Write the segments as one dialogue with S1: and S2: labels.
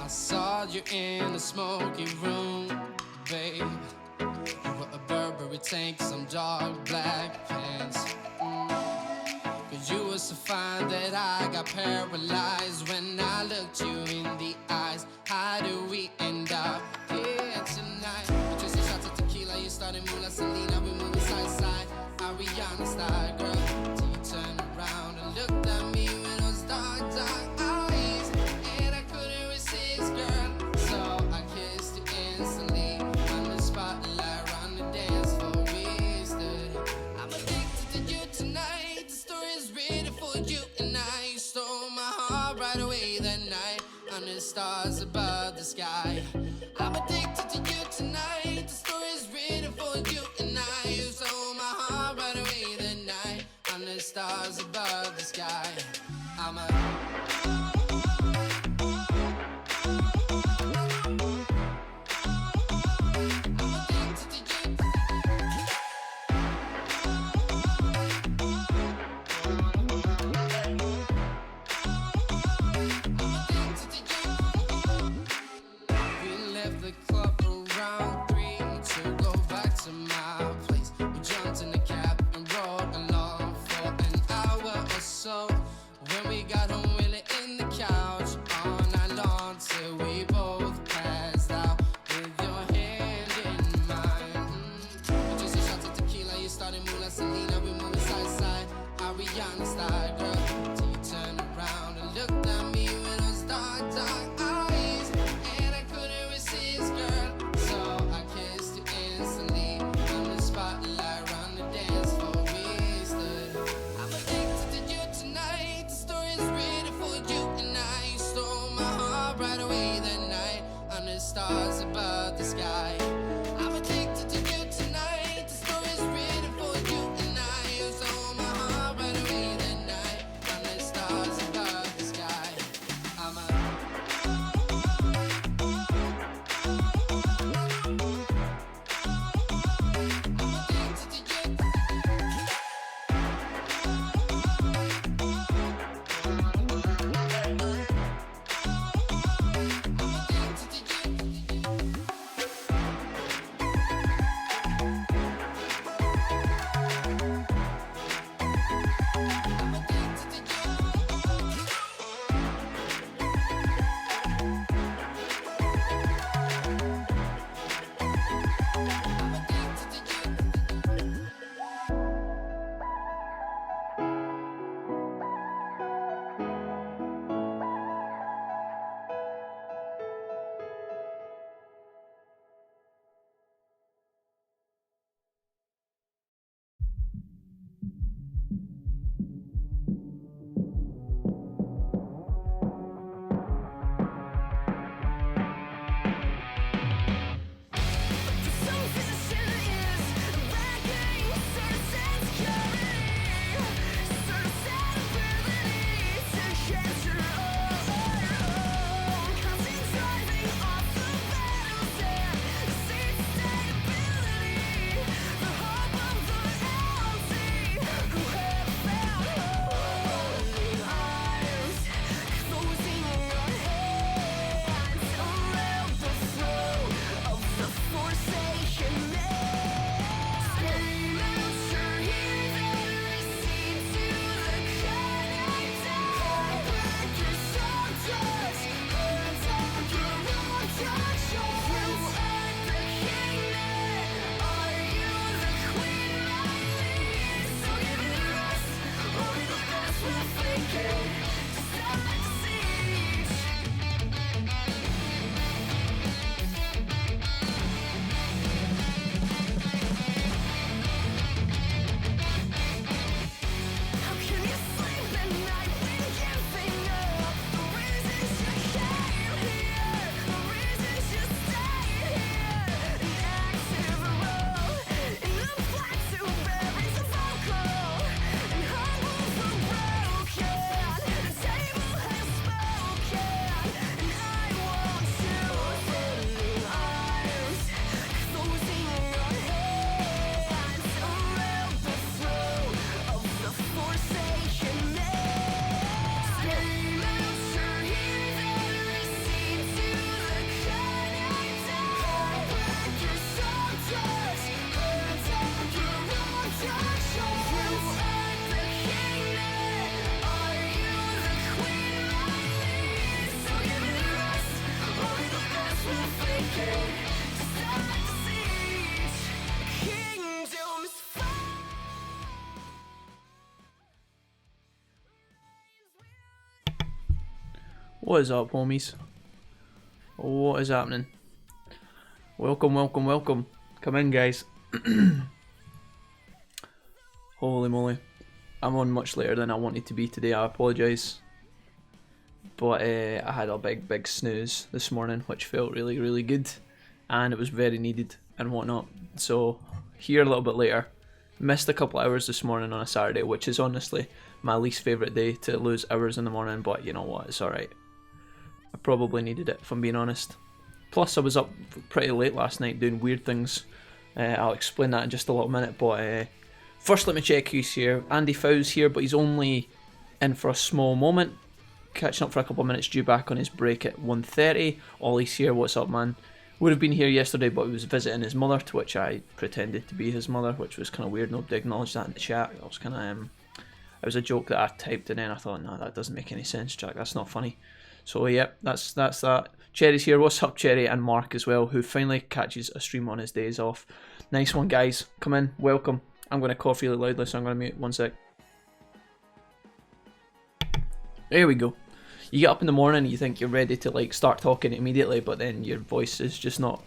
S1: saw you in the smoky room, babe. You were a Burberry tank, some dark black pants. Cause you were so fine that I got paralyzed when I looked you in the eyes. How do we end up here tonight? We just shots of tequila, you started moving like Selena. We moving side to side, Ariana style, girl. Till you turned around and looked at me with those dark, dark eyes. And I couldn't resist, girl. So I kissed you instantly on the spotlight, around the dance floor we stood. I'm addicted to you tonight. The story is written for you and I. You stole my heart right away that night under the stars above the sky. I'm addicted to you tonight. The story is written for you and I. You stole my heart right away that night under the stars above the sky. I'm stars above the sky. I'm addicted to you tonight. The story's written for you and I. You stole my heart right away that night under the stars above the sky. I'm
S2: What is up, homies? What is happening? Welcome, welcome, welcome. Come in, guys. Holy moly. I'm on much later than I wanted to be today, I apologise. But I had a big snooze this morning, which felt really good. And it was very needed and whatnot. So, here a little bit later. Missed a couple hours this morning on a Saturday, which is honestly my least favourite day to lose hours in the morning. But you know what, it's alright. I probably needed it, if I'm being honest. Plus, I was up pretty late last night doing weird things. I'll explain that in just a little minute, but first let me check who's here. Andy Fow's here, but he's only in for a small moment. Catching up for a couple of minutes, due back on his break at 1:30. Ollie's here, what's up, man? Would have been here yesterday, but he was visiting his mother, to which I pretended to be his mother, which was kind of weird. Nobody acknowledged that in the chat. That was kind of, it was a joke that I typed, and then I thought, no, that doesn't make any sense, Jack, that's not funny. So yeah, that's that. Cherry's here, what's up, Cherry? And Mark as well, who finally catches a stream on his days off. Nice one, guys. Come in, welcome. I'm going to cough really loudly, so I'm going to mute. One sec. There we go. You get up in the morning and you think you're ready to like start talking immediately, but then your voice is just not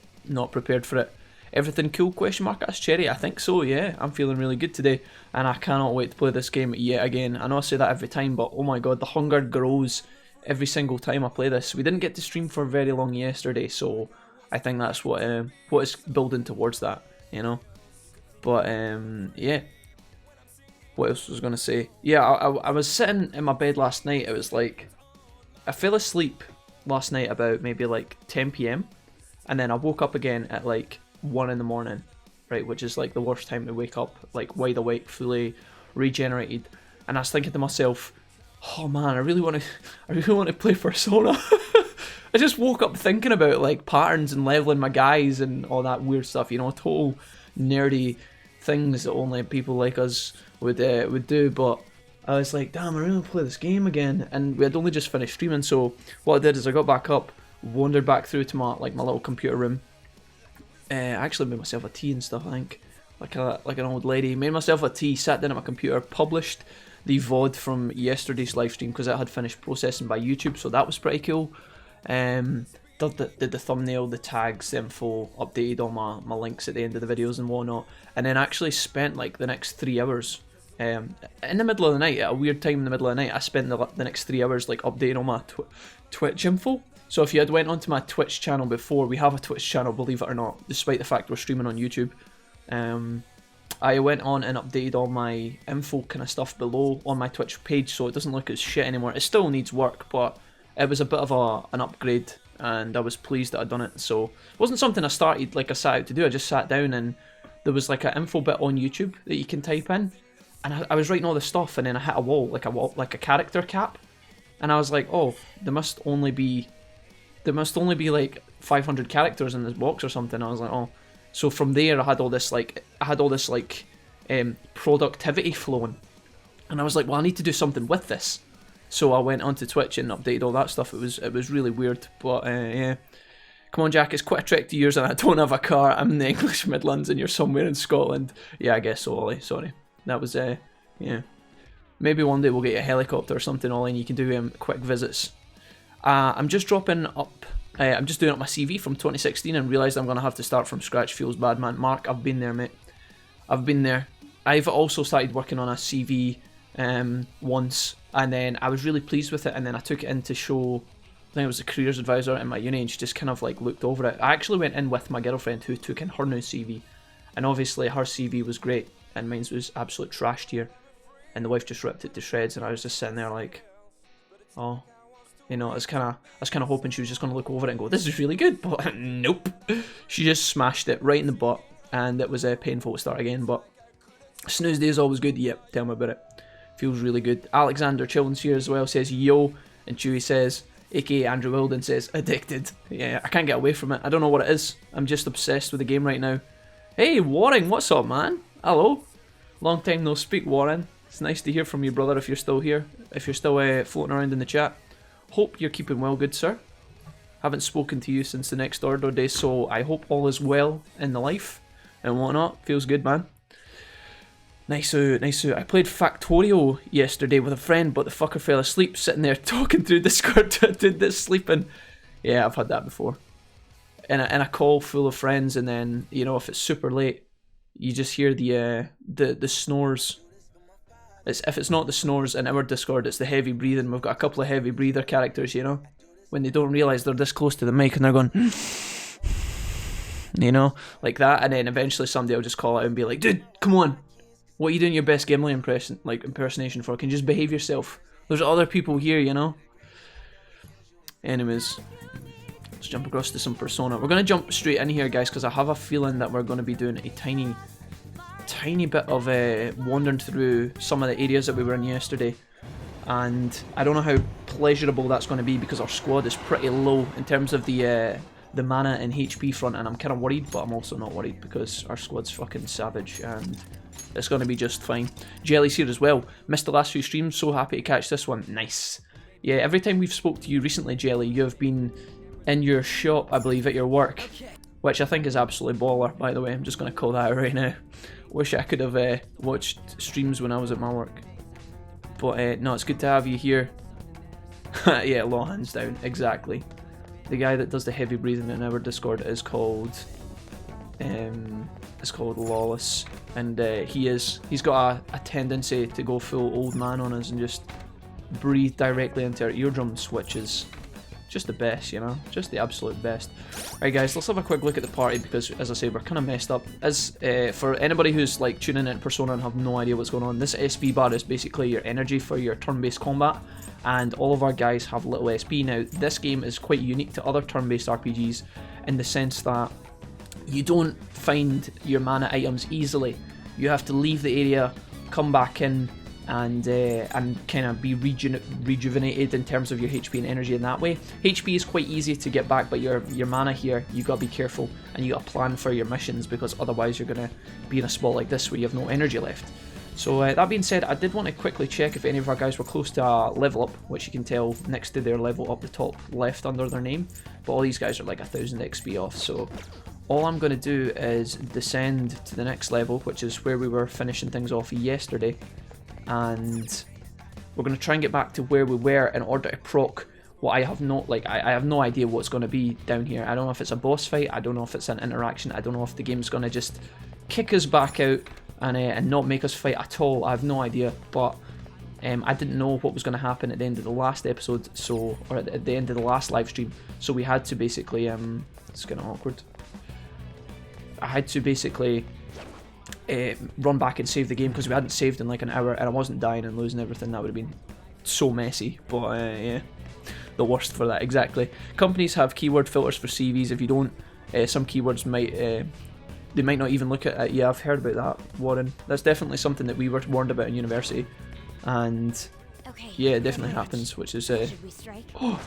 S2: prepared for it. Everything cool, question mark? That's Cherry. I think so, yeah. I'm feeling really good today, and I cannot wait to play this game yet again. I know I say that every time, but oh my god, the hunger grows every single time I play this. We didn't get to stream for very long yesterday, so I think that's what is building towards that, you know. But yeah. What else was I gonna say? Yeah, I was sitting in my bed last night. It was like I fell asleep last night about maybe like 10 PM, and then I woke up again at like 1 in the morning, right, which is like the worst time to wake up, like wide awake, fully regenerated. And I was thinking to myself, oh man, I really want to play Persona. I just woke up thinking about like patterns and leveling my guys and all that weird stuff, you know, total nerdy things that only people like us would do. But I was like, damn, I really want to play this game again. And we had only just finished streaming, so what I did is I got back up, wandered back through to my little computer room. I actually made myself a tea and stuff, I think, like an old lady. Made myself a tea, sat down at my computer, published the VOD from yesterday's live stream because it had finished processing by YouTube, so that was pretty cool. Did the thumbnail, the tags, the info, updated all my links at the end of the videos and whatnot, and then actually spent like the next 3 hours in the middle of the night, at a weird time in the middle of the night. I spent the next 3 hours like updating all my Twitch info. So if you had went onto my Twitch channel before, we have a Twitch channel, believe it or not, despite the fact we're streaming on YouTube. I went on and updated all my info kind of stuff below on my Twitch page, so it doesn't look as shit anymore. It still needs work, but it was a bit of an upgrade, and I was pleased that I'd done it. So it wasn't something I started, like I set out to do. I just sat down and there was like an info bit on YouTube that you can type in, and I was writing all this stuff, and then I hit a wall, like a character cap, and I was like, oh, there must only be like 500 characters in this box or something. I was like, oh. So from there, I had all this productivity flowing, and I was like, well, I need to do something with this. So I went onto Twitch and updated all that stuff. It was really weird, but yeah. Come on, Jack, it's quite a trek to yours, and I don't have a car. I'm in the English Midlands, and you're somewhere in Scotland. Yeah, I guess so, Ollie. Sorry, that was yeah. Maybe one day we'll get you a helicopter or something, Ollie, and you can do quick visits. I'm just dropping up. I'm just doing up my CV from 2016 and realised I'm going to have to start from scratch. Feels bad, man. Mark, I've been there, mate. I've been there. I've also started working on a CV once, and then I was really pleased with it, and then I took it in to show, I think it was the careers advisor in my uni, and she just kind of like looked over it. I actually went in with my girlfriend who took in her new CV, and obviously her CV was great, and mine was absolute trash tier, and the wife just ripped it to shreds, and I was just sitting there like, oh. You know, I was kind of hoping she was just going to look over it and go, this is really good, but nope. She just smashed it right in the butt, and it was painful to start again, but snooze day is always good. Yep, tell me about it. Feels really good. Alexander Children's here as well, says yo, and Chewy says, aka Andrew Wilden, says addicted. Yeah, I can't get away from it. I don't know what it is. I'm just obsessed with the game right now. Hey, Warren, what's up, man? Hello. Long time no speak, Warren. It's nice to hear from you, brother, if you're still here, if you're still floating around in the chat. Hope you're keeping well, good sir. Haven't spoken to you since the next order day, so I hope all is well in the life and whatnot. Feels good, man. Nice nice. I played Factorio yesterday with a friend, but the fucker fell asleep sitting there talking through Discord. Did this sleeping. Yeah, I've had that before. In a call full of friends, and then, you know, if it's super late, you just hear the snores. If it's not the snores in our Discord, it's the heavy breathing. We've got a couple of heavy breather characters, you know, when they don't realise they're this close to the mic and they're going, you know, like that, and then eventually somebody will just call out and be like, dude, come on, what are you doing your best Gimli impersonation for? Can you just behave yourself? There's other people here, you know. Anyways, let's jump across to some Persona. We're going to jump straight in here, guys, because I have a feeling that we're going to be doing a tiny bit of wandering through some of the areas that we were in yesterday, and I don't know how pleasurable that's going to be because our squad is pretty low in terms of the mana and HP front, and I'm kind of worried, but I'm also not worried because our squad's fucking savage and it's going to be just fine. Jelly's here as well. Missed the last few streams, so happy to catch this one. Nice. Yeah, every time we've spoke to you recently, Jelly, you have been in your shop, I believe, at your work, which I think is absolutely baller, by the way. I'm just going to call that out right now. Wish I could have watched streams when I was at my work. But no, it's good to have you here. Yeah, law hands down, exactly. The guy that does the heavy breathing in our Discord is called Lawless, and he's got a tendency to go full old man on us and just breathe directly into our eardrums, which is just the best, you know, just the absolute best. Alright guys, let's have a quick look at the party because, as I say, we're kind of messed up. As for anybody who's like tuning in Persona and have no idea what's going on, this SP bar is basically your energy for your turn-based combat, and all of our guys have little SP. Now, this game is quite unique to other turn-based RPGs in the sense that you don't find your mana items easily. You have to leave the area, come back in, and kind of be rejuvenated in terms of your HP and energy in that way. HP is quite easy to get back, but your mana here, you gotta be careful and you gotta plan for your missions because otherwise you're gonna be in a spot like this where you have no energy left. So that being said, I did want to quickly check if any of our guys were close to a level up, which you can tell next to their level up the top left under their name, but all these guys are like 1000 XP off, so all I'm going to do is descend to the next level, which is where we were finishing things off yesterday, and we're going to try and get back to where we were in order to proc what I have not, like, I have no idea what's going to be down here. I don't know if it's a boss fight, I don't know if it's an interaction, I don't know if the game's going to just kick us back out and not make us fight at all. I have no idea, but I didn't know what was going to happen at the end of the last episode, so, or at the end of the last live stream, so we had to basically, it's kind of awkward. I had to basically run back and save the game because we hadn't saved in like an hour, and I wasn't dying and losing everything. That would have been so messy, but yeah, the worst for that, exactly. Companies have keyword filters for CVs. If you don't, some keywords might, they might not even look at it. Yeah, I've heard about that, Warren. That's definitely something that we were warned about in university, and yeah, it definitely happens, which is, oh,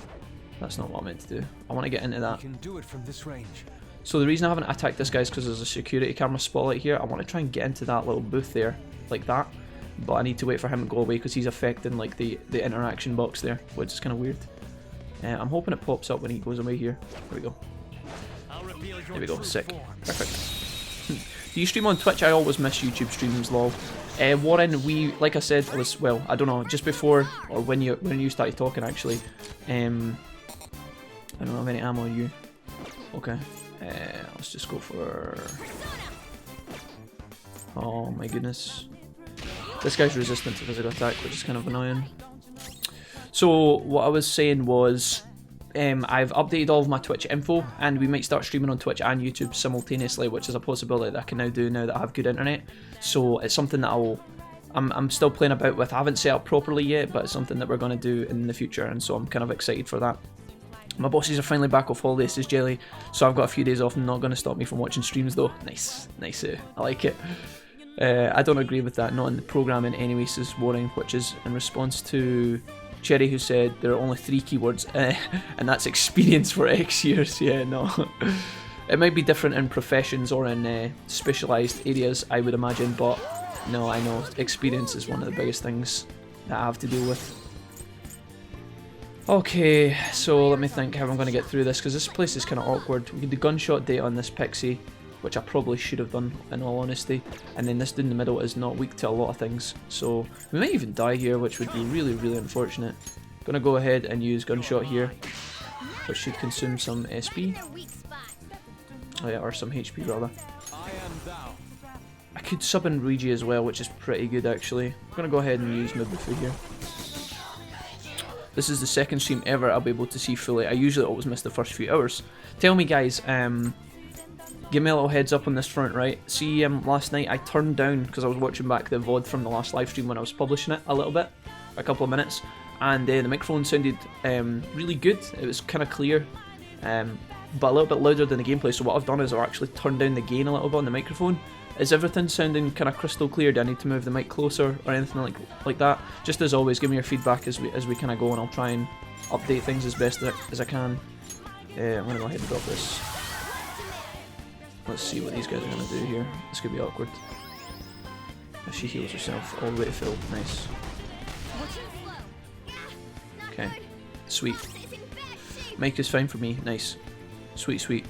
S2: that's not what I meant to do. I want to get into that.
S3: You can do it from this range.
S2: So the reason I haven't attacked this guy is because there's a security camera spotlight here. I want to try and get into that little booth there, like that. But I need to wait for him to go away because he's affecting like the interaction box there, which is kind of weird. I'm hoping it pops up when he goes away here. There we go. There we go, sick. Perfect. Do you stream on Twitch? I always miss YouTube streams, lol. Warren, we, like I said, was, well, I don't know, just before, or when you started talking actually. I don't have any ammo on you. Okay. Let's just go for... Oh my goodness. This guy's resistant to physical attack, which is kind of annoying. So what I was saying was, I've updated all of my Twitch info, and we might start streaming on Twitch and YouTube simultaneously, which is a possibility that I can now do now that I have good internet. So it's something that I'm still playing about with. I haven't set up properly yet, but it's something that we're going to do in the future, and so I'm kind of excited for that. My bosses are finally back off holiday, says Jelly, so I've got a few days off, not going to stop me from watching streams though. Nice, nice, I like it. I don't agree with that, not in the programming anyway, says Warren, which is in response to Cherry, who said there are only 3 keywords, and that's experience for X years. Yeah, no. It might be different in professions or in specialised areas, I would imagine, but no, I know experience is one of the biggest things that I have to deal with. Okay, so let me think how I'm going to get through this, because this place is kind of awkward. We get the gunshot data on this pixie, which I probably should have done in all honesty, and then this dude in the middle is not weak to a lot of things, so we might even die here, which would be really, really unfortunate. Gonna go ahead and use gunshot here, which should consume some SP. Oh yeah, or some HP rather. I could sub in Luigi as well, which is pretty good actually. I'm gonna go ahead and use Mibufu here. This is the second stream ever I'll be able to see fully. I usually always miss the first few hours. Tell me guys, give me a little heads up on this front, right? See, last night I turned down, because I was watching back the VOD from the last live stream when I was publishing it a little bit, a couple of minutes, and the microphone sounded really good. It was kind of clear, but a little bit louder than the gameplay, so what I've done is I've actually turned down the gain a little bit on the microphone. Is everything sounding kind of crystal clear? Do I need to move the mic closer or anything like that? Just as always, give me your feedback as we kind of go, and I'll try and update things as best as I can. I'm going to go ahead and drop this. Let's see what these guys are going to do here. This could be awkward. She heals herself all the way to full. Nice. Okay. Sweet. Mic is fine for me. Nice. Sweet, sweet.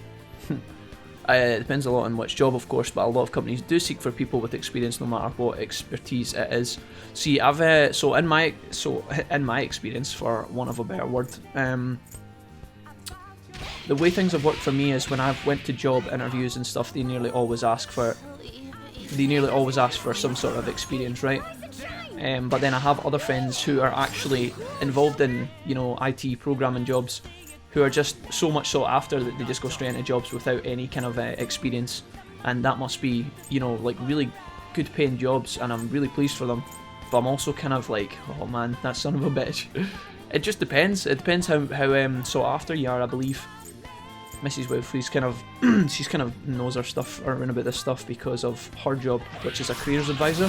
S2: It depends a lot on which job, of course, but a lot of companies do seek for people with experience, no matter what expertise it is. See, I've so in my experience, for want of a better word, the way things have worked for me is when I've went to job interviews and stuff, they nearly always ask for some sort of experience, right? But then I have other friends who are actually involved in, you know, IT programming jobs, who are just so much sought after that they just go straight into jobs without any kind of experience, and that must be, you know, like really good paying jobs, and I'm really pleased for them. But I'm also kind of like, oh man, that son of a bitch. It just depends. It depends how sought after you are, I believe. Mrs. Wilfrey's kind of she's kind of knows her stuff around about this stuff because of her job, which is a careers advisor.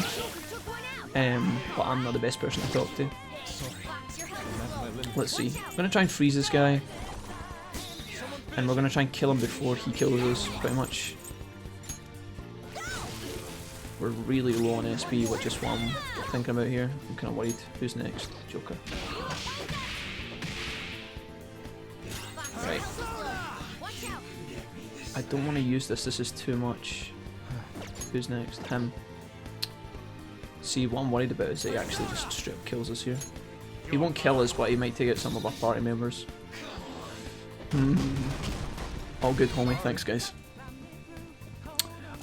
S2: But I'm not the best person to talk to. Let's see. I'm gonna try and freeze this guy. And we're going to try and kill him before he kills us, pretty much. We're really low on SP, which is what I'm thinking about here. I'm kind of worried. Who's next? Joker. Right. I don't want to use this. This is too much. Who's next? Him. See, what I'm worried about is that he actually just straight up kills us here. He won't kill us, but he might take out some of our party members. All good, homie. Thanks, guys.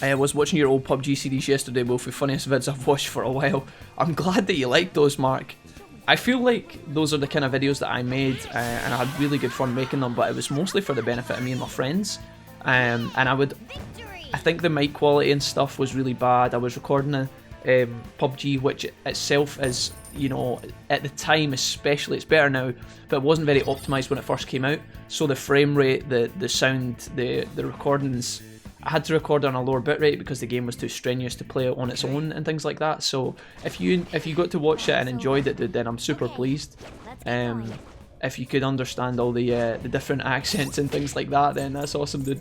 S2: I was watching your old PUBG CDs yesterday, Wolfie. Funniest vids I've watched for a while. I'm glad that you liked those, Mark. I feel like those are the kind of videos that I made, and I had really good fun making them, but it was mostly for the benefit of me and my friends. And I think the mic quality and stuff was really bad. I was recording a PUBG, which itself is, you know, at the time especially, it's better now, but it wasn't very optimized when it first came out. So the frame rate, the sound, the recordings, I had to record on a lower bitrate because the game was too strenuous to play it on its own and things like that. So if you got to watch it and enjoyed it, dude, then I'm super pleased. If you could understand all the different accents and things like that, then that's awesome, dude.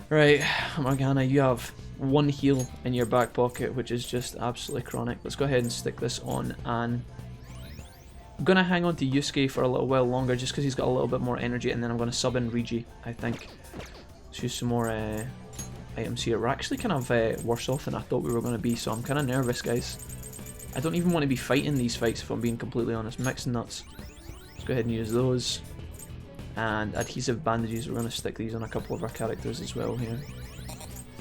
S2: Right, Morgana, you have one heal in your back pocket, which is just absolutely chronic. Let's go ahead and stick this on, and I'm going to hang on to Yusuke for a little while longer just because he's got a little bit more energy, and then I'm going to sub in Rigi, I think. Let's use some more items here. We're actually kind of worse off than I thought we were going to be, so I'm kind of nervous, guys. I don't even want to be fighting these fights, if I'm being completely honest. Mixing nuts. Let's go ahead and use those. And adhesive bandages, we're going to stick these on a couple of our characters as well here,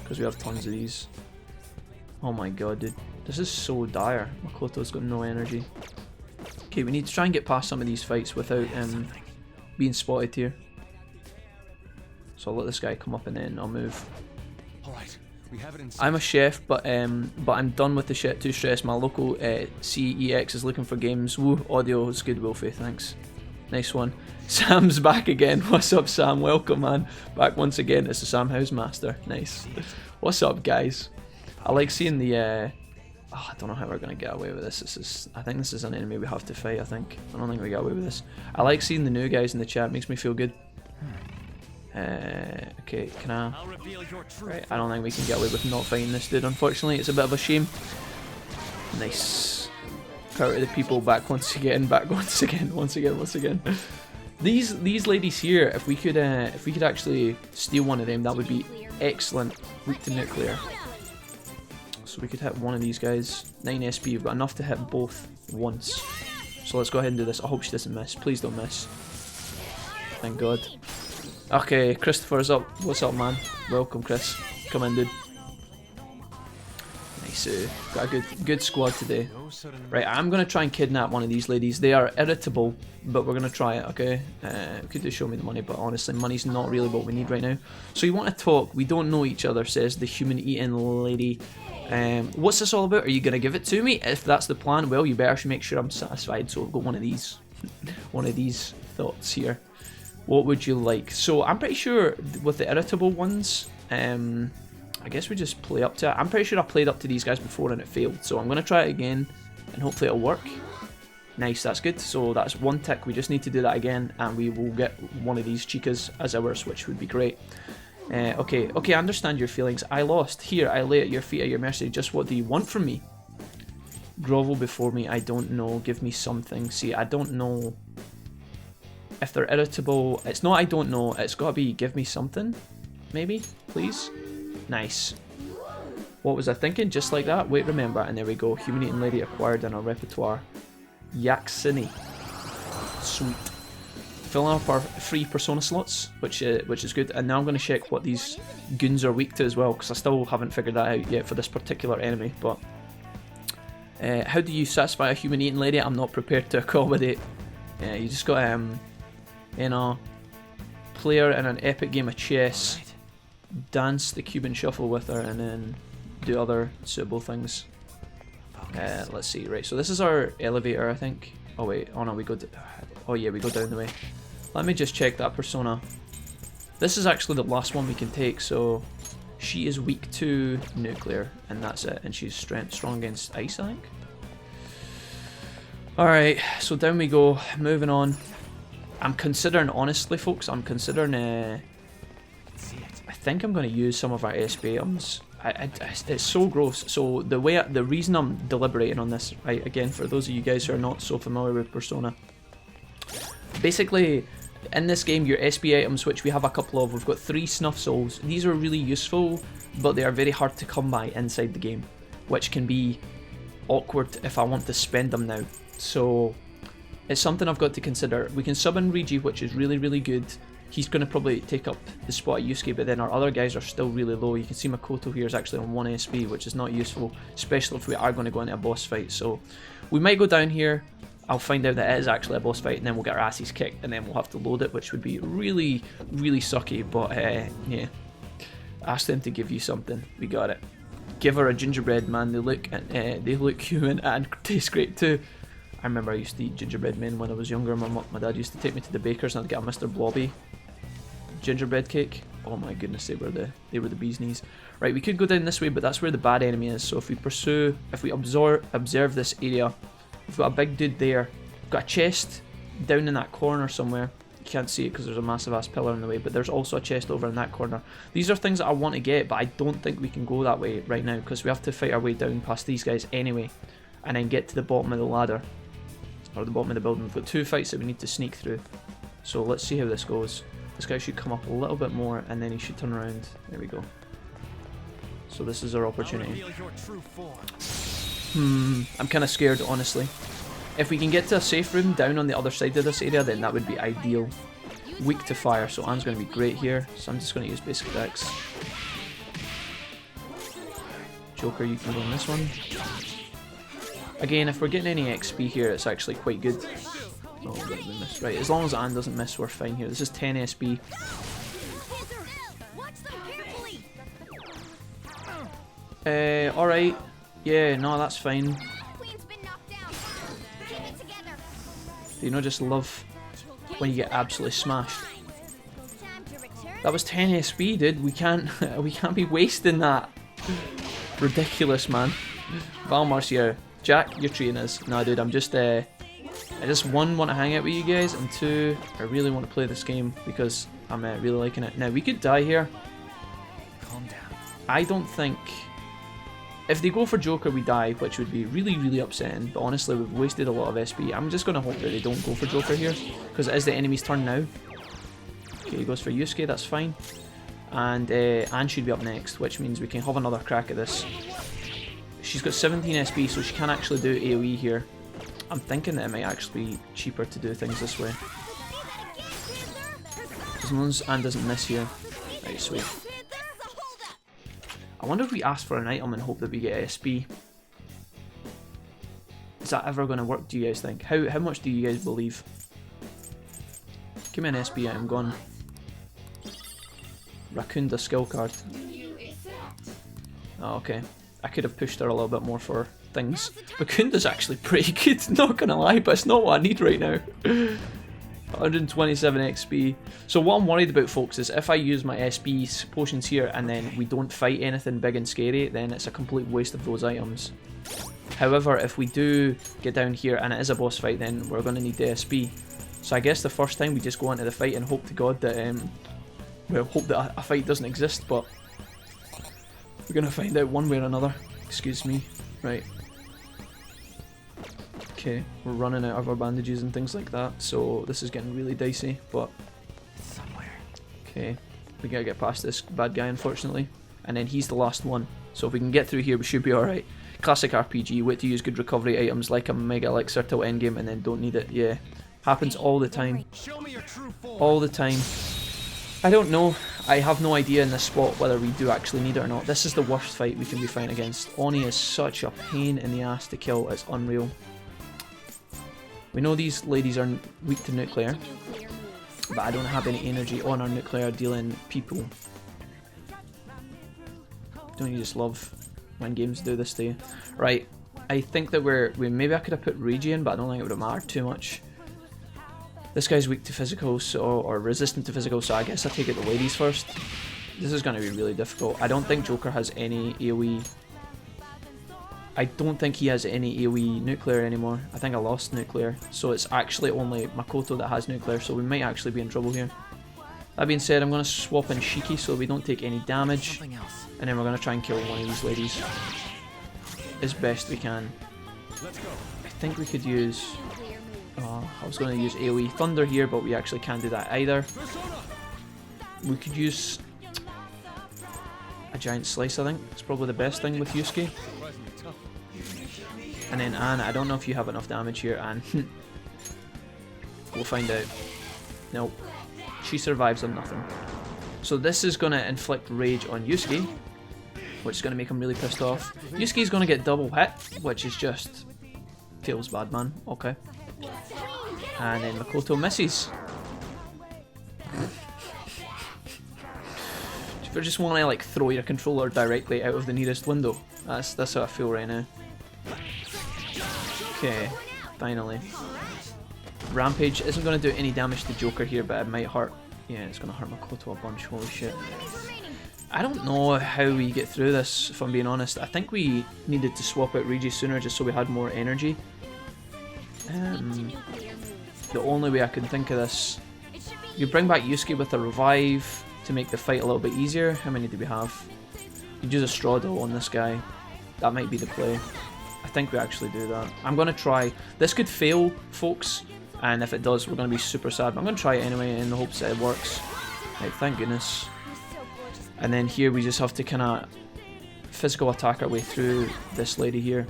S2: because we have tons of these. Oh my god, dude. This is so dire. Makoto's got no energy. Okay, we need to try and get past some of these fights without being spotted here. So I'll let this guy come up and then I'll move. I'm a chef, but I'm done with the shit too stress. My local CEX is looking for games. Woo, audio is good, Wolfie, thanks. Nice one. Sam's back again. What's up, Sam? Welcome, man. Back once again. It's the Sam Housemaster. Nice. What's up, guys? I like seeing the... I don't know how we're going to get away with this. I think this is an enemy we have to fight, I think. I don't think we get away with this. I like seeing the new guys in the chat. It makes me feel good. Okay, can I... Right, I don't think we can get away with not fighting this dude, unfortunately. It's a bit of a shame. Nice. Power to the people, back once again, back once again, once again. These ladies here, if we could actually steal one of them, that would be excellent. Weak to nuclear. So we could hit one of these guys. 9 SP, we've got enough to hit both once. So let's go ahead and do this. I hope she doesn't miss. Please don't miss. Thank God. Okay, Christopher's up. What's up, man? Welcome, Chris. Come in, dude. Nice. Got a good squad today. Right, I'm going to try and kidnap one of these ladies. They are irritable, but we're going to try it, okay? Could they show me the money, but honestly, money's not really what we need right now. So you want to talk. We don't know each other, says the human-eating lady. What's this all about? Are you going to give it to me? If that's the plan, well, you better make sure I'm satisfied. So I've got one of these. One of these thoughts here. What would you like? So I'm pretty sure with the irritable ones, I guess we just play up to it. I'm pretty sure I played up to these guys before and it failed. So I'm going to try it again and hopefully it'll work. Nice, that's good. So that's one tick. We just need to do that again and we will get one of these chicas as ours, which would be great. Okay, I understand your feelings. I lost. Here, I lay at your feet at your mercy. Just what do you want from me? Grovel before me. I don't know. Give me something. See, I don't know. If they're irritable, it's not I don't know, it's gotta be give me something, maybe, please. Nice. What was I thinking? Just like that? Wait, remember, and there we go. Human-eating lady acquired in our repertoire. Yaxini. Sweet. Filling up our free persona slots, which is good. And now I'm going to check what these goons are weak to as well, because I still haven't figured that out yet for this particular enemy. But how do you satisfy a human-eating lady? I'm not prepared to accommodate. You just got you know, player in an epic game of chess, dance the Cuban shuffle with her, and then do other suitable things. Let's see, right, so this is our elevator, I think. Oh wait, oh no, we go, oh yeah, we go down the way. Let me just check that persona. This is actually the last one we can take, so she is weak to nuclear, and that's it, and she's strong against ice, I think. Alright, so down we go, moving on. I'm considering, honestly folks, I'm considering, I think I'm going to use some of our SP items. It's so gross. So the reason I'm deliberating on this, right, again, for those of you guys who are not so familiar with Persona, basically, in this game, your SP items, which we have a couple of, we've got 3 Snuff Souls. These are really useful, but they are very hard to come by inside the game, which can be awkward if I want to spend them now. So it's something I've got to consider. We can summon Rigi, which is really, really good. He's going to probably take up the spot at Yusuke, but then our other guys are still really low. You can see Makoto here is actually on 1 SP, which is not useful, especially if we are going to go into a boss fight. So we might go down here. I'll find out that it is actually a boss fight, and then we'll get our asses kicked, and then we'll have to load it, which would be really, really sucky. But yeah, ask them to give you something. We got it. Give her a gingerbread, man. They look human and taste great too. I remember I used to eat gingerbread men when I was younger. My dad used to take me to the baker's and I'd get a Mr. Blobby gingerbread cake. Oh my goodness, they were the bee's knees. Right, we could go down this way, but that's where the bad enemy is. So if we observe this area, we've got a big dude there. We've got a chest down in that corner somewhere. You can't see it because there's a massive ass pillar in the way, but there's also a chest over in that corner. These are things that I want to get, but I don't think we can go that way right now because we have to fight our way down past these guys anyway, and then get to the bottom of the ladder. Or the bottom of the building. We've got 2 fights that we need to sneak through. So let's see how this goes. This guy should come up a little bit more and then he should turn around. There we go. So this is our opportunity. I'm kind of scared, honestly. If we can get to a safe room down on the other side of this area, then that would be ideal. Weak to fire, so Anne's going to be great here. So I'm just going to use basic dex. Joker, you can go on this one. Again, if we're getting any XP here, it's actually quite good. Oh, we missed. Right, as long as Anne doesn't miss, we're fine here. This is 10 SP. Alright. Yeah, no, that's fine. You know, just love when you get absolutely smashed. That was 10 SP, dude. We can't be wasting that. Ridiculous, man. Valmar's here. Jack, you're treating us. Nah, dude, I just 1, want to hang out with you guys, and 2, I really want to play this game because I'm really liking it. Now, we could die here. Calm down. I don't think If they go for Joker, we die, which would be really, really upsetting. But honestly, we've wasted a lot of SP. I'm just going to hope that they don't go for Joker here, because it is the enemy's turn now. Okay, he goes for Yusuke, that's fine. And Anne should be up next, which means we can have another crack at this. She's got 17 SP, so she can actually do AoE here. I'm thinking that it might actually be cheaper to do things this way. As long as Anne doesn't miss here. Right, sweet. I wonder if we ask for an item and hope that we get SP. Is that ever going to work, do you guys think? How much do you guys believe? Give me an SP item, gone. Raccoon skill card. Oh, okay. I could have pushed her a little bit more for things. Rakunda's actually pretty good, not gonna lie, but it's not what I need right now. 127 XP. So what I'm worried about, folks, is if I use my SP potions here and then we don't fight anything big and scary, then it's a complete waste of those items. However, if we do get down here and it is a boss fight, then we're going to need the SP. So I guess the first time we just go into the fight and hope to God that, well, hope that a fight doesn't exist, but we're going to find out one way or another. Excuse me. Right. Okay, we're running out of our bandages and things like that, so this is getting really dicey, but... Okay, we gotta get past this bad guy, unfortunately. And then he's the last one, so if we can get through here, we should be alright. Classic RPG, wait to use good recovery items like a Mega Elixir till endgame and then don't need it. Yeah, happens all the time. All the time. I don't know. I have no idea in this spot whether we do actually need it or not. This is the worst fight we can be fighting against. Oni is such a pain in the ass to kill, it's unreal. We know these ladies are weak to nuclear, but I don't have any energy on our nuclear dealing people. Don't you just love when games do this to you? Right, I think that maybe I could have put Regi in, but I don't think it would have mattered too much. This guy's weak to physical, or resistant to physical, so I guess I take it the ladies first. This is going to be really difficult. I don't think Joker has any AoE. I don't think he has any AoE nuclear anymore. I think I lost nuclear, so it's actually only Makoto that has nuclear, so we might actually be in trouble here. That being said, I'm going to swap in Shiki so we don't take any damage, and then we're going to try and kill one of these ladies as best we can. I think we could use... I was going to use AoE Thunder here, but we actually can't do that either. We could use a Giant Slice, I think. It's probably the best thing with Yusuke. And then Anne, I don't know if you have enough damage here, Anne. We'll find out. Nope. She survives on nothing. So this is going to inflict rage on Yusuke, which is going to make him really pissed off. Yusuke's going to get double hit, which is just... feels bad, man. Okay. And then Makoto misses. If you just want to like throw your controller directly out of the nearest window. That's how I feel right now. Okay, finally. Rampage isn't going to do any damage to Joker here, but it might hurt. Yeah, it's going to hurt Makoto a bunch, holy shit. I don't know how we get through this, if I'm being honest. I think we needed to swap out Regi sooner just so we had more energy. The only way I can think of this... You bring back Yusuke with a revive to make the fight a little bit easier. How many do we have? You use a straw doll on this guy. That might be the play. I think we actually do that. I'm going to try. This could fail, folks, and if it does, we're going to be super sad. But I'm going to try it anyway in the hopes that it works. Right, thank goodness. And then here we just have to kind of physical attack our way through this lady here.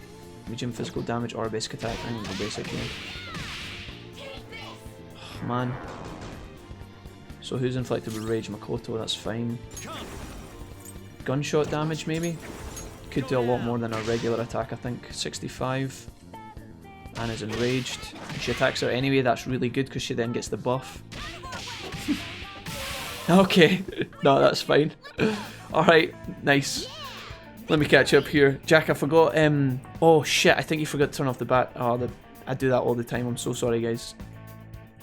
S2: Medium physical damage or basic attack. I need to go basic here. Oh, man. So who's inflicted with rage? Makoto, that's fine. Gunshot damage maybe? Could do a lot more than a regular attack, I think. 65. Anna's enraged. If she attacks her anyway, that's really good because she then gets the buff. Okay, no, that's fine. Alright, nice. Let me catch up here. Jack, I forgot, oh shit, I think you forgot to turn off the bat. Oh, I do that all the time, I'm so sorry guys.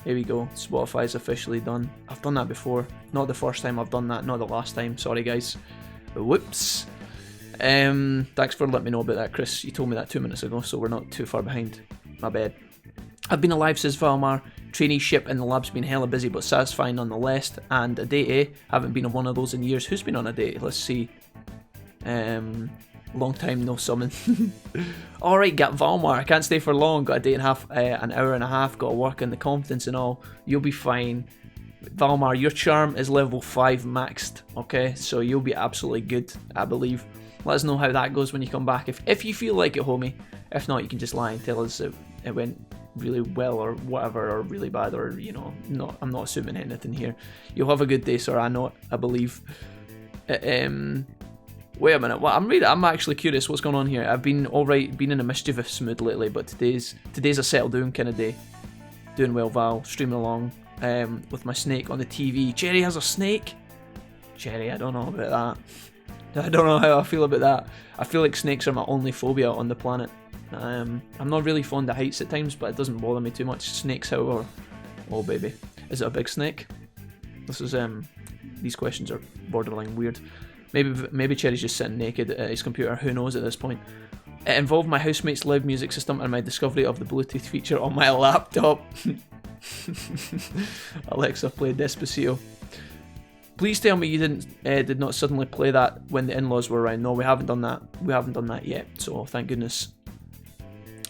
S2: Here we go, Spotify's officially done. I've done that before. Not the first time I've done that, not the last time, sorry guys. Whoops. Thanks for letting me know about that, Chris. You told me that 2 minutes ago, so we're not too far behind. My bad. I've been alive since Valmar. Traineeship in the lab's been hella busy, but satisfying nonetheless. And a date, eh? Haven't been on one of those in years. Who's been on a date? Let's see. Long time no summon. Alright, got Valmar. I can't stay for long. Got a day and a half, an hour and a half. Got to work on the confidence and all. You'll be fine. Valmar, your charm is level 5 maxed. Okay, so you'll be absolutely good, I believe. Let us know how that goes when you come back. If you feel like it, homie. If not, you can just lie and tell us it went really well or whatever, or really bad, or, you know, I'm not assuming anything here. You'll have a good day, sir. I know it, I believe. Wait a minute, I'm actually curious what's going on here. I've been alright, been in a mischievous mood lately, but today's a settle down kind of day. Doing well, Val, streaming along with my snake on the TV. Cherry has a snake? Cherry, I don't know about that. I don't know how I feel about that. I feel like snakes are my only phobia on the planet. I'm not really fond of heights at times, but it doesn't bother me too much. Snakes, however, oh baby. Is it a big snake? This is, these questions are borderline weird. Maybe Cherry's just sitting naked at his computer, who knows at this point. It involved my housemate's loud music system and my discovery of the Bluetooth feature on my laptop. Alexa, play Despacito. Please tell me you did not suddenly play that when the in-laws were around. No, we haven't done that. We haven't done that yet, so thank goodness.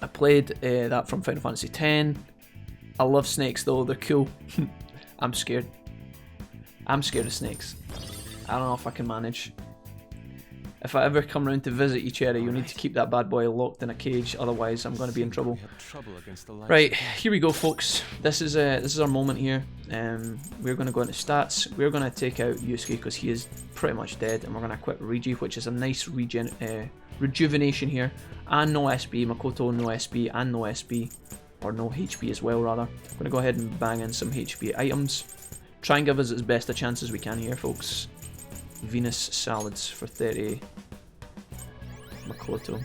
S2: I played that from Final Fantasy X. I love snakes though, they're cool. I'm scared. I'm scared of snakes. I don't know if I can manage. If I ever come round to visit you, Cherry, you'll need to keep that bad boy locked in a cage, otherwise I'm going to be in trouble. Right, here we go, folks. This is our moment here. We're going to go into stats. We're going to take out Yusuke because he is pretty much dead, and we're going to equip Regi, which is a nice rejuvenation here. And no SB, Makoto no SB and no SB, or no HP as well rather. I'm going to go ahead and bang in some HP items. Try and give us as best a chance as we can here, folks. Venus salads for 30. Makoto.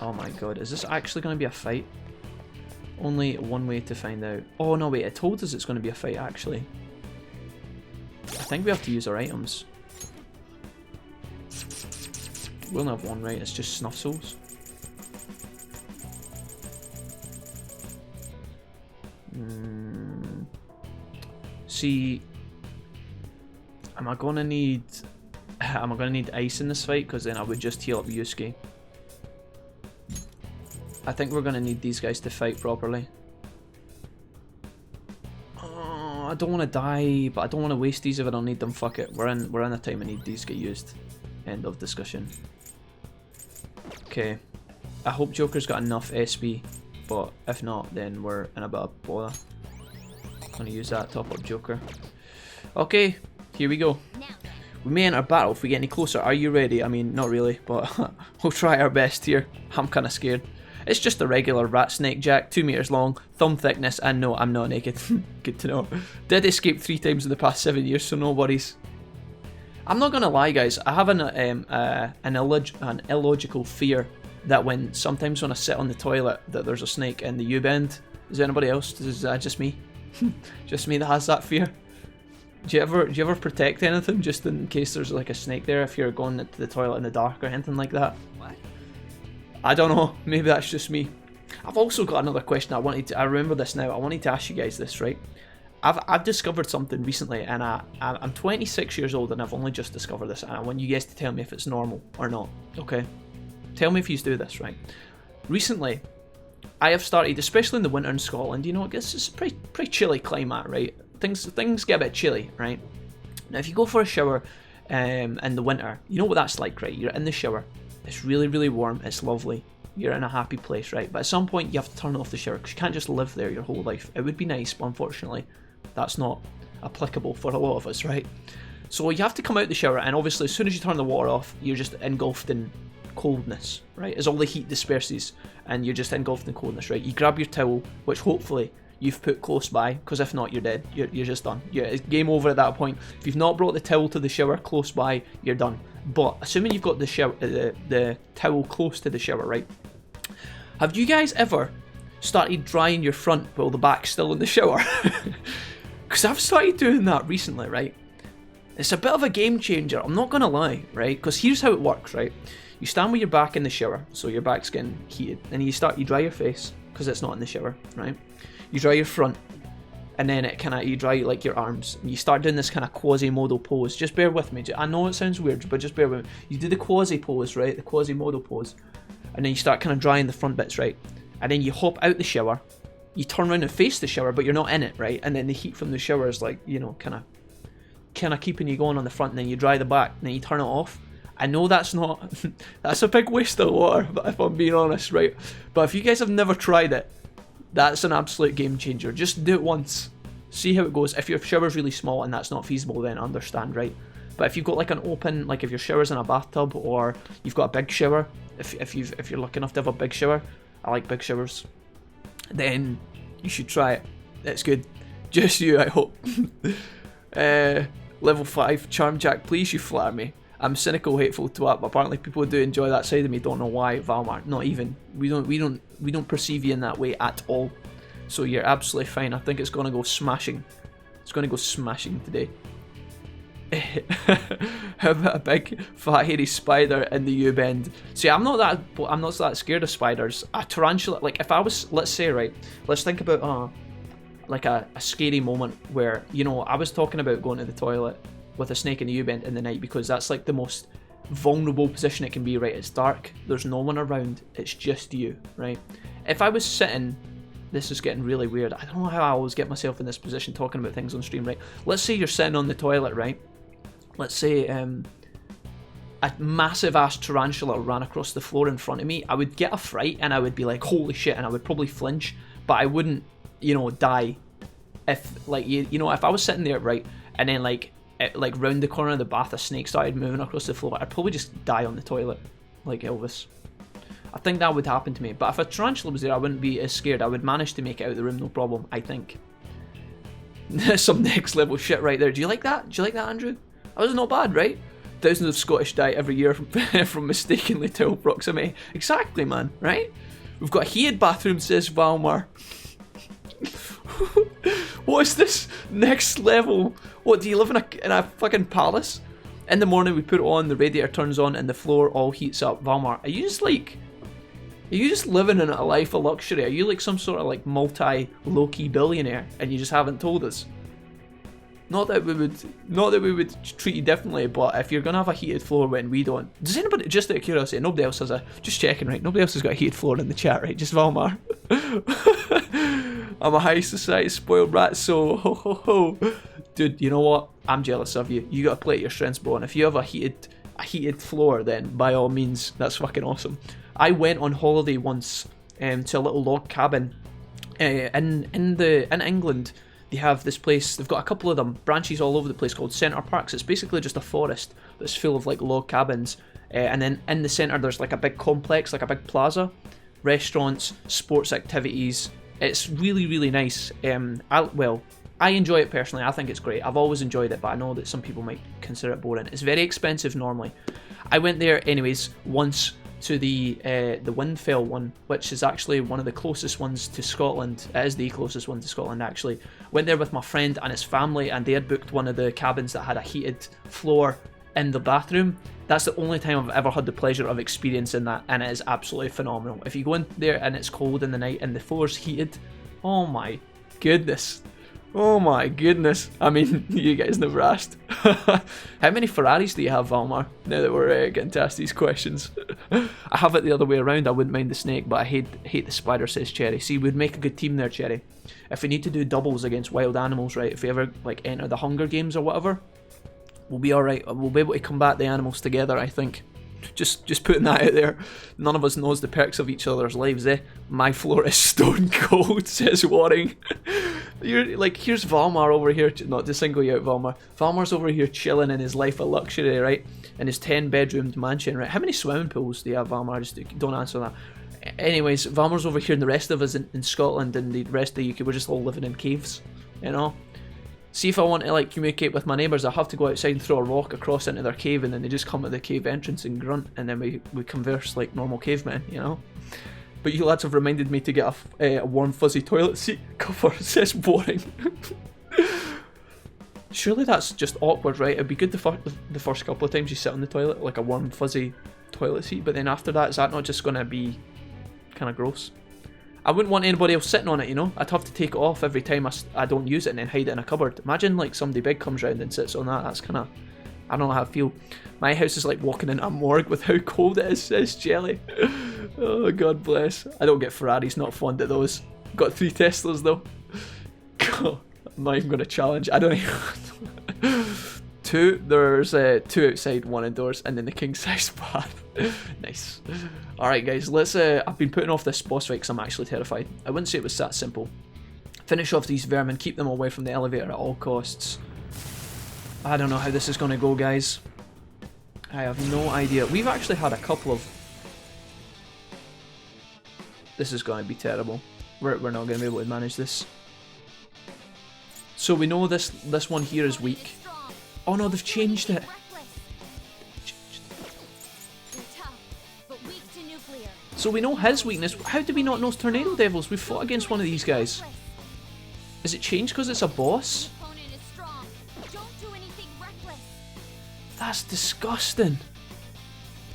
S2: Oh my god, is this actually going to be a fight? Only one way to find out. Oh no, wait, it told us it's going to be a fight actually. I think we have to use our items. We only have one, right? It's just snuff souls. See, am I gonna need ice in this fight? Because then I would just heal up Yusuke. I think we're gonna need these guys to fight properly. Oh, I don't want to die, but I don't want to waste these if I don't need them. Fuck it, we're in a time I need these to get used. End of discussion. Okay, I hope Joker's got enough SB, but if not, then we're in a bit of bother. I'm gonna use that top up Joker. Okay, here we go. We may enter battle if we get any closer. Are you ready? I mean, not really, but we'll try our best here. I'm kind of scared. It's just a regular rat snake, Jack, 2 meters long, thumb thickness, and no, I'm not naked. Good to know. Did escape 3 times in the past 7 years, so no worries. I'm not gonna lie, guys. I have an illogical fear that sometimes when I sit on the toilet, that there's a snake in the U-bend. Is there anybody else? Is that just me? Just me that has that fear? Do you ever protect anything just in case there's like a snake there if you're going to the toilet in the dark or anything like that? What? I don't know. Maybe that's just me. I've also got another question I remember this now. I wanted to ask you guys this, right? I've discovered something recently, and I'm 26 years old and I've only just discovered this, and I want you guys to tell me if it's normal or not, okay? Tell me if you do this, right? Recently, I have started, especially in the winter in Scotland, you know, it's a pretty chilly climate, right? Things get a bit chilly, right? Now, if you go for a shower in the winter, you know what that's like, right? You're in the shower, it's really, really warm, it's lovely, you're in a happy place, right? But at some point, you have to turn off the shower because you can't just live there your whole life. It would be nice, but unfortunately, that's not applicable for a lot of us, right? So you have to come out the shower, and obviously, as soon as you turn the water off, you're just engulfed in coldness, right? As all the heat disperses, and you're just engulfed in coldness, right? You grab your towel, which hopefully you've put close by, because if not, you're dead. You're just done. It's game over at that point. If you've not brought the towel to the shower close by, you're done. But assuming you've got the towel close to the shower, right? Have you guys ever started drying your front while the back's still in the shower? Because I've started doing that recently, right? It's a bit of a game changer, I'm not gonna lie, right? Because here's how it works, right? You stand with your back in the shower, so your back's getting heated, and you dry your face, because it's not in the shower, right? You dry your front, and then it kind of, you dry like your arms, and you start doing this kind of quasi-modal pose. Just bear with me. I know it sounds weird, but just bear with me. You do the quasi pose, right? The quasi-modal pose, and then you start kind of drying the front bits, right? And then you hop out the shower, you turn around and face the shower, but you're not in it, right? And then the heat from the shower is like, you know, kind of keeping you going on the front, and then you dry the back, and then you turn it off. I know that's not, that's a big waste of water, if I'm being honest, right? But if you guys have never tried it, that's an absolute game changer. Just do it once, see how it goes. If your shower's really small and that's not feasible, then understand, right? But if you've got like an open, like if your shower's in a bathtub, or you've got a big shower, if you're lucky enough to have a big shower, I like big showers, then you should try it. It's good. Just you, I hope. Level 5, Charm Jack, please, you flatter me. I'm cynical, hateful twat, but apparently people do enjoy that side of me. Don't know why, Valmar. Not even. We don't perceive you in that way at all. So you're absolutely fine. I think it's gonna go smashing. It's gonna go smashing today. How about a big fat hairy spider in the U-bend? See, I'm not that scared of spiders. A tarantula, like if I was, let's say, right, let's think about like a scary moment where, you know, I was talking about going to the toilet with a snake in the U-bend in the night, because that's like the most vulnerable position it can be, right? It's dark, there's no one around, it's just you, right? If I was sitting, this is getting really weird, I don't know how I always get myself in this position talking about things on stream, right? Let's say you're sitting on the toilet, right? Let's say a massive ass tarantula ran across the floor in front of me. I would get a fright and I would be like, holy shit, and I would probably flinch, but I wouldn't, you know, die. If like, you know, if I was sitting there, right, and then like round the corner of the bath a snake started moving across the floor, I'd probably just die on the toilet like Elvis. I think that would happen to me. But if a tarantula was there, I wouldn't be as scared. I would manage to make it out of the room, no problem, I think. Some next level shit right there. Do you like that? Do you like that, Andrew? That was not bad, right? Thousands of Scottish die every year from mistakenly towel proximity. Exactly, man, right? We've got heated bathrooms, says Valmar. What is this next level? What, do you live in a fucking palace? In the morning we put it on, the radiator turns on, and the floor all heats up. Valmar, are you just living in a life of luxury? Are you like some sort of like multi-low-key billionaire and you just haven't told us? Not that we would treat you differently, but if you're gonna have a heated floor when we don't, does anybody, just out of curiosity, nobody else has just checking, right? Nobody else has got a heated floor in the chat, right? Just Valmar. I'm a high society spoiled brat, so ho ho ho. Dude, you know what? I'm jealous of you. You gotta play at your strengths, bro. And if you have a heated floor, then by all means, that's fucking awesome. I went on holiday once to a little log cabin in England. They have this place, they've got a couple of them, branches all over the place, called Centre Parks. It's basically just a forest that's full of like log cabins, and then in the centre there's like a big complex, like a big plaza, restaurants, sports activities. It's really, really nice. I enjoy it personally. I think it's great. I've always enjoyed it, but I know that some people might consider it boring. It's very expensive normally. I went there anyways once to the Windfell one, which is actually one of the closest ones to Scotland. It is the closest one to Scotland, actually. Went there with my friend and his family, and they had booked one of the cabins that had a heated floor in the bathroom. That's the only time I've ever had the pleasure of experiencing that, and it is absolutely phenomenal. If you go in there and it's cold in the night and the floor's heated, oh my goodness. Oh my goodness. I mean, you guys never asked. How many Ferraris do you have, Valmar? Now that we're getting to ask these questions. I have it the other way around. I wouldn't mind the snake, but I hate the spider, says Cherry. See, we'd make a good team there, Cherry. If we need to do doubles against wild animals, right? If we ever like enter the Hunger Games or whatever, we'll be alright. We'll be able to combat the animals together, I think. Just putting that out there. None of us knows the perks of each other's lives, eh? My floor is stone cold, says Waring. You're like, here's Valmar over here, not to single you out, Valmar. Valmar's over here chilling in his life of luxury, right? In his 10-bedroomed mansion, right? How many swimming pools do you have, Valmar? Just don't answer that. Anyways, Valmar's over here, and the rest of us in Scotland and the rest of the UK, we're just all living in caves, you know? See, if I want to like communicate with my neighbours, I have to go outside and throw a rock across into their cave, and then they just come to the cave entrance and grunt, and then we converse like normal cavemen, you know? But you lads have reminded me to get a warm fuzzy toilet seat cover, says Boring. Surely that's just awkward, right? It'd be good the first couple of times you sit on the toilet, like a warm fuzzy toilet seat, but then after that, is that not just going to be kind of gross? I wouldn't want anybody else sitting on it, you know? I'd have to take it off every time I don't use it and then hide it in a cupboard. Imagine like somebody big comes round and sits on that. That's kind of... I don't know how I feel. My house is like walking into a morgue with how cold it is. It's jelly. Oh, God bless. I don't get Ferraris, not fond of those. Got 3 Teslas though. God, I'm not even going to challenge. I don't even... 2, there's 2 outside, 1 indoors, and then the king size bath. Nice. Alright guys, let's, I've been putting off this boss fight because I'm actually terrified. I wouldn't say it was that simple. Finish off these vermin, keep them away from the elevator at all costs. I don't know how this is going to go, guys. I have no idea. We've actually had a couple of... This is going to be terrible. We're not going to be able to manage this. So we know this one here is weak. Oh no, they've changed it. So we know his weakness. How do we not know Tornado Devils? We've fought against one of these guys. Is it changed because it's a boss? That's disgusting.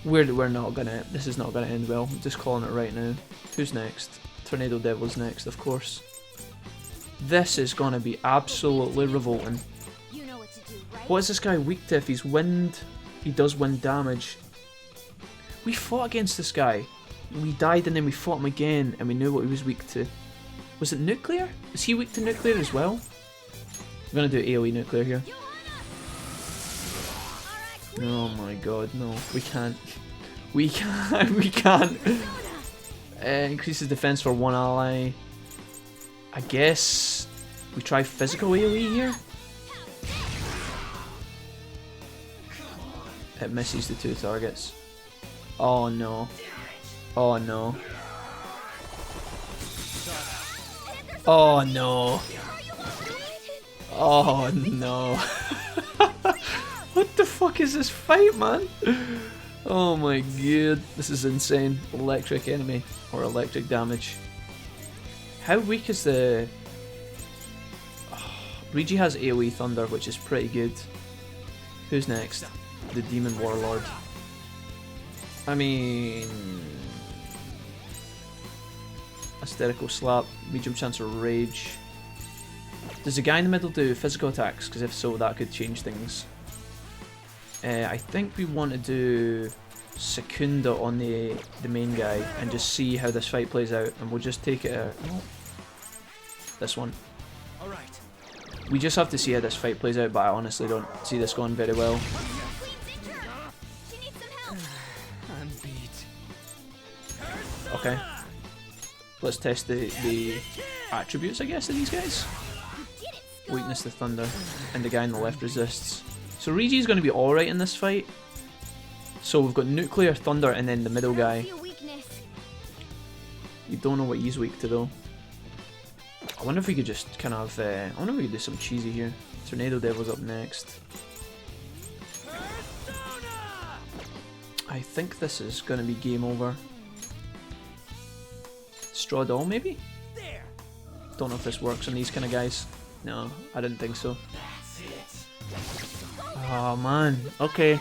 S2: We're not gonna... This is not gonna end well. I'm just calling it right now. Who's next? Tornado Devil's next, of course. This is gonna be absolutely revolting. What is this guy weak to? If he's wind, he does wind damage. We fought against this guy. We died and then we fought him again and we knew what he was weak to. Was it nuclear? Is he weak to nuclear as well? I'm gonna do AoE nuclear here. Oh my god, no. We can't. We can't. We can't. Increases defense for 1 ally. I guess we try physical AoE here. It misses the 2 targets. Oh no. Oh no. Oh no. Oh no. What the fuck is this fight, man? Oh my god. This is insane. Electric enemy. Or electric damage. How weak is the... Oh, Regi has AoE Thunder, which is pretty good. Who's next? The Demon Warlord. I mean... Hysterical Slap, medium chance of Rage. Does the guy in the middle do physical attacks? Because if so, that could change things. I think we want to do Secunda on the main guy and just see how this fight plays out. And we'll just take it this one. We just have to see how this fight plays out, but I honestly don't see this going very well. Okay. Let's test the attributes, I guess, of these guys. Weakness to Thunder, and the guy on the left resists. So Regi is going to be alright in this fight. So we've got Nuclear, Thunder, and then the middle guy. You don't know what he's weak to though. I wonder if we could just kind of... I wonder if we could do some cheesy here. Tornado Devil's up next. I think this is going to be game over. Straw Doll, maybe? Don't know if this works on these kind of guys. No, I didn't think so. Oh man, okay.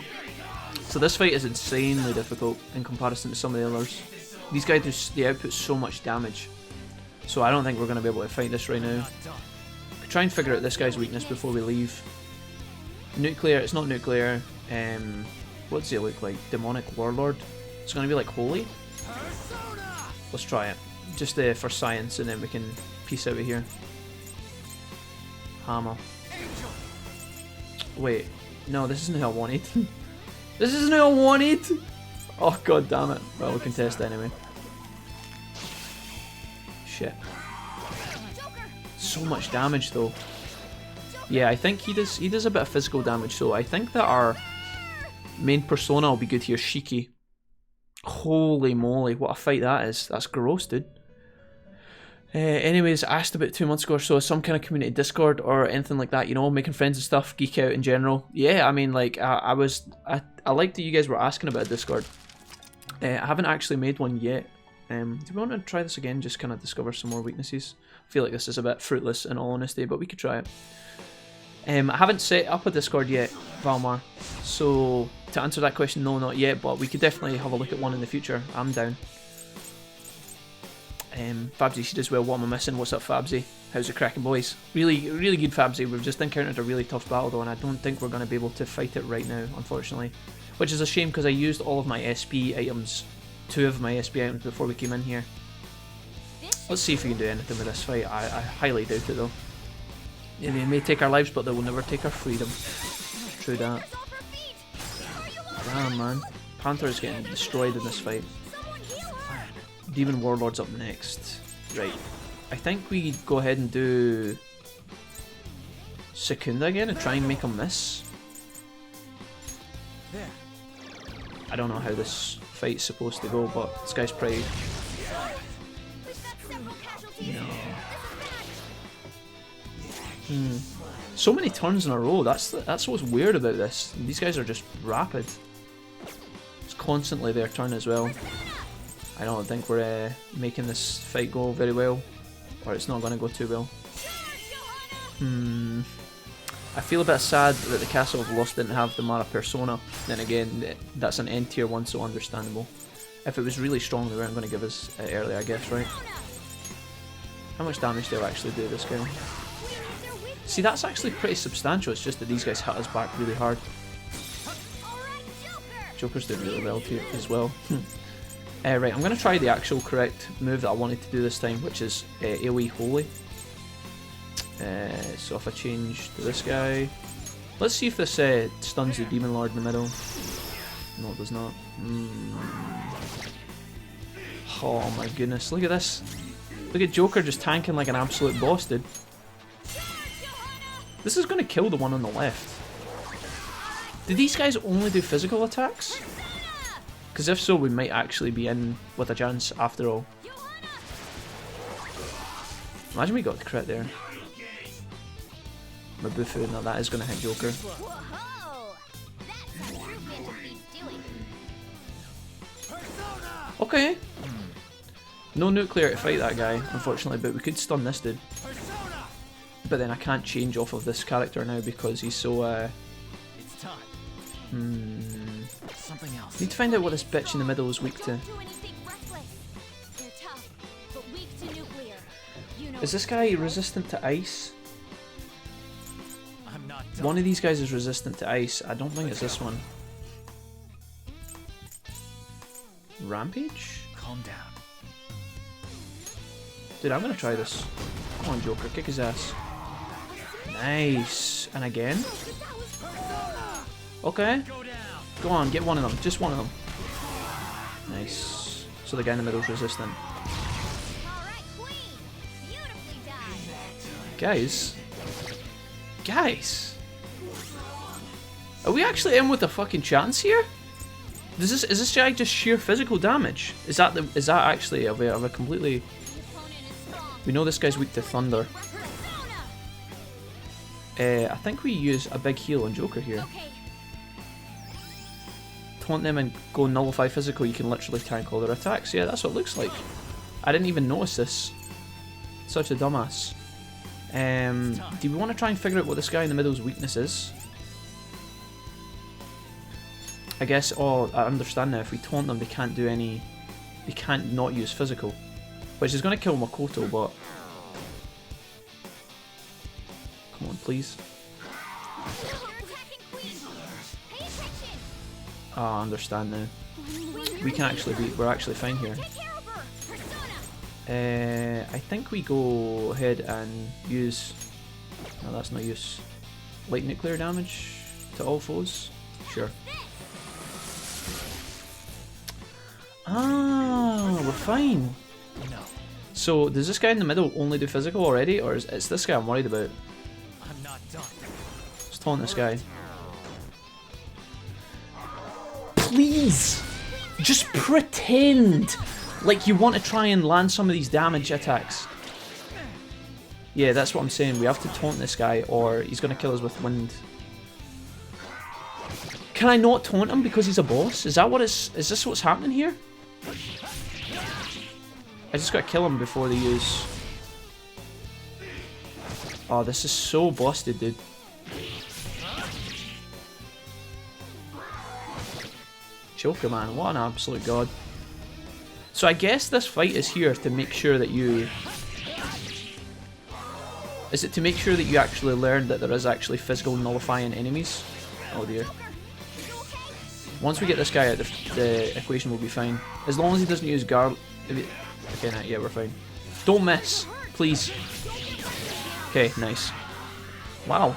S2: So this fight is insanely difficult in comparison to some of the others. These guys, they output so much damage. So I don't think we're going to be able to fight this right now. Try and figure out this guy's weakness before we leave. Nuclear, it's not nuclear. What does it look like? Demonic Warlord? It's going to be like Holy? Let's try it. Just for science, and then we can peace out of here. Hammer. Wait. No, this isn't who I wanted. This isn't who I wanted! Oh god damn it. Well, we can test it anyway. Shit. So much damage though. Yeah, I think he does a bit of physical damage, so I think that our main persona will be good here, Shiki. Holy moly, what a fight that is. That's gross, dude. Anyways, asked about 2 months ago or so, some kind of community Discord or anything like that, you know, making friends and stuff, geek out in general. Yeah, I mean, like, I liked that you guys were asking about Discord. I haven't actually made one yet. Do we want to try this again, just kind of discover some more weaknesses? I feel like this is a bit fruitless in all honesty, but we could try it. I haven't set up a Discord yet, Valmar, so to answer that question, no, not yet, but we could definitely have a look at one in the future. I'm down. Fabsy, she does well. What am I missing? What's up, Fabsy? How's it cracking, boys? Really, really good, Fabsy. We've just encountered a really tough battle, though, and I don't think we're going to be able to fight it right now, unfortunately. Which is a shame, because I used all of my SP items, 2 of my SP items, before we came in here. Let's see if we can do anything with this fight. I highly doubt it, though. Yeah, they may take our lives, but they will never take our freedom. True that. Damn, man. Panther is getting destroyed in this fight. Demon Warlord's up next. Right. I think we go ahead and do Secunda again and try and make him miss. I don't know how this fight's supposed to go, but this guy's pretty... No. So many turns in a row. That's what's weird about this. These guys are just rapid. It's constantly their turn as well. I don't think we're making this fight go very well, or it's not going to go too well. I feel a bit sad that the Castle of Lost didn't have the Mara Persona. Then again, that's an N tier one, so understandable. If it was really strong, they weren't going to give us it early, I guess, right? How much damage do I actually do this guy? See, that's actually pretty substantial. It's just that these guys hit us back really hard. Joker's doing really well too, as well. Right, I'm going to try the actual correct move that I wanted to do this time, which is AoE Holy. So if I change to this guy... Let's see if this stuns the Demon Lord in the middle. No, it does not. Oh my goodness, look at this. Look at Joker just tanking like an absolute boss, dude. This is going to kill the one on the left. Do these guys only do physical attacks? Because if so, we might actually be in with a chance after all. Imagine we got the crit there. Mabufu, now that is going to hit Joker. Okay. No nuclear to fight that guy, unfortunately, but we could stun this dude. But then I can't change off of this character now because he's so,
S1: Something else.
S2: Need to find out what this bitch in the middle is weak to. Is this guy resistant to ice? One of these guys is resistant to ice. I don't think it's this one. Rampage?
S1: Calm down.
S2: Dude, I'm gonna try this. Come on, Joker, kick his ass. Nice. And again. Okay. Go on, get one of them. Just one of them. Nice. So the guy in the middle's resistant. Guys. Guys. Are we actually in with a fucking chance here? Is this guy just sheer physical damage? Is that actually of a completely... We know this guy's weak to thunder. I think we use a big heal on Joker here. Taunt them and go nullify physical, you can literally tank all their attacks. Yeah, that's what it looks like. I didn't even notice this. Such a dumbass. Do we want to try and figure out what this guy in the middle's weakness is? I guess, oh, I understand now, if we taunt them they can't do any... They can't not use physical. Which is going to kill Makoto, but... Come on, please. Oh, I understand now. We can actually beat... We're actually fine here. I think we go ahead and use... No, that's no use. Light nuclear damage to all foes? Sure. Ah, we're fine.
S1: No.
S2: So, does this guy in the middle only do physical already, or is it's this guy I'm worried about?
S1: I'm not done.
S2: Let's taunt this guy. Please! Just pretend like you want to try and land some of these damage attacks. Yeah, that's what I'm saying. We have to taunt this guy, or he's going to kill us with wind. Can I not taunt him because he's a boss? Is that what it's... Is this what's happening here? I just gotta kill him before they use... Oh, this is so busted, dude. Joker, man, what an absolute god. So I guess this fight is here to make sure that you... Is it to make sure that you actually learn that there is actually physical nullifying enemies? Oh dear. Once we get this guy out, the equation will be fine. As long as he doesn't use guard... Okay, nah, yeah, we're fine. Don't miss, please. Okay, nice. Wow.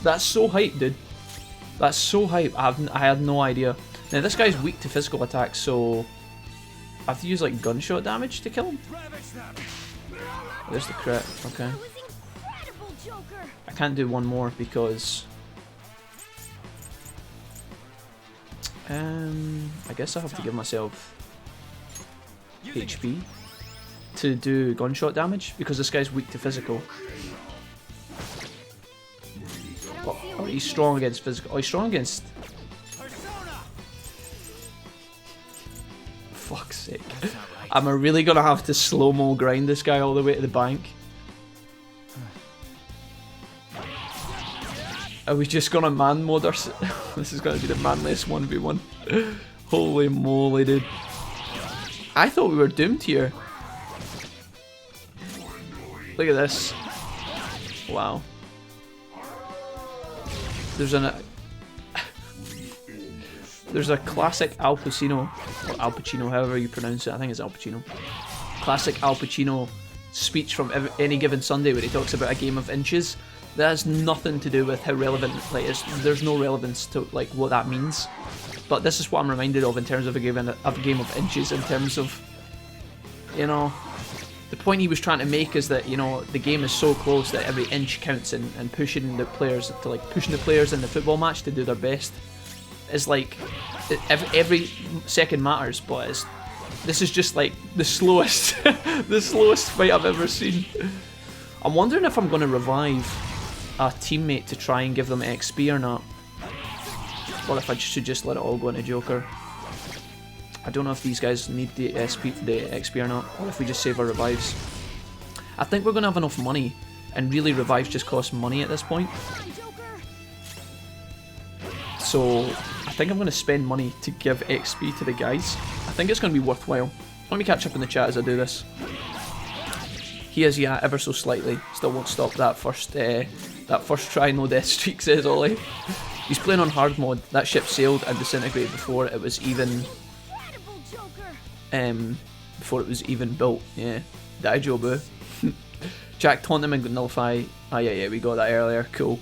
S2: That's so hype, dude. That's so hype. I had no idea. Now this guy's weak to physical attacks, so I have to use like gunshot damage to kill him. There's the crit. Okay. I can't do one more because I guess I have to give myself HP to do gunshot damage because this guy's weak to physical. Oh, he's strong against physical. Oh, he's strong against... Fuck's sake. Am I really gonna have to slow-mo grind this guy all the way to the bank? Are we just gonna man mode our... This is gonna be the manliest 1v1. Holy moly, dude. I thought we were doomed here. Look at this. Wow. There's a classic Al Pacino, or Al Pacino, however you pronounce it. I think it's Al Pacino. Classic Al Pacino speech from Any Given Sunday where he talks about a game of inches. That has nothing to do with how relevant, like, there's no relevance to like what that means. But this is what I'm reminded of in terms of a game of inches. In terms of, you know, the point he was trying to make is that, you know, the game is so close that every inch counts, and pushing the players in the football match to do their best is like every second matters. But this is just like the slowest the slowest fight I've ever seen. I'm wondering if I'm going to revive a teammate to try and give them XP or not, or if I should just let it all go into Joker. I don't know if these guys need the XP or not, or if we just save our revives. I think we're going to have enough money, and really revives just cost money at this point. So I think I'm going to spend money to give XP to the guys. I think it's going to be worthwhile. Let me catch up in the chat as I do this. He is, yeah, ever so slightly. Still won't stop that first try no death streak, says Ollie. He's playing on hard mode. That ship sailed and disintegrated before it was even built. Yeah, die Joe boo. Jack taunt him and nullify. Ah, yeah, we got that earlier. Cool.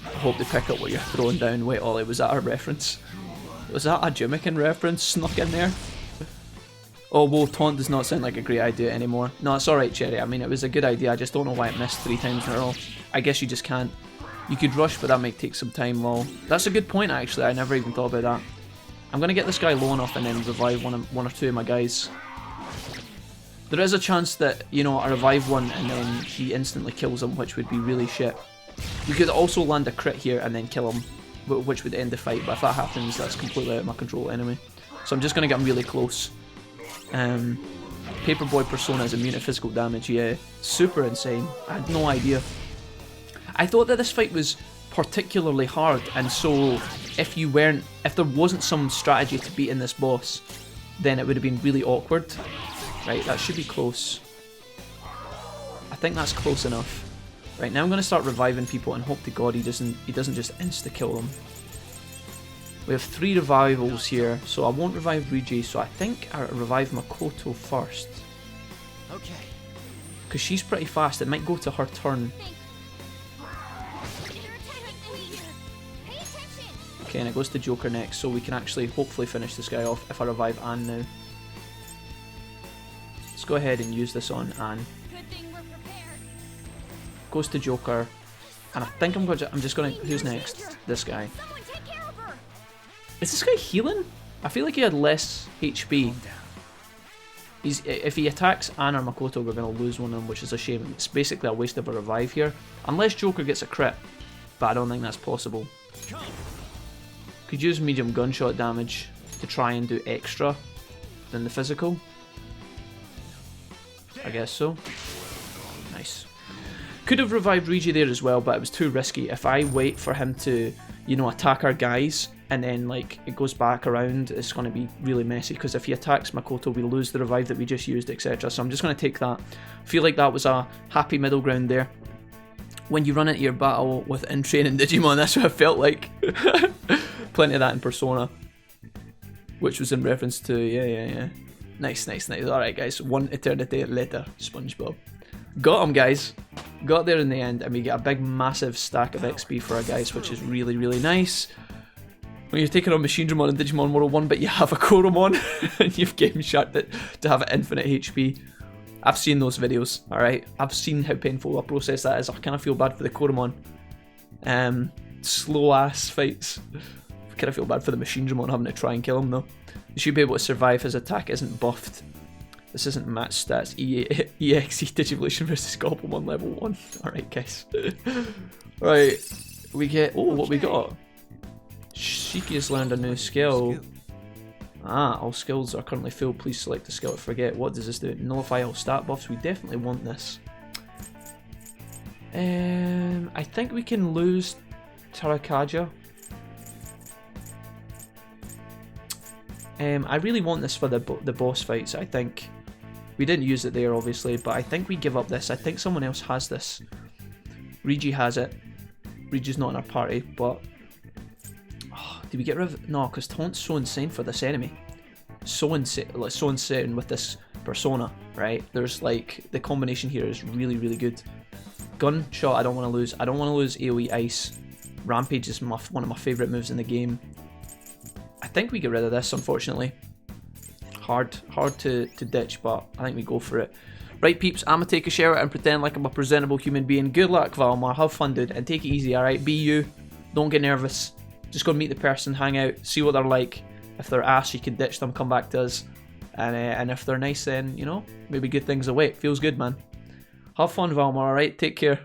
S2: I hope they pick up what you're throwing down. Wait, Ollie, was that a reference? Was that a Jimmican reference snuck in there? Oh, whoa, taunt does not sound like a great idea anymore. No, it's alright, Cherry. I mean, it was a good idea. I just don't know why it missed 3 times in a row. I guess you just can't. You could rush, but that might take some time, lol. That's a good point, actually. I never even thought about that. I'm going to get this guy low enough and then revive one or two of my guys. There is a chance that, you know, I revive one and then he instantly kills him, which would be really shit. We could also land a crit here and then kill him, which would end the fight, but if that happens, that's completely out of my control anyway. So I'm just going to get him really close. Paperboy persona is immune to physical damage, yeah. Super insane. I had no idea. I thought that this fight was particularly hard, and so if there wasn't some strategy to beating this boss, then it would have been really awkward. Right, that should be close. I think that's close enough. Right, now I'm going to start reviving people and hope to God he doesn't just insta-kill them. We have 3 revivals here, so I won't revive Rigi, so I think I'll revive Makoto first. Okay. Because she's pretty fast, it might go to her turn. Okay, and it goes to Joker next, so we can actually hopefully finish this guy off if I revive Anne now. Let's go ahead and use this on Anne. Goes to Joker, and I think I'm just gonna, who's next? This guy. Is this guy healing? I feel like he had less HP. If he attacks Anne or Makoto, we're gonna lose one of them, which is a shame. It's basically a waste of a revive here, unless Joker gets a crit, but I don't think that's possible. Could use medium gunshot damage to try and do extra than the physical. I guess so. Nice. Could have revived Rigi there as well, but it was too risky. If I wait for him to you know, attack our guys, and then like it goes back around, it's going to be really messy, because if he attacks Makoto, we lose the revive that we just used, etc. So I'm just going to take that. Feel like that was a happy middle ground there. When you run into your battle with in training Digimon, that's what I felt like. Plenty of that in Persona, which was in reference to, yeah. Nice. Alright guys, one eternity later, SpongeBob. Got him, guys. Got there in the end, and we get a big massive stack of XP for our guys, which is really, really nice. When you're taking on Machinedramon in Digimon World 1, but you have a Koromon, and you've game shot it to have infinite HP. I've seen those videos, alright? I've seen how painful a process that is. I kind of feel bad for the Koromon. Slow ass fights. I kind of feel bad for the Machinedramon having to try and kill him though. You should be able to survive, his attack isn't buffed. This isn't match stats. EXE Digivolution versus Gobblemon level 1. Alright guys. Right, we get, oh, what we got? Shiki has learned a new skill. Ah, all skills are currently full. Please select a skill to forget. What does this do? Nullify all stat buffs. We definitely want this. I think we can lose Tarakaja. I really want this for the boss fights. I think we didn't use it there, obviously, but I think we give up this. I think someone else has this. Rigi has it. Rigi's not in our party, but do we get rid of... No, because Taunt's so insane for this enemy. So insane, like, so insane with this persona, right? There's like, the combination here is really, really good. Gunshot, I don't want to lose. I don't want to lose AoE Ice. Rampage is one of my favourite moves in the game. I think we get rid of this, unfortunately. Hard to ditch, but I think we go for it. Right, peeps, I'm going to take a shower and pretend like I'm a presentable human being. Good luck, Valmar. Have fun, dude, and take it easy, alright? Be you. Don't get nervous. Just go meet the person, hang out, see what they're like. If they're ass, you can ditch them, come back to us. And if they're nice, then, you know, maybe good things await. Feels good, man. Have fun, Valmar, alright? Take care.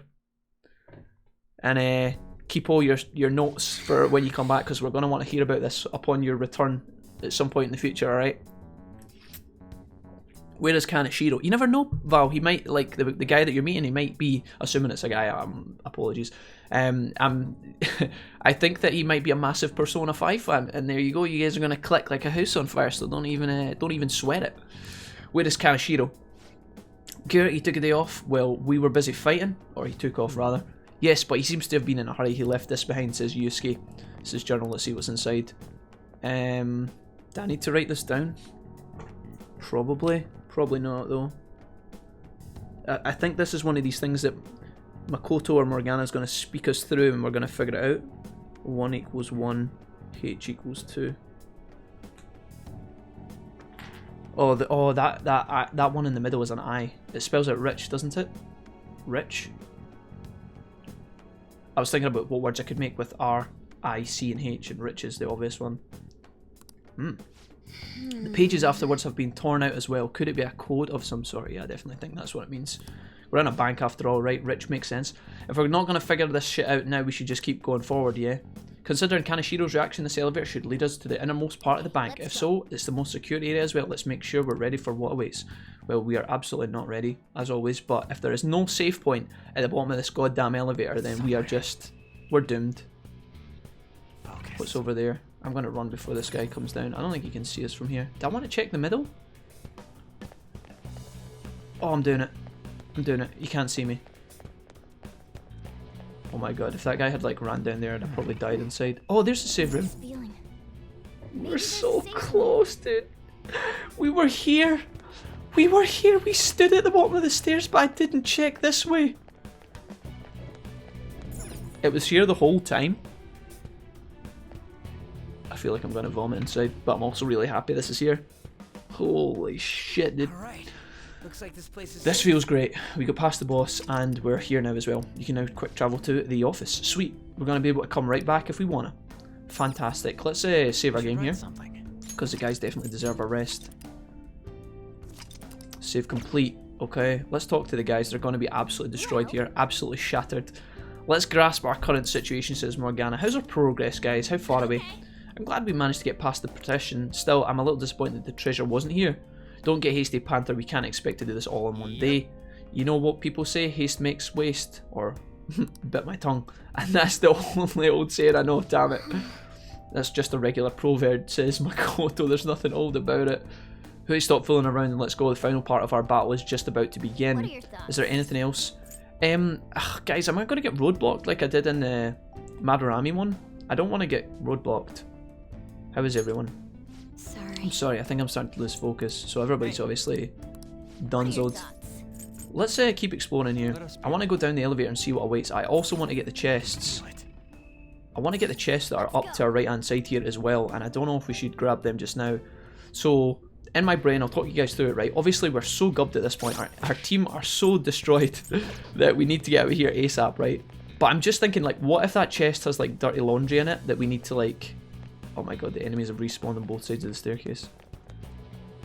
S2: And keep all your notes for when you come back, because we're going to want to hear about this upon your return at some point in the future, alright? Where is Kaneshiro? You never know, Val. He might, like, the guy that you're meeting, he might be, assuming it's a guy, apologies. I think that he might be a massive Persona 5 fan, and there you go, you guys are going to click like a house on fire, so don't even sweat it. Where is Kaneshiro? Garrett, he took a day off. Well, we were busy fighting, or he took off rather. Yes, but he seems to have been in a hurry. He left this behind, says Yusuke. It's his journal, let's see what's inside. Do I need to write this down? Probably not though. I think this is one of these things that Makoto or Morgana is going to speak us through, and we're going to figure it out. 1 equals 1, H equals 2. Oh, that one in the middle is an I. It spells out rich, doesn't it? Rich. I was thinking about what words I could make with R, I, C, and H, and rich is the obvious one. The pages afterwards have been torn out as well. Could it be a code of some sort? Yeah, I definitely think that's what it means. We're in a bank after all, right? Rich makes sense. If we're not going to figure this shit out now, we should just keep going forward, yeah? Considering Kaneshiro's reaction, this elevator should lead us to the innermost part of the bank. If so, it's the most secure area as well. Let's make sure we're ready for what awaits. Well, we are absolutely not ready, as always, but if there is no safe point at the bottom of this goddamn elevator, then we are just... we're doomed. What's over there? I'm going to run before this guy comes down. I don't think he can see us from here. Do I want to check the middle? Oh, I'm doing it. I'm doing it. You can't see me. Oh my god, if that guy had like ran down there, I'd have probably died inside. Oh, there's the save room. We're so close, dude. We were here. We were here. We stood at the bottom of the stairs, but I didn't check this way. It was here the whole time. I feel like I'm going to vomit inside, but I'm also really happy this is here. Holy shit, dude.
S3: Looks like this place is...
S2: This feels great. We got past the boss and we're here now as well. You can now quick travel to the office. Sweet. We're going to be able to come right back if we want to. Fantastic. Let's save our game here, because the guys definitely deserve a rest. Save complete. Okay, let's talk to the guys. They're going to be absolutely destroyed here. Absolutely shattered. Let's grasp our current situation, says Morgana. How's our progress, guys? How far are we? I'm glad we managed to get past the partition. Still, I'm a little disappointed the treasure wasn't here. Don't get hasty, Panther. We can't expect to do this all in one day. You know what people say? Haste makes waste. Or Bit my tongue. And that's the only old saying I know, damn it. That's just a regular proverb, says Makoto. There's nothing old about it. Who stop fooling around and let's go. The final part of our battle is just about to begin.
S4: What are your thoughts?
S2: Is there anything else? Guys, am I going to get roadblocked like I did in the Madarami one? I don't want to get roadblocked. How is everyone?
S4: Sorry.
S2: I'm sorry, I think I'm starting to lose focus. So everybody's obviously dunzoed. Let's keep exploring here. I want to go down the elevator and see what awaits. I also want to get the chests. I want to get the chests that are up to our right hand side here as well, and I don't know if we should grab them just now. So in my brain, I'll talk you guys through it, right? Obviously we're so gubbed at this point. Our team are so destroyed that we need to get out of here ASAP, right? But I'm just thinking, like, what if that chest has like dirty laundry in it that we need to like... Oh my god, the enemies have respawned on both sides of the staircase.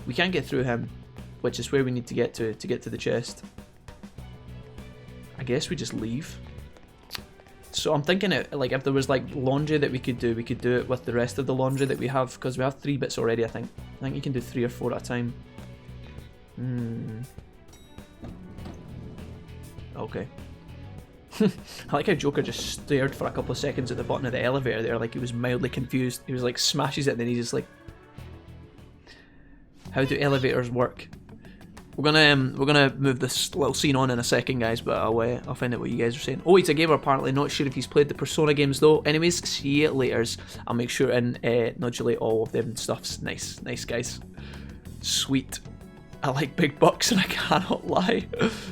S2: We can't get through him, which is where we need to get to the chest. I guess we just leave. So I'm thinking, like, if there was like laundry that we could do it with the rest of the laundry that we have, because we have 3 bits already, I think. I think you can do 3 or 4 at a time. Okay. I like how Joker just stared for a couple of seconds at the button of the elevator there, like he was mildly confused. He was like, smashes it, and then he's just like, how do elevators work? We're gonna move this little scene on in a second, guys, but I'll find out what you guys are saying. Oh, he's a gamer apparently. Not sure if he's played the Persona games though. Anyways, see you laters. I'll make sure and nodulate all of them stuffs. Nice guys. Sweet. I like big bucks and I cannot lie.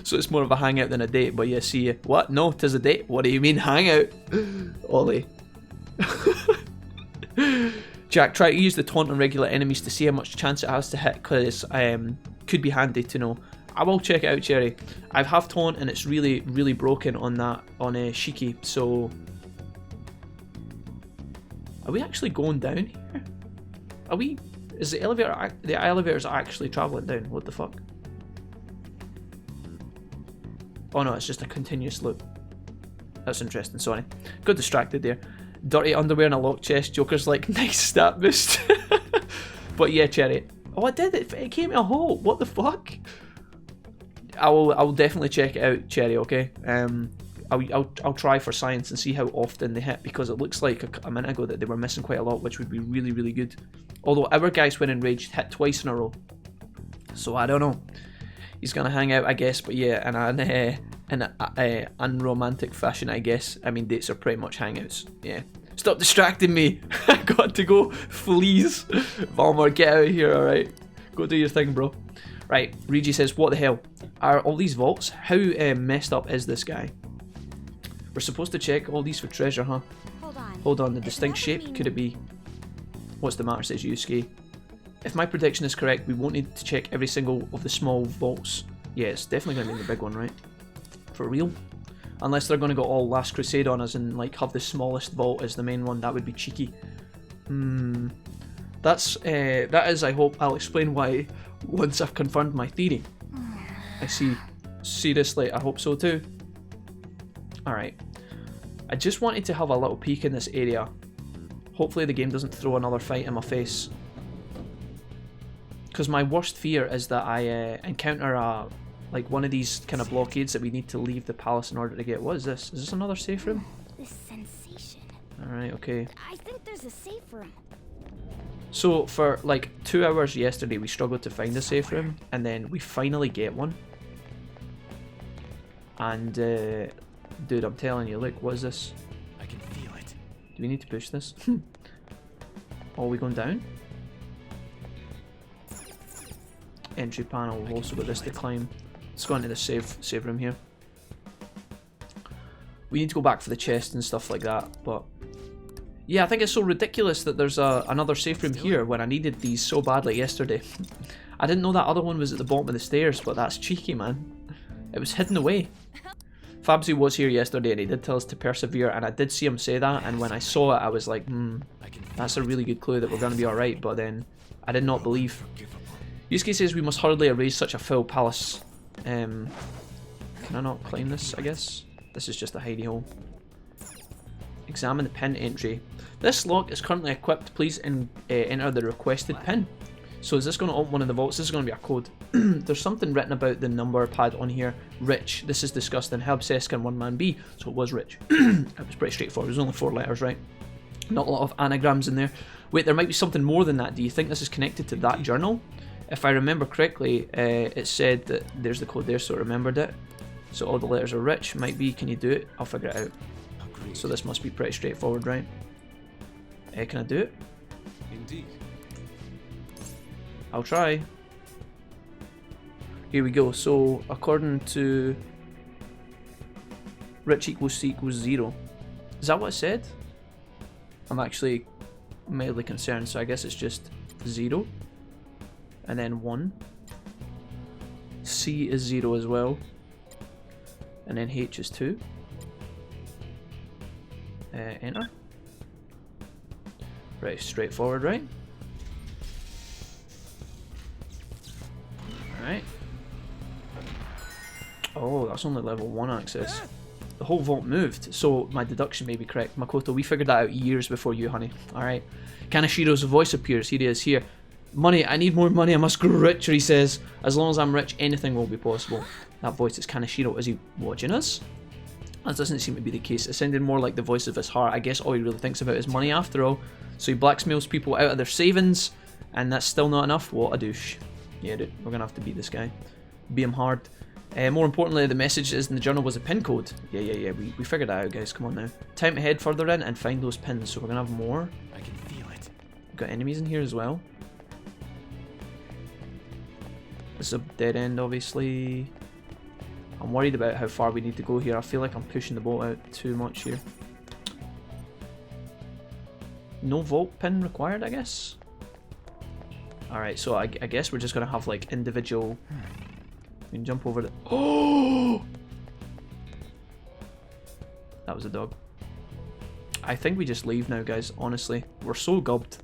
S2: So it's more of a hangout than a date. But yeah, see you. What? No, 'tis a date. What do you mean hangout? Ollie. Jack, try to use the taunt on regular enemies to see how much chance it has to hit, because could be handy to know. I will check it out, Cherry. I have taunt and it's really broken on that, on Shiki. So are we actually going down here? Are we? Is the elevator's actually traveling down? What the fuck? Oh no, it's just a continuous loop. That's interesting. Sorry, got distracted there. Dirty underwear and a locked chest. Joker's like, nice stat boost. But yeah, Cherry. Oh, I did it. It came in a hole. What the fuck? I will definitely check it out, Cherry. Okay. I'll try for science and see how often they hit, because it looks like a minute ago that they were missing quite a lot, which would be really good. Although our guys, when enraged, hit twice in a row. So I don't know. He's gonna hang out, I guess. But yeah, in an unromantic fashion, I guess. I mean, dates are pretty much hangouts. Yeah. Stop distracting me. I got to go. Please. Valmar, get out of here, alright? Go do your thing, bro. Right, Regi says, what the hell? Are all these vaults? How messed up is this guy? We're supposed to check all these for treasure, huh? Hold on, the distinct shape, could it be? What's the matter, says Yusuke. If my prediction is correct, we won't need to check every single of the small vaults. Yeah, it's definitely going to be the big one, right? For real? Unless they're going to go all Last Crusade on us and like have the smallest vault as the main one, that would be cheeky. That is, I hope, I'll explain why once I've confirmed my theory. I see. Seriously, I hope so too. Alright. I just wanted to have a little peek in this area. Hopefully the game doesn't throw another fight in my face. Because my worst fear is that I encounter like one of these kind of blockades that we need to leave the palace in order to get. What is this? Is this another safe room?
S4: This sensation.
S2: Alright, okay.
S4: I think there's a safe room.
S2: So for like 2 hours yesterday we struggled to find a safe room, and then we finally get one. And dude, I'm telling you, look, what is this?
S3: I can feel it.
S2: Do we need to push this? Oh, are we going down? Entry panel, we've also got this to climb. Let's go into the save room here. We need to go back for the chest and stuff like that, but yeah, I think it's so ridiculous that there's another safe room here when I needed these so badly yesterday. I didn't know that other one was at the bottom of the stairs, but that's cheeky, man. It was hidden away. Fabsy was here yesterday and he did tell us to persevere, and I did see him say that, and when I saw it I was like, that's a really good clue that we're going to be alright, but then I did not believe. Yusuke says we must hurriedly erase such a full palace. Can I not climb this, I guess? This is just a hidey hole. Examine the pin entry. This lock is currently equipped. Please enter the requested pin. So is this going to open one of the vaults? This is going to be a code. There's something written about the number pad on here. Rich. This is discussed in How Obsessed Can One Man Be? So it was Rich. It was pretty straightforward. It was only 4 letters, right? Not a lot of anagrams in there. Wait, there might be something more than that. Do you think this is connected to that journal? If I remember correctly, it said that there's the code there, so I remembered it. So all the letters are Rich. Might be. Can you do it? I'll figure it out. So this must be pretty straightforward, right? Can I do it?
S5: Indeed.
S2: I'll try. Here we go. So according to Rich equals C equals 0. Is that what it said? I'm actually mildly concerned, so I guess it's just 0 and then 1. C is 0 as well, and then H is 2. Enter. Right, straightforward, right? Alright. Oh, that's only level 1 access. The whole vault moved, so my deduction may be correct. Makoto, we figured that out years before you, honey. Alright. Kanashiro's voice appears. Here he is, here. Money, I need more money, I must grow richer, he says. As long as I'm rich, anything will be possible. That voice is Kanashiro. Is he watching us? That doesn't seem to be the case. It sounded more like the voice of his heart. I guess all he really thinks about is money after all. So he blackmails people out of their savings, and that's still not enough? What a douche. Yeah, dude, we're gonna have to beat this guy. Beat him hard. More importantly, the message is in the journal was a pin code. Yeah, we figured that out, guys. Come on now. Time to head further in and find those pins. So we're gonna have more.
S5: I can feel it.
S2: We've got enemies in here as well. This is a dead end, obviously. I'm worried about how far we need to go here. I feel like I'm pushing the boat out too much here. No vault pin required, I guess. Alright, so I guess we're just gonna have like individual. We can jump over the. Oh! That was a dog. I think we just leave now, guys. Honestly, we're so gubbed.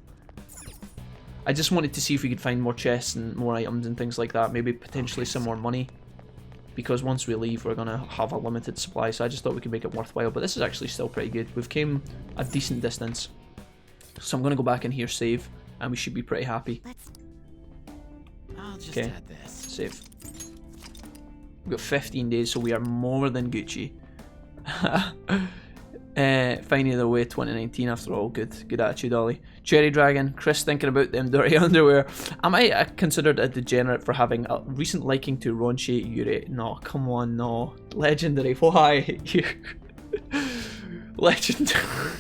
S2: I just wanted to see if we could find more chests and more items and things like that. Maybe potentially some more money. Because once we leave, we're gonna have a limited supply. So I just thought we could make it worthwhile. But this is actually still pretty good. We've came a decent distance. So I'm gonna go back in here, save, and we should be pretty happy.
S5: I'll just
S2: Okay,
S5: add this.
S2: save. We've got 15 days, so we are more than Gucci. Finding the way 2019 after all. Good attitude, Ollie. Cherry Dragon, Chris thinking about them dirty underwear. Am I considered a degenerate for having a recent liking to raunchy Yuri? No, come on, no. Legendary, why? You Legendary.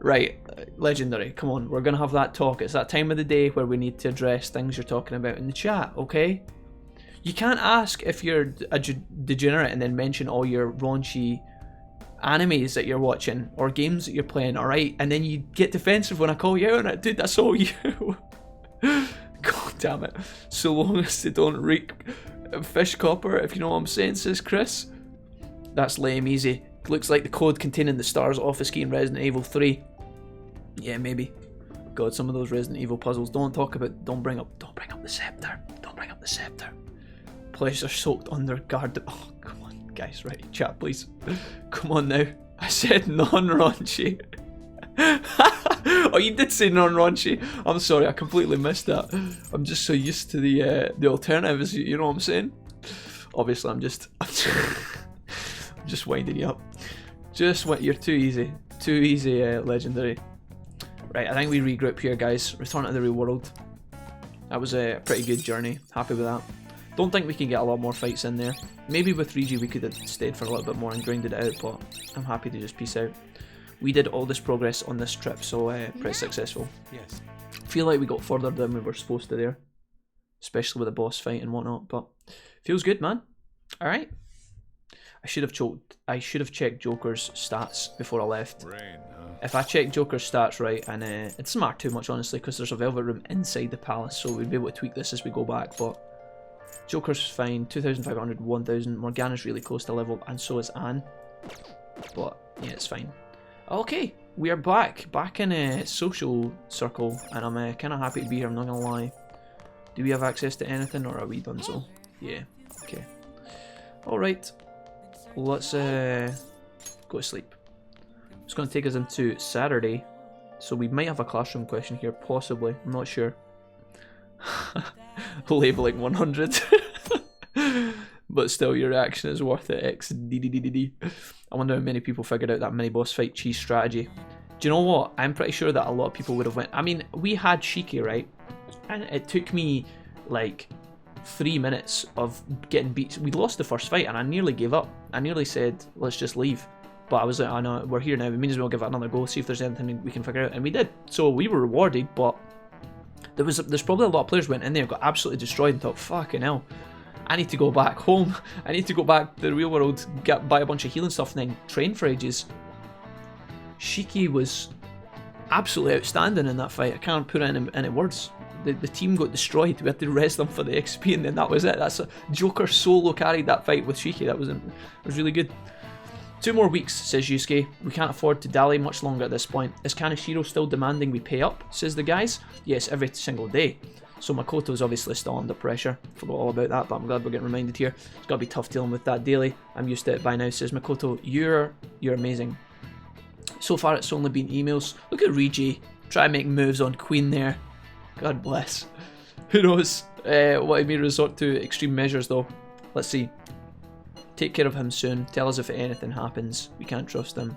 S2: Right, legendary, come on, we're gonna have that talk. It's that time of the day where we need to address things you're talking about in the chat, okay? You can't ask if you're a degenerate and then mention all your raunchy animes that you're watching or games that you're playing, alright? And then you get defensive when I call you out on it. Dude, that's all you. God damn it. So long as they don't reek fish copper, if you know what I'm saying, says Chris. That's lame, easy. Looks like the code containing the stars office key in Resident Evil 3. Yeah, maybe. God, some of those Resident Evil puzzles. Don't bring up the scepter. Don't bring up the scepter. Pleasure soaked under guard. Oh, come on, guys, right? Chat, please. Come on now. I said non-raunchy. Oh, you did say non-raunchy. I'm sorry, I completely missed that. I'm just so used to the alternatives. You know what I'm saying? Obviously, I'm just winding you up. You're too easy. Too easy, legendary. Right, I think we regroup here, guys. Return to the real world. That was a pretty good journey. Happy with that. Don't think we can get a lot more fights in there. Maybe with Rigi we could have stayed for a little bit more and grinded it out, but I'm happy to just peace out. We did all this progress on this trip, so pretty successful.
S5: Yes.
S2: Feel like we got further than we were supposed to there. Especially with the boss fight and whatnot, but feels good, man. Alright. I should have checked Joker's stats before I left.
S5: Rain, huh?
S2: If I check Joker's stats right, and it doesn't matter too much honestly, because there's a velvet room inside the palace, so we'd be able to tweak this as we go back, but Joker's fine, 2,500, 1,000, Morgana's really close to level, and so is Anne. But, yeah, it's fine. Okay, we are back in a social circle, and I'm kind of happy to be here, I'm not gonna lie. Do we have access to anything, or are we done so? Yeah, okay. Alright, let's go to sleep. It's going to take us into Saturday, So we might have a classroom question here, possibly. I'm not sure. Labeling 100. But still, your reaction is worth it. XDDDD. I wonder how many people figured out that mini boss fight cheese strategy. Do you know what? I'm pretty sure that a lot of people would have went. I mean, we had Shiki, right? And it took me like 3 minutes of getting beat. We lost the first fight and I nearly gave up. I nearly said, let's just leave. But I was like, I know, we're here now. We may as well give it another go, see if there's anything we can figure out. And we did. So we were rewarded, but there's probably a lot of players went in there, got absolutely destroyed and thought, fucking hell. I need to go back home. I need to go back to the real world, buy a bunch of healing stuff, and then train for ages. Shiki was absolutely outstanding in that fight. I can't put it in any words. The team got destroyed. We had to rest them for the XP, and then that was it. That's a Joker solo carried that fight with Shiki. That was really good. 2 more weeks, says Yusuke. We can't afford to dally much longer at this point. Is Kaneshiro still demanding we pay up, says the guys? Yes, every single day. So Makoto's obviously still under pressure. Forgot all about that, but I'm glad we're getting reminded here. It's got to be tough dealing with that daily. I'm used to it by now, says Makoto. You're amazing. So far it's only been emails. Look at Riji. Try and make moves on Queen there. God bless. Who knows what he may resort to extreme measures though. Let's see. Take care of him soon. Tell us if anything happens. We can't trust him.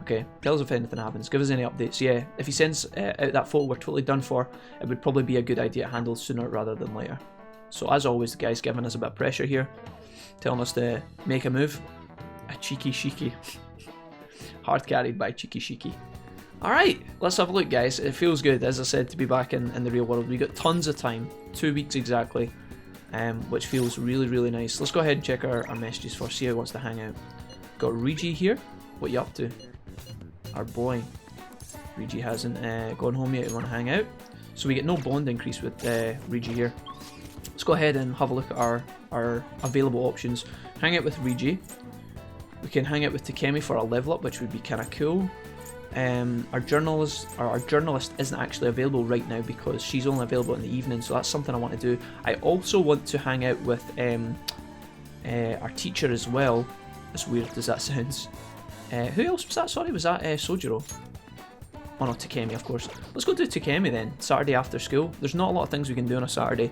S2: Okay, tell us if anything happens. Give us any updates. Yeah, if he sends out that photo we're totally done for, it would probably be a good idea to handle sooner rather than later. So as always, the guy's giving us a bit of pressure here. Telling us to make a move. A cheeky Shiki. Hard carried by cheeky Shiki. Alright, let's have a look guys. It feels good, as I said, to be back in the real world. We got tons of time. 2 weeks exactly. Which feels really, really nice. Let's go ahead and check our messages first, see how he wants to hang out. Got Riji here. What you up to? Our boy. Riji hasn't gone home yet, we want to hang out. So we get no bond increase with Riji here. Let's go ahead and have a look at our available options. Hang out with Riji. We can hang out with Takemi for a level up, which would be kind of cool. Our journalist isn't actually available right now because she's only available in the evening, so that's something I want to do. I also want to hang out with our teacher as well, as weird as that sounds. Who else was that? Sorry, was that Sojiro? Oh no, Takemi, of course. Let's go to Takemi then, Saturday after school. There's not a lot of things we can do on a Saturday.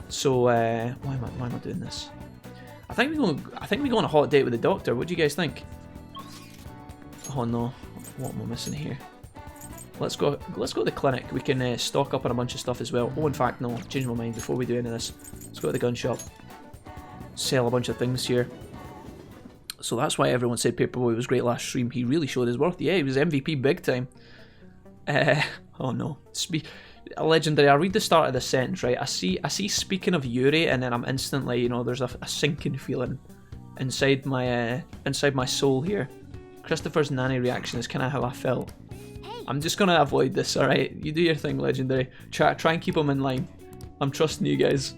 S2: So, why am I doing this? I think we go on a hot date with the doctor. What do you guys think? Oh no, what am I missing here? Let's go to the clinic. We can stock up on a bunch of stuff as well. Oh, in fact, no, change my mind before we do any of this. Let's go to the gun shop. Sell a bunch of things here. So that's why everyone said Paperboy was great last stream. He really showed his worth. Yeah, he was MVP big time. Oh no. Legendary. I read the start of the sentence, right? I see speaking of Yuri, and then I'm instantly, you know, there's a sinking feeling inside my soul here. Christopher's nanny reaction is kind of how I felt. I'm just gonna avoid this, alright? You do your thing, Legendary. Try and keep them in line. I'm trusting you guys.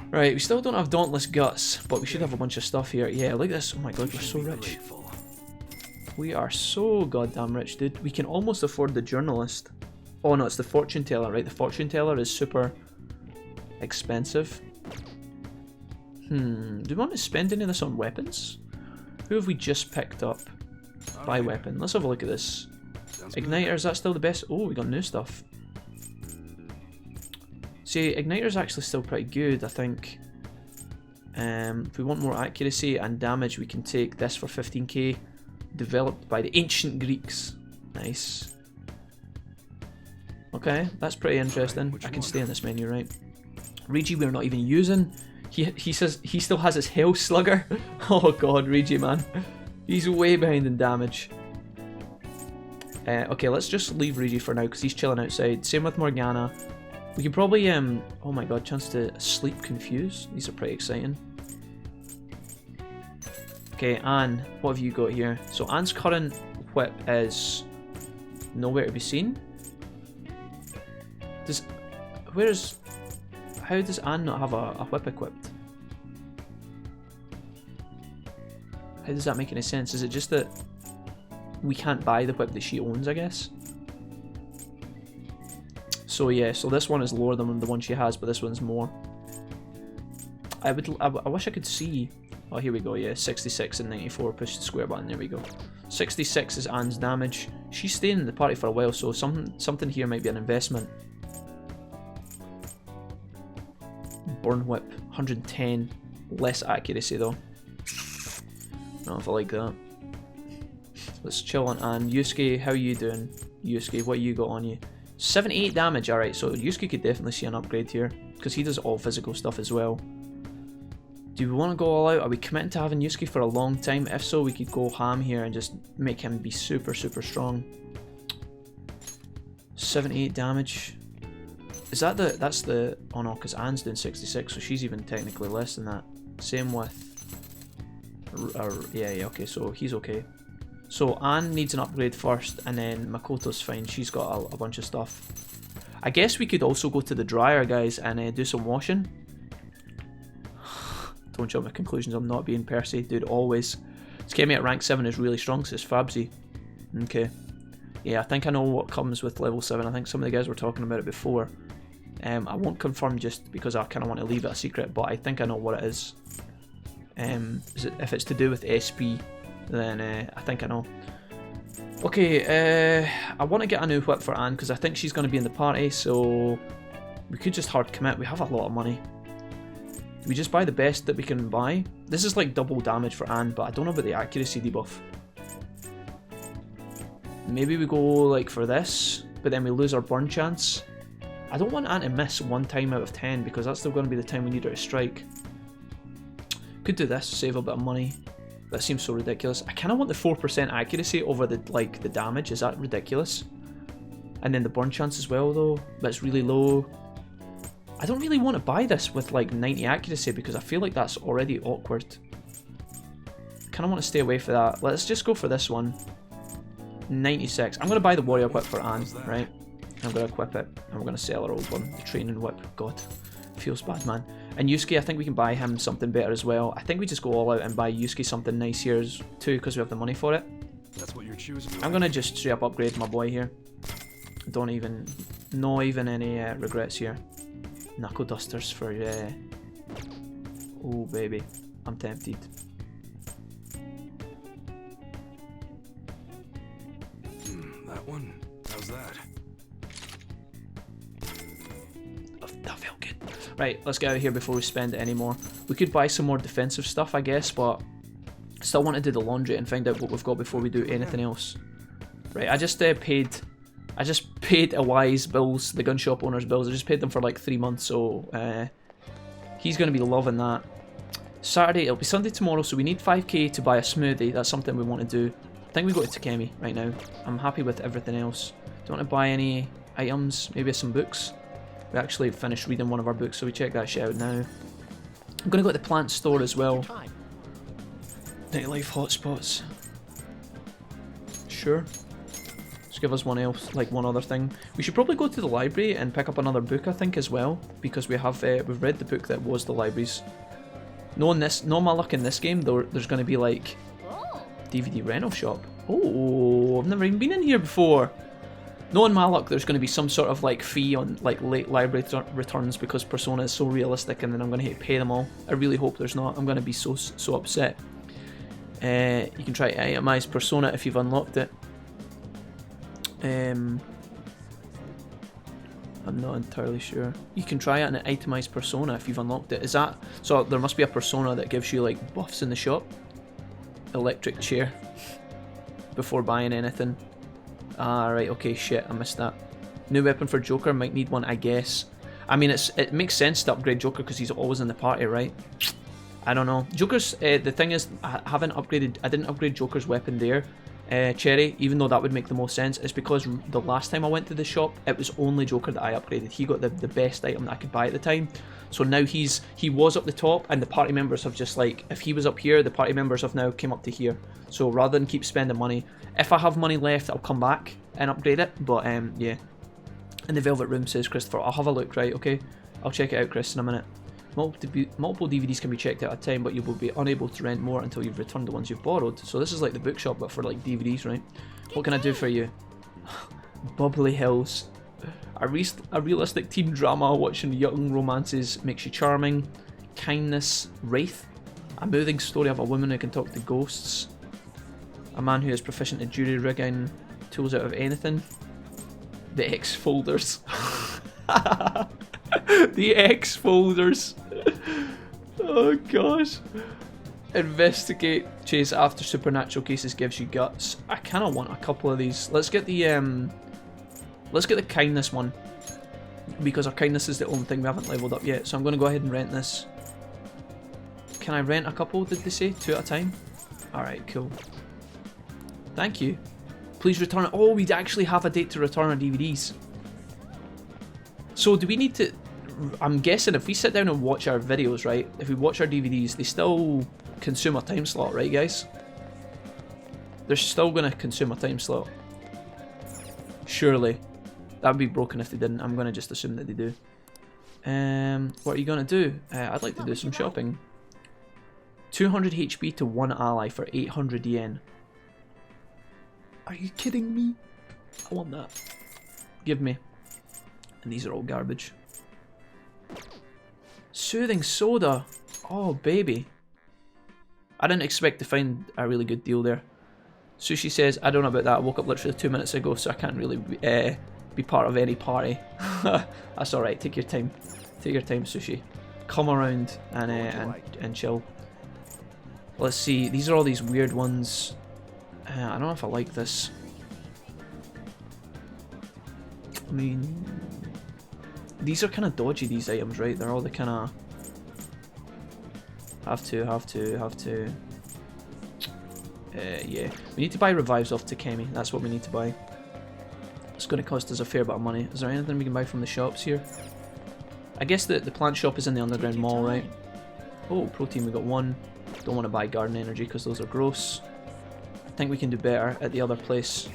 S2: Right, we still don't have Dauntless Guts, but we should have a bunch of stuff here. Yeah, look at this. Oh my god, we're so rich. We are so goddamn rich, dude. We can almost afford the journalist. Oh no, it's the fortune teller, right? The fortune teller is super expensive. Do we want to spend any of this on weapons? Who have we just picked up? Buy weapon. Let's have a look at this. Igniter, is that still the best? Oh, we got new stuff. See, Igniter's actually still pretty good, I think. If we want more accuracy and damage, we can take this for 15k. Developed by the ancient Greeks. Nice. Okay, that's pretty interesting. I can stay in this menu, right? Riji we're not even using. He says he still has his Hell Slugger. Oh god, Riji, man. He's way behind in damage. Okay, let's just leave Riji for now because he's chilling outside. Same with Morgana. We can probably, oh my god, chance to sleep confuse. These are pretty exciting. Okay, Anne, what have you got here? So Anne's current whip is nowhere to be seen. How does Anne not have a whip equipped? How does that make any sense? Is it just that we can't buy the whip that she owns, I guess? So yeah, so this one is lower than the one she has, but this one's more. I wish I could see. Oh, here we go. Yeah, 66 and 94. Push the square button. There we go. 66 is Anne's damage. She's staying in the party for a while, so something here might be an investment. Burn Whip, 110. Less accuracy though. I don't know if I like that. Let's chill on Anne. Yusuke, how are you doing? Yusuke, what you got on you? 78 damage, alright, so Yusuke could definitely see an upgrade here, because he does all physical stuff as well. Do we want to go all out? Are we committing to having Yusuke for a long time? If so, we could go ham here and just make him be super, super strong. 78 damage. Is that the... that's the... oh no, because Anne's doing 66, so she's even technically less than that. Same with... yeah, okay, so he's okay. So Anne needs an upgrade first, and then Makoto's fine. She's got a bunch of stuff. I guess we could also go to the dryer, guys, and do some washing. Don't jump to conclusions. I'm not being Percy, dude. Always. This Kemi at rank 7 is really strong, says Fabsy. Okay. Yeah, I think I know what comes with level 7. I think some of the guys were talking about it before. I won't confirm just because I kind of want to leave it a secret, but I think I know what it is. If it's to do with SP, then I think I know. Okay, I want to get a new whip for Anne because I think she's going to be in the party, so we could just hard commit. We have a lot of money. Do we just buy the best that we can buy? This is like double damage for Anne, but I don't know about the accuracy debuff. Maybe we go like for this, but then we lose our burn chance. I don't want Anne to miss 1 time out of 10 because that's still going to be the time we need her to strike. Could do this, save a bit of money. That seems so ridiculous. I kind of want the 4% accuracy over the the damage. Is that ridiculous? And then the burn chance as well though, but it's really low. I don't really want to buy this with like 90 accuracy because I feel like that's already awkward. I kind of want to stay away from that. Let's just go for this one. 96. I'm going to buy the warrior whip for Anne, right? I'm going to equip it and we're going to sell our old one, the training whip. God, feels bad, man. And Yusuke, I think we can buy him something better as well. I think we just go all out and buy Yusuke something nice here too because we have the money for it.
S5: That's what you're choosing.
S2: I'm going to just straight up upgrade my boy here. Don't even, no even any regrets here. Knuckle dusters for, oh baby, I'm tempted.
S5: That one? How's that?
S2: That felt good. Right, let's get out of here before we spend it anymore. We could buy some more defensive stuff, I guess, but still want to do the laundry and find out what we've got before we do anything else. Right, I just paid a wise bills, the gun shop owner's bills. I just paid them for like 3 months, so he's going to be loving that. Saturday, it'll be Sunday tomorrow, so we need 5k to buy a smoothie. That's something we want to do. I think we go to Takemi right now. I'm happy with everything else. Don't want to buy any items, maybe some books. We actually finished reading one of our books, so we check that shit out now. I'm going to go to the plant store as well. Nightlife hotspots. Sure. Just give us one else, like one other thing. We should probably go to the library and pick up another book, I think, as well, because we have we've read the book that was the library's. Knowing my luck in this game, there's going to be like DVD rental shop. Oh, I've never even been in here before. Knowing my luck, there's going to be some sort of like fee on like late library returns because Persona is so realistic, and then I'm going to hate to pay them all. I really hope there's not. I'm going to be so upset. You can try to itemize Persona if you've unlocked it. I'm not entirely sure. You can try out an itemized Persona if you've unlocked it. Is that so? There must be a Persona that gives you like buffs in the shop. Electric chair. Before buying anything. Ah, right. Okay. Shit. I missed that. New weapon for Joker. Might need one, I guess. I mean, it makes sense to upgrade Joker because he's always in the party, right? I don't know. Joker's the thing is, I didn't upgrade Joker's weapon there. Cherry, even though that would make the most sense, is because the last time I went to the shop, it was only Joker that I upgraded. He got the best item that I could buy at the time. So now he was up the top, and the party members have just like, if he was up here, the party members have now came up to here. So rather than keep spending money, if I have money left, I'll come back and upgrade it. But yeah. In the Velvet Room, says Christopher. I'll have a look, right? Okay. I'll check it out, Chris, in a minute. Multiple DVDs can be checked out at a time, but you will be unable to rent more until you've returned the ones you've borrowed. So this is like the bookshop, but for like DVDs, right? What can I do for you? Bubbly Hills. A realistic teen drama watching young romances makes you charming. Kindness. Wraith. A moving story of a woman who can talk to ghosts. A man who is proficient at jury rigging tools out of anything. The X folders. The X folders. Oh gosh. Investigate, chase after supernatural cases gives you guts. I kind of want a couple of these. Let's get the kindness one, because our kindness is the only thing we haven't leveled up yet. So I'm going to go ahead and rent this. Can I rent a couple? Did they say 2 at a time? All right, cool. Thank you. Please return. Oh, we actually have a date to return our DVDs. So do we need to? I'm guessing if we sit down and watch our videos, right? If we watch our DVDs, they still consume a time slot, right, guys? They're still going to consume a time slot. Surely. That would be broken if they didn't. I'm going to just assume that they do. What are you going to do? I'd like to do some shopping. 200 HP to 1 ally for 800 yen. Are you kidding me? I want that. Give me. And these are all garbage. Soothing soda. Oh, baby. I didn't expect to find a really good deal there. Sushi says, I don't know about that. I woke up literally 2 minutes ago, so I can't really be part of any party. That's alright. Take your time. Take your time, Sushi. Come around and chill. Let's see. These are all these weird ones. I don't know if I like this. I mean, these are kind of dodgy, these items, right? They're all the kind of have to. Yeah, we need to buy revives off Takemi. That's what we need to buy. It's going to cost us a fair bit of money. Is there anything we can buy from the shops here? I guess the plant shop is in the underground mall, right? Oh, protein, we got 1. Don't want to buy garden energy because those are gross. I think we can do better at the other place.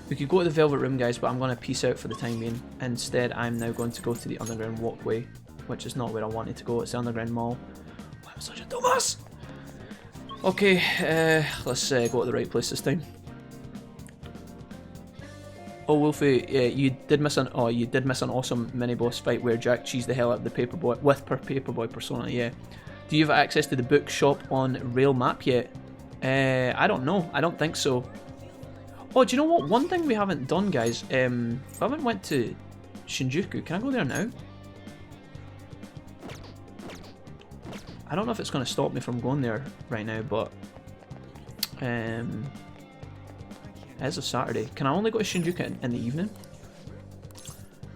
S2: We could go to the Velvet Room, guys, but I'm going to peace out for the time being. Instead, I'm now going to go to the underground walkway, which is not where I wanted to go. It's the underground mall. Oh, I'm such a dumbass! Okay, let's go to the right place this time. Oh, Wolfie, yeah, you did miss an awesome mini boss fight where Jack cheesed the hell out of the paperboy with her paperboy persona. Yeah. Do you have access to the bookshop on Rail Map yet? I don't know. I don't think so. Oh, do you know what? One thing we haven't done, guys. We haven't went to Shinjuku. Can I go there now? I don't know if it's going to stop me from going there right now, but it is a Saturday. Can I only go to Shinjuku in the evening?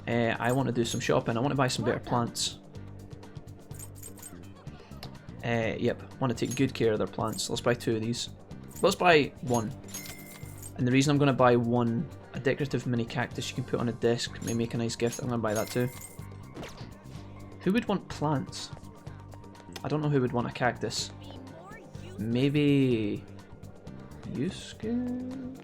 S2: I want to do some shopping. I want to buy some better plants. Yep, I want to take good care of their plants. Let's buy 2 of these. Let's buy 1. And the reason I'm going to buy 1, a decorative mini cactus you can put on a desk, may make a nice gift. I'm going to buy that too. Who would want plants? I don't know who would want a cactus. Maybe Yusuke?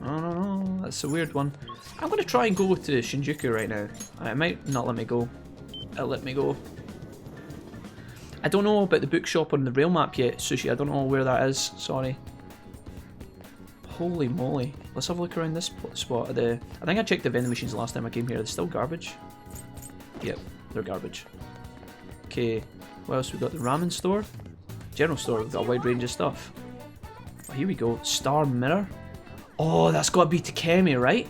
S2: I don't know. That's a weird one. I'm going to try and go to Shinjuku right now. It might not let me go. It'll let me go. I don't know about the bookshop on the rail map yet, Sushi. I don't know where that is. Sorry. Holy moly. Let's have a look around this spot. I think I checked the vending machines last time I came here. They're still garbage. Yep, they're garbage. Okay. What else? We've got the ramen store. General store. We've got a wide range of stuff. Oh, here we go. Star Mirror. Oh, that's got to be Takemi, right?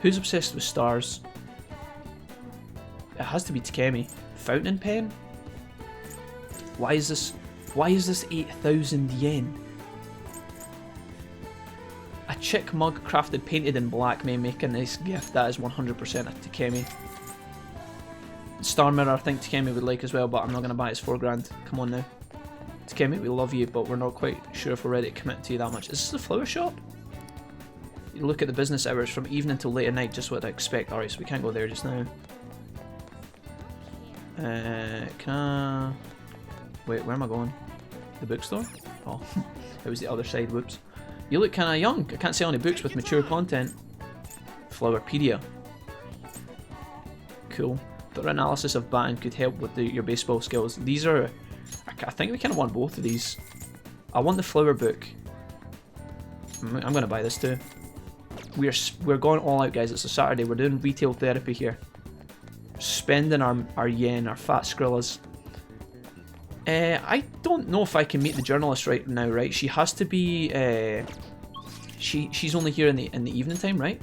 S2: Who's obsessed with stars? It has to be Takemi. Fountain pen? Why is this 8,000 yen? A chick mug crafted painted in black may make a nice gift. That is 100% a Takemi. Star Mirror I think Takemi would like as well, but I'm not going to buy it. It's $4 Come on now. Takemi, we love you, but we're not quite sure if we're ready to commit to you that much. Is this the flower shop? You look at the business hours from evening till late at night, just what I expect. Alright, so we can't go there just now. Can I... Wait, where am I going? The bookstore? Oh, it was the other side, whoops. You look kinda young. I can't sell any books with mature content. Flowerpedia. Cool. Thorough analysis of batting could help with your baseball skills. These are... I think we kind of want both of these. I want the flower book. I'm going to buy this too. We're going all out, guys. It's a Saturday. We're doing retail therapy here. Spending our yen, our fat skrillas. I don't know if I can meet the journalist right now, right? She has to be, she's only here in the evening time, right?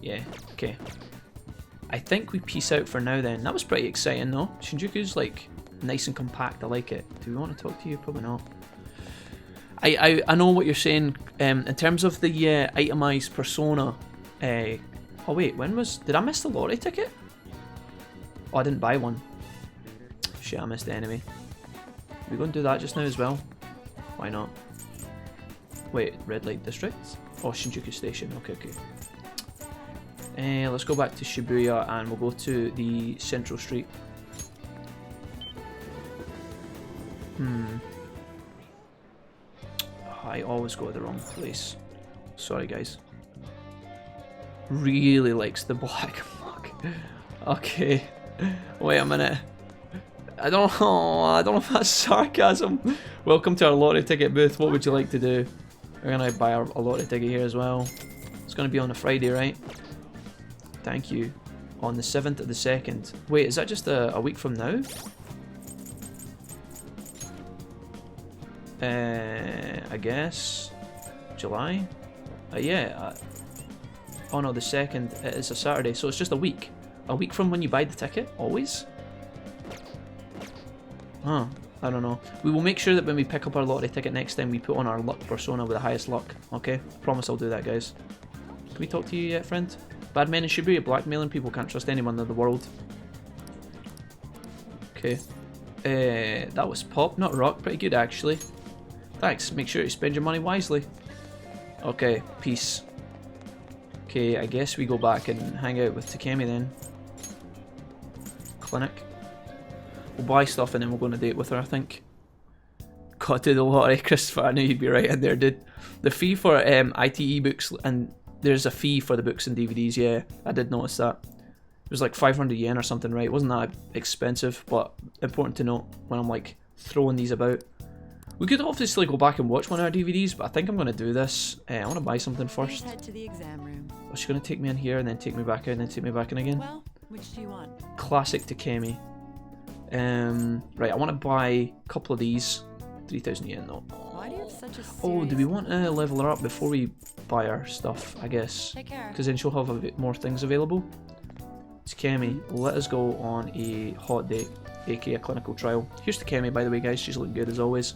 S2: Yeah, okay. I think we peace out for now then. That was pretty exciting though. Shinjuku's like nice and compact, I like it. Do we want to talk to you? Probably not. I know what you're saying, in terms of the itemized persona. Oh wait, did I miss the lottery ticket? Oh, I didn't buy one. Shit, I missed the enemy. We're going to do that just now as well. Why not? Wait, red light district? Oh, Shinjuku station. Okay. Let's go back to Shibuya and we'll go to the central street. I always go to the wrong place. Sorry, guys. Really likes the black mug. Okay. Wait a minute. I don't know if that's sarcasm. Welcome to our lottery ticket booth. What would you like to do? We're gonna buy a lottery ticket here as well. It's gonna be on a Friday, right? Thank you. On the 7th of the 2nd. Wait, is that just a week from now? I guess July. Yeah. Oh no, the 2nd is a Saturday, so it's just a week. A week from when you buy the ticket, always. Huh. I don't know. We will make sure that when we pick up our lottery ticket next time, we put on our luck persona with the highest luck. Okay? Promise I'll do that, guys. Can we talk to you yet, friend? Bad men in Shibuya, blackmailing people, can't trust anyone in the world. Okay. That was pop, not rock. Pretty good, actually. Thanks. Make sure you spend your money wisely. Okay, peace. Okay, I guess we go back and hang out with Takemi then. Clinic. We'll buy stuff and then we'll go on a date with her, I think. Gotta do the lottery, Christopher. I knew you'd be right in there, dude. The fee for ITE books, and there's a fee for the books and DVDs, yeah. I did notice that. It was like 500 yen or something, right? It wasn't that expensive, but important to note when I'm like throwing these about. We could obviously go back and watch one of our DVDs, but I think I'm going to do this. I want to buy something first.
S6: Head to the exam room.
S2: Oh, she's going to take me in here and then take me back out and then take me back in again.
S6: Well, which do you want?
S2: Classic Takemi. Right, I want to buy a couple of these. 3,000 yen though.
S6: Why do you have such a serious...
S2: Oh, do we want to level her up before we buy our stuff, I guess?
S6: Take care.
S2: Because then she'll have a bit more things available. Takemi, let us go on a hot date, aka a clinical trial. Here's Takemi, by the way, guys. She's looking good as always.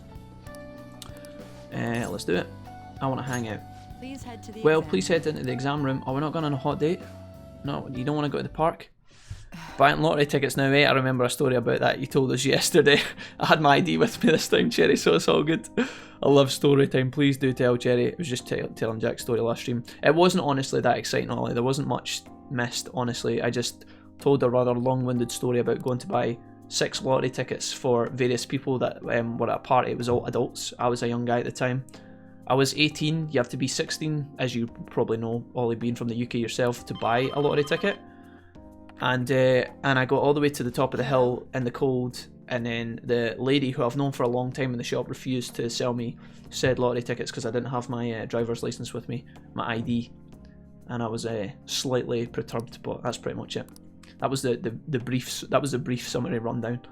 S2: Let's do it. I want to hang out.
S6: Please head to the
S2: Please head into the exam room. Oh, we're not going on a hot date? No, you don't want to go to the park? Buying lottery tickets now, eh? I remember a story about that you told us yesterday. I had my ID with me this time, Cherry, so it's all good. I love story time. Please do tell, Cherry. It was just telling Jack's story last stream. It wasn't honestly that exciting, Ollie. There wasn't much missed, honestly. I just told a rather long-winded story about going to buy 6 lottery tickets for various people that were at a party. It was all adults. I was a young guy at the time. I was 18. You have to be 16, as you probably know, Ollie, being from the UK yourself, to buy a lottery ticket. And I got all the way to the top of the hill in the cold, and then the lady who I've known for a long time in the shop refused to sell me said lottery tickets because I didn't have my driver's license with me, my ID, and I was slightly perturbed. But that's pretty much it. That was the brief summary rundown.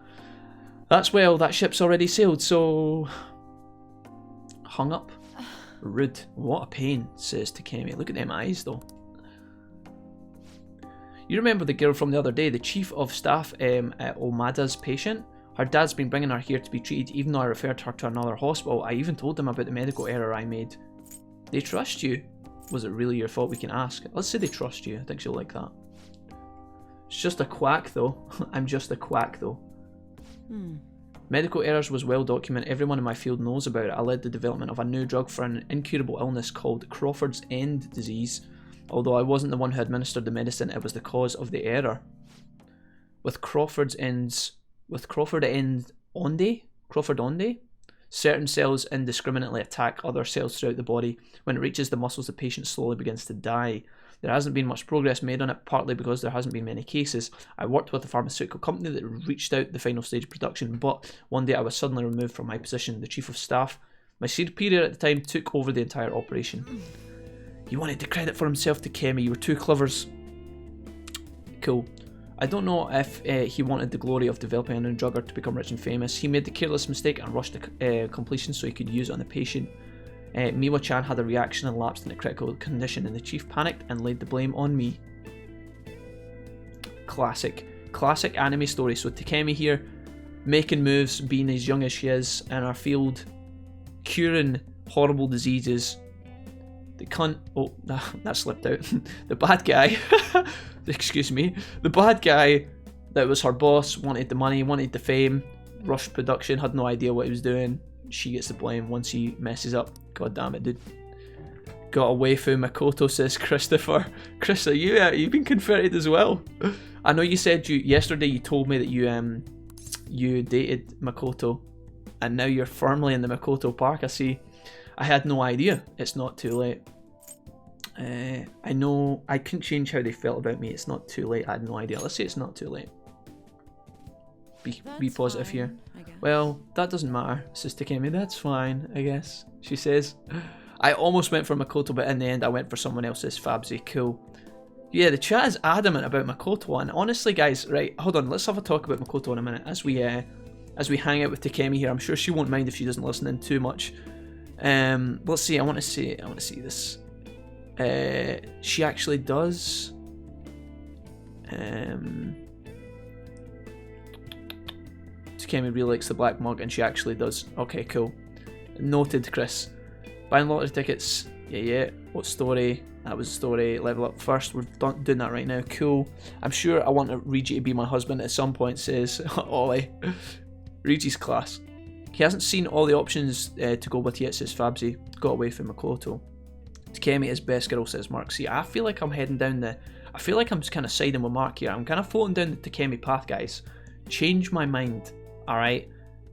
S2: That's well, that ship's already sailed, so hung up. Rude. What a pain, says Takemi. Look at them eyes though. You remember the girl from the other day, the chief of staff at Omada's patient? Her dad's been bringing her here to be treated, even though I referred her to another hospital. I even told them about the medical error I made. They trust you? Was it really your fault? We can ask. Let's say they trust you. I think she'll like that. It's just a quack though. I'm just a quack though. Medical errors was well documented. Everyone in my field knows about it. I led the development of a new drug for an incurable illness called Crawford's End disease. Although I wasn't the one who administered the medicine, it was the cause of the error. With Crawford End Onde, certain cells indiscriminately attack other cells throughout the body. When it reaches the muscles, the patient slowly begins to die. There hasn't been much progress made on it, partly because there hasn't been many cases. I worked with a pharmaceutical company that reached out the final stage of production, but one day I was suddenly removed from my position. The chief of staff, my superior at the time, took over the entire operation. He wanted the credit for himself, Takemi. You were too clever. Cool. I don't know if he wanted the glory of developing a drugger to become rich and famous. He made the careless mistake and rushed to completion so he could use it on the patient. Miwa-chan had a reaction and lapsed in a critical condition, and the chief panicked and laid the blame on me. Classic anime story. So Takemi here, making moves, being as young as she is in our field, curing horrible diseases. The cunt, oh, that slipped out. The bad guy, excuse me, the bad guy that was her boss, wanted the money, wanted the fame, rushed production, had no idea what he was doing. She gets the blame once he messes up. God damn it, dude. Got away from Makoto, says Christopher. Chris, you've been converted as well. I know you said yesterday you told me that you dated Makoto, and now you're firmly in the Makoto park. I see. I had no idea. It's not too late. I know I couldn't change how they felt about me. It's not too late. I had no idea. Let's say it's not too late. Be positive
S6: fine,
S2: here.
S6: I guess.
S2: Well, that doesn't matter, says Takemi. That's fine, I guess. She says. I almost went for Makoto, but in the end I went for someone else, says Fabsy. Cool. Yeah, the chat is adamant about Makoto, and honestly, guys, right, hold on, let's have a talk about Makoto in a minute as we hang out with Takemi here. I'm sure she won't mind if she doesn't listen in too much. Let's see. I want to see this. She actually does. Takemi really likes the black mug, and she actually does. Okay, cool. Noted, Chris. Buying lottery tickets. Yeah. What story? That was a story. Level up first. We're doing that right now. Cool. I'm sure I want Rigi to be my husband at some point, says Ollie. Rigi's class. He hasn't seen all the options to go with yet, says Fabsy. Got away from Makoto. Takemi is best girl, says Mark. See, I feel like I'm heading down I feel like I'm just kind of siding with Mark here. I'm kind of floating down the Takemi path, guys. Change my mind, alright?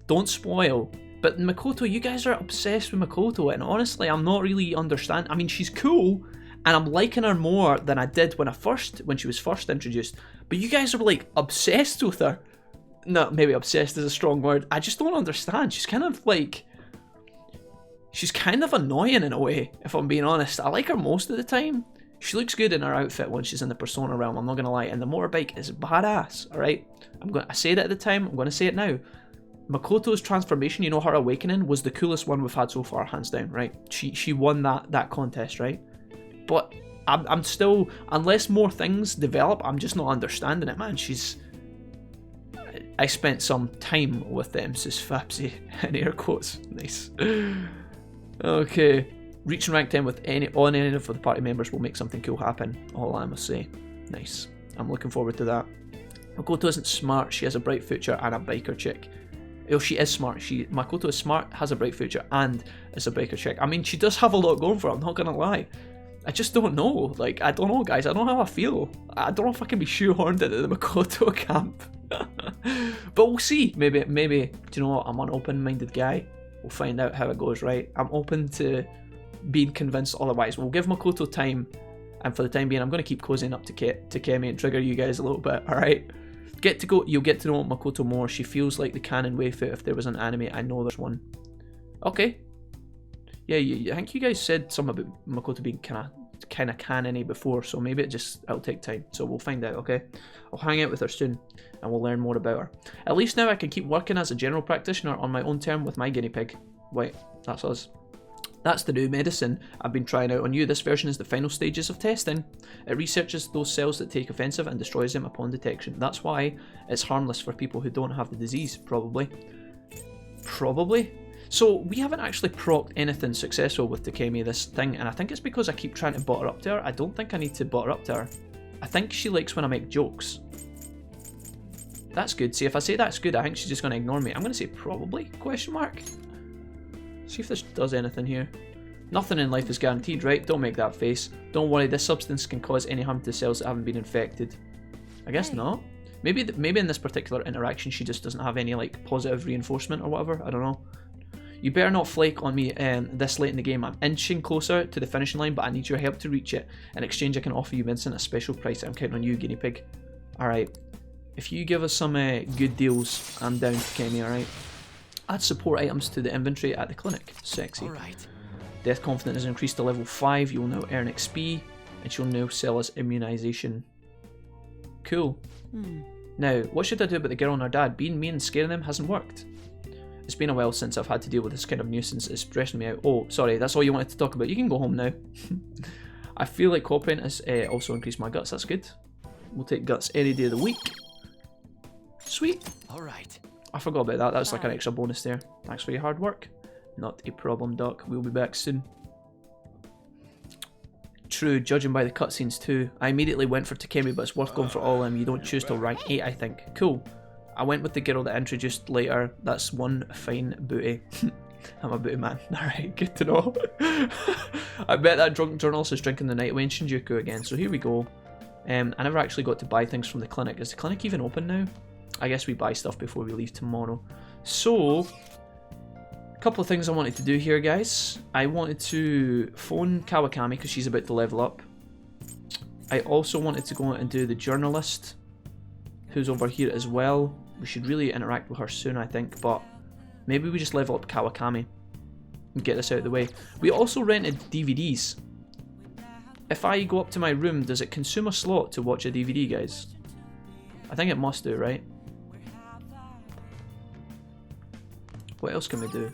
S2: Don't spoil. But Makoto, you guys are obsessed with Makoto, and honestly, I'm not really understanding. I mean, she's cool, and I'm liking her more than I did when she was first introduced. But you guys are like obsessed with her. No, maybe obsessed is a strong word. I just don't understand. She's kind of annoying in a way, if I'm being honest. I like her most of the time. She looks good in her outfit when she's in the Persona realm, I'm not going to lie. And the motorbike is badass, alright? I said it at the time, I'm going to say it now. Makoto's transformation, you know, her awakening, was the coolest one we've had so far, hands down, right? She won that contest, right? But I'm still, unless more things develop, I'm just not understanding it, man. I spent some time with them, says Fabsy, in air quotes. Nice. Okay. Reaching rank 10 with any of the party members will make something cool happen, all I must say. Nice. I'm looking forward to that. Makoto isn't smart, she has a bright future and a biker chick. Oh, she is smart. Makoto is smart, has a bright future, and is a biker chick. I mean, she does have a lot going for her, I'm not gonna lie. I just don't know. Like, I don't know, guys. I don't know how I feel. I don't know if I can be shoehorned into the Makoto camp. But we'll see. Maybe, do you know what? I'm an open-minded guy. We'll find out how it goes, right? I'm open to being convinced otherwise. We'll give Makoto time, and for the time being, I'm going to keep cozying up to Kemi and trigger you guys a little bit, alright? You'll get to know Makoto more. She feels like the canon waifu if there was an anime. I know there's one. Okay. Yeah, I think you guys said something about Makoto being kind of canon-y before, so maybe it'll take time. So we'll find out, okay? I'll hang out with her soon, and we'll learn more about her. At least now I can keep working as a general practitioner on my own term with my guinea pig. Wait, that's us. That's the new medicine I've been trying out on you. This version is the final stages of testing. It researches those cells that take offensive and destroys them upon detection. That's why it's harmless for people who don't have the disease, probably. Probably? So we haven't actually procced anything successful with Takemi this thing, and I think it's because I keep trying to butt her up to her. I don't think I need to butt her up to her. I think she likes when I make jokes. That's good. See, if I say that's good, I think she's just going to ignore me. I'm going to say probably, question mark. See if this does anything here. Nothing in life is guaranteed, right? Don't make that face. Don't worry, this substance can cause any harm to cells that haven't been infected. I guess not. Maybe in this particular interaction she just doesn't have any like positive reinforcement or whatever. I don't know. You better not flake on me this late in the game. I'm inching closer to the finishing line, but I need your help to reach it. In exchange, I can offer you medicine at a special price. I'm counting on you, guinea pig. Alright. If you give us some good deals, I'm down for Kemi, alright? Add support items to the inventory at the clinic. Sexy.
S3: Alright.
S2: Death confidence is increased to level 5. You'll now earn XP, and she'll now sell us immunization. Cool. Now, what should I do about the girl and her dad? Being mean and scaring them hasn't worked. It's been a while since I've had to deal with this kind of nuisance. It's stressing me out. Oh, sorry, that's all you wanted to talk about. You can go home now. I feel like cooperating has also increased my guts. That's good. We'll take guts any day of the week. Sweet.
S3: Alright.
S2: I forgot about that. That's like an extra bonus there. Thanks for your hard work. Not a problem, Doc. We'll be back soon. True, judging by the cutscenes too. I immediately went for Takemi, but it's worth going for all of them. You don't choose till rank 8, I think. Cool. I went with the girl that I introduced later. That's one fine booty. I'm a booty man. Alright, good to know. I bet that drunk journalist is drinking the night away in Shinjuku again. So here we go. I never actually got to buy things from the clinic. Is the clinic even open now? I guess we buy stuff before we leave tomorrow. So, a couple of things I wanted to do here, guys. I wanted to phone Kawakami because she's about to level up. I also wanted to go and do the journalist, who's over here as well. We should really interact with her soon, I think, but maybe we just level up Kawakami and get this out of the way. We also rented DVDs. If I go up to my room, does it consume a slot to watch a DVD, guys? I think it must do, right? What else can we do?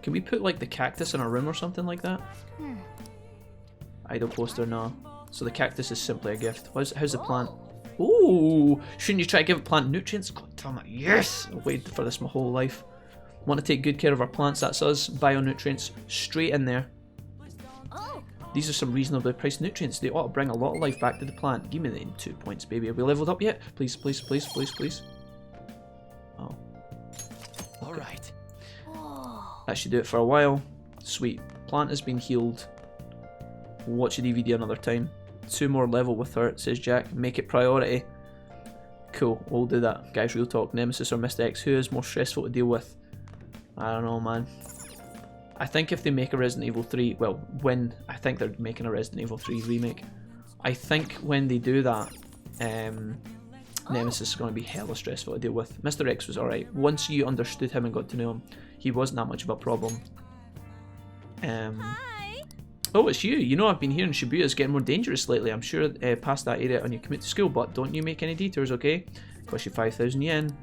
S2: Can we put like the cactus in our room or something like that? Idle poster, no. So the cactus is simply a gift. How's the plant? Ooh! Shouldn't you try to give a plant nutrients? God damn it, yes! I've waited for this my whole life. Want to take good care of our plants, that's us. Bio-nutrients, straight in there. These are some reasonably priced nutrients. They ought to bring a lot of life back to the plant. Give me the 2 points, baby. Are we leveled up yet? Please, please, please, please, please. Oh.
S3: Alright.
S2: That should do it for a while. Sweet. Plant has been healed. We'll watch the DVD another time. 2 more level with her, says Jack. Make it priority. Cool, we'll do that. Guys, real talk. Nemesis or Mr. X, who is more stressful to deal with? I don't know, man. I think if they make a Resident Evil 3, well, I think they're making a Resident Evil 3 remake. I think when they do that, Nemesis is going to be hella stressful to deal with. Mr. X was alright. Once you understood him and got to know him, he wasn't that much of a problem. Oh, it's you. You know I've been hearing Shibuya's getting more dangerous lately. I'm sure past that area on your commute to school, but don't you make any detours, okay? Cost you 5,000 yen.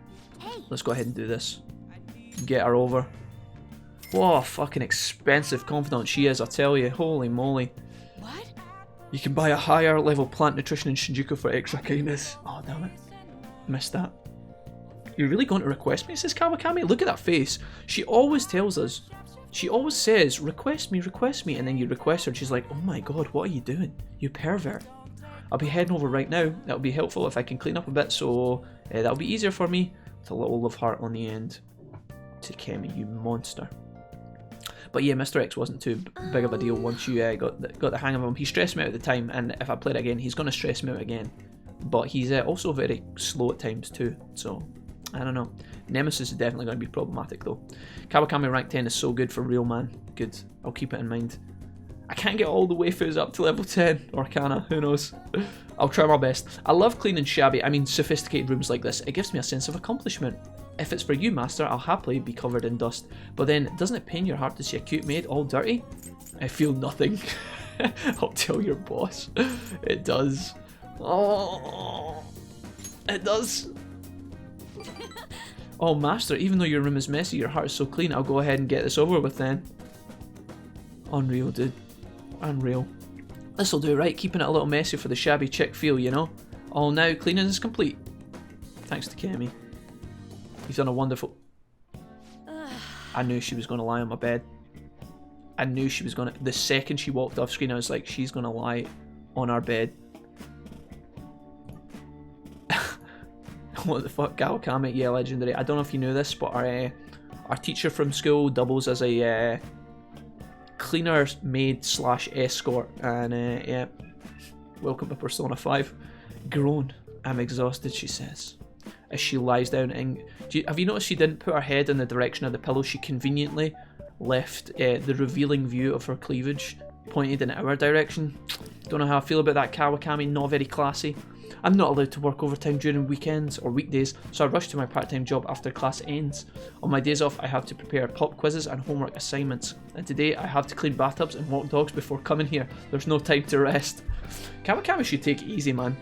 S2: Let's go ahead and do this. Get her over. Whoa, fucking expensive confidant she is, I tell you. Holy moly.
S6: What?
S2: You can buy a higher level plant nutrition in Shinjuku for extra kindness. Oh, damn it. Missed that. You're really going to request me, says Kawakami? Look at that face. She always tells us. She always says, request me, and then you request her and she's like, oh my god, what are you doing? You pervert. I'll be heading over right now. That'll be helpful if I can clean up a bit, so that'll be easier for me. With a little love heart on the end. Takemi, you monster. But yeah, Mr. X wasn't too big of a deal once you got the hang of him. He stressed me out at the time, and if I play it again, he's going to stress me out again. But he's also very slow at times too, so I don't know. Nemesis is definitely going to be problematic though. Kawakami rank 10 is so good for real, man. Good, I'll keep it in mind. I can't get all the waifus up to level 10, or can I? Who knows? I'll try my best. I love cleaning sophisticated rooms like this. It gives me a sense of accomplishment. If it's for you, master, I'll happily be covered in dust. But then, doesn't it pain your heart to see a cute maid all dirty? I feel nothing. I'll tell your boss. It does. Oh, it does. Oh, master, even though your room is messy, your heart is so clean, I'll go ahead and get this over with then. Unreal, dude. Unreal. This'll do, right? Keeping it a little messy for the shabby chick feel, you know? All now, cleaning is complete. Thanks to Kemi. You've done a wonderful... I knew she was going to lie on my bed. I knew she was going to... The second she walked off screen, I was like, she's going to lie on our bed. What the fuck, Kawakami? Yeah, legendary. I don't know if you knew this, but our teacher from school doubles as a cleaner maid / escort. And yeah, welcome to Persona 5. Groan. I'm exhausted, she says. As she lies down and... have you noticed she didn't put her head in the direction of the pillow? She conveniently left the revealing view of her cleavage pointed in our direction. Don't know how I feel about that, Kawakami. Not very classy. I'm not allowed to work overtime during weekends or weekdays, so I rush to my part-time job after class ends. On my days off, I have to prepare pop quizzes and homework assignments. And today, I have to clean bathtubs and walk dogs before coming here. There's no time to rest. Kawakami should take it easy, man.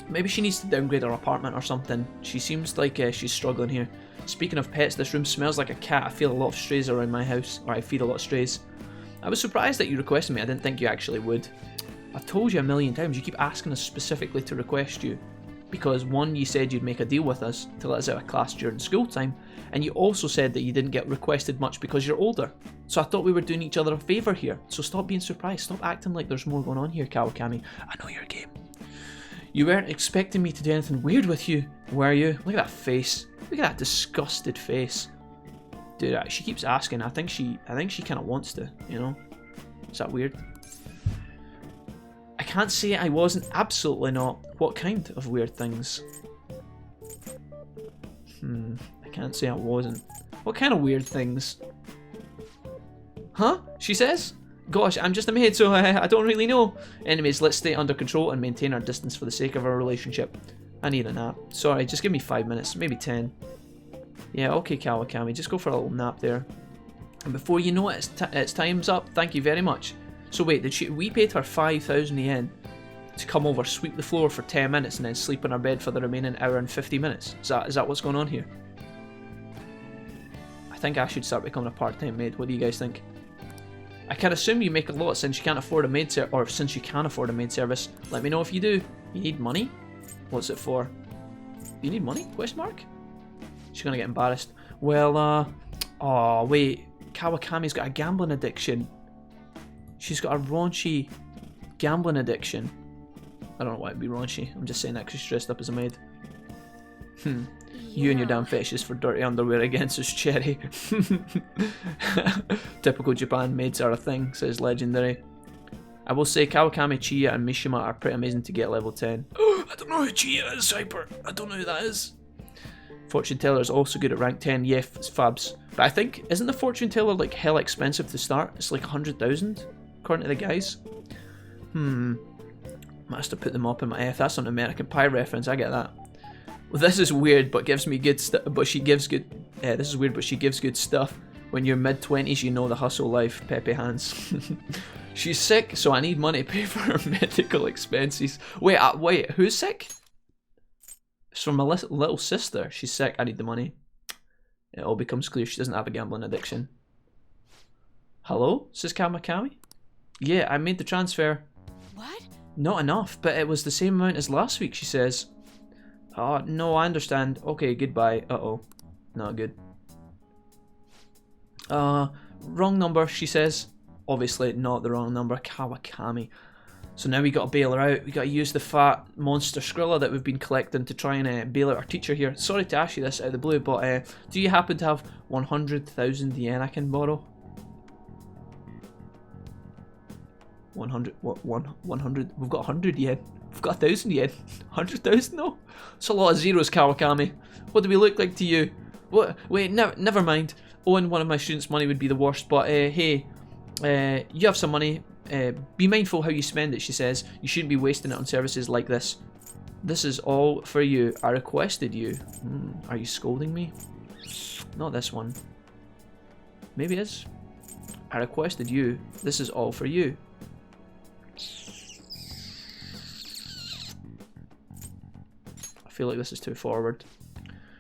S2: Maybe she needs to downgrade her apartment or something. She seems like she's struggling here. Speaking of pets, this room smells like a cat. I feel a lot of strays around my house, or I feed a lot of strays. I was surprised that you requested me. I didn't think you actually would. I've told you a million times, you keep asking us specifically to request you. Because one, you said you'd make a deal with us to let us out of class during school time, and you also said that you didn't get requested much because you're older. So I thought we were doing each other a favour here. So stop being surprised. Stop acting like there's more going on here, Kawakami. I know your game. You weren't expecting me to do anything weird with you, were you? Look at that face. Look at that disgusted face. Dude, she keeps asking. I think she kind of wants to, you know? Is that weird? I can't say I wasn't. Absolutely not. What kind of weird things? I can't say I wasn't. What kind of weird things? Huh? She says? Gosh, I'm just a maid, so I don't really know. Anyways, let's stay under control and maintain our distance for the sake of our relationship. I need a nap. Sorry, just give me 5 minutes, maybe 10. Yeah, okay, Kawakami, just go for a little nap there. And before you know it, it's time's up. Thank you very much. So wait, we paid her 5,000 yen to come over, sweep the floor for 10 minutes, and then sleep in our bed for the remaining hour and 50 minutes. Is that what's going on here? I think I should start becoming a part-time maid. What do you guys think? I can assume you make a lot since you can't afford a maid since you can afford a maid service. Let me know if you do. You need money? What's it for? You need money? Question mark? She's gonna get embarrassed. Well, oh wait, Kawakami's got a gambling addiction. She's got a raunchy gambling addiction. I don't know why it'd be raunchy. I'm just saying that because she's dressed up as a maid. You and your damn fetishes for dirty underwear again, says Cherry. Typical Japan, maids are a thing, says Legendary. I will say Kawakami, Chiya and Mishima are pretty amazing to get level 10. I don't know who Chiya is, Hyper. I don't know who that is. Fortune Teller is also good at rank 10. Yeah, it's Fabs. But I think, isn't the Fortune Teller like hell expensive to start? It's like 100,000, according to the guys. Might have to put them up in my F. That's an American Pie reference, I get that. Well, this is weird, but gives me good stuff. But she gives good. This is weird, but she gives good stuff. When you're mid-20s, you know the hustle life. Pepe hands. She's sick, so I need money to pay for her medical expenses. Wait, who's sick? It's from my little sister. She's sick. I need the money. It all becomes clear she doesn't have a gambling addiction. Hello, says Kawakami. Yeah, I made the transfer.
S6: What?
S2: Not enough, but it was the same amount as last week. She says. Oh, no, I understand. Okay, goodbye. Uh-oh. Not good. Wrong number, she says. Obviously not the wrong number. Kawakami. So now we gotta bail her out. We gotta use the fat monster Skrilla that we've been collecting to try and bail out our teacher here. Sorry to ask you this out of the blue, but do you happen to have 100,000 yen I can borrow? 100, what, 100? We've got 100 yen. We've got 1,000 yen. 100,000 though? It's a lot of zeros, Kawakami. What do we look like to you? What? Wait, never mind. Owing one of my students' money would be the worst, but hey, you have some money. Be mindful how you spend it, she says. You shouldn't be wasting it on services like this. This is all for you. I requested you. Are you scolding me? Not this one. Maybe it is. I requested you. This is all for you. I feel like this is too forward.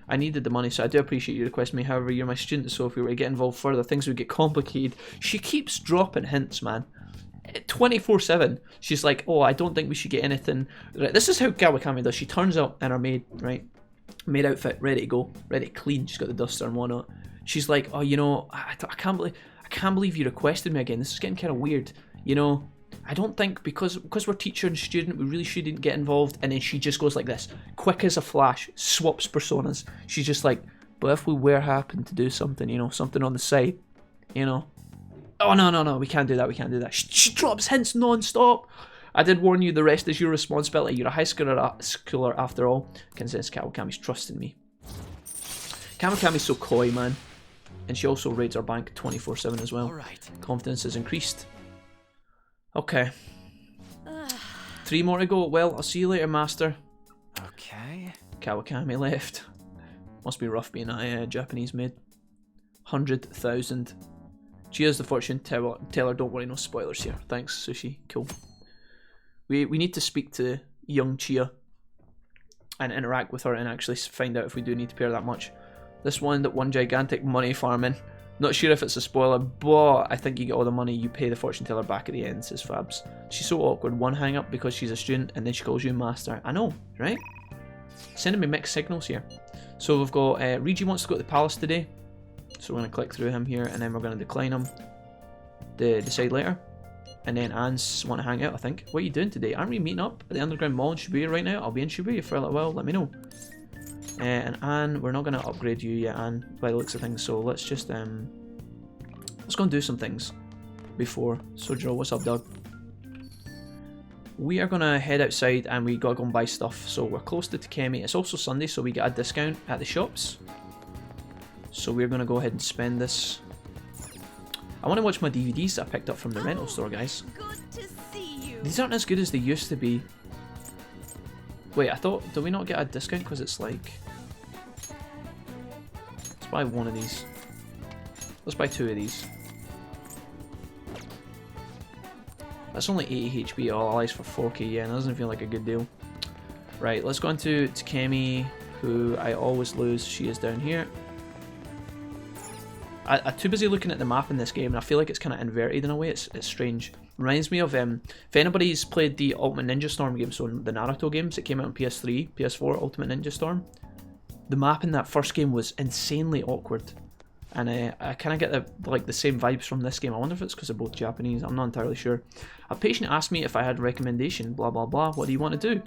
S2: I needed the money, so I do appreciate you requesting me. However, you're my student, so if we were to get involved further, things would get complicated. She keeps dropping hints, man. 24/7. She's like, oh, I don't think we should get anything. Right, this is how Kawakami does. She turns up in her maid, right? Maid outfit, ready to go, ready to clean. She's got the duster and whatnot. She's like, oh, you know, I can't believe you requested me again. This is getting kind of weird. You know, I don't think because we're teacher and student, we really shouldn't get involved. And then she just goes like this, quick as a flash, swaps personas. She's just like, but if we were happen to do something, you know, something on the side, you know. Oh, no, we can't do that, She drops hints non-stop. I did warn you, the rest is your responsibility. You're a high schooler after all. I can sense Kawakami's trusting me. Kawakami's so coy, man. And she also raids our bank 24/7 as well.
S3: Alright.
S2: Confidence has increased. Okay. 3 more to go. Well, I'll see you later, master.
S3: Okay.
S2: Kawakami left. Must be rough being a Japanese maid. 100,000. Cheers, the fortune teller. Don't worry, no spoilers here. Thanks, Sushi. Cool. We need to speak to young Chia. and interact with her and actually find out if we do need to pay her that much. This one gigantic money farming. Not sure if it's a spoiler, but I think you get all the money, you pay the fortune teller back at the end, says Fabs. She's so awkward. One hang up because she's a student and then she calls you master. I know, right? Sending me mixed signals here. So we've got Rigi wants to go to the palace today. So we're going to click through him here and then we're going to decline him. Decide later. And then Anne's want to hang out, I think. What are you doing today? Aren't we meeting up at the underground mall in Shibuya right now? I'll be in Shibuya for a little while, let me know. And Anne, we're not going to upgrade you yet, Anne, by the looks of things. So let's just, let's go and do some things before. Sojiro, what's up, dog? We are going to head outside and we got to go and buy stuff. So we're close to Takemi. It's also Sunday, so we get a discount at the shops. So we're going to go ahead and spend this. I want to watch my DVDs that I picked up from the rental store, guys.
S6: Good to see you.
S2: These aren't as good as they used to be. Wait, I thought, do we not get a discount because it's like... Let's buy one of these. Let's buy two of these. That's only 80 HP all allies for 4k yen. That doesn't feel like a good deal. Right, let's go into Takemi, who I always lose. She is down here. I'm too busy looking at the map in this game, and I feel like it's kind of inverted in a way. It's strange. Reminds me of, if anybody's played the Ultimate Ninja Storm game, so the Naruto games that came out on PS3, PS4, Ultimate Ninja Storm, the map in that first game was insanely awkward. And I kind of get the same vibes from this game. I wonder if it's because they're both Japanese. I'm not entirely sure. A patient asked me if I had a recommendation, blah blah blah. What do you want to do?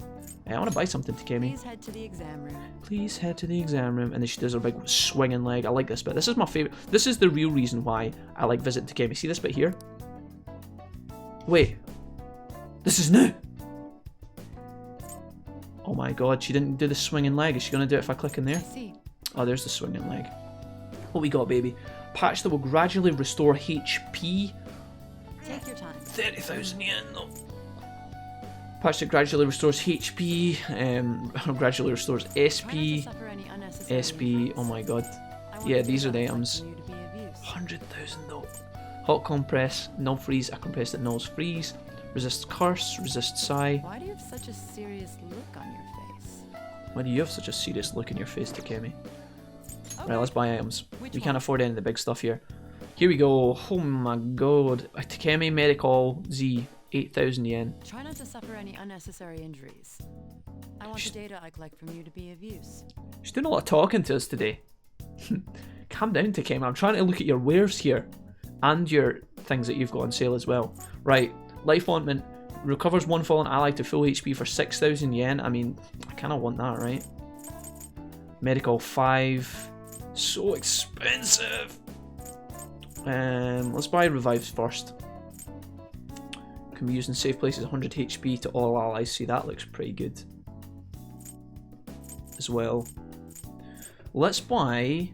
S2: I want to buy something, Takemi.
S6: Please head to the exam room.
S2: Please head to the exam room. And then she does her big swinging leg. I like this bit. This is my favourite. This is the real reason why I like Visit Takemi. See this bit here? Wait. This is new. Oh my god, she didn't do the swinging leg. Is she going to do it if I click in there?
S6: I see.
S2: Oh, there's the swinging leg. What we got, baby? Patch that will gradually restore HP.
S6: Take your time.
S2: 30,000 yen, though. Patch that gradually restores HP, gradually restores
S6: Try not to
S2: SP,
S6: suffer any unnecessary
S2: SP, oh my god.
S6: I want
S2: Yeah,
S6: to
S2: these are the
S6: stay outside
S2: items.
S6: for you to be of use.
S2: 100,000 though. Hot compress, null freeze, a compress that nulls freeze, resist curse, resist psi.
S6: Why do you have such a serious look on your face?
S2: Why do you have such a serious look in your face, Takemi?
S6: Okay.
S2: Right, let's buy items.
S6: Which
S2: We can't
S6: one?
S2: afford any of the big stuff here. Here we go. Oh my god. A Takemi Medical Z, 8,000 yen.
S6: Try not to suffer any unnecessary injuries. I want the data I collect from you to be of use.
S2: She's doing a lot of talking to us today. Calm down, Takemi. I'm trying to look at your wares here. And your things that you've got on sale as well. Right. Life Ointment recovers one fallen ally to full HP for 6,000 yen. I mean, I kind of want that, right? Medical 5. So expensive. Let's buy revives first. Can be used in safe places. 100 HP to all allies. See, that looks pretty good as well. Let's buy.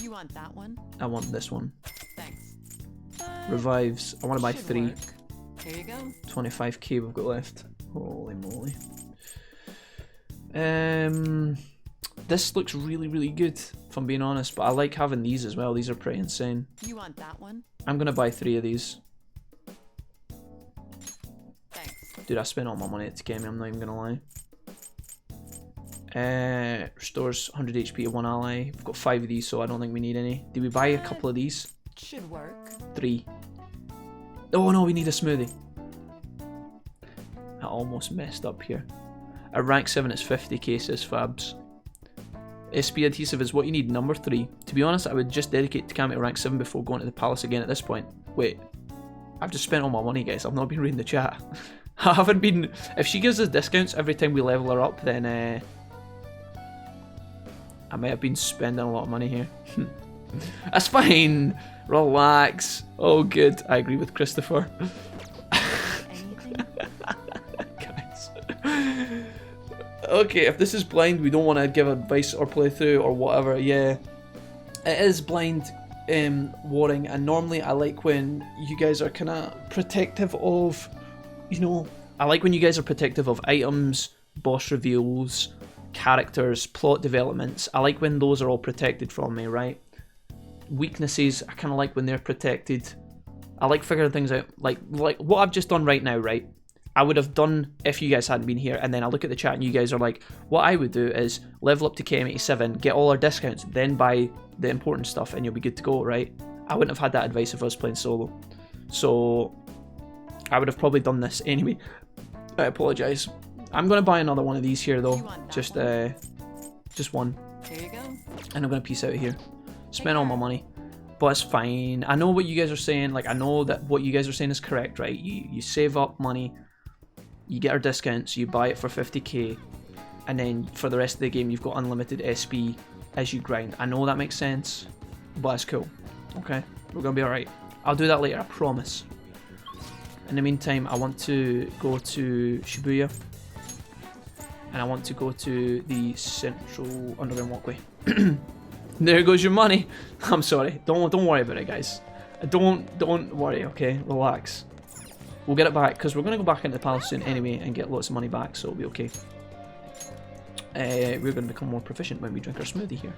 S6: You want that one?
S2: I want this one.
S6: Thanks.
S2: Revives. I want to buy
S6: Should
S2: 3.
S6: work. Here you go.
S2: 25k we've got left. Holy moly. This looks really, really good, if I'm being honest, but I like having these as well. These are pretty insane.
S6: You want that one?
S2: I'm going to buy 3 of these.
S6: Thanks.
S2: Dude, I spent all my money at Takemi, I'm not even going to lie. Restores 100 HP to one ally. We've got 5 of these, so I don't think we need any. Did we buy a couple of these?
S6: Should work.
S2: 3. Oh no, we need a smoothie. I almost messed up here. At rank 7 it's 50k, says Fabs. SP adhesive is what you need, number 3. To be honest, I would just dedicate Takemi to rank 7 before going to the palace again at this point. Wait, I've just spent all my money, guys. I've not been reading the chat. I haven't been... If she gives us discounts every time we level her up, then I might have been spending a lot of money here. That's fine. Relax. Oh, good. I agree with Christopher.
S6: Anything?
S2: Guys. Okay, if this is blind, we don't want to give advice or playthrough or whatever. Yeah, it is blind warring, and normally I like when you guys are kind of protective of, you know, I like when you guys are protective of items, boss reveals, characters, plot developments. I like when those are all protected from me, right? Weaknesses, I kind of like when they're protected. I like figuring things out, like what I've just done right now, right? I would have done if you guys hadn't been here, and then I look at the chat and you guys are like, what I would do is level up to KM87, get all our discounts, then buy the important stuff and you'll be good to go, right? I wouldn't have had that advice if I was playing solo. So I would have probably done this anyway. I apologise. I'm going to buy another one of these here though, just one.
S6: Here you go.
S2: And I'm going to peace out here. Spend all my money. But it's fine. I know what you guys are saying. Like, I know that what you guys are saying is correct, right? You save up money, you get our discounts, you buy it for 50k, and then for the rest of the game you've got unlimited SP as you grind. I know that makes sense, but it's cool. Okay, we're gonna be alright. I'll do that later, I promise. In the meantime, I want to go to Shibuya, and I want to go to the Central Underground Walkway. There goes your money. I'm sorry. Don't worry about it, guys. Don't worry. Okay, relax. We'll get it back because we're gonna go back into the palace soon anyway and get lots of money back, so it'll be okay. We're gonna become more proficient when we drink our smoothie here.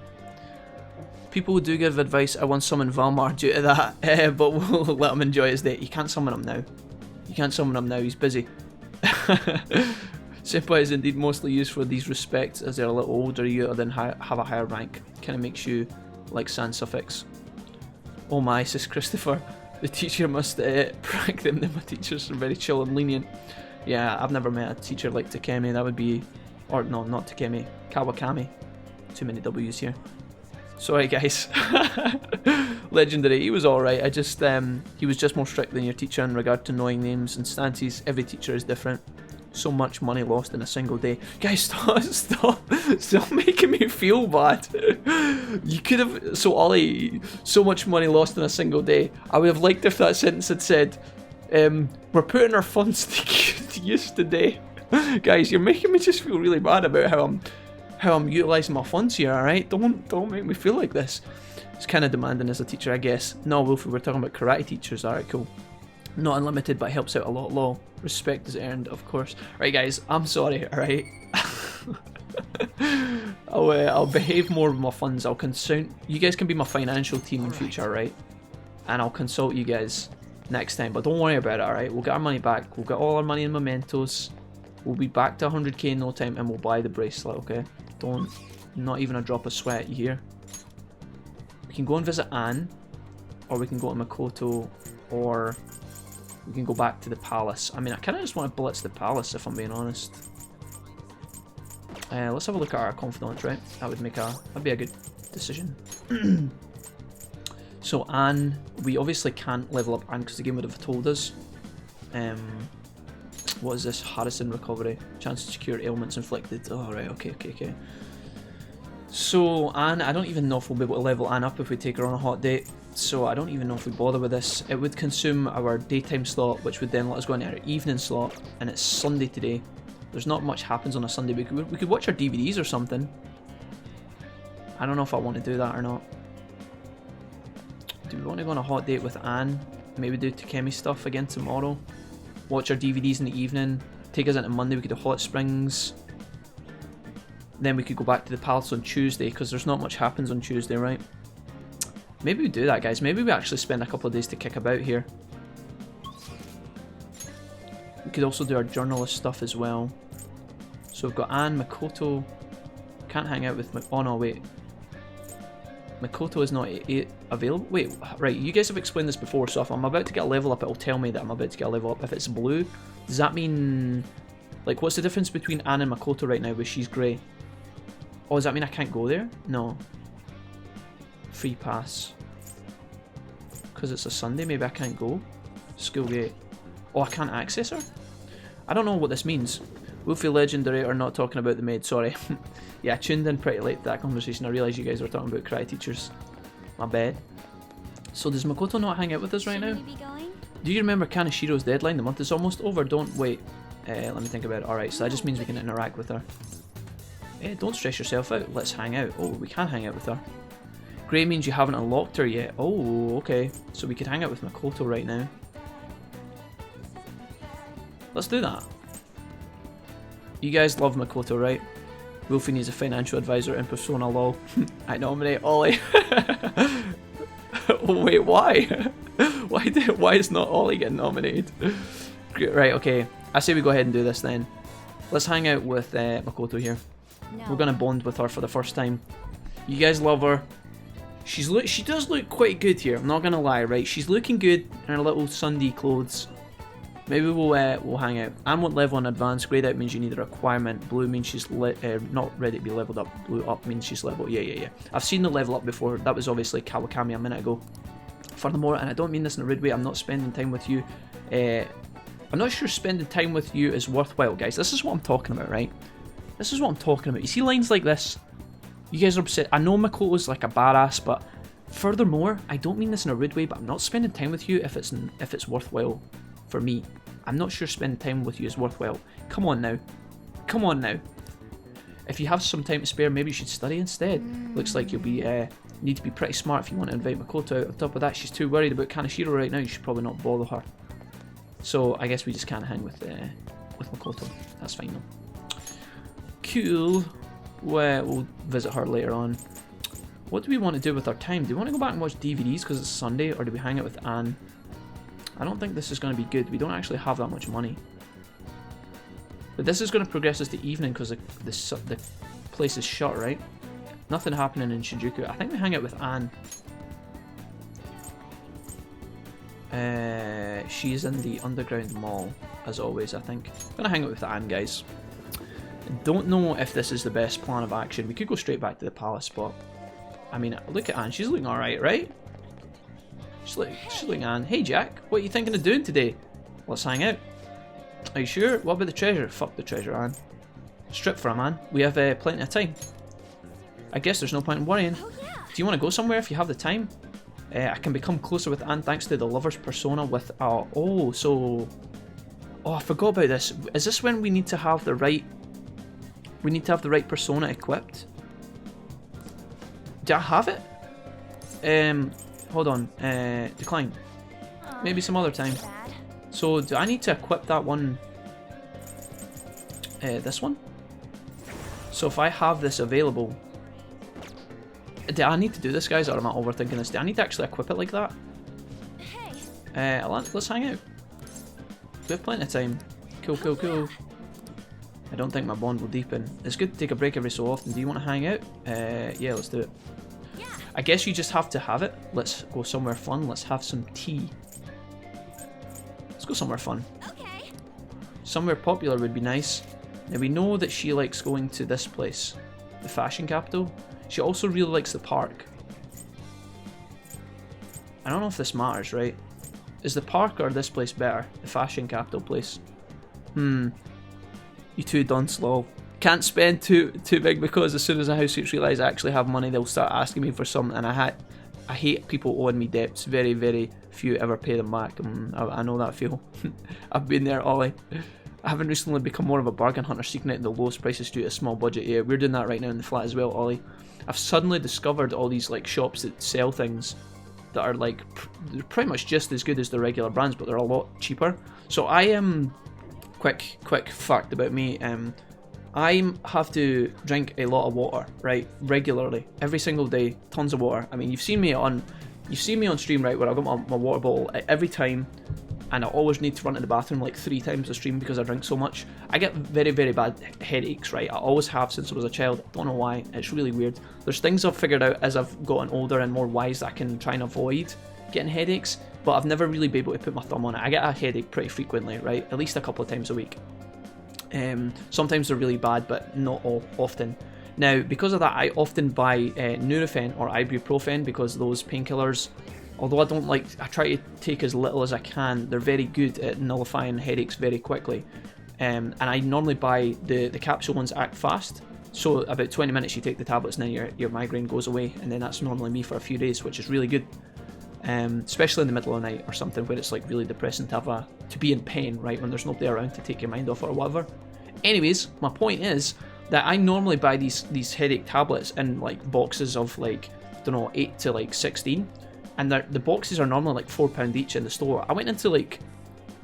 S2: People do give advice. I once summoned Valmar due to that, but we'll let him enjoy his day. You can't summon him now. You can't summon him now. He's busy. Senpai is indeed mostly used for these respects as they're a little older you then have a higher rank. Kind of makes you like sans suffix. Oh my, says Christopher. The teacher must prank them. My teachers are very chill and lenient. Yeah, I've never met a teacher like Takemi. That would be... Or no, not Takemi. Kawakami. Too many W's here. Sorry guys. Legendary. He was alright. He was just more strict than your teacher in regard to knowing names and stances. Every teacher is different. So much money lost in a single day. Guys, stop making me feel bad. You could have... So Ollie, so much money lost in a single day. I would have liked if that sentence had said, we're putting our funds to use today. Guys, you're making me just feel really bad about how I'm utilising my funds here, alright? Don't make me feel like this. It's kind of demanding as a teacher, I guess. No, Wolfie, we're talking about karate teachers. Alright, cool. Not unlimited, but helps out a lot. Lol. Respect is earned, of course. Right, guys, I'm sorry, alright? I'll behave more with my funds. I'll consult. You guys can be my financial team in future, right? And I'll consult you guys next time. But don't worry about it, alright? We'll get our money back. We'll get all our money in mementos. We'll be back to 100k in no time, and we'll buy the bracelet, okay? Not even a drop of sweat, you hear? We can go and visit Anne, or we can go to Makoto, or we can go back to the palace. I mean, I kind of just want to blitz the palace, if I'm being honest. Let's have a look at our confidants, right? That'd be a good decision. So Anne, we obviously can't level up Anne because the game would have told us. What is this? Harrison recovery. Chance to secure ailments inflicted. Oh, right, okay. So Anne, I don't even know if we'll be able to level Anne up if we take her on a hot date. So I don't even know if we bother with this. It would consume our daytime slot, which would then let us go into our evening slot. And it's Sunday today. There's not much happens on a Sunday. We could watch our DVDs or something. I don't know if I want to do that or not. Do we want to go on a hot date with Anne? Maybe do Takemi stuff again tomorrow. Watch our DVDs in the evening. Take us into Monday. We could do Hot Springs. Then we could go back to the palace on Tuesday because there's not much happens on Tuesday, right? Maybe we do that, guys. Maybe we actually spend a couple of days to kick about here. We could also do our journalist stuff as well. So we've got Anne, Makoto. Can't hang out with oh no, wait. Makoto is not available. Wait, right, you guys have explained this before, so if I'm about to get a level up, it'll tell me that I'm about to get a level up. If it's blue, does that mean... Like, what's the difference between Anne and Makoto right now, where she's grey? Oh, does that mean I can't go there? No. Free pass. Because it's a Sunday, maybe I can't go. School gate. Oh, I can't access her? I don't know what this means. Wolfie Legendary are not talking about the maid, sorry. Yeah, I tuned in pretty late to that conversation. I realised you guys were talking about karate teachers. My bad. So does Makoto not hang out with us right now? Do you remember Kanashiro's deadline? The month is almost over. Don't wait. Let me think about it. Alright, so that just means we can interact with her. Don't stress yourself out. Let's hang out. Oh, we can hang out with her. Grey means you haven't unlocked her yet. Oh, okay. So we could hang out with Makoto right now. Let's do that. You guys love Makoto, right? Wolfie needs a financial advisor in Persona LOL. I nominate Ollie. Oh wait, why? Why is not Ollie getting nominated? Right, okay. I say we go ahead and do this then. Let's hang out with Makoto here.
S4: No.
S2: We're gonna bond with her for the first time. You guys love her. She does look quite good here. I'm not gonna lie, right? She's looking good in her little Sunday clothes. Maybe we'll hang out. Anne won't level in advance. Greyed out means you need a requirement. Blue means she's not ready to be leveled up. Blue up means she's leveled. Yeah. I've seen the level up before. That was obviously Kawakami a minute ago. Furthermore, and I don't mean this in a rude way, I'm not spending time with you. I'm not sure spending time with you is worthwhile, guys. This is what I'm talking about, right? This is what I'm talking about. You see lines like this? You guys are upset. I know Makoto's like a badass, but furthermore, I don't mean this in a rude way, but I'm not spending time with you if it's worthwhile for me. I'm not sure spending time with you is worthwhile. Come on now. Come on now. If you have some time to spare, maybe you should study instead. Looks like you'll be need to be pretty smart if you want to invite Makoto out. On top of that, she's too worried about Kaneshiro right now. You should probably not bother her. So I guess we just can't hang with Makoto. That's fine though. Cool. We'll visit her later on. What do we want to do with our time? Do we want to go back and watch DVDs because it's Sunday, or do we hang out with Anne? I don't think this is going to be good. We don't actually have that much money. But this is going to progress us to evening because the place is shut, right? Nothing happening in Shinjuku. I think we hang out with Anne. She's in the underground mall, as always, I think. I'm going to hang out with Anne, guys. I don't know if this is the best plan of action. We could go straight back to the palace, but I mean, look at Anne. She's looking alright, right? She's looking Anne. Hey, Jack. What are you thinking of doing today? Let's hang out. Are you sure? What about the treasure? Fuck the treasure, Anne. Strip for a man. We have plenty of time. I guess there's no point in worrying.
S4: Oh, yeah.
S2: Do you want to go somewhere if you have the time? I can become closer with Anne thanks to the lover's persona with... Oh, I forgot about this. Is this when we need to have the right... We need to have the right persona equipped? Do I have it? Hold on. Decline. Maybe some other time.
S4: Bad.
S2: So, do I need to equip that one? This one? So if I have this available... Do I need to do this, guys, or am I overthinking this? Do I need to actually equip it like that?
S4: Hey.
S2: Let's hang out. We have plenty of time. Cool. I don't think my bond will deepen. It's good to take a break every so often. Do you want to hang out? Yeah, let's do it.
S4: Yeah.
S2: I guess you just have to have it. Let's go somewhere fun. Let's have some tea. Let's go somewhere fun.
S4: Okay.
S2: Somewhere popular would be nice. Now we know that she likes going to this place, the fashion capital. She also really likes the park. I don't know if this matters, right? Is the park or this place better? The fashion capital place. You two dunce, lol. Can't spend too big because as soon as the house suits realise I actually have money, they'll start asking me for something, and I hate people owing me debts. Very, very few ever pay them back. I know that feel. I've been there, Ollie. I haven't recently become more of a bargain hunter, seeking out the lowest prices due to a small budget. Yeah, we're doing that right now in the flat as well, Ollie. I've suddenly discovered all these like shops that sell things that are like they're pretty much just as good as the regular brands, but they're a lot cheaper. So I am quick fact about me. I have to drink a lot of water, right, regularly, every single day, tons of water. I mean, you've seen me on stream, right, where I've got my water bottle every time, and I always need to run to the bathroom like 3 times a stream because I drink so much. I get very, very bad headaches, right? I always have since I was a child. I don't know why. It's really weird. There's things I've figured out as I've gotten older and more wise that I can try and avoid getting headaches, but I've never really been able to put my thumb on it. I get a headache pretty frequently, right? At least a couple of times a week. Sometimes they're really bad, but not often. Now, because of that, I often buy Nurofen or ibuprofen because those painkillers, although I try to take as little as I can, they're very good at nullifying headaches very quickly. And I normally buy the capsule ones act fast, so about 20 minutes you take the tablets and then your migraine goes away, and then that's normally me for a few days, which is really good. Especially in the middle of the night or something where it's like really depressing to be in pain, right, when there's nobody around to take your mind off or whatever. Anyways, my point is that I normally buy these headache tablets in like boxes of like, I don't know, 8 to like 16, and the boxes are normally like £4 each in the store. I went into like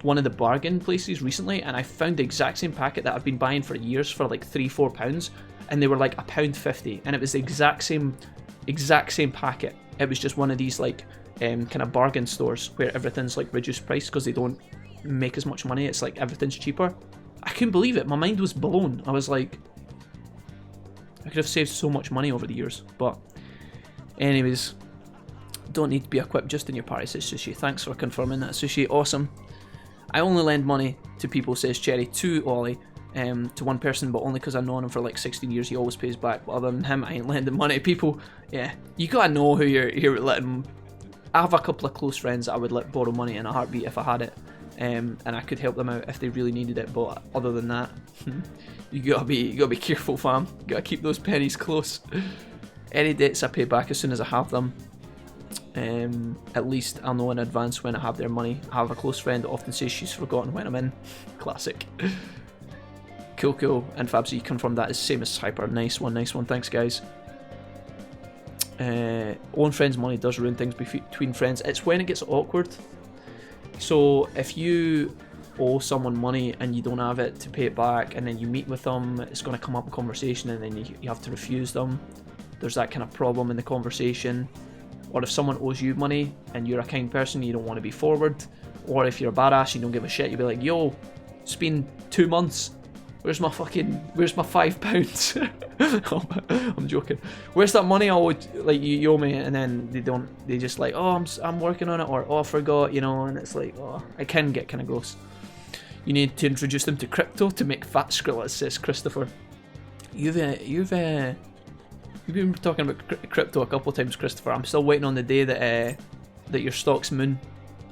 S2: one of the bargain places recently and I found the exact same packet that I've been buying for years for like £3-4, and they were like £1.50, and it was the exact same packet. It was just one of these like kind of bargain stores where everything's like reduced price because they don't make as much money. It's like everything's cheaper. I couldn't believe it. My mind was blown. I was like, I could have saved so much money over the years. But anyways, don't need to be equipped just in your party, says Sushi. Thanks for confirming that, Sushi. Awesome. I only lend money to people, says Cherry, to Ollie, to one person, but only because I've known him for like 16 years. He always pays back. But other than him, I ain't lending money to people. Yeah, you gotta know who you're letting. I have a couple of close friends that I would let borrow money in a heartbeat if I had it, and I could help them out if they really needed it. But other than that, you gotta be careful, fam. You gotta keep those pennies close. Any debts I pay back as soon as I have them. At least I'll know in advance when I have their money. I have a close friend that often says she's forgotten when I'm in. Classic. Cool. And Fabsy confirmed that is same as Hyper. Nice one. Thanks, guys. Owing friends' money does ruin things between friends. It's when it gets awkward. So if you owe someone money and you don't have it to pay it back, and then you meet with them, it's going to come up in conversation, and then you have to refuse them. There's that kind of problem in the conversation. Or if someone owes you money and you're a kind person, you don't want to be forward. Or if you're a badass, you don't give a shit, you'll be like, yo, it's been 2 months. Where's my £5? I'm joking. Where's that money I owed, like you owe me? And then they just like, oh, I'm working on it, or oh, I forgot, you know, and it's like, oh, I can get kind of gross. You need to introduce them to crypto to make fat Skrillex, says Christopher. You've been talking about crypto a couple of times, Christopher. I'm still waiting on the day that your stocks moon.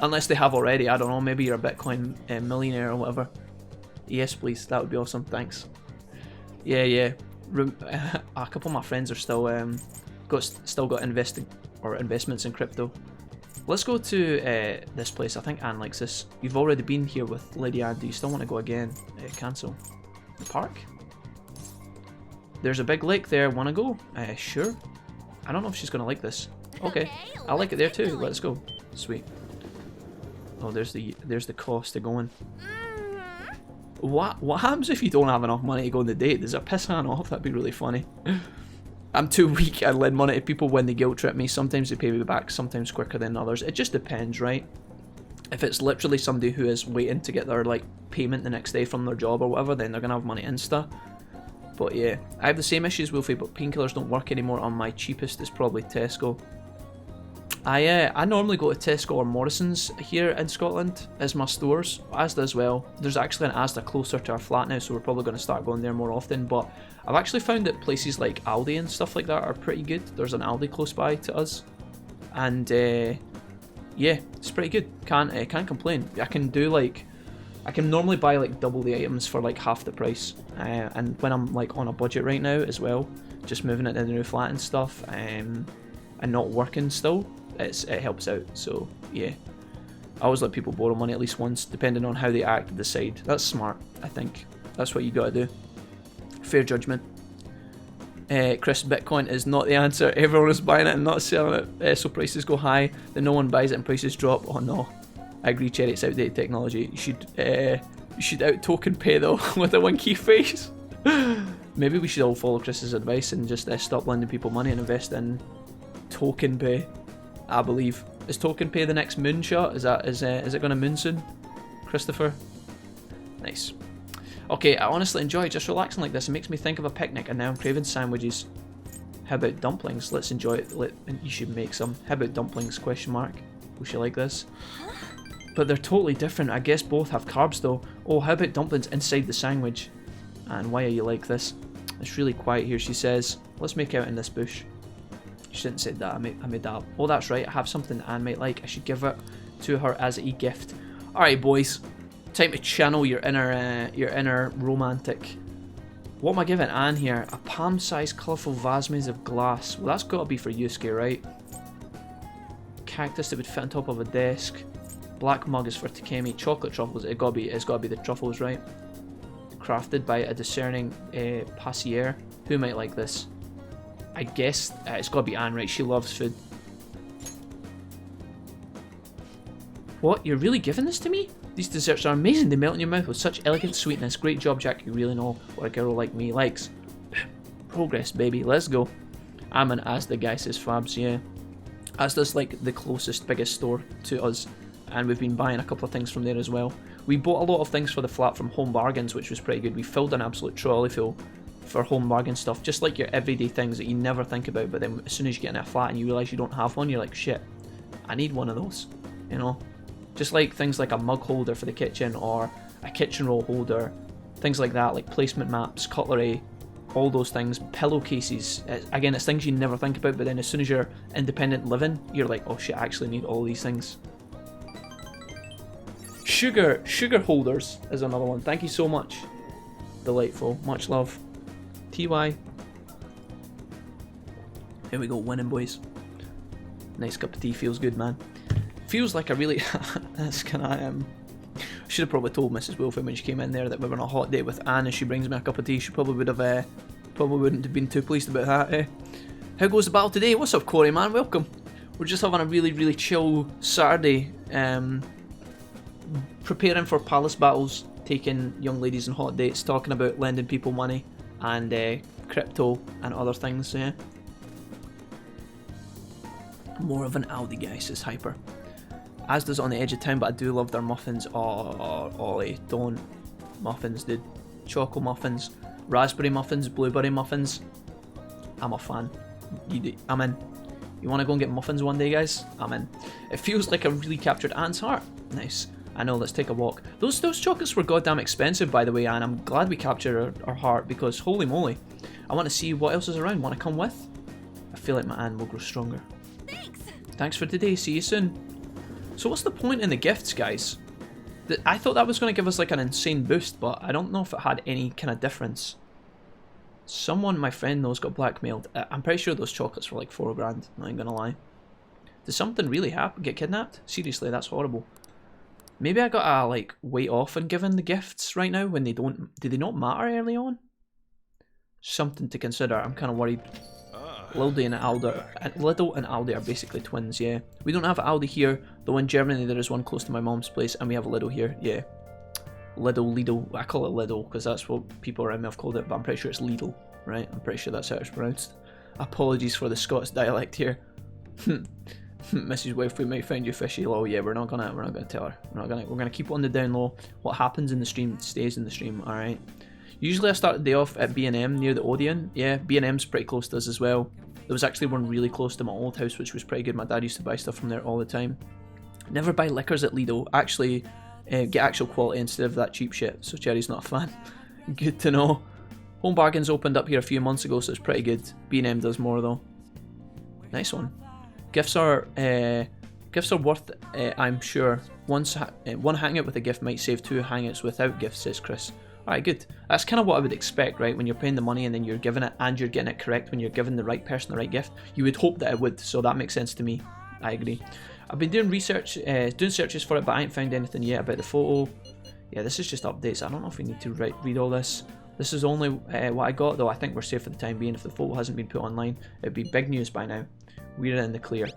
S2: Unless they have already, I don't know, maybe you're a Bitcoin millionaire or whatever. Yes, please, that would be awesome, thanks. Yeah. A couple of my friends are still got investments in crypto. Let's go to this place. I think Anne likes this. You've already been here with Lady Anne. Do you still want to go again? Cancel. The park? There's a big lake there. Want to go? Sure. I don't know if she's going to like this. Okay. I like it there too. Let's go. Sweet. Oh, there's the cost of going. What happens if you don't have enough money to go on the date? Does it piss Anne off? That'd be really funny. I'm too weak. I lend money to people when they guilt trip me. Sometimes they pay me back, sometimes quicker than others. It just depends, right? If it's literally somebody who is waiting to get their like payment the next day from their job or whatever, then they're gonna have money insta. But yeah, I have the same issues, Wolfie, but painkillers don't work anymore. On my cheapest is probably Tesco. I normally go to Tesco or Morrison's here in Scotland as my stores. Asda as well. There's actually an Asda closer to our flat now, so we're probably going to start going there more often. But I've actually found that places like Aldi and stuff like that are pretty good. There's an Aldi close by to us, and yeah, it's pretty good. Can't complain. I can normally buy like double the items for like half the price. And when I'm like on a budget right now as well, just moving it to the new flat and stuff, and not working still, it helps out. So yeah, I always let people borrow money at least once, depending on how they act and decide. That's smart. I think that's what you gotta do. Fair judgment. Chris, Bitcoin is not the answer. Everyone is buying it and not selling it, so prices go high, then no one buys it and prices drop. Oh no, I agree, Cherry, it's outdated technology. You should out token pay though, with a winky face. Maybe we should all follow Chris's advice and just stop lending people money and invest in token pay. I believe. Is token pay the next moonshot? Is it going to moon soon, Christopher? Nice. Okay, I honestly enjoy just relaxing like this. It makes me think of a picnic, and now I'm craving sandwiches. How about dumplings? Let's enjoy it. You should make some. How about dumplings? Question mark. Would you like this? But they're totally different. I guess both have carbs though. Oh, how about dumplings inside the sandwich? And why are you like this? It's really quiet here, she says. Let's make out in this bush. She didn't say that, I made that up. Oh, that's right, I have something Anne might like. I should give it to her as a gift. Alright, boys. Time to channel your inner romantic. What am I giving Anne here? A palm-sized colourful vase made of glass. Well, that's got to be for Yusuke, right? Cactus that would fit on top of a desk. Black mug is for Takemi. Chocolate truffles. It's got to be the truffles, right? Crafted by a discerning passier. Who might like this? I guess it's got to be Anne, right? She loves food. What? You're really giving this to me? These desserts are amazing. They melt in your mouth with such elegant sweetness. Great job, Jack. You really know what a girl like me likes. Progress, baby. Let's go. I'm an Asda guy, says Fabs. Yeah. Asda's like the closest, biggest store to us. and we've been buying a couple of things from there as well. We bought a lot of things for the flat from Home Bargains, which was pretty good. We filled an absolute trolley full for Home Bargain stuff, just like your everyday things that you never think about, but then as soon as you get in a flat and you realise you don't have one, you're like, shit, I need one of those, you know? Just like things like a mug holder for the kitchen or a kitchen roll holder, things like that, like placement maps, cutlery, all those things, pillowcases. Again, it's things you never think about, but then as soon as you're independent living, you're like, oh shit, I actually need all these things. Sugar holders is another one. Thank you so much. Delightful. Much love. TY. Here we go, winning, boys. Nice cup of tea, feels good, man. Feels like a really... That's kind of... should have probably told Mrs. Wilford when she came in there that we were on a hot date with Anne and she brings me a cup of tea. She probably would have... probably wouldn't have been too pleased about that, eh? How goes the battle today? What's up, Corey, man? Welcome. We're just having a really, really chill Saturday. Preparing for palace battles, taking young ladies on hot dates, talking about lending people money and crypto and other things, yeah. More of an Aldi guy, says Hyper. Asda's on the edge of town, but I do love their muffins. Oh, Ollie, don't. Muffins, dude. Choco muffins, raspberry muffins, blueberry muffins. I'm a fan. I'm in. You want to go and get muffins one day, guys? I'm in. It feels like I really captured Anne's heart. Nice. I know, let's take a walk. Those chocolates were goddamn expensive, by the way, and I'm glad we captured our heart, because holy moly. I want to see what else is around. Want to come with? I feel like my Anne will grow stronger. Thanks for today. See you soon. So what's the point in the gifts, guys? I thought that was going to give us like an insane boost, but I don't know if it had any kind of difference. Someone my friend knows got blackmailed. I'm pretty sure those chocolates were like $4 grand, not even gonna lie. Did something really happen? Get kidnapped? Seriously, that's horrible. Maybe I gotta like wait off on giving the gifts right now when they don't... Do they not matter early on? Something to consider. I'm kind of worried. Lidl and Aldi are basically twins, yeah. We don't have Aldi here, though in Germany there is one close to my mom's place, and we have a Lidl here, yeah. Lidl, I call it Lidl, because that's what people around me have called it, but I'm pretty sure it's Lidl, right? I'm pretty sure that's how it's pronounced. Apologies for the Scots dialect here. Mrs. Wife, we might find you fishy. Oh yeah, we're not gonna tell her. We're gonna keep it on the down low. What happens in the stream stays in the stream, alright? Usually I start the day off at B&M near the Odeon. Yeah, B&M's pretty close to us as well. There was actually one really close to my old house, which was pretty good. My dad used to buy stuff from there all the time. Never buy liquors at Lidl. Actually, get actual quality instead of that cheap shit. So Cherry's not a fan. Good to know. Home Bargains opened up here a few months ago, so it's pretty good. B&M does more though. Nice one. Gifts are worth it, I'm sure. One hangout with a gift might save 2 hangouts without gifts, says Chris. Alright, good. That's kind of what I would expect, right? When you're paying the money and then you're giving it and you're getting it correct when you're giving the right person the right gift, you would hope that it would, so that makes sense to me. I agree. I've been doing research, doing searches for it, but I ain't found anything yet about the photo. Yeah, this is just updates. I don't know if we need to read all this. This is only what I got, though I think we're safe for the time being. If the photo hasn't been put online, it'd be big news by now. We're in the clear.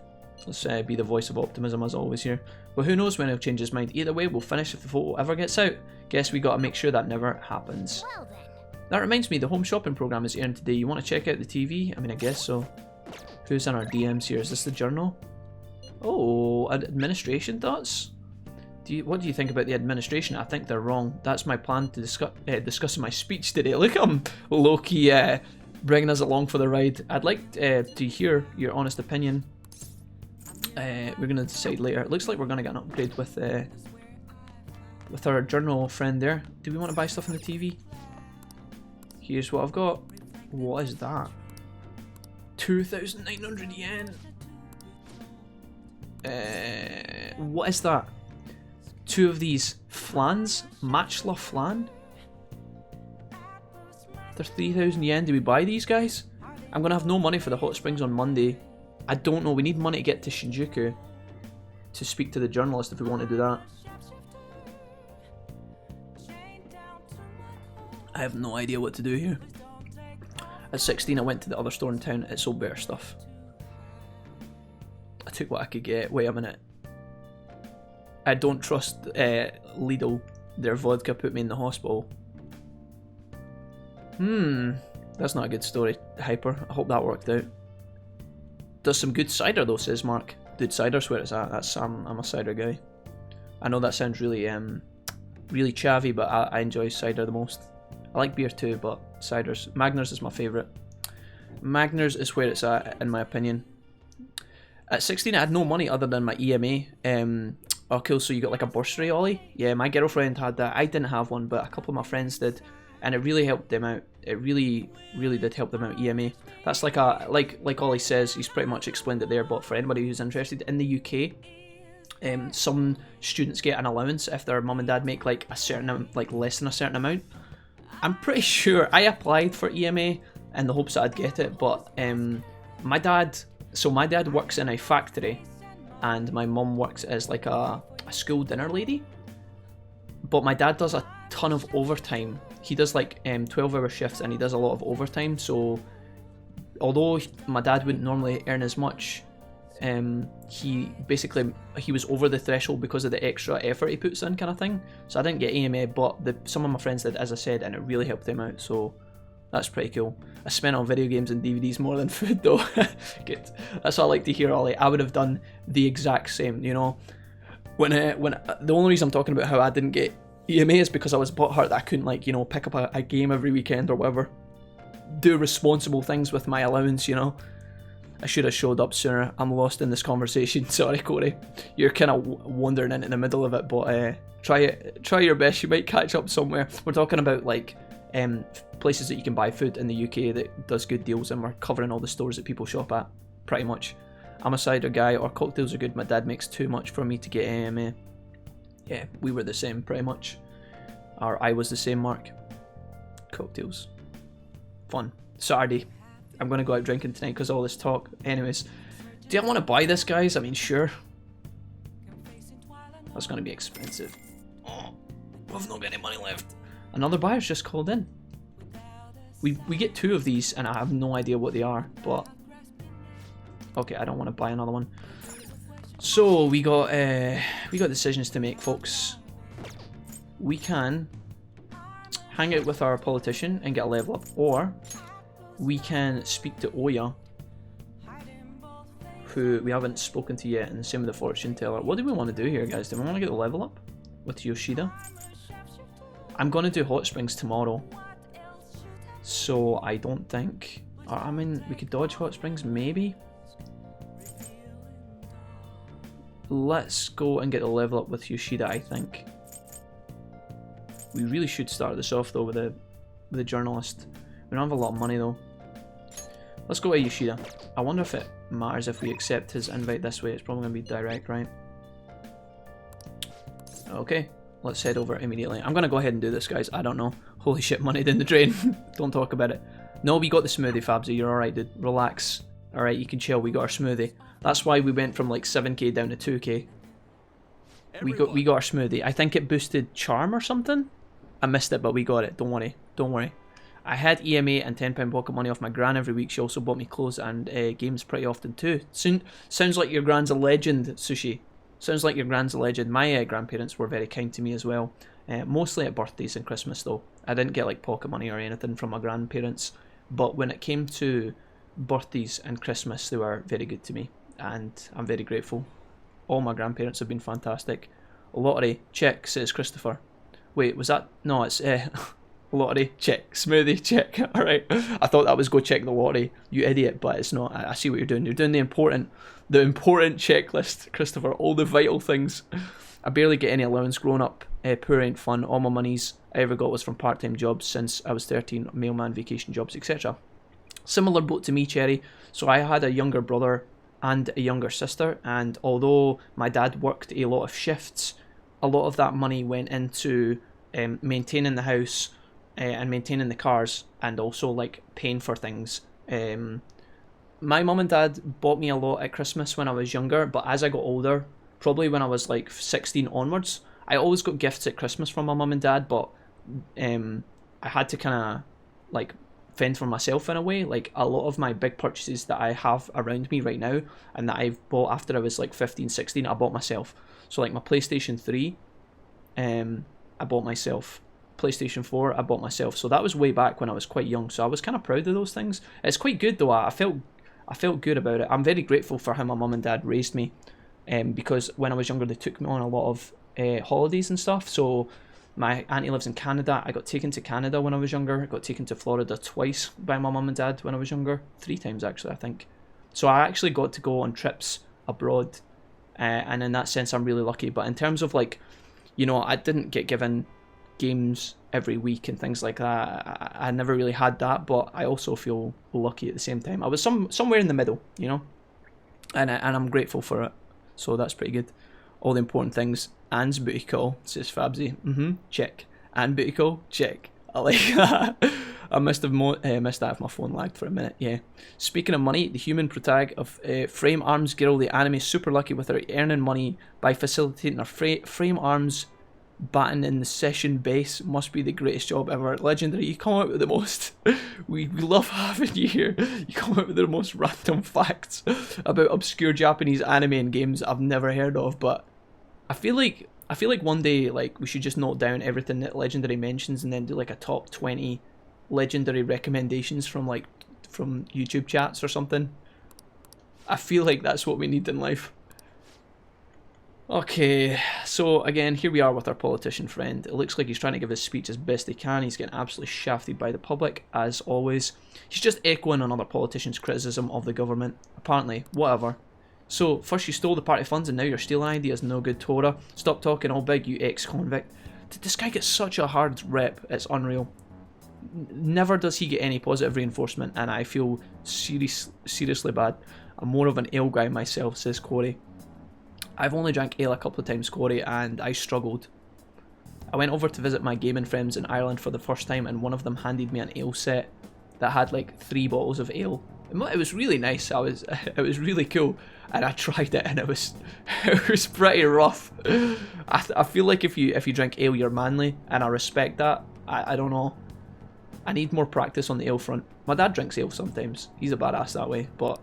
S2: Let's be the voice of optimism as always here. But who knows when he'll change his mind. Either way, we'll finish if the photo ever gets out. Guess we gotta make sure that never happens.
S4: Well then.
S2: That reminds me, the home shopping program is airing today. You want to check out the TV? I mean, I guess so. Who's in our DMs here? Is this the journal? Oh, administration thoughts? What do you think about the administration? I think they're wrong. That's my plan to discuss my speech today. Look at him, Loki, bringing us along for the ride. I'd like to hear your honest opinion. We're gonna decide later. It looks like we're gonna get an upgrade with our journal friend there. Do we want to buy stuff on the TV? Here's what I've got. What is that? 2,900 yen. What is that? 2 of these flans? Matchla flan? They're 3,000 yen. Do we buy these guys? I'm gonna have no money for the hot springs on Monday. I don't know. We need money to get to Shinjuku to speak to the journalist if we want to do that. I have no idea what to do here. At 16 I went to the other store in town. It sold better stuff. I took what I could get. Wait a minute. I don't trust Lidl. Their vodka put me in the hospital. That's not a good story, Hyper. I hope that worked out. Does some good cider though, says Mark. Good cider's where it's at. I'm a cider guy. I know that sounds really really chavvy, but I enjoy cider the most. I like beer too, but Magners is my favourite. Magners is where it's at, in my opinion. At 16, I had no money other than my EMA. Oh, cool, so you got like a bursary, Ollie? Yeah, my girlfriend had that. I didn't have one, but a couple of my friends did, and it really helped them out. It really, really did help them out, EMA. That's like like Ollie says, he's pretty much explained it there, but for anybody who's interested, in the UK, some students get an allowance if their mum and dad make like a certain, like less than a certain amount. I'm pretty sure I applied for EMA in the hopes that I'd get it, but my dad works in a factory, and my mum works as like a school dinner lady. But my dad does a ton of overtime. He does like 12-hour shifts, and he does a lot of overtime. So although my dad wouldn't normally earn as much, he was over the threshold because of the extra effort he puts in, kind of thing. So I didn't get AMA, but some of my friends did, as I said, and it really helped them out. So that's pretty cool. I spent on video games and DVDs more than food, though. Good. That's what I like to hear, Ollie. I would have done the exact same, you know. When the only reason I'm talking about how I didn't get EMA is because I was butthurt that I couldn't, like, you know, pick up a game every weekend or whatever. Do responsible things with my allowance, you know. I should have showed up sooner. I'm lost in this conversation. Sorry, Corey. You're kind of wandering into the middle of it, but try your best. You might catch up somewhere. We're talking about like places that you can buy food in the UK that does good deals, and we're covering all the stores that people shop at, pretty much. I'm a cider guy. Our cocktails are good. My dad makes too much for me to get AMA. Yeah, we were the same, pretty much. Or I was the same, Mark. Cocktails. Fun. Saturday. I'm going to go out drinking tonight because of all this talk. Anyways, do I want to buy this, guys? I mean, sure. That's going to be expensive. Oh, we've not got any money left. Another buyer's just called in. We get 2 of these, and I have no idea what they are, but... Okay, I don't want to buy another one. So, we got decisions to make, folks. We can hang out with our politician and get a level up, or we can speak to Oya, who we haven't spoken to yet, and the same with the fortune teller. What do we want to do here, guys? Do we want to get the level up with Yoshida? I'm going to do Hot Springs tomorrow, so I don't think... I mean, we could dodge Hot Springs, maybe? Let's go and get the level up with Yoshida, I think. We really should start this off, though, with a journalist. We don't have a lot of money, though. Let's go to Yoshida. I wonder if it matters if we accept his invite this way. It's probably going to be direct, right? Okay. Let's head over immediately. I'm going to go ahead and do this, guys. I don't know. Holy shit, money down the drain. Don't talk about it. No, we got the smoothie, Fabsy. You're alright, dude. Relax. Alright, you can chill. We got our smoothie. That's why we went from like 7k down to 2k. We got our smoothie. I think it boosted charm or something. I missed it, but we got it. Don't worry. Don't worry. I had EMA and £10 pocket money off my gran every week. She also bought me clothes and games pretty often too. Sounds like your gran's a legend, Sushi. Sounds like your gran's a legend. My grandparents were very kind to me as well. Mostly at birthdays and Christmas though. I didn't get like pocket money or anything from my grandparents. But when it came to birthdays and Christmas, they were very good to me. And I'm very grateful. All my grandparents have been fantastic. Lottery, check, says Christopher. Wait, was that... No, it's... lottery, check. Smoothie, check. Alright. I thought that was go check the lottery, you idiot, but it's not. I see what you're doing. You're doing the important checklist, Christopher. All the vital things. I barely get any allowance growing up. Poor ain't fun. All my monies I ever got was from part-time jobs since I was 13, mailman, vacation jobs, etc. Similar boat to me, Cherry. So I had a younger brother and a younger sister, and although my dad worked a lot of shifts, a lot of that money went into maintaining the house and maintaining the cars, and also like paying for things. My mum and dad bought me a lot at Christmas when I was younger, but as I got older, probably when I was like 16 onwards, I always got gifts at Christmas from my mum and dad, but I had to kind of like fend for myself in a way. Like a lot of my big purchases that I have around me right now and that I've bought after I was like 15, 16, I bought myself. So like my PlayStation 3, I bought myself. PlayStation 4, I bought myself. So that was way back when I was quite young. So I was kind of proud of those things. It's quite good though. I felt good about it. I'm very grateful for how my mum and dad raised me. Because when I was younger, they took me on a lot of holidays and stuff. So my auntie lives in Canada. I got taken to Canada when I was younger. I got taken to Florida twice by my mum and dad when I was younger. 3 times actually, I think. So I actually got to go on trips abroad, and in that sense I'm really lucky. But in terms of like, you know, I didn't get given games every week and things like that. I never really had that, but I also feel lucky at the same time. I was somewhere in the middle, you know, and I'm grateful for it. So that's pretty good. All the important things. Anne's booty call, says Fabsy. Check. Anne booty call, check. I like that. I missed that if my phone lagged for a minute. Yeah. Speaking of money, the human protag of Frame Arms Girl, the anime, is super lucky with her earning money by facilitating her Frame Arms batting in the session base. Must be the greatest job ever. Legendary, you come out with the most. we love having you here. You come out with the most random facts about obscure Japanese anime and games I've never heard of. But I feel like one day like we should just note down everything that Legendary mentions and then do like a top 20 Legendary recommendations from YouTube chats or something. I feel like that's what we need in life. Okay, so again, here we are with our politician friend. It looks like he's trying to give his speech as best he can. He's getting absolutely shafted by the public, as always. He's just echoing on other politicians' criticism of the government. Apparently, whatever. So, first you stole the party funds and now you're stealing ideas. No good, Tora. Stop talking all big, you ex-convict. This guy gets such a hard rep, it's unreal. Never does he get any positive reinforcement, and I feel seriously bad. I'm more of an ale guy myself, says Corey. I've only drank ale a couple of times, Corey, and I struggled. I went over to visit my gaming friends in Ireland for the first time, and one of them handed me an ale set that had like 3 bottles of ale. It was really nice. It was really cool, and I tried it, and it was pretty rough. I feel like if you drink ale, you're manly, and I respect that. I don't know. I need more practice on the ale front. My dad drinks ale sometimes. He's a badass that way, but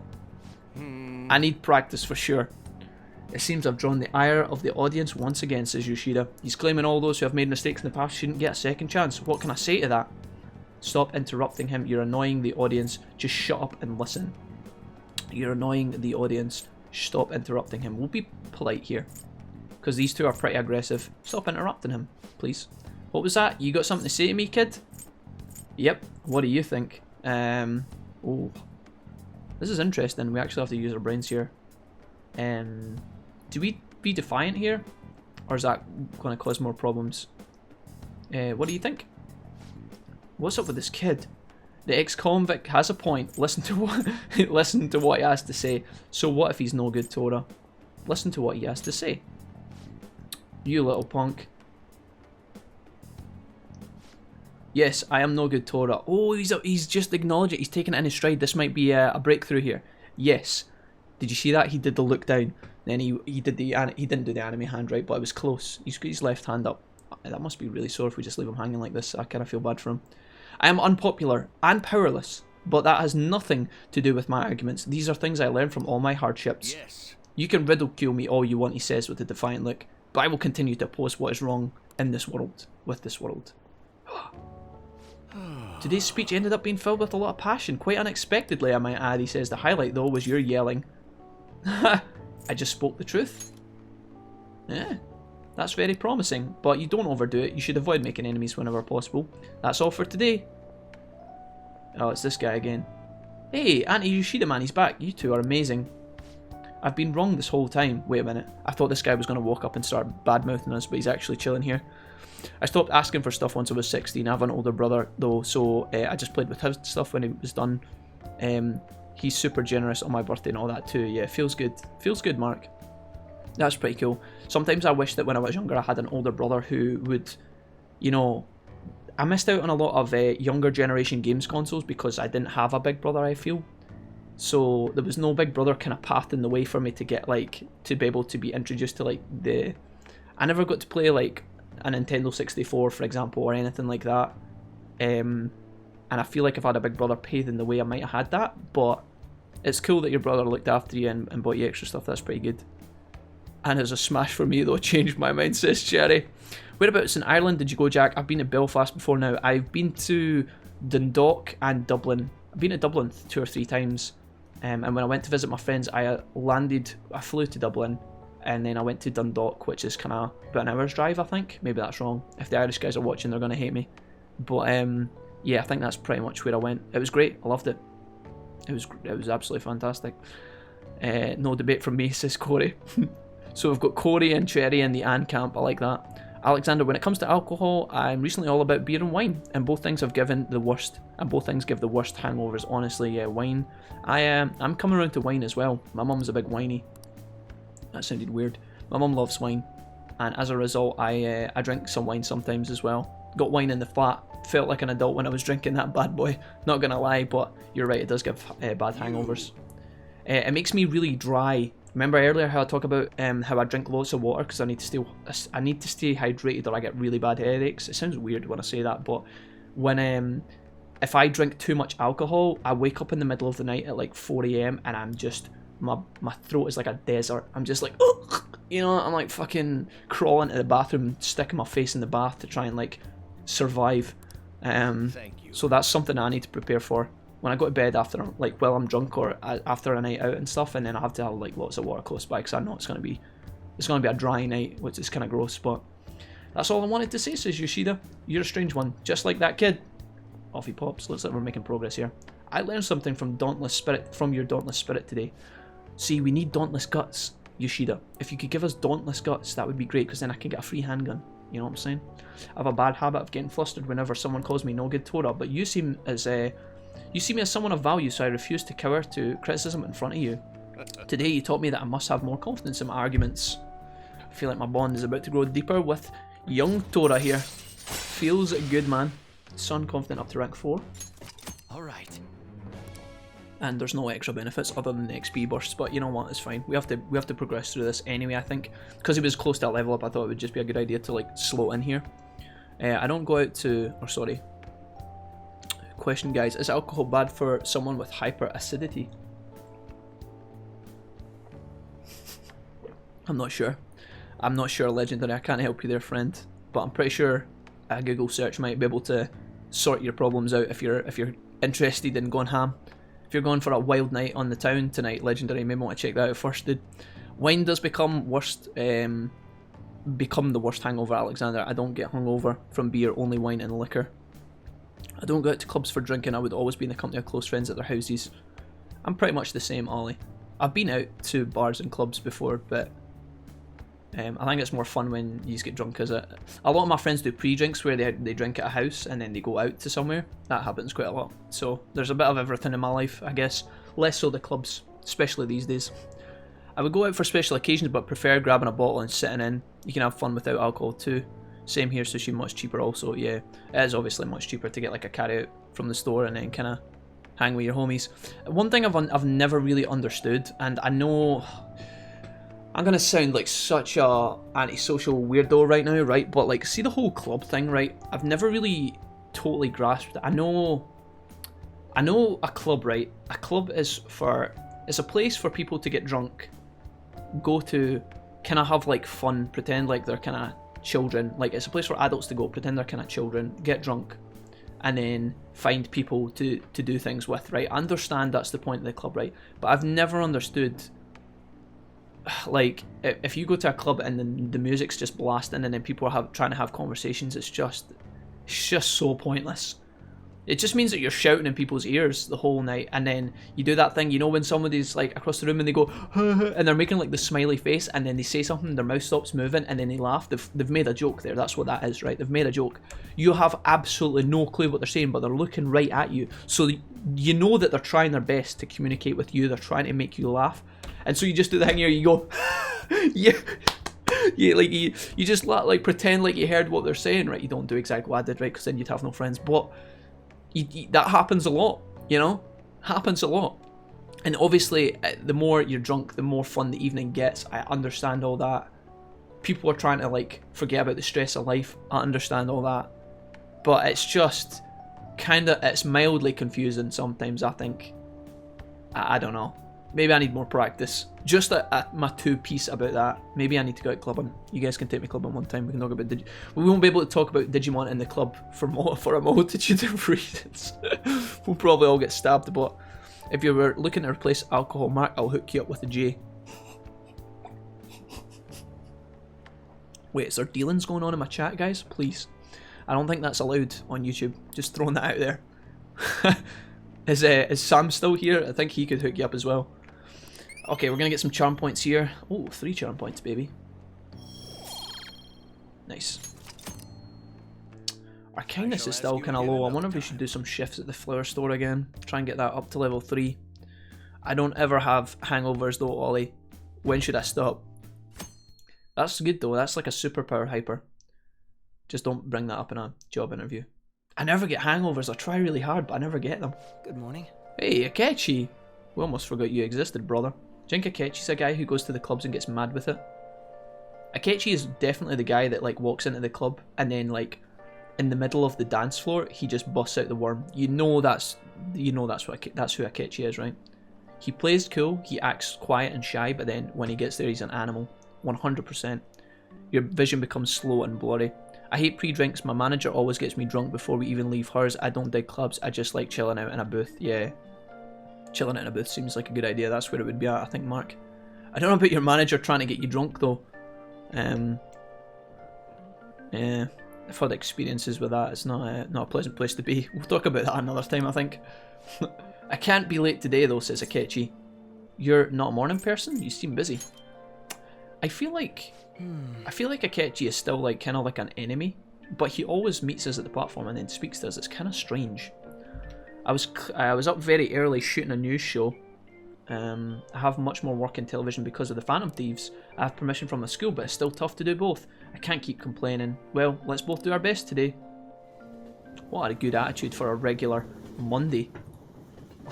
S2: I need practice for sure. It seems I've drawn the ire of the audience once again, says Yoshida. He's claiming all those who have made mistakes in the past shouldn't get a second chance. What can I say to that? Stop interrupting him. You're annoying the audience. Just shut up and listen. You're annoying the audience. Stop interrupting him. We'll be polite here, because these two are pretty aggressive. Stop interrupting him, please. What was that? You got something to say to me, kid? Yep. What do you think? Oh, this is interesting. We actually have to use our brains here. Do we be defiant here, or is that going to cause more problems? What do you think? What's up with this kid? The ex-convict has a point. Listen to what he has to say. So what if he's no good, Tora? Listen to what he has to say. You little punk. Yes, I am no good, Tora. Oh, he's just acknowledged it. He's taking it in his stride. This might be a breakthrough here. Yes. Did you see that? He did the look down. Then he didn't do the anime hand right, but it was close. He's got his left hand up. That must be really sore if we just leave him hanging like this. I kind of feel bad for him. I am unpopular and powerless, but that has nothing to do with my arguments. These are things I learned from all my hardships.
S5: Yes.
S2: You can ridicule me all you want, he says with a defiant look, but I will continue to oppose what is wrong in this world, with this world. Today's speech ended up being filled with a lot of passion, quite unexpectedly, I might add, he says. The highlight, though, was your yelling. I just spoke the truth. Yeah, that's very promising, but you don't overdo it. You should avoid making enemies whenever possible. That's all for today. Oh, it's this guy again. Hey, Auntie Yoshida, man, he's back. You two are amazing. I've been wrong this whole time. Wait a minute. I thought this guy was going to walk up and start bad-mouthing us, but he's actually chilling here. I stopped asking for stuff once I was 16. I have an older brother, though, so I just played with his stuff when he was done. He's super generous on my birthday and all that too. Yeah, feels good. Feels good, Mark. That's pretty cool. Sometimes I wish that when I was younger I had an older brother who would, you know, I missed out on a lot of younger generation games consoles because I didn't have a big brother, I feel. So there was no big brother kind of path in the way for me to get, like, to be able to be introduced to, like, I never got to play, like, a Nintendo 64, for example, or anything like that. And I feel like if I had a big brother paving the way, I might have had that. But it's cool that your brother looked after you and bought you extra stuff. That's pretty good. And as a smash for me, though, changed my mind, says Cherry. Whereabouts in Ireland did you go, Jack? I've been to Belfast before now. I've been to Dundalk and Dublin. I've been to Dublin 2 or 3 times. And when I went to visit my friends, I flew to Dublin. and then I went to Dundalk, which is kind of about an hour's drive, I think. Maybe that's wrong. If the Irish guys are watching, they're going to hate me. But yeah, I think that's pretty much where I went. It was great. I loved it. It was absolutely fantastic. No debate from me, says Corey. So we've got Corey and Cherry in the Anne camp. I like that. Alexander, when it comes to alcohol, I'm recently all about beer and wine, and both things have given the worst, and both things give the worst hangovers. Honestly, yeah, wine. I'm coming around to wine as well. My mum's a big winey. That sounded weird. My mum loves wine, and as a result, I drink some wine sometimes as well. Got wine in the flat. Felt like an adult when I was drinking that bad boy. Not gonna lie, but you're right. It does give bad hangovers. It makes me really dry. Remember earlier how I talk about how I drink lots of water because I need to stay hydrated or I get really bad headaches. It sounds weird when I say that, but when if I drink too much alcohol, I wake up in the middle of the night at like 4 AM and I'm just my throat is like a desert. I'm just like, ugh! You know, I'm like fucking crawling to the bathroom, sticking my face in the bath to try and like survive.
S3: Thank you.
S2: So that's something I need to prepare for. When I go to bed after, like, while I'm drunk or after a night out and stuff, and then I have to have like lots of water close by because I know it's gonna be a dry night, which is kind of gross. But that's all I wanted to say, says Yoshida. You're a strange one, just like that kid. Off he pops. Looks like we're making progress here. I learned something from your Dauntless Spirit today. See, we need Dauntless Guts, Yoshida. If you could give us Dauntless Guts, that would be great because then I can get a free handgun. You know what I'm saying? I have a bad habit of getting flustered whenever someone calls me no good Torah, but you see me as someone of value, so I refuse to cower to criticism in front of you. Today you taught me that I must have more confidence in my arguments. I feel like my bond is about to grow deeper with young Torah here. Feels good, man. Son confident up to rank 4.
S3: Alright.
S2: And there's no extra benefits other than the XP bursts, but you know what, it's fine. We have to progress through this anyway, I think. Because he was close to that level up, I thought it would just be a good idea to like slow in here. I don't go out to, or sorry. Question, guys, is alcohol bad for someone with hyperacidity? I'm not sure, Legendary. I can't help you there, friend. But I'm pretty sure a Google search might be able to sort your problems out if you're interested in going ham. If you're going for a wild night on the town tonight, Legendary, you may want to check that out first, dude. Wine does become the worst hangover, Alexander. I don't get hungover from beer, only wine and liquor. I don't go out to clubs for drinking. I would always be in the company of close friends at their houses. I'm pretty much the same, Ollie. I've been out to bars and clubs before, but I think it's more fun when you just get drunk. A lot of my friends do pre-drinks where they drink at a house and then they go out to somewhere. That happens quite a lot. So there's a bit of everything in my life, I guess. Less so the clubs, especially these days. I would go out for special occasions, but prefer grabbing a bottle and sitting in. You can have fun without alcohol too. Same here, sushi much cheaper also. Yeah, it is obviously much cheaper to get like a carry out from the store and then kind of hang with your homies. One thing I've never really understood, and I know I'm gonna sound like such a antisocial weirdo right now, right? But like, see the whole club thing, right? I've never really totally grasped it. I know a club, right? A club is a place for people to get drunk, go to, kind of have like fun, pretend like they're kind of children. Like, it's a place for adults to go, pretend they're kind of children, get drunk, and then find people to do things with, right? I understand that's the point of the club, right? But I've never understood, like, if you go to a club and then the music's just blasting and then people are trying to have conversations, it's just so pointless. It just means that you're shouting in people's ears the whole night, and then you do that thing, you know, when somebody's like across the room and they go and they're making like the smiley face, and then they say something, their mouth stops moving, and then they laugh. They've made a joke there. That's what that is, right? They've made a joke. You have absolutely no clue what they're saying, but they're looking right at you, so you know that they're trying their best to communicate with you. They're trying to make you laugh, and so you just do the thing here. You go, yeah. Yeah, like you just like pretend like you heard what they're saying, right? You don't do exactly what I did, right? Because then you'd have no friends, but that happens a lot, you know? Happens a lot. And obviously, the more you're drunk, the more fun the evening gets. I understand all that. People are trying to, like, forget about the stress of life. I understand all that. But it's just it's mildly confusing sometimes, I think. I don't know. Maybe I need more practice. Just my 2-piece about that. Maybe I need to go out clubbing. You guys can take me clubbing one time. We can talk about we won't be able to talk about Digimon in the club for a multitude of reasons. We'll probably all get stabbed. But if you were looking to replace alcohol, Mark, I'll hook you up with a J. Wait, is there dealings going on in my chat, guys? Please. I don't think that's allowed on YouTube. Just throwing that out there. Is Sam still here? I think he could hook you up as well. Okay, we're gonna get some charm points here. Oh, 3 charm points, baby. Nice. Our kindness is still kind of low. I wonder if we should do some shifts at the flower store again. Try and get that up to level 3. I don't ever have hangovers though, Ollie. When should I stop? That's good though. That's like a superpower hyper. Just don't bring that up in a job interview. I never get hangovers. I try really hard, but I never get them.
S3: Good morning.
S2: Hey, Akechi! We almost forgot you existed, brother. Do you think Akechi's a guy who goes to the clubs and gets mad with it? Akechi is definitely the guy that like walks into the club and then like in the middle of the dance floor he just busts out the worm. You know that's who Akechi is, right? He plays cool, he acts quiet and shy, but then when he gets there he's an animal. 100%. Your vision becomes slow and blurry. I hate pre-drinks. My manager always gets me drunk before we even leave hers. I don't dig clubs. I just like chilling out in a booth. Yeah. Chilling out in a booth seems like a good idea. That's where it would be at, I think, Mark. I don't know about your manager trying to get you drunk, though. Yeah. I've had experiences with that. It's not a pleasant place to be. We'll talk about that another time, I think. I can't be late today, though, says Akechi. You're not a morning person? You seem busy. I feel like Akechi is still like kind of like an enemy, but he always meets us at the platform and then speaks to us. It's kind of strange. I was up very early shooting a news show. I have much more work in television because of the Phantom Thieves. I have permission from the school, but it's still tough to do both. I can't keep complaining. Well, let's both do our best today. What a good attitude for a regular Monday.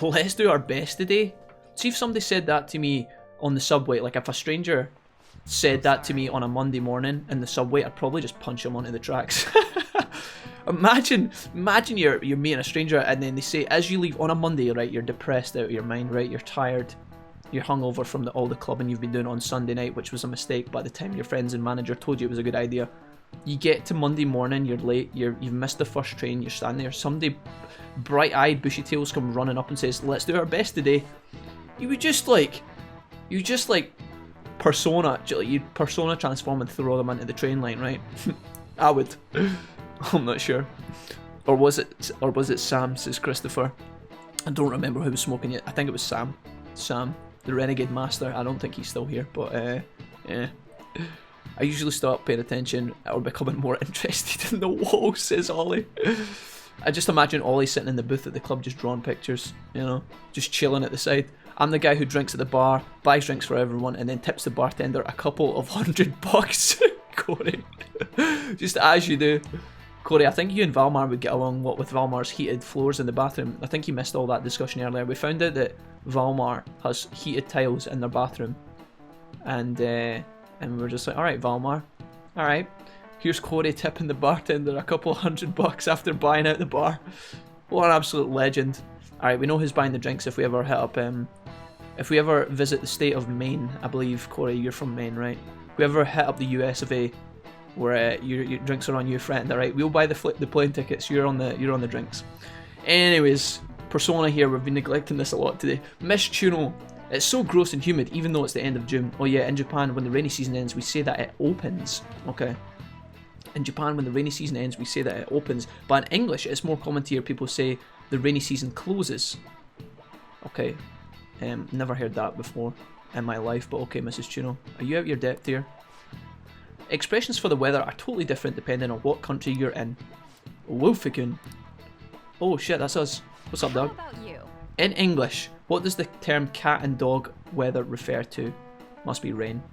S2: Let's do our best today. See if somebody said that to me on the subway, like if a stranger said that to me on a Monday morning in the subway, I'd probably just punch him onto the tracks. Imagine you're meeting a stranger and then they say, as you leave on a Monday, right, you're depressed out of your mind, right, you're tired, you're hungover from all the clubbing you've been doing on Sunday night, which was a mistake by the time your friends and manager told you it was a good idea. You get to Monday morning, you're late, you've missed the first train, you're standing there, somebody bright-eyed, bushy-tails come running up and says, let's do our best today. You just persona transform and throw them into the train line, right? I would. I'm not sure. Or was it Sam, says Christopher. I don't remember who was smoking it. I think it was Sam. Sam, the Renegade Master. I don't think he's still here, but yeah. I usually stop paying attention or becoming more interested in the wall, says Ollie. I just imagine Ollie sitting in the booth at the club just drawing pictures, you know, just chilling at the side. I'm the guy who drinks at the bar, buys drinks for everyone, and then tips the bartender a couple of $100. Corey. Just as you do. Corey, I think you and Valmar would get along, what with Valmar's heated floors in the bathroom. I think you missed all that discussion earlier. We found out that Valmar has heated tiles in their bathroom. And we were just like, alright Valmar, alright. Here's Corey tipping the bartender a couple of $100 after buying out the bar. What an absolute legend. Alright, we know who's buying the drinks if we ever hit up, if we ever visit the state of Maine. I believe, Corey, you're from Maine, right? If we ever hit up the US of A, where your drinks are on you, friend, alright? We'll buy the plane tickets, you're on the drinks. Anyways, Persona here, we've been neglecting this a lot today. Miss Chuno, it's so gross and humid even though it's the end of June. Oh yeah, in Japan, when the rainy season ends, we say that it opens, okay? In Japan, when the rainy season ends, we say that it opens. But in English, it's more common to hear people say the rainy season closes. Okay, never heard that before in my life, but okay, Mrs. Chuno. Are you out your depth here? Expressions for the weather are totally different depending on what country you're in. Wolfikin. Oh shit, that's us. What's up, dog?
S4: How about you?
S2: In English, what does the term cat and dog weather refer to? Must be rain.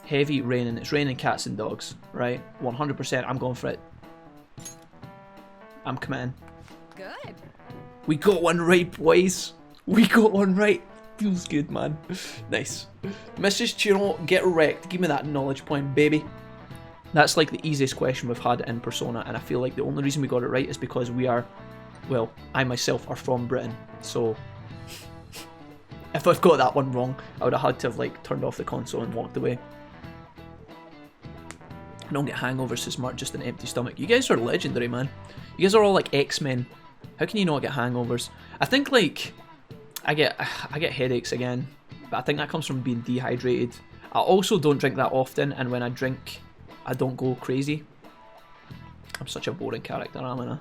S2: Heavy rain, and it's raining cats and dogs, right? 100%, I'm going for it. I'm committing.
S4: Good.
S2: We got one right, boys. We got one right. Feels good, man. Nice. Mrs. Chuno, get wrecked. Give me that knowledge point, baby. That's like the easiest question we've had in Persona, and I feel like the only reason we got it right is because we are, well, I myself are from Britain, so if I've got that one wrong, I would have had to have like turned off the console and walked away. I don't get hangovers, says Mark, just an empty stomach. You guys are legendary, man. You guys are all like X-Men. How can you not get hangovers? I think like I get headaches again, but I think that comes from being dehydrated. I also don't drink that often, and when I drink, I don't go crazy. I'm such a boring character, am I?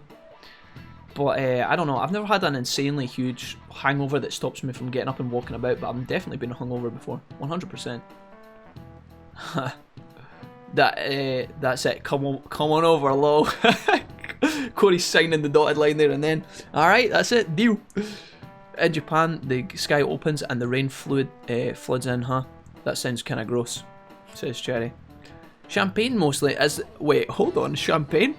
S2: But I don't know, I've never had an insanely huge hangover that stops me from getting up and walking about, but I've definitely been hungover before, 100%. That's it, come on over, lol. Corey's signing the dotted line there and then. Alright, that's it, deal. In Japan, the sky opens and the rain floods in, huh? That sounds kinda gross, says Cherry. Champagne mostly, wait, hold on, champagne?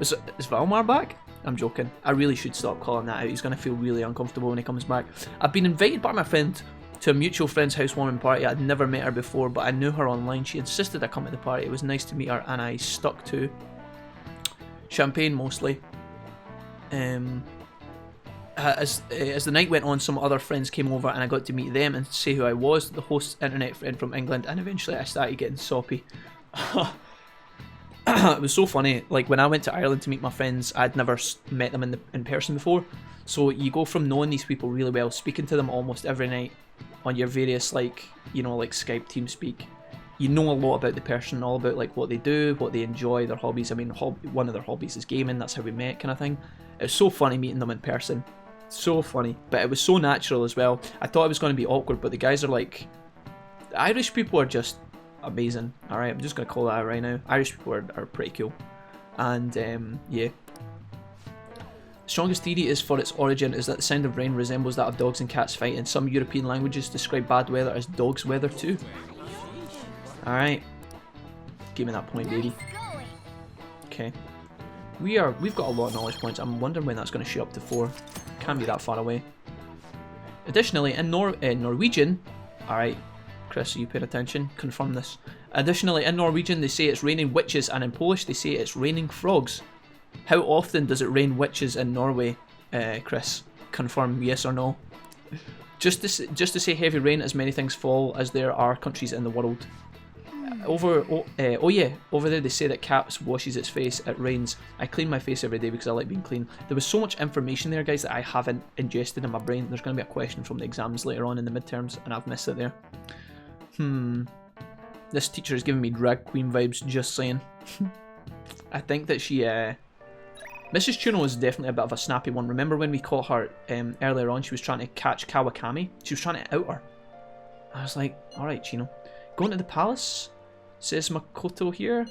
S2: Is Valmar back? I'm joking. I really should stop calling that out. He's going to feel really uncomfortable when he comes back. I've been invited by my friend to a mutual friend's housewarming party. I'd never met her before, but I knew her online. She insisted I come to the party. It was nice to meet her, and I stuck to champagne mostly. As the night went on, some other friends came over, and I got to meet them and say who I was, the host's internet friend from England, and eventually I started getting soppy. It was so funny, like when I went to Ireland to meet my friends, I'd never met them in person before, so you go from knowing these people really well, speaking to them almost every night on your various, like, you know, like Skype, TeamSpeak. You know a lot about the person, all about like what they do, what they enjoy, their hobbies. I mean, one of their hobbies is gaming, that's how we met, kind of thing. It was so funny meeting them in person, so funny, but it was so natural as well. I thought it was going to be awkward, but the guys are like, the Irish people are just amazing. Alright, I'm just going to call that out right now. Irish people are pretty cool. And yeah. Strongest theory is for its origin is that the sound of rain resembles that of dogs and cats fighting. Some European languages describe bad weather as dogs' weather too. Alright. Give me that point, baby. Okay. We've got a lot of knowledge points. I'm wondering when that's going to shoot up to 4. Can't be that far away. Additionally, in Norwegian, alright, Chris, are you paying attention? Confirm this. Additionally, in Norwegian they say it's raining witches, and in Polish they say it's raining frogs. How often does it rain witches in Norway, Chris? Confirm yes or no. Just to say heavy rain, as many things fall as there are countries in the world. Oh yeah, over there they say that cats washes its face, it rains. I clean my face every day because I like being clean. There was so much information there, guys, that I haven't ingested in my brain. There's going to be a question from the exams later on in the midterms, and I've missed it there. This teacher is giving me drag queen vibes, just saying. I think that she, Mrs. Chuno is definitely a bit of a snappy one. Remember when we caught her earlier on, she was trying to catch Kawakami? She was trying to out her. I was like, alright, Chino. Going to the palace, says Makoto here.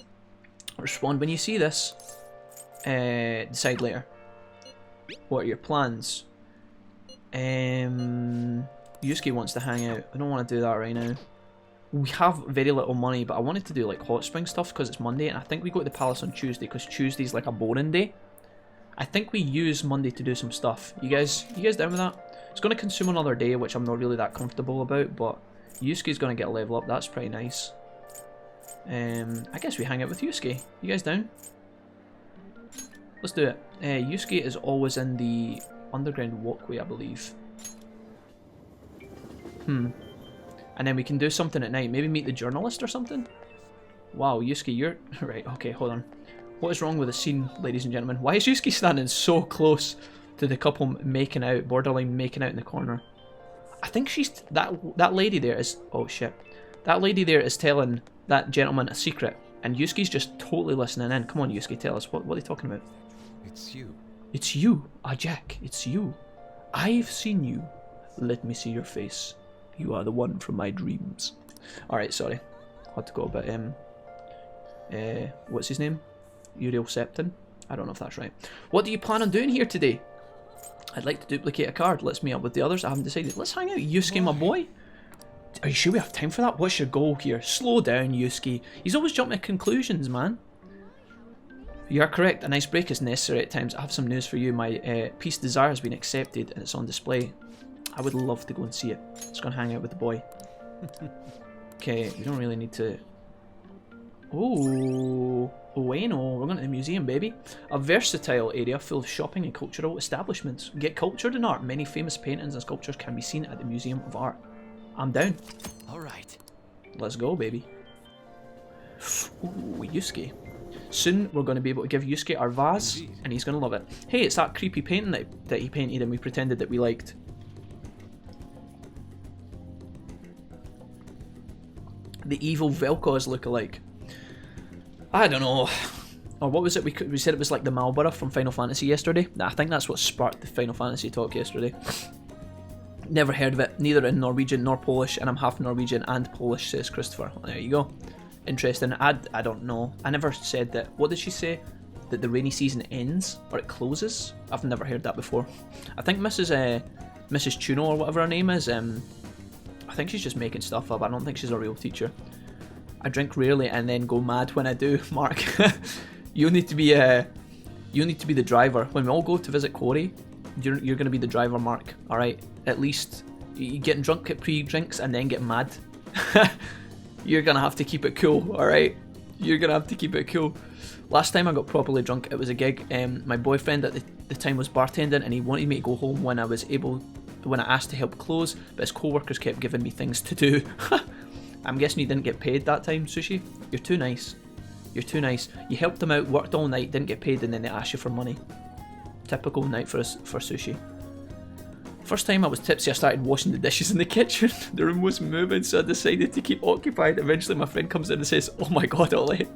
S2: Respond when you see this. Decide later. What are your plans? Yusuke wants to hang out. I don't want to do that right now. We have very little money, but I wanted to do like hot spring stuff because it's Monday, and I think we go to the palace on Tuesday because Tuesday's like a boring day. I think we use Monday to do some stuff. You guys down with that? It's going to consume another day, which I'm not really that comfortable about, but Yusuke's going to get a level up. That's pretty nice. I guess we hang out with Yusuke. You guys down? Let's do it. Yusuke is always in the underground walkway, I believe. And then we can do something at night. Maybe meet the journalist or something? Wow, Yusuke, you're... Right, okay, hold on. What is wrong with the scene, ladies and gentlemen? Why is Yusuke standing so close to the couple making out, borderline making out in the corner? I think she's... That lady there is... Oh, shit. That lady there is telling that gentleman a secret. And Yusuke's just totally listening in. Come on, Yusuke, tell us. What are they talking about?
S5: It's you.
S2: It's you. Ah, Jack, it's you. I've seen you. Let me see your face. You are the one from my dreams. Alright, sorry. I had to go a bit, what's his name? Uriel Septon? I don't know if that's right. What do you plan on doing here today? I'd like to duplicate a card. Let's meet up with the others. I haven't decided. Let's hang out, Yusuke, my boy. Are you sure we have time for that? What's your goal here? Slow down, Yusuke. He's always jumping to conclusions, man. You are correct. A nice break is necessary at times. I have some news for you. My Peace Desire has been accepted and it's on display. I would love to go and see it. Let's go and hang out with the boy. Okay, we don't really need to... Oh, bueno. We're going to the museum, baby. A versatile area full of shopping and cultural establishments. Get cultured in art. Many famous paintings and sculptures can be seen at the Museum of Art. I'm down.
S3: Alright.
S2: Let's go, baby. Ooh, Yusuke. Soon we're going to be able to give Yusuke our vase, and he's going to love it. Hey, it's that creepy painting that he painted and we pretended that we liked. the evil Vel'Koz look-alike. I don't know. Or what was it? We said it was like the Marlborough from Final Fantasy yesterday. Nah, I think that's what sparked the Final Fantasy talk yesterday. Never heard of it, neither in Norwegian nor Polish, and I'm half Norwegian and Polish, says Christopher. Well, there you go. Interesting. I don't know. I never said that. What did she say? That the rainy season ends or it closes? I've never heard that before. I think Mrs. Tuno or whatever her name is. I think she's just making stuff up. I don't think she's a real teacher. I drink rarely and then go mad when I do. Mark, you need to be the driver when we all go to visit Corey. You're going to be the driver, Mark. All right. At least you getting drunk at pre-drinks and then get mad. You're gonna have to keep it cool. All right. You're gonna have to keep it cool. Last time I got properly drunk, it was a gig. My boyfriend at the time was bartending, and he wanted me to go home when I asked to help close, but his co-workers kept giving me things to do. I'm guessing you didn't get paid that time, Sushi. You're too nice. You're too nice. You helped them out, worked all night, didn't get paid, and then they asked you for money. Typical night for Sushi. First time I was tipsy, I started washing the dishes in the kitchen. The room was moving, so I decided to keep occupied. Eventually my friend comes in and says, "Oh my god, Ollie."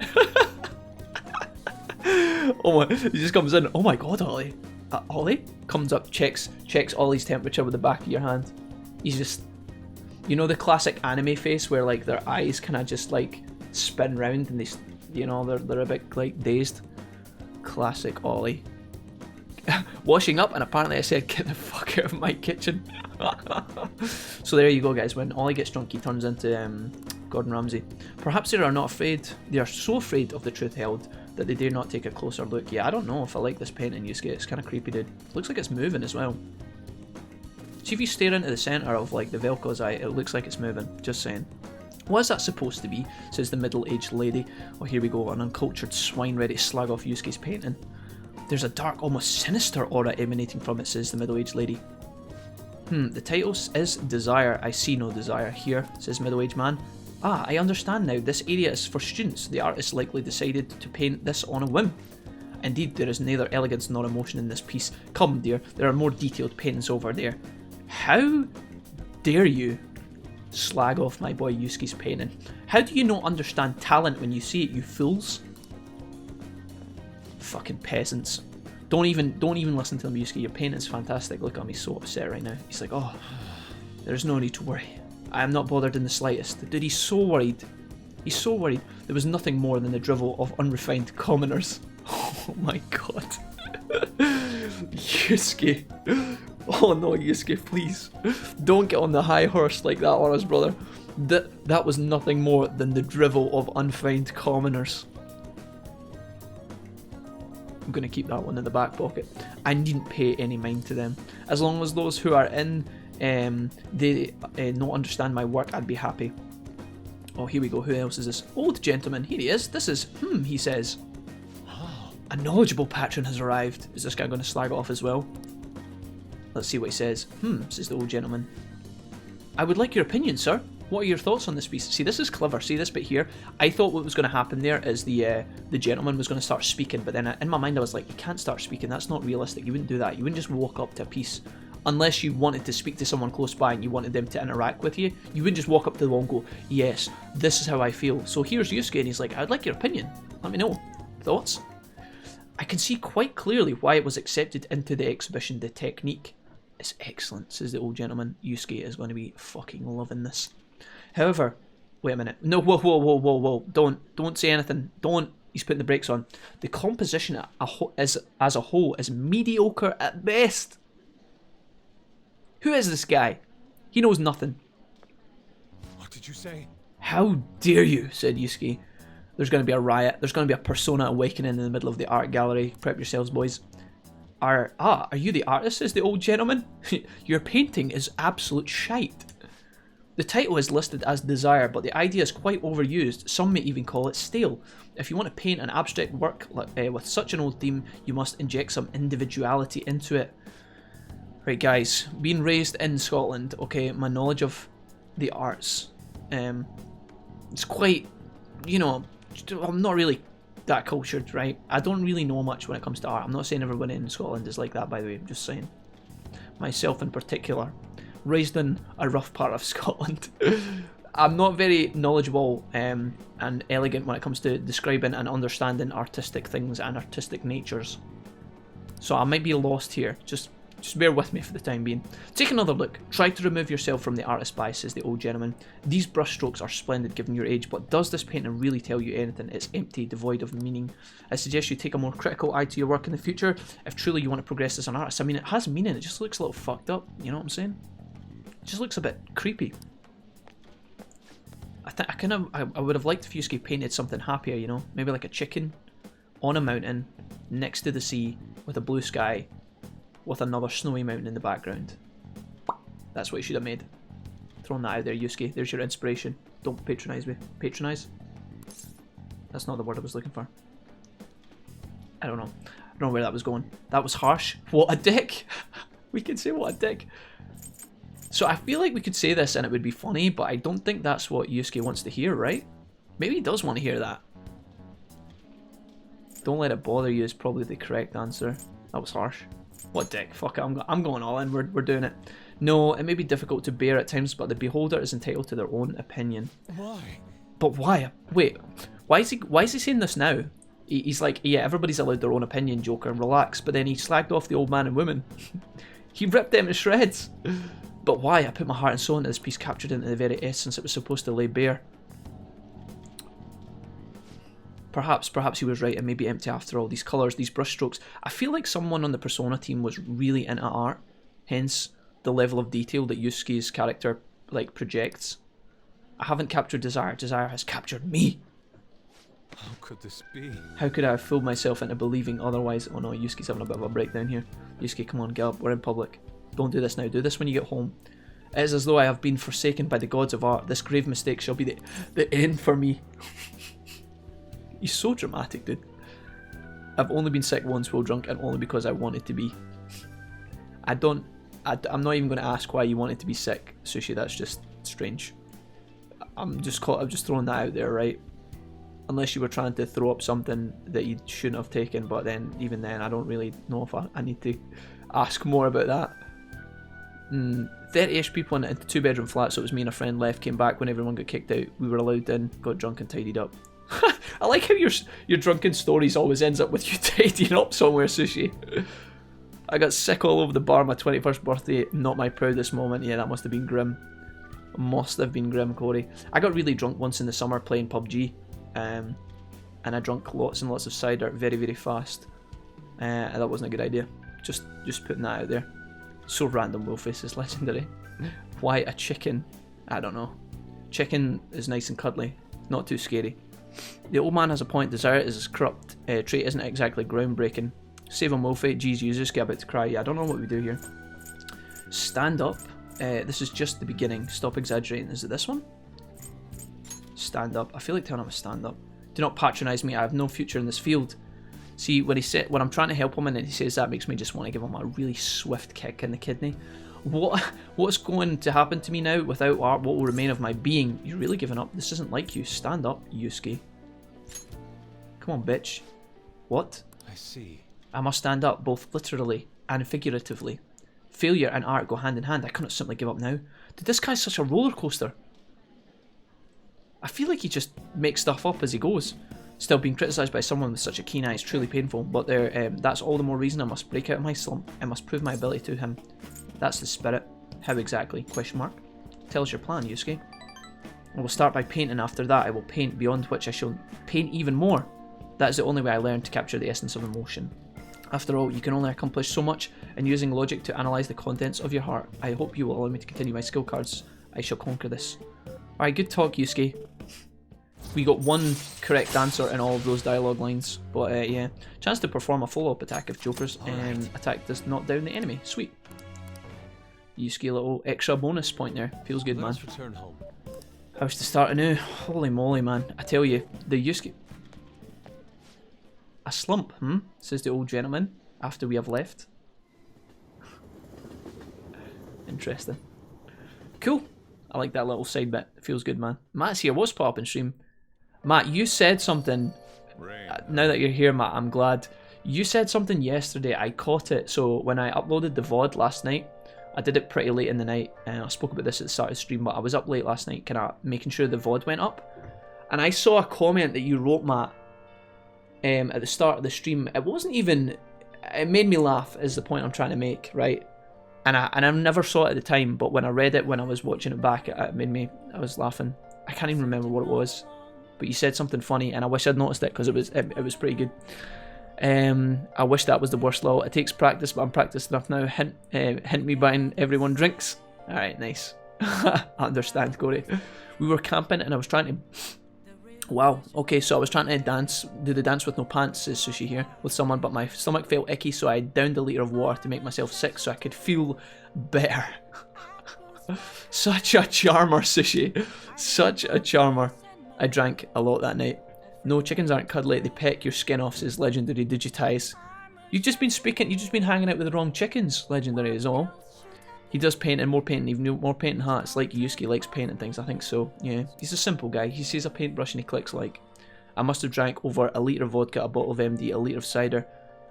S2: He just comes in, "Oh my god, Ollie." Ollie comes up, checks Ollie's temperature with the back of your hand. He's just, you know, the classic anime face where like their eyes kind of just like spin round and they, you know, they're a bit like dazed. Classic Ollie. Washing up, and apparently I said, "Get the fuck out of my kitchen." So there you go, guys. When Ollie gets drunk, he turns into Gordon Ramsay. Perhaps they are not afraid. They are so afraid of the truth held that they dare not take a closer look. Yeah, I don't know if I like this painting, Yusuke. It's kind of creepy, dude. Looks like it's moving as well. See if you stare into the centre of like the Vel'Koz eye, it looks like it's moving. Just saying. What is that supposed to be? Says the middle-aged lady. Oh, here we go. An uncultured swine ready to slag off Yusuke's painting. There's a dark, almost sinister aura emanating from it, says the middle-aged lady. The title is Desire. I see no desire here, says middle-aged man. Ah, I understand now. This area is for students. The artist likely decided to paint this on a whim. Indeed, there is neither elegance nor emotion in this piece. Come, dear, there are more detailed paintings over there. How dare you slag off my boy Yusuke's painting? How do you not understand talent when you see it, you fools? Fucking peasants. Don't even listen to him, Yusuke. Your painting's fantastic. Look at him, he's so upset right now. He's like, oh, there's no need to worry. I am not bothered in the slightest. Dude, he's so worried. He's so worried. There was nothing more than the drivel of unrefined commoners. Oh my god. Yusuke. Oh no, Yusuke, please. Don't get on the high horse like that on us, brother. That was nothing more than the drivel of unrefined commoners. I'm going to keep that one in the back pocket. I needn't pay any mind to them. As long as those who are in, they not understand my work, I'd be happy. Oh, here we go. Who else is this? Old gentleman. Here he is. This is, he says. A knowledgeable patron has arrived. Is this guy going to slag off as well? Let's see what he says. Says the old gentleman. I would like your opinion, sir. What are your thoughts on this piece? See, this is clever. See this bit here? I thought what was going to happen there is the gentleman was going to start speaking, but then in my mind I was like, you can't start speaking. That's not realistic. You wouldn't do that. You wouldn't just walk up to a piece. Unless you wanted to speak to someone close by and you wanted them to interact with you, you wouldn't just walk up to the wall and go, yes, this is how I feel. So here's Yusuke, and he's like, I'd like your opinion. Let me know. Thoughts? I can see quite clearly why it was accepted into the exhibition. The technique is excellent, says the old gentleman. Yusuke is going to be fucking loving this. However, wait a minute. No, whoa. Don't say anything. Don't. He's putting the brakes on. The composition as a whole is mediocre at best. Who is this guy? He knows nothing.
S5: What did you say?
S2: How dare you, said Yusuke. There's going to be a riot. There's going to be a persona awakening in the middle of the art gallery. Prep yourselves, boys. Are you the artist, says the old gentleman? Your painting is absolute shite. The title is listed as Desire, but the idea is quite overused. Some may even call it stale. If you want to paint an abstract work with such an old theme, you must inject some individuality into it. Right, guys, being raised in Scotland, okay, my knowledge of the arts, it's quite, you know, I'm not really that cultured, right? I don't really know much when it comes to art. I'm not saying everyone in Scotland is like that, by the way. I'm just saying. Myself in particular. Raised in a rough part of Scotland. I'm not very knowledgeable and elegant when it comes to describing and understanding artistic things and artistic natures. So I might be lost here. Just bear with me for the time being. Take another look. Try to remove yourself from the artist bias, says the old gentleman. These brushstrokes are splendid given your age, but does this painting really tell you anything? It's empty, devoid of meaning. I suggest you take a more critical eye to your work in the future if truly you want to progress as an artist. I mean, it has meaning, it just looks a little fucked up, you know what I'm saying? It just looks a bit creepy. I would have liked if Yusuke painted something happier, you know? Maybe like a chicken on a mountain next to the sea with a blue sky with another snowy mountain in the background. That's what you should have made. Throwing that out there, Yusuke. There's your inspiration. Don't patronise me. Patronise? That's not the word I was looking for. I don't know. I don't know where that was going. That was harsh. What a dick! We could say what a dick. So I feel like we could say this and it would be funny, but I don't think that's what Yusuke wants to hear, right? Maybe he does want to hear that. Don't let it bother you is probably the correct answer. That was harsh. What dick? Fuck it, I'm going all in. We're doing it. No, it may be difficult to bear at times, but the beholder is entitled to their own opinion.
S5: Why?
S2: But why? Wait, why is he saying this now? He's like, yeah, everybody's allowed their own opinion, Joker, and relax. But then he slagged off the old man and woman. He ripped them to shreds. But why? I put my heart and soul into this piece, captured into the very essence it was supposed to lay bare. Perhaps he was right, and maybe empty after all. These colours, these brushstrokes. I feel like someone on the Persona team was really into art, hence the level of detail that Yusuke's character like projects. I haven't captured desire. Desire has captured me.
S5: How could this be?
S2: How could I have fooled myself into believing otherwise? Oh no, Yusuke's having a bit of a breakdown here. Yusuke, come on, get up. We're in public. Don't do this now. Do this when you get home. It is as though I have been forsaken by the gods of art. This grave mistake shall be the end for me. He's so dramatic, dude. I've only been sick once while drunk, and only because I wanted to be. I'm not even going to ask why you wanted to be sick, Sushi. That's just strange. I'm just throwing that out there, right? Unless you were trying to throw up something that you shouldn't have taken, but then, even then, I don't really know if I need to ask more about that. 30-ish people in a 2-bedroom flat, so it was me and a friend left, came back when everyone got kicked out. We were allowed in, got drunk and tidied up. I like how your drunken stories always ends up with you tidying up somewhere, Sushi. I got sick all over the bar on my 21st birthday, not my proudest moment. Yeah, that must have been grim. Must have been grim, Corey. I got really drunk once in the summer playing PUBG, and I drank lots and lots of cider very, very fast. And that wasn't a good idea. Just putting that out there. So random, Willface is legendary. Why a chicken? I don't know. Chicken is nice and cuddly, not too scary. The old man has a point. Desire is his corrupt trait isn't exactly groundbreaking. Save him, Wolfie. Jeez, you just get about to cry. Yeah, I don't know what we do here. Stand up. This is just the beginning. Stop exaggerating. Is it this one? Stand up. I feel like telling him to stand up. Do not patronise me. I have no future in this field. See, when I'm trying to help him and he says that, makes me just want to give him a really swift kick in the kidney. What's going to happen to me now? Without art, what will remain of my being? You're really giving up. This isn't like you. Stand up, Yusuke. Come on, bitch. What?
S5: I see.
S2: I must stand up, both literally and figuratively. Failure and art go hand in hand. I cannot simply give up now. Dude, this guy's such a roller coaster. I feel like he just makes stuff up as he goes. Still, being criticised by someone with such a keen eye is truly painful, but that's all the more reason I must break out of my slump. I must prove my ability to him. That's the spirit. How exactly? Question mark. Tell us your plan, Yusuke. I will start by painting. After that, I will paint, beyond which I shall paint even more. That is the only way I learn to capture the essence of emotion. After all, you can only accomplish so much in using logic to analyse the contents of your heart. I hope you will allow me to continue my skill cards. I shall conquer this. Alright, good talk, Yusuke. We got one correct answer in all of those dialogue lines, but yeah. Chance to perform a follow-up attack if Joker's attack does not down the enemy. Sweet. Yusuke, a little extra bonus point there. Feels good, man.
S5: Let's return home.
S2: How's to start anew? Holy moly, man. I tell you, the Yusuke... A slump, says the old gentleman, after we have left. Interesting. Cool. I like that little side bit. It feels good, man. Matt's here. What's poppin' stream? Matt, you said something. Now that you're here, Matt, I'm glad. You said something yesterday. I caught it. So when I uploaded the VOD last night I did it pretty late in the night, and I spoke about this at the start of the stream, but I was up late last night kind of making sure the VOD went up. And I saw a comment that you wrote, Matt, at the start of the stream. It wasn't even... It made me laugh, is the point I'm trying to make, right? And I never saw it at the time, but when I read it, when I was watching it back, it made me... I was laughing. I can't even remember what it was. But you said something funny, and I wish I'd noticed it, because it was pretty good. I wish that was the worst law. It takes practice, but I'm practiced enough now. Hint me buying everyone drinks. Alright, nice. I understand, Corey. We were camping and I was trying to... Wow, okay, so I was trying to do the dance with no pants, says Sushi here, with someone, but my stomach felt icky, so I downed a litre of water to make myself sick so I could feel better. Such a charmer, Sushi. Such a charmer. I drank a lot that night. No, chickens aren't cuddly, they peck your skin off, says Legendary Digitize. You've just been hanging out with the wrong chickens, Legendary, is all. He does painting, more painting, even more painting hats, like Yusuke likes painting things, I think so, yeah. He's a simple guy, he sees a paintbrush and he clicks like. I must have drank over a litre of vodka, a bottle of MD, a litre of cider.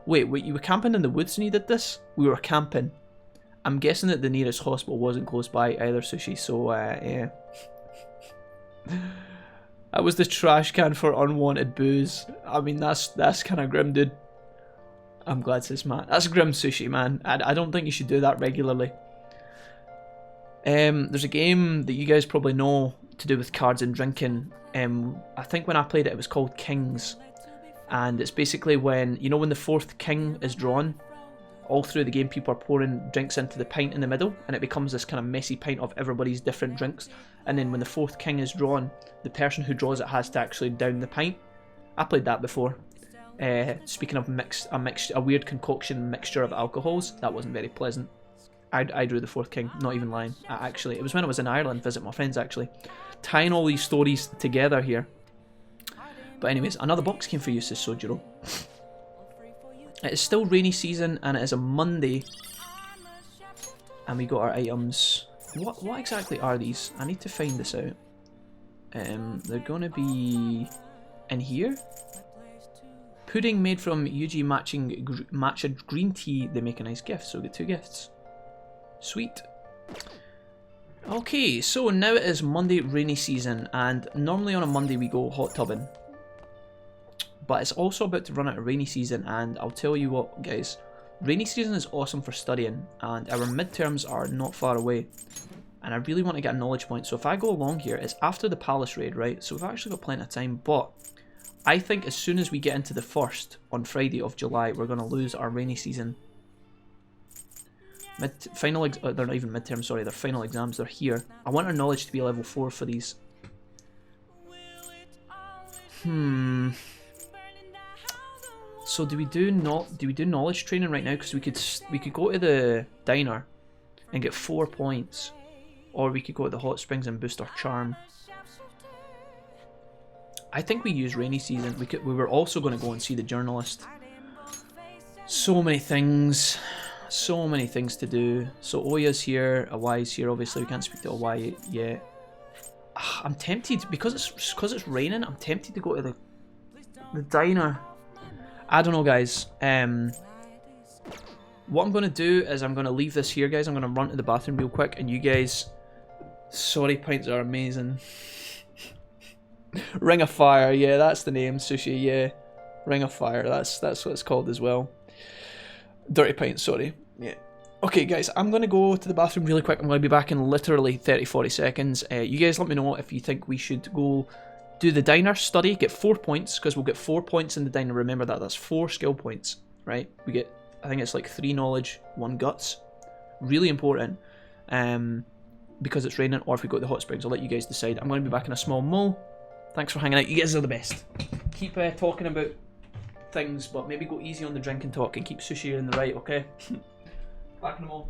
S2: Wait, you were camping in the woods when you did this? We were camping. I'm guessing that the nearest hospital wasn't close by either, Sushi, so, yeah. That was the trash can for unwanted booze. I mean, that's kind of grim, dude. I'm glad, says Matt. That's grim, Sushi, man. I don't think you should do that regularly. There's a game that you guys probably know to do with cards and drinking. I think when I played it, it was called Kings. And it's basically when, you know, when the fourth king is drawn, all through the game people are pouring drinks into the pint in the middle, and it becomes this kind of messy pint of everybody's different drinks. And then when the fourth king is drawn, the person who draws it has to actually down the pint. I played that before. Speaking of a weird concoction mixture of alcohols, that wasn't very pleasant. I drew the fourth king, not even lying. It was when I was in Ireland visiting my friends, actually. Tying all these stories together here. But anyways, another box came for you, says Sojiro. It is still rainy season, and it is a Monday. And we got our items. What exactly are these? I need to find this out. They're gonna be in here. Pudding made from Yuji matcha green tea. They make a nice gift, so we get 2 gifts. Sweet. Okay, so now it is Monday rainy season, and normally on a Monday we go hot tubbing. But it's also about to run out of rainy season, and I'll tell you what, guys. Rainy season is awesome for studying, and our midterms are not far away. And I really want to get a knowledge point, so if I go along here, it's after the palace raid, right? So we've actually got plenty of time, but I think as soon as we get into the 1st, on Friday of July, we're going to lose our rainy season. They're not even midterms, sorry, they're final exams, they're here. I want our knowledge to be level 4 for these. So do we do knowledge training right now? Because we could go to the diner and get 4 points, or we could go to the hot springs and boost our charm. I think we use rainy season. We were also going to go and see the journalist. So many things to do. So Oya's here, Awai's here. Obviously, we can't speak to Awai yet. I'm tempted because it's raining. I'm tempted to go to the diner. I don't know, guys. What I'm going to do is I'm going to leave this here, guys. I'm going to run to the bathroom real quick, and you guys... Sorry, pints are amazing. Ring of Fire, yeah, that's the name, Sushi, yeah. Ring of Fire, that's what it's called as well. Dirty Pint, sorry. Yeah. Okay, guys, I'm going to go to the bathroom really quick. I'm going to be back in literally 30-40 seconds. You guys let me know if you think we should go... Do the diner, study, get 4 points, because we'll get 4 points in the diner. Remember that's 4 skill points, right? We get, I think it's like 3 knowledge, 1 guts. Really important, because it's raining, or if we go to the hot springs. I'll let you guys decide. I'm going to be back in a small mo. Thanks for hanging out. You guys are the best. Keep talking about things, but maybe go easy on the drink and talk, and keep Sushi in the right, okay? Back in a mo.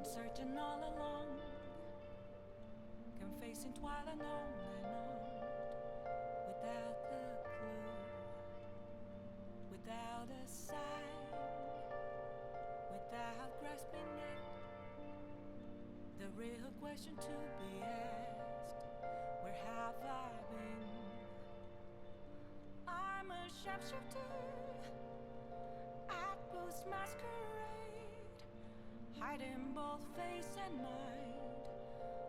S7: Searching all along, confessing while I know without the clue, without a sign, without grasping it. The real question to be asked: where have I been? I'm a sharpshooter at Boost Masquerade, hiding both face and mind,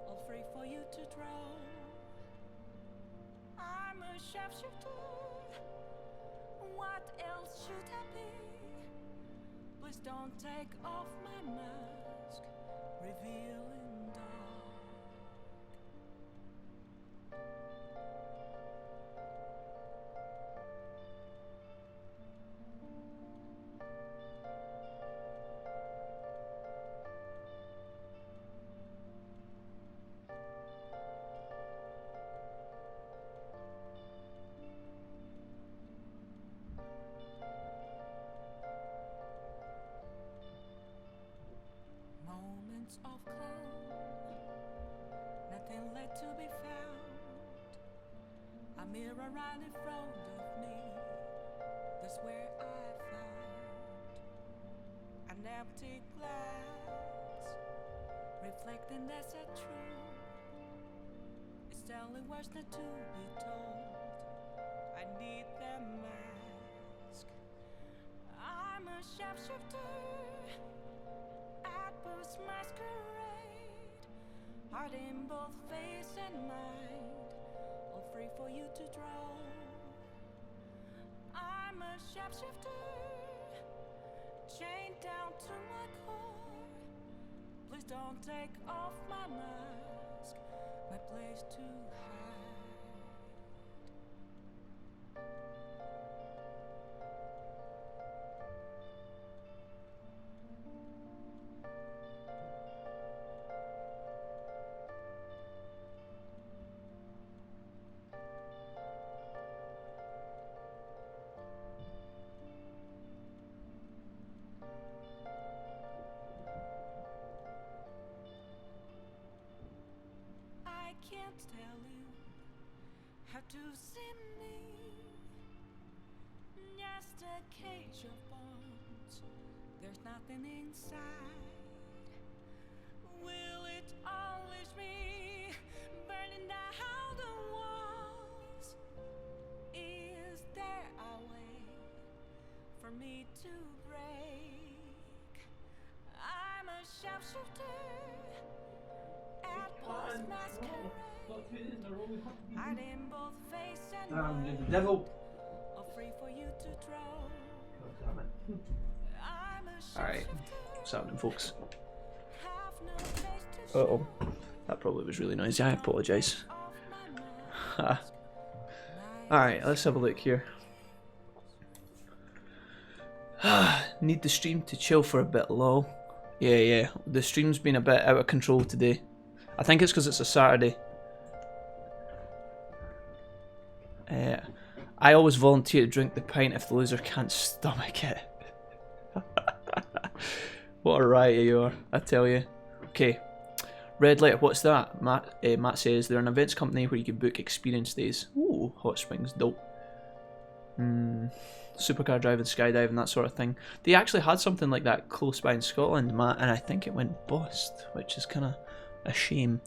S7: all free for you to draw. I'm a sharpshooter. What else should I be? Please don't take off my mask, revealing dark. Moments of calm, nothing left to be found. A mirror right in front of me, that's where I found an empty glass, reflecting that's a truth. It's telling words not to be told. I need the mask. I'm a sharpshooter at Boost Masquerade, heart in both face and mind, all free for you to draw. I'm a sharpshooter, chained down to my core. Please don't take off my mask, my place to hide. I can't tell you how to see me, just a cage of bones, there's nothing inside. Will it always be burning down the walls? Is there a way for me to break? I'm a sharpshooter at Boost Masquerade, hiding both face and mind,
S2: the devil.
S7: all free for you to draw. I'm a
S2: Alright,
S7: sharpshooter,
S2: what's happening, folks?
S7: have no face to
S2: Uh oh, that probably was really noisy. I apologise.
S7: off my mask.
S2: Alright, let's have a look here. Need the stream to chill for a bit, lol. Yeah, the stream's been a bit out of control today. I think it's because it's a Saturday. I always volunteer to drink the pint if the loser can't stomach it. What a riot you are, I tell you. Okay, Red Letter, what's that? Matt says they're an events company where you can book experience days. Ooh, hot springs, dope. Supercar driving, skydiving, that sort of thing. They actually had something like that close by in Scotland, Matt, and I think it went bust, which is kind of a shame.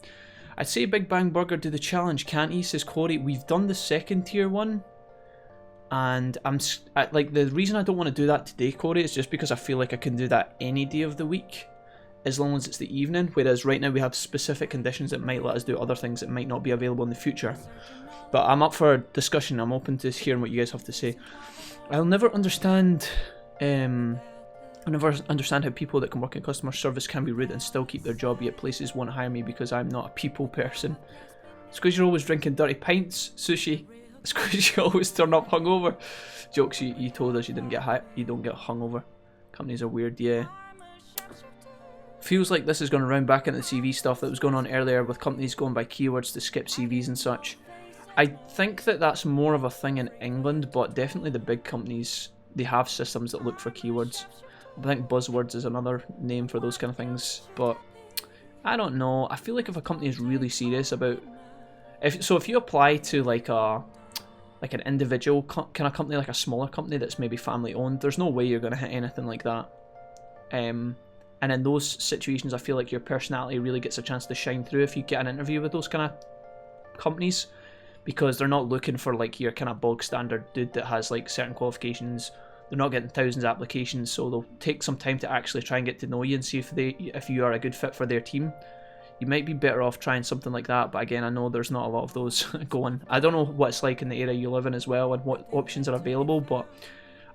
S2: I'd say Big Bang Burger do the challenge, can't he? Says Corey. We've done the second tier one, and like the reason I don't want to do that today, Corey, is just because I feel like I can do that any day of the week, as long as it's the evening. Whereas right now we have specific conditions that might let us do other things that might not be available in the future. But I'm up for discussion. I'm open to hearing what you guys have to say. I'll never understand. I never understand how people that can work in customer service can be rude and still keep their job, yet places won't hire me because I'm not a people person. It's because you're always drinking dirty pints, Sushi. It's because you always turn up hungover. Jokes, you told us you don't get hungover. Companies are weird, yeah. Feels like this is going to round back into the CV stuff that was going on earlier with companies going by keywords to skip CVs and such. I think that that's more of a thing in England, but definitely the big companies, they have systems that look for keywords. I think buzzwords is another name for those kind of things, but I don't know. I feel like if a company is really serious about, if you apply to like an individual kind of company, like a smaller company that's maybe family owned, there's no way you're going to hit anything like that. And in those situations, I feel like your personality really gets a chance to shine through if you get an interview with those kind of companies, because they're not looking for like your kind of bog standard dude that has like certain qualifications. They're not getting thousands of applications, so they'll take some time to actually try and get to know you and see if you are a good fit for their team. You might be better off trying something like that, but again, I know there's not a lot of those going. I don't know what it's like in the area you live in as well and what options are available, but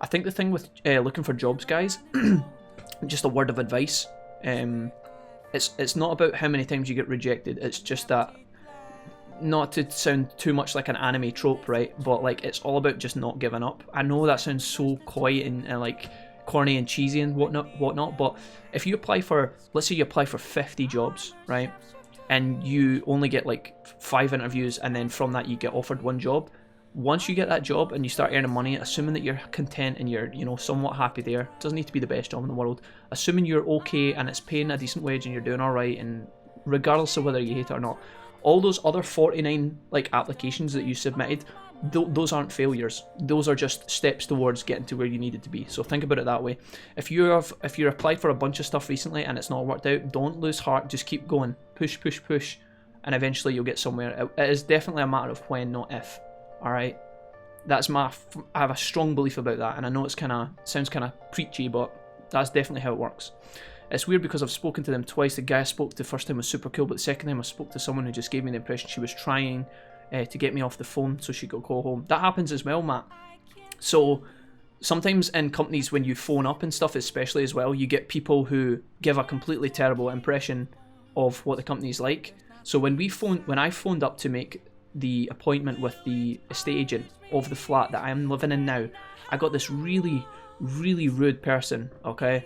S2: I think the thing with looking for jobs, guys, just a word of advice, it's not about how many times you get rejected, it's just that, not to sound too much like an anime trope, right, but like it's all about just not giving up. I know that sounds so coy and like corny and cheesy and whatnot, but if you apply for, let's say you apply for 50 jobs, right, and you only get like 5 interviews, and then from that you get offered one job. Once you get that job and you start earning money, assuming that you're content and you're, you know, somewhat happy there, it doesn't need to be the best job in the world, assuming you're okay and it's paying a decent wage and you're doing alright, and regardless of whether you hate it or not, all those other 49 like applications that you submitted, those aren't failures. Those are just steps towards getting to where you needed to be. So think about it that way. If you're applied for a bunch of stuff recently and it's not worked out, don't lose heart. Just keep going. Push, push, push, and eventually you'll get somewhere. It is definitely a matter of when, not if. All right. That's I have a strong belief about that, and I know it's sounds kind of preachy, but that's definitely how it works. It's weird because I've spoken to them twice. The guy I spoke to the first time was super cool, but the second time I spoke to someone who just gave me the impression she was trying to get me off the phone so she could go home. That happens as well, Matt. So sometimes in companies when you phone up and stuff, especially as well, you get people who give a completely terrible impression of what the company's like. So when I phoned up to make the appointment with the estate agent of the flat that I'm living in now, I got this really, really rude person, okay?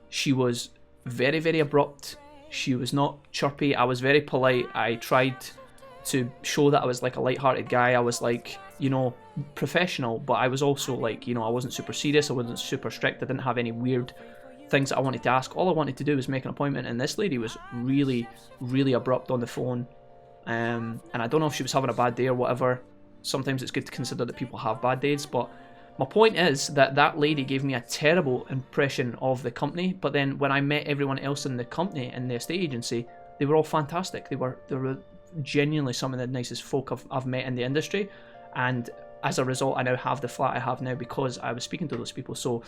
S2: She was very, very abrupt. She was not chirpy. I was very polite. I tried to show that I was like a light-hearted guy. I was like, you know, professional, but I was also like, you know, I wasn't super serious. I wasn't super strict. I didn't have any weird things that I wanted to ask. All I wanted to do was make an appointment, and this lady was really, really abrupt on the phone. And I don't know if she was having a bad day or whatever. Sometimes it's good to consider that people have bad days, but my point is that lady gave me a terrible impression of the company, but then when I met everyone else in the company, in the estate agency, they were all fantastic. They were genuinely some of the nicest folk I've met in the industry, and as a result, I now have the flat I have now because I was speaking to those people. So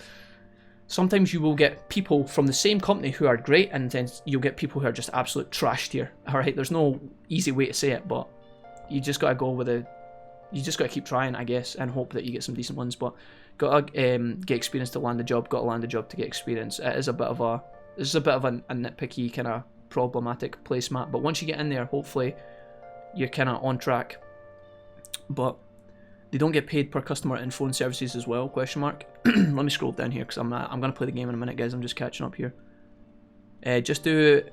S2: sometimes you will get people from the same company who are great, and then you'll get people who are just absolute trash tier. Alright, there's no easy way to say it, but you just gotta go with you just gotta keep trying, I guess, and hope that you get some decent ones. But gotta get experience to land a job, gotta land a job to get experience. It is a bit of a nitpicky kind of problematic place, Matt, but once you get in there, hopefully you're kind of on track. But they don't get paid per customer in phone services as well, question mark. Let me scroll down here because I'm gonna play the game in a minute, guys. I'm just catching up here. Just do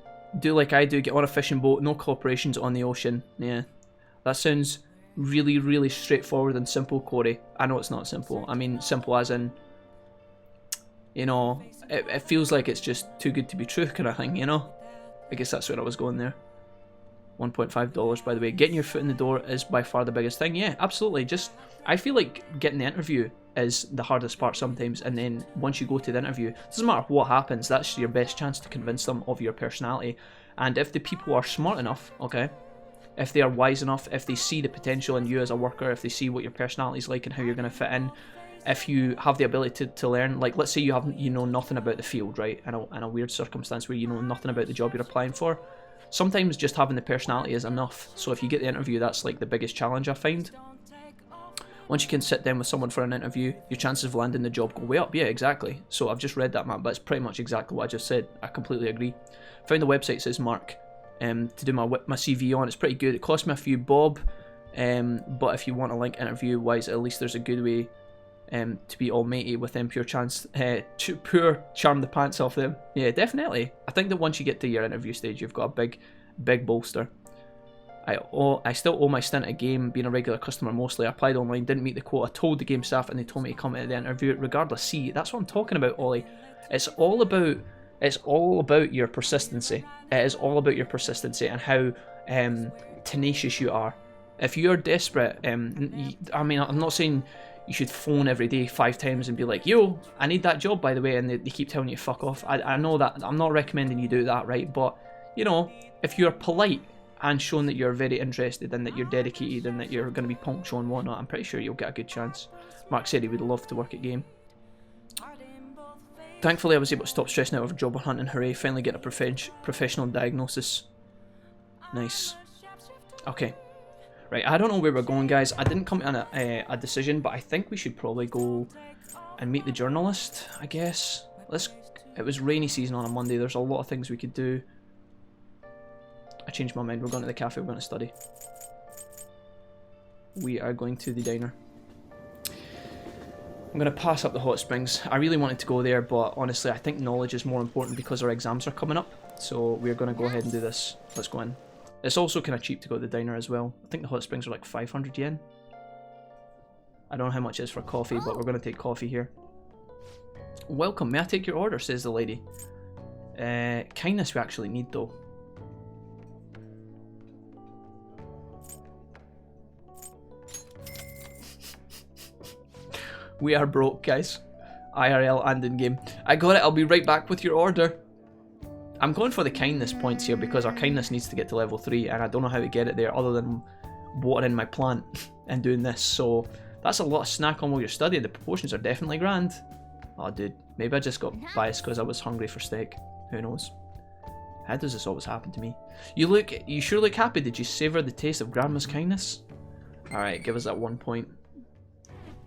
S2: like I do, get on a fishing boat, no corporations on the ocean. Yeah, that sounds really, really straightforward and simple, Corey. I know it's not simple. I mean simple as in, you know, it feels like it's just too good to be true kind of thing, you know. I guess that's where I was going there. $1.5, by the way. Getting your foot in the door is by far the biggest thing. Yeah, absolutely. I feel like getting the interview is the hardest part sometimes, and then once you go to the interview, it doesn't matter what happens, that's your best chance to convince them of your personality. And if the people are smart enough, okay, if they are wise enough, if they see the potential in you as a worker, if they see what your personality is like and how you're going to fit in, if you have the ability to learn, like let's say you know nothing about the field, right, in a weird circumstance where you know nothing about the job you're applying for, sometimes just having the personality is enough. So if you get the interview, that's like the biggest challenge I find. Once you can sit down with someone for an interview, your chances of landing the job go way up. Yeah, exactly. So I've just read that, man, but it's pretty much exactly what I just said. I completely agree. Found the website, says Mark, to do my CV on. It's pretty good. It cost me a few bob, but if you want a link interview wise, at least there's a good way to be all matey with them. Pure charm the pants off them. Yeah, definitely. I think that once you get to your interview stage, you've got a big bolster. I still owe my stint at game, being a regular customer mostly. I applied online, didn't meet the quota, told the game staff, and they told me to come to the interview. Regardless, see, that's what I'm talking about, Ollie. It's all about your persistency. It is all about your persistency and how tenacious you are. If you're desperate, I mean, I'm not saying you should phone every day 5 times and be like, yo, I need that job, by the way, and they keep telling you fuck off. I know that, I'm not recommending you do that, right? But, you know, if you're polite, and shown that you're very interested and that you're dedicated and that you're going to be punctual and whatnot, I'm pretty sure you'll get a good chance. Mark said he would love to work at game. Thankfully, I was able to stop stressing out over job hunting. Hooray, finally get a professional diagnosis. Nice. Okay. Right, I don't know where we're going, guys. I didn't come to a decision, but I think we should probably go and meet the journalist, I guess. It was rainy season on a Monday. There's a lot of things we could do. I changed my mind. We're going to the cafe. We're going to study. We are going to the diner. I'm going to pass up the hot springs. I really wanted to go there, but honestly, I think knowledge is more important because our exams are coming up. So we're going to go ahead and do this. Let's go in. It's also kind of cheap to go to the diner as well. I think the hot springs are like 500 yen. I don't know how much it is for coffee, but we're going to take coffee here. Welcome. May I take your order, says the lady. Kindness we actually need, though. We are broke, guys. IRL and in-game. I got it. I'll be right back with your order. I'm going for the kindness points here because our kindness needs to get to level 3 and I don't know how to get it there other than watering my plant and doing this. So that's a lot of snack on while you're studying. The proportions are definitely grand. Oh, dude. Maybe I just got biased because I was hungry for steak. Who knows? How does this always happen to me? You sure look happy. Did you savour the taste of Grandma's kindness? Alright, give us that 1 point.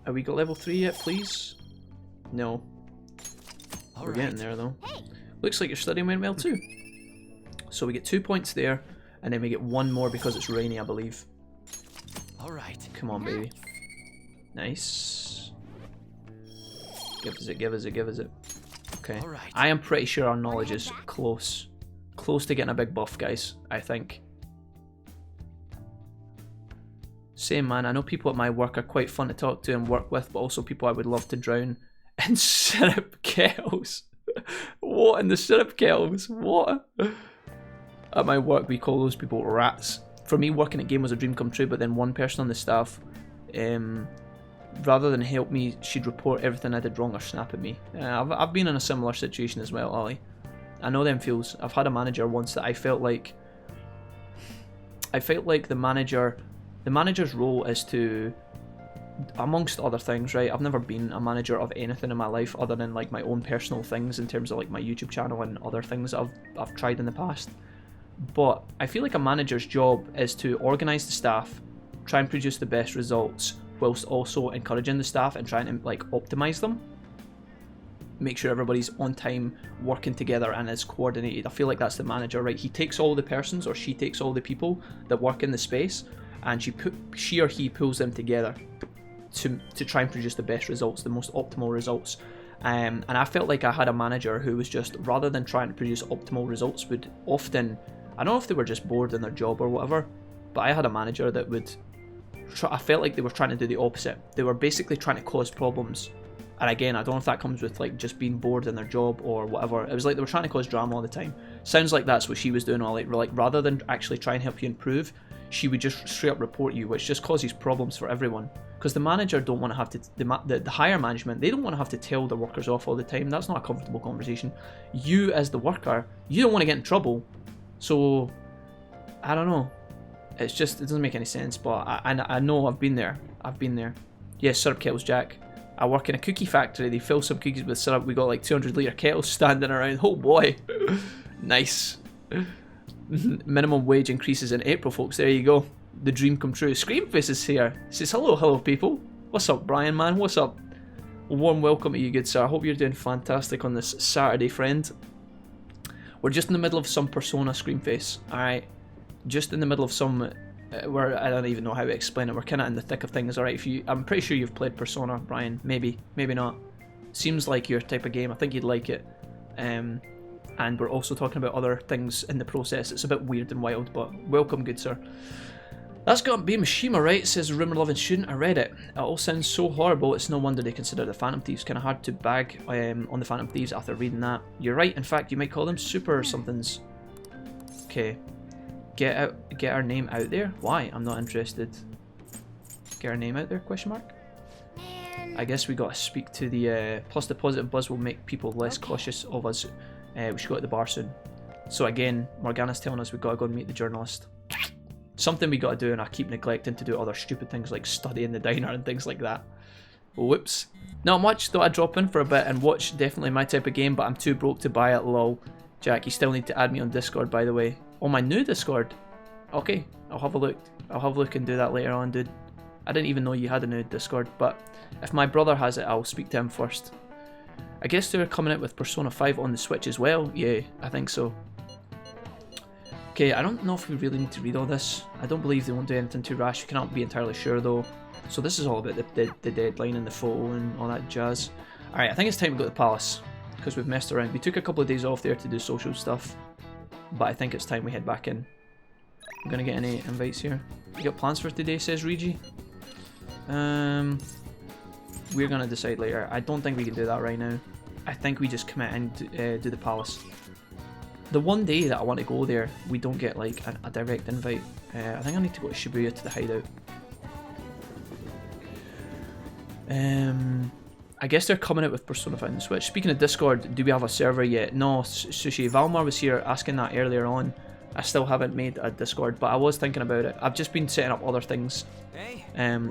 S2: Have we got level 3 yet, please? No. We're getting there, though. Looks like your studying went well, too. So we get 2 points there, and then we get 1 more because it's rainy, I believe.
S3: Alright.
S2: Come on, baby. Nice. Give us it, give us it, give us it. Okay. I am pretty sure our knowledge is close. Close to getting a big buff, guys, I think. Same, man. I know people at my work are quite fun to talk to and work with, but also people I would love to drown in syrup kettles. What in the syrup kettles? What? At my work, we call those people rats. For me, working at game was a dream come true, but then one person on the staff, rather than help me, she'd report everything I did wrong or snap at me. I've been in a similar situation as well, Ollie. I know them feels. I've had a manager once that I felt like the manager's role is to, amongst other things, right? I've never been a manager of anything in my life other than like my own personal things in terms of like my YouTube channel and other things that I've tried in the past. But I feel like a manager's job is to organise the staff, try and produce the best results, whilst also encouraging the staff and trying to like optimise them. Make sure everybody's on time, working together and is coordinated. I feel like that's the manager, right? He takes all the persons, or she takes all the people that work in the space, and she or he pulls them together to try and produce the best results, the most optimal results. And I felt like I had a manager who was just, rather than trying to produce optimal results, would often, I don't know if they were just bored in their job or whatever, but I had a manager that would, I felt like they were trying to do the opposite. They were basically trying to cause problems. And again, I don't know if that comes with like just being bored in their job or whatever. It was like they were trying to cause drama all the time. Sounds like that's what she was doing. All like rather than actually try and help you improve, she would just straight up report you, which just causes problems for everyone. Because the manager don't want to have to, the higher management, they don't want to have to tell the workers off all the time. That's not a comfortable conversation. You as the worker, you don't want to get in trouble. So, I don't know. It's just, it doesn't make any sense. But I know I've been there. Yes, syrup kettles, Jack. I work in a cookie factory. They fill some cookies with syrup. We got like 200 litre kettles standing around. Oh boy. Nice. Minimum wage increases in April, folks. There you go. The dream come true. Screamface is here. Says hello people. What's up, Brian, man? What's up? A warm welcome to you, good sir. I hope you're doing fantastic on this Saturday, friend. We're just in the middle of some Persona, Screamface. Alright. Just in the middle of some... I don't even know how to explain it. We're kind of in the thick of things, alright? I'm pretty sure you've played Persona, Brian. Maybe not. Seems like your type of game. I think you'd like it. And we're also talking about other things in the process. It's a bit weird and wild, but welcome, good sir. That's got to be Mishima, right? Says rumor-loving student. I read it. It all sounds so horrible. It's no wonder they consider the Phantom Thieves kind of hard to bag on the Phantom Thieves after reading that. You're right. In fact, you might call them super somethings. Okay. Get our name out there? Why? I'm not interested. Get our name out there? Question mark. I guess we got to speak to the... plus the positive buzz will make people less cautious of us. We should go to the bar soon. So again, Morgana's telling us we've got to go and meet the journalist. Something we gotta do, and I keep neglecting to do other stupid things like study in the diner and things like that. Whoops. Not much, thought I'd drop in for a bit and watch, definitely my type of game, but I'm too broke to buy it, lol. Jack, you still need to add me on Discord, by the way. Oh, my new Discord? Okay, I'll have a look. I'll have a look and do that later on, dude. I didn't even know you had a new Discord, but if my brother has it, I'll speak to him first. I guess they're coming out with Persona 5 on the Switch as well. Yeah, I think so. Okay, I don't know if we really need to read all this. I don't believe they won't do anything too rash. You cannot be entirely sure, though. So this is all about the deadline and the photo and all that jazz. Alright, I think it's time to go to the palace, because we've messed around. We took a couple of days off there to do social stuff, but I think it's time we head back in. I'm gonna get any invites here. You got plans for today, says Regi? We're gonna decide later. I don't think we can do that right now. I think we just commit and do the palace. The one day that I want to go there, we don't get like a direct invite. I think I need to go to Shibuya to the hideout. I guess they're coming out with Persona 5 on the Switch. Speaking of Discord, do we have a server yet? No, Sushi. Valmar was here asking that earlier on. I still haven't made a Discord, but I was thinking about it. I've just been setting up other things.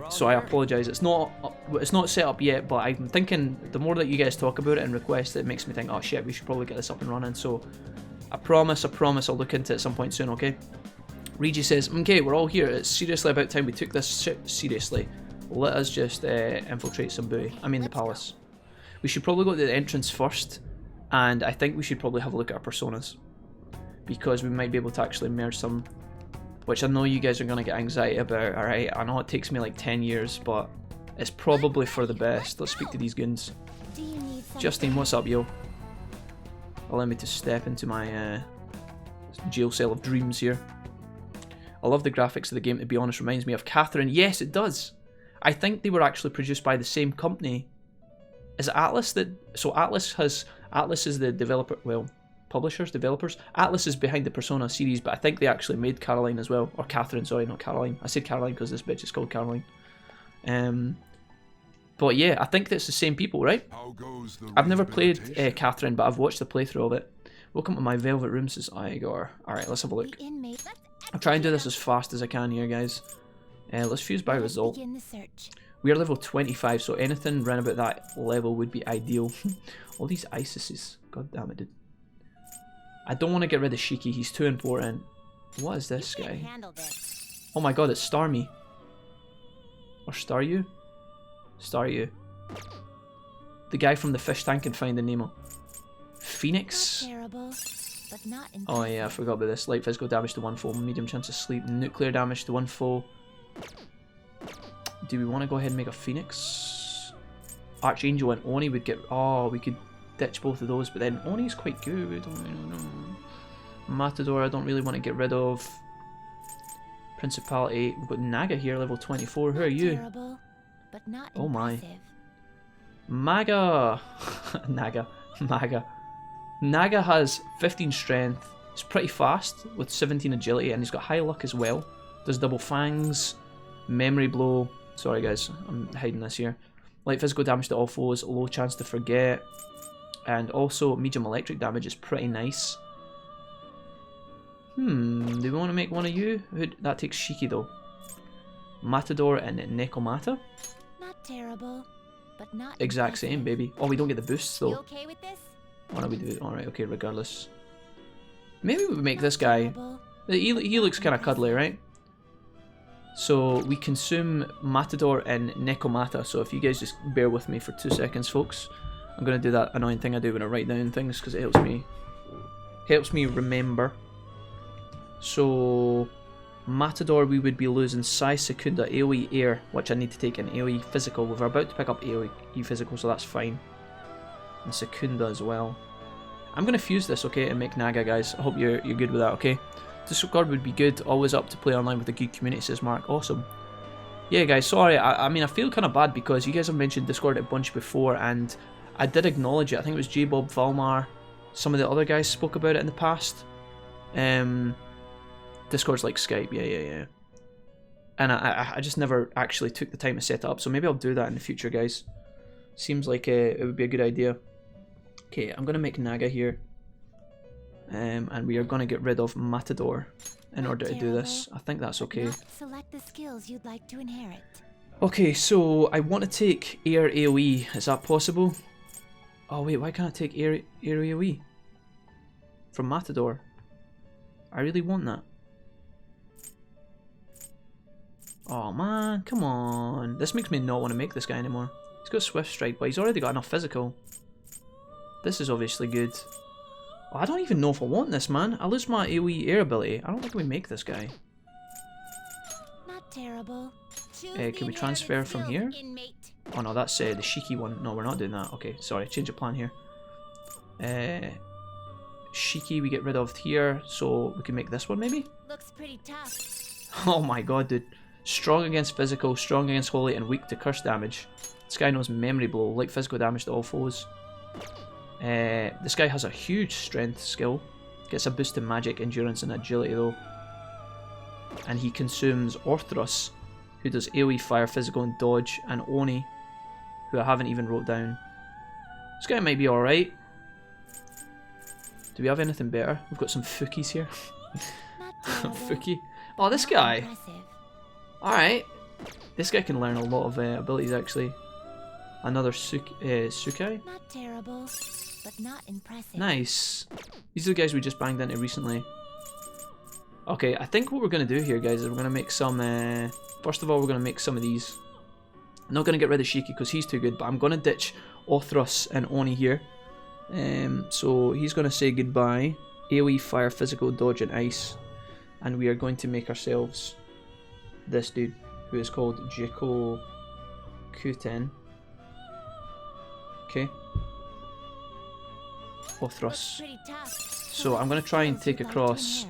S2: So I apologise. It's not set up yet, but I'm thinking the more that you guys talk about it and request it, it makes me think, oh shit, we should probably get this up and running. So I promise I'll look into it at some point soon, okay? Regi says, okay, we're all here. It's seriously about time we took this shit seriously. Let us just infiltrate some the palace. We should probably go to the entrance first, and I think we should probably have a look at our personas, because we might be able to actually merge some, which I know you guys are going to get anxiety about. Alright, I know it takes me like 10 years, but it's probably for the best. Let's speak to these goons. Justine, what's up, yo? Allow me to step into my jail cell of dreams here. I love the graphics of the game, to be honest. Reminds me of Catherine. Yes, it does. I think they were actually produced by the same company. Is it Atlas that... So Atlas is the developer... Well, publishers, developers. Atlas is behind the Persona series, but I think they actually made Caroline as well. Or Catherine, sorry, not Caroline. I said Caroline because this bitch is called Caroline. But yeah, I think that's the same people, right? I've never played Catherine, but I've watched the playthrough of it. Welcome to my velvet room, says Igor. Alright, let's have a look. I'll try and do this as fast as I can here, guys. Let's fuse by result. We are level 25, so anything round about that level would be ideal. All these Isises. God damn it, dude. I don't want to get rid of Shiki, he's too important. What is this guy? Oh my god, it's Starmie. Or Staryu? Staryu. The guy from the fish tank and Finding Nemo. Phoenix? Oh yeah, I forgot about this. Light physical damage to one foe, medium chance of sleep, nuclear damage to one foe. Do we want to go ahead and make a Phoenix? Archangel and Oni would get... Oh, we could ditch both of those, but then Oni's quite good. I don't know. Matador, I don't really want to get rid of. Principality. We've got Naga here, level 24. Who are you? Oh my. Maga. Naga has 15 strength. He's pretty fast with 17 agility, and he's got high luck as well. Does double fangs, memory blow. Sorry guys, I'm hiding this here. Light physical damage to all foes, low chance to forget, and also medium electric damage is pretty nice. Do we want to make one of you? That takes Shiki though. Matador and Nekomata?
S4: Not terrible, but not
S2: exact same, baby. Oh, we don't get the boosts though.
S4: You okay with this?
S2: Why don't we do it? Alright, okay, regardless. Maybe we make this guy... He looks kind of cuddly, right? So we consume Matador and Nekomata. So if you guys just bear with me for 2 seconds, folks. I'm going to do that annoying thing I do when I write down things, because it helps me remember. So Matador, we would be losing Sai, Secunda, AoE Air, which I need to take an AoE Physical. We're about to pick up AoE Physical, so that's fine. And Secunda as well. I'm going to fuse this, okay, and make Naga, guys. I hope you're good with that, okay? Discord would be good. Always up to play online with a good community, says Mark. Awesome. Yeah, guys, sorry. I mean, I feel kind of bad because you guys have mentioned Discord a bunch before, and I did acknowledge it. I think it was J-Bob, Valmar, some of the other guys spoke about it in the past. Discord's like Skype, yeah. And I just never actually took the time to set it up, so maybe I'll do that in the future, guys. Seems like it would be a good idea. Okay, I'm going to make Naga here. And we are going to get rid of Matador in order to do this. I think that's okay.
S4: Select the skills you'd like to inherit.
S2: Okay, so I want to take air AoE. Is that possible? Oh wait, why can't I take air AoE? From Matador. I really want that. Oh man, come on. This makes me not want to make this guy anymore. He's got Swift Strike, but he's already got enough physical. This is obviously good. Oh, I don't even know if I want this, man. I lose my AoE air ability. I don't think we make this guy.
S4: Not terrible.
S2: Can we transfer from here? Oh no, that's the Shiki one. No, we're not doing that. Okay, sorry, change of plan here. Shiki we get rid of here, so we can make this one maybe?
S4: Looks pretty tough.
S2: Oh my god, dude. Strong against physical, strong against holy, and weak to curse damage. This guy knows memory blow, like physical damage to all foes. This guy has a huge strength skill. Gets a boost in magic, endurance, and agility though. And he consumes Orthros, who does AoE fire, physical, and dodge, and Oni, who I haven't even wrote down. This guy might be alright. Do we have anything better? We've got some Fukis here. Fuki. Oh, this guy. Alright. This guy can learn a lot of abilities actually. Another Sukai.
S4: Not terrible, but not impressive.
S2: Nice. These are the guys we just banged into recently. Okay, I think what we're going to do here, guys, is we're going to make some... first of all, we're going to make some of these. I'm not going to get rid of Shiki because he's too good, but I'm going to ditch Orthros and Oni here. So he's going to say goodbye. AoE, fire, physical, dodge, and ice. And we are going to make ourselves this dude, who is called Jiko Q10. Okay. Orthros. So I'm going to try and take across...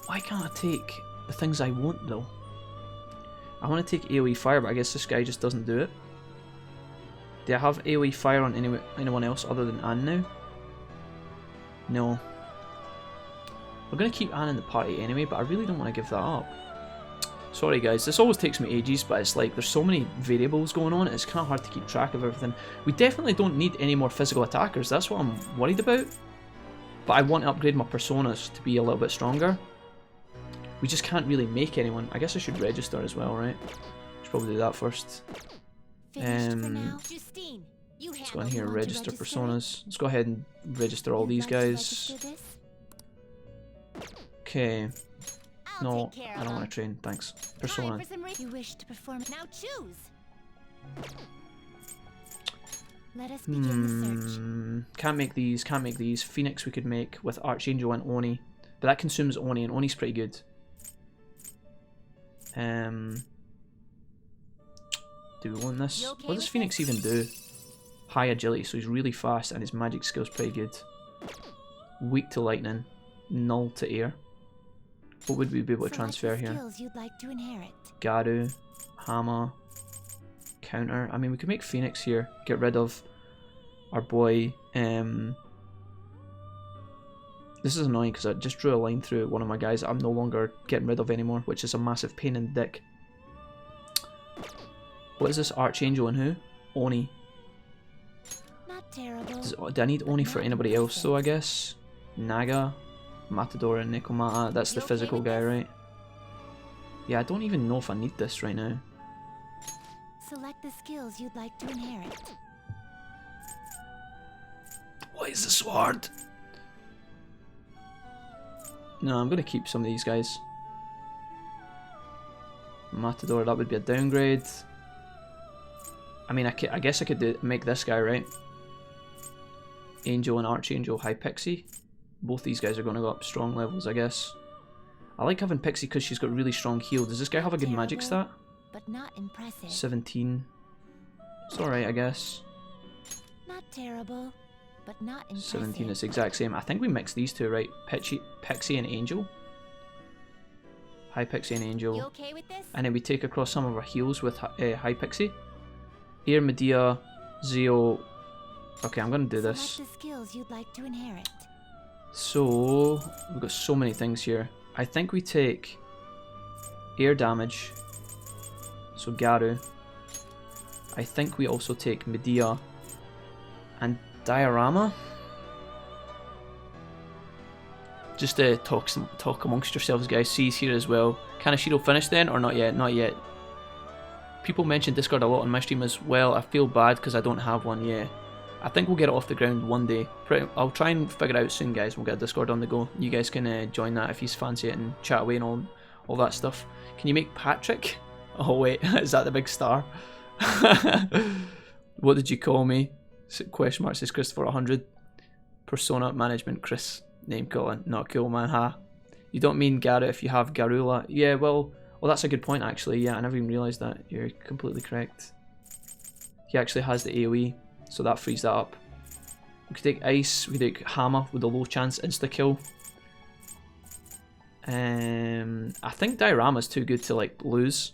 S2: Why can't I take the things I want though? I want to take AoE fire, but I guess this guy just doesn't do it. Do I have AoE fire on anyone else other than Anne now? No. We're going to keep Anne in the party anyway, but I really don't want to give that up. Sorry guys, this always takes me ages, but it's like there's so many variables going on, it's kind of hard to keep track of everything. We definitely don't need any more physical attackers, that's what I'm worried about. But I want to upgrade my personas to be a little bit stronger. We just can't really make anyone. I guess I should register as well, right? Should probably do that first. Let's go in here and register personas. Let's go ahead and register all these guys. Okay. No, I don't want to train. Thanks. Persona.
S4: You wish to perform. Now choose. Let us begin the search.
S2: Can't make these. Can't make these. Phoenix we could make with Archangel and Oni, but that consumes Oni, and Oni's pretty good. Do we want this? What does Phoenix even do? High agility, so he's really fast, and his magic skill's pretty good. Weak to lightning, null to air. What would we be able to transfer here? Garu, Hammer, Counter. I mean, we could make Phoenix here. Get rid of our boy. This is annoying because I just drew a line through one of my guys that I'm no longer getting rid of anymore, which is a massive pain in the dick. What is this? Archangel and who? Oni.
S4: Not terrible.
S2: Do I need Oni for anybody else though, I guess? Naga, Matador, and Nekomata. That's the physical guy, right? Yeah, I don't even know if I need this right now.
S4: Select the skills you'd like to inherit.
S2: What is the sword? No, I'm going to keep some of these guys. Matador, that would be a downgrade. I mean, I guess I could make this guy, right? Angel and Archangel, High Pixie. Both these guys are going to go up strong levels, I guess. I like having Pixie because she's got really strong heal. Does this guy have a good magic stat?
S4: But not impressive.
S2: 17. It's alright, I guess.
S4: Not terrible, but not impressive.
S2: 17, it's the exact same. I think we mixed these two, right? Pixie and Angel. High Pixie and Angel.
S4: You okay with this?
S2: And then we take across some of our heals with High Pixie. Air, Medea, Zeo. Okay, I'm going to do this.
S4: Select the skills you'd like to inherit.
S2: So, we've got so many things here. I think we take air damage. So Garu. I think we also take Medea and Diorama. Just to talk amongst yourselves, guys. C's here as well. Can Ashiro finish then, or not yet? Not yet. People mention Discord a lot on my stream as well. I feel bad because I don't have one yet. I think we'll get it off the ground one day. I'll try and figure it out soon, guys. We'll get a Discord on the go. You guys can join that if you fancy it and chat away and all that stuff. Can you make Patrick? Oh wait, is that the big star? What did you call me? Question mark says Christopher 100. Persona management Chris. Name calling. Not cool, man, ha. You don't mean Garrett if you have Garula. Yeah, well, that's a good point actually. Yeah, I never even realised that. You're completely correct. He actually has the AoE. So that frees that up. We could take Ice, we could take Hammer with a low chance insta-kill. I think Diorama's too good to like lose.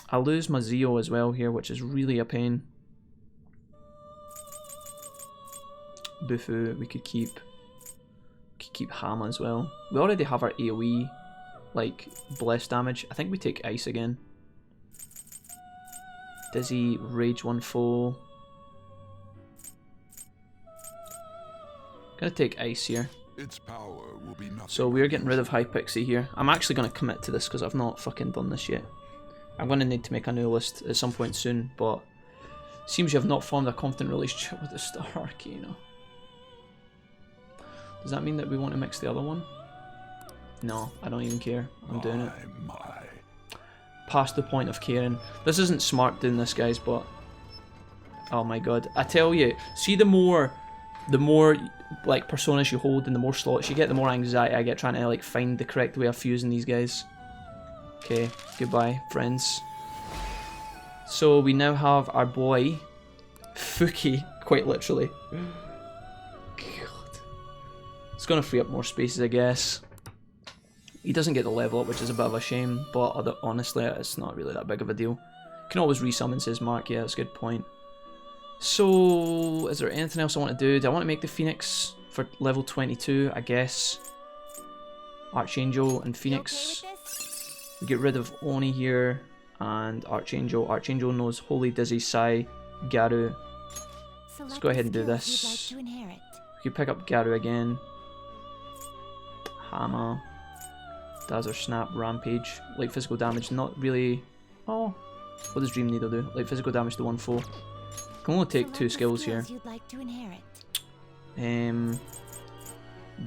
S2: I'll lose my Zeo as well here, which is really a pain. Bufu, we could keep Hammer as well. We already have our AoE, like, bless damage. I think we take Ice again. Dizzy, Rage 1 full. Gonna take Ice here.
S8: Its power will be nothing.
S2: So we're getting rid of Hypixie here. I'm actually gonna commit to this because I've not fucking done this yet. I'm gonna need to make a new list at some point soon, but seems you have not formed a confident relationship with the Star Arcana. Does that mean that we want to mix the other one? No, I don't even care. I'm doing it. Past the point of caring. This isn't smart doing this, guys, but oh my god. I tell you, see, the more like personas you hold and the more slots you get, the more anxiety I get trying to like find the correct way of fusing these guys. Okay, goodbye, friends. So we now have our boy Fuki, quite literally. God. It's gonna free up more spaces, I guess. He doesn't get the level up, which is a bit of a shame, but honestly, it's not really that big of a deal. Can always resummon, says Mark. Yeah, that's a good point. So, is there anything else I want to do? Do I want to make the Phoenix for level 22, I guess? Archangel and Phoenix. We get rid of Oni here, and Archangel. Archangel knows Holy, Dizzy, Sai, Garu. Let's go ahead and do this. We can pick up Garu again. Hammer. Dazzler, Snap, Rampage. Light physical damage, not really. Oh, what does Dream Needle do? Light physical damage to 1 foe. Can only take 2 skills here.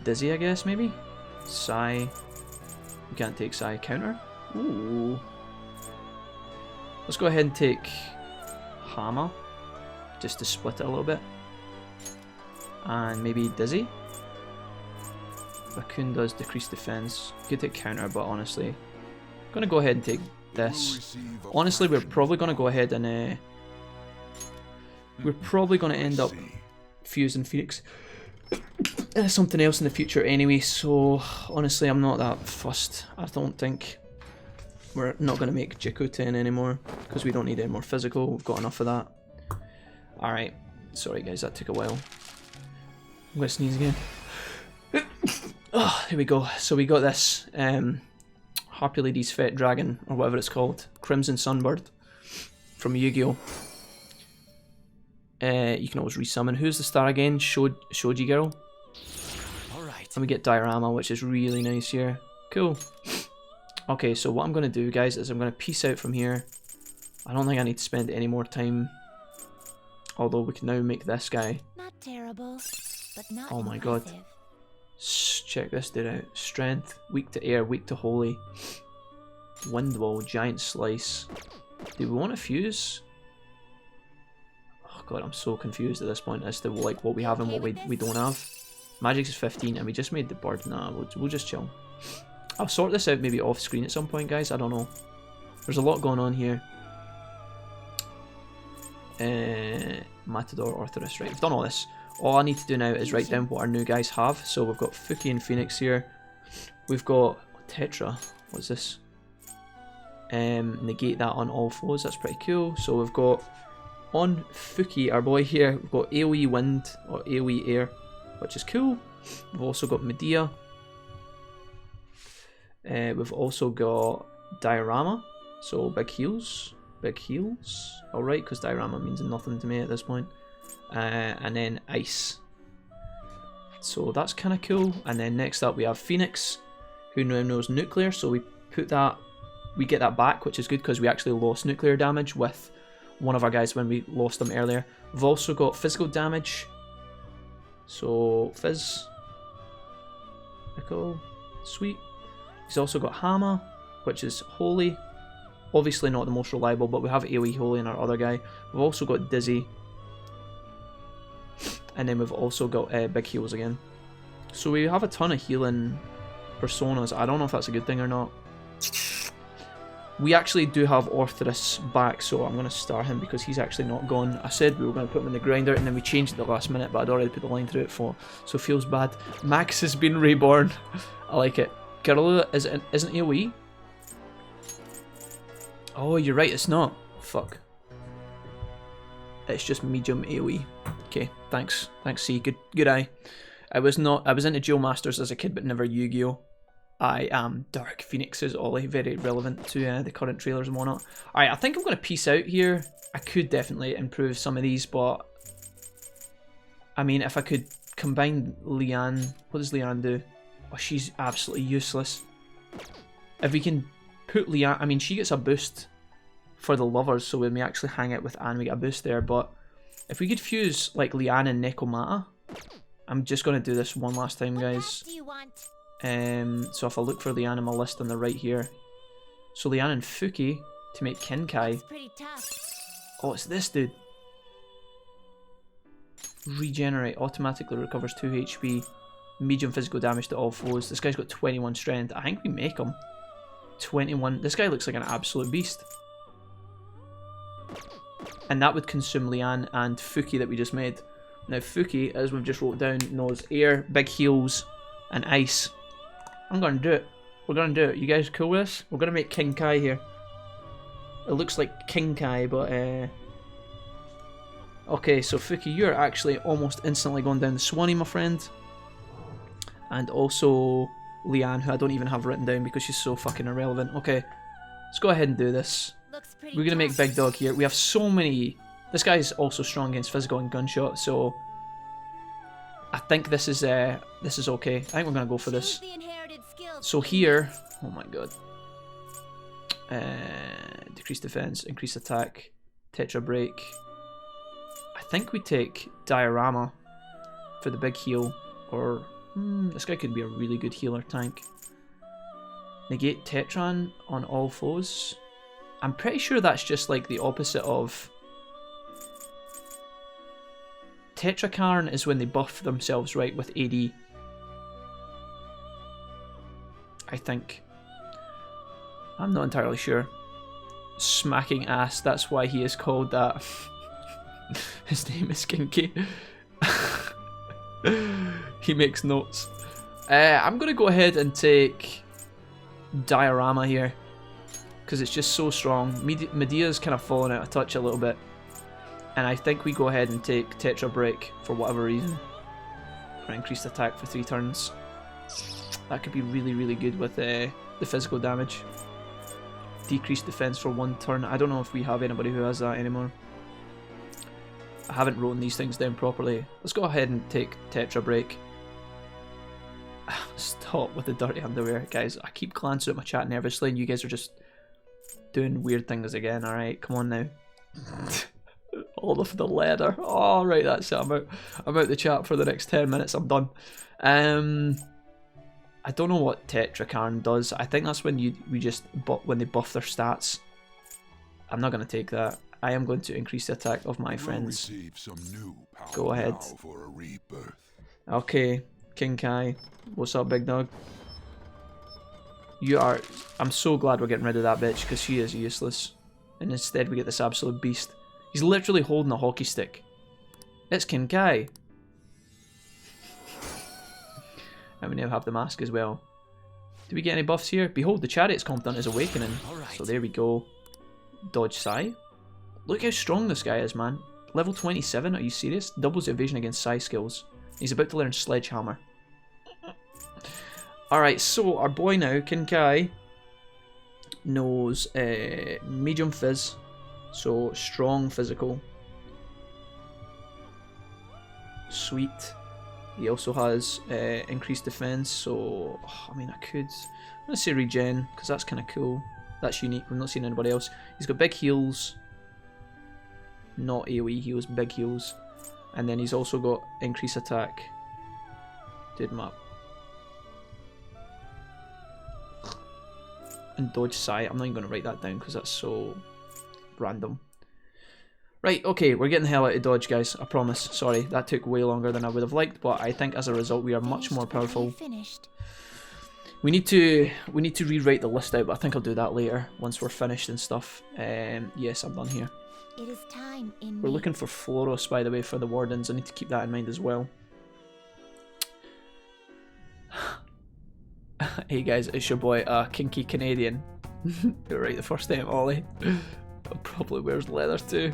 S2: Dizzy, I guess, maybe? Sai. We can't take Sai. Counter? Ooh. Let's go ahead and take Hammer, just to split it a little bit. And maybe Dizzy? Raccoon does decrease defense. You could take counter, but honestly, I'm gonna go ahead and take this. Honestly, we're probably gonna go ahead and we're probably gonna end up fusing Phoenix something else in the future anyway. So honestly, I'm not that fussed. I don't think we're not gonna make Jikuten anymore because we don't need any more physical. We've got enough of that. All right. Sorry guys, that took a while. I'm gonna sneeze again. Oh, here we go. So we got this Harpy Lady's Fet Dragon, or whatever it's called, Crimson Sunbird from Yu-Gi-Oh! You can always resummon. Who's the star again? Shoji Girl.
S3: Alright.
S2: And we get Diorama, which is really nice here. Cool. Okay, so what I'm going to do, guys, is I'm going to peace out from here. I don't think I need to spend any more time. Although we can now make this guy.
S4: Not terrible, but not
S2: oh my god. Check this dude out. Strength, weak to air, weak to holy. Wind wall, giant slice. Do we want to fuse? Oh god, I'm so confused at this point as to like what we have and what we don't have. Magic's is 15 and we just made the bird. Nah, we'll just chill. I'll sort this out maybe off screen at some point, guys. I don't know. There's a lot going on here. Matador, Orthoris, right, we've done all this. All I need to do now is write down what our new guys have. So we've got Fuki and Phoenix here. We've got Tetra. What's this? Negate that on all foes. That's pretty cool. So we've got on Fuki, our boy here, we've got AoE Wind or AoE Air, which is cool. We've also got Medea. We've also got Diorama. So big heals. Big heals. Alright, because Diorama means nothing to me at this point. And then Ice. So that's kind of cool. And then next up we have Phoenix, who now knows nuclear, so we put that, we get that back, which is good because we actually lost nuclear damage with one of our guys when we lost them earlier. We've also got physical damage, so Fizz, Echo, sweet. He's also got Hammer, which is Holy, obviously not the most reliable, but we have AoE Holy in our other guy. We've also got Dizzy, and then we've also got big heals again. So we have a ton of healing personas. I don't know if that's a good thing or not. We actually do have Orthrus back, so I'm going to start him because he's actually not gone. I said we were going to put him in the grinder, and then we changed it the last minute, but I'd already put the line through it so it feels bad. Max has been reborn. I like it. Garula isn't AoE? Oh, you're right, it's not. Fuck. It's just medium AoE. Okay, thanks. Thanks, C. Good eye. I was into Duel Masters as a kid, but never Yu-Gi-Oh! I am Dark Phoenix's Ollie, very relevant to the current trailers and whatnot. Alright, I think I'm going to peace out here. I could definitely improve some of these, but I mean, if I could combine Leanne, what does Leanne do? Oh, she's absolutely useless. If we can put Leanne, I mean, she gets a boost for the lovers, so when we actually hang out with Anne, we get a boost there, but if we could fuse like Leanne and Nekomata, I'm just going to do this one last time, guys. So if I look for Leanne in my list on the right here, so Leanne and Fuki to make Kinkai. Oh, it's this dude. Regenerate, automatically recovers 2 HP, medium physical damage to all foes. This guy's got 21 strength. I think we make him 21. This guy looks like an absolute beast. And that would consume Leanne and Fuki that we just made. Now Fuki, as we've just wrote down, knows air, big heals, and ice. I'm gonna do it. We're gonna do it. You guys cool with this? We're gonna make King Kai here. It looks like King Kai, but okay, so Fuki, you're actually almost instantly going down the Swanee, my friend. And also Leanne, who I don't even have written down because she's so fucking irrelevant. Okay, let's go ahead and do this. We're gonna make Big Dog here. We have so many. This guy's also strong against physical and gunshot, so I think this is okay. I think we're gonna go for this. So here, oh my god, decrease defense, increase attack, Tetra break. I think we take Diorama for the big heal, or this guy could be a really good healer tank. Negate Tetran on all foes. I'm pretty sure that's just like the opposite of Tetrakarn is when they buff themselves, right, with AD. I think. I'm not entirely sure. Smacking ass, that's why he is called that. His name is Kinky. He makes notes. I'm going to go ahead and take Diorama here, because it's just so strong. Medea's kind of fallen out of touch a little bit. And I think we go ahead and take Tetra Break for whatever reason. Or increased attack for 3 turns. That could be really, really good with the physical damage. Decreased defense for 1 turn. I don't know if we have anybody who has that anymore. I haven't written these things down properly. Let's go ahead and take Tetra Break. Stop with the dirty underwear, guys. I keep glancing at my chat nervously and you guys are just doing weird things again. Alright, come on now. All of the leather. Oh, right, that's it. I'm out the chat for the next 10 minutes. I'm done. I don't know what Tetrakarn does. I think that's when when they buff their stats. I'm not going to take that. I am going to increase the attack of my friends. Go ahead. Okay, King Kai. What's up, big dog? I'm so glad we're getting rid of that bitch because she is useless. And instead we get this absolute beast. He's literally holding a hockey stick. It's King Kai. And we now have the mask as well. Do we get any buffs here? Behold, the Chariot's confidant is awakening. So there we go. Dodge Psy. Look how strong this guy is, man. Level 27, are you serious? Doubles evasion against Psy skills. He's about to learn Sledgehammer. Alright, so our boy now, King Kai, knows medium fizz. So strong physical. Sweet. He also has increased defense, so I mean I'm gonna say regen because that's kind of cool. That's unique. We've not seen anybody else. He's got big heals, not AoE heals, big heals, and then he's also got increased attack. Did map and dodge sight. I'm not even gonna write that down because that's so random. Right, okay, we're getting the hell out of dodge, guys. I promise. Sorry, that took way longer than I would have liked, but I think as a result we are much more powerful.
S4: Finished.
S2: We need to rewrite the list out, but I think I'll do that later once we're finished and stuff. Yes, I'm done here.
S4: It is time in
S2: We're looking for Floros, by the way, for the wardens. I need to keep that in mind as well. Hey guys, it's your boy, Kinky Canadian. You're right the first time, Ollie. Probably wears leather too.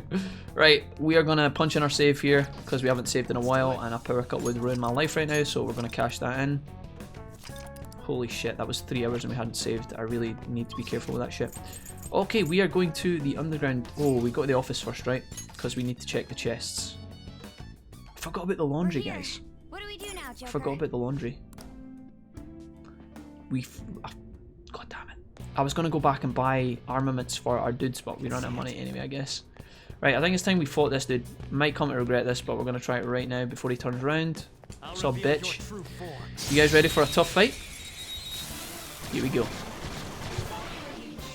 S2: Right, we are gonna punch in our save here because we haven't saved in a while, and a power cut would ruin my life right now, so we're gonna cash that in. Holy shit, that was 3 hours and we hadn't saved. I really need to be careful with that shit. Okay, we are going to the underground. Oh, we got to the office first, right? Because we need to check the chests. I forgot about the laundry, guys.
S4: What do we do now, Joker?
S2: I forgot about the laundry. God damn it. I was going to go back and buy armaments for our dudes, but we run out of money anyway, I guess. Right, I think it's time we fought this dude. Might come to regret this, but we're going to try it right now before he turns around. So, bitch. You guys ready for a tough fight? Here we go.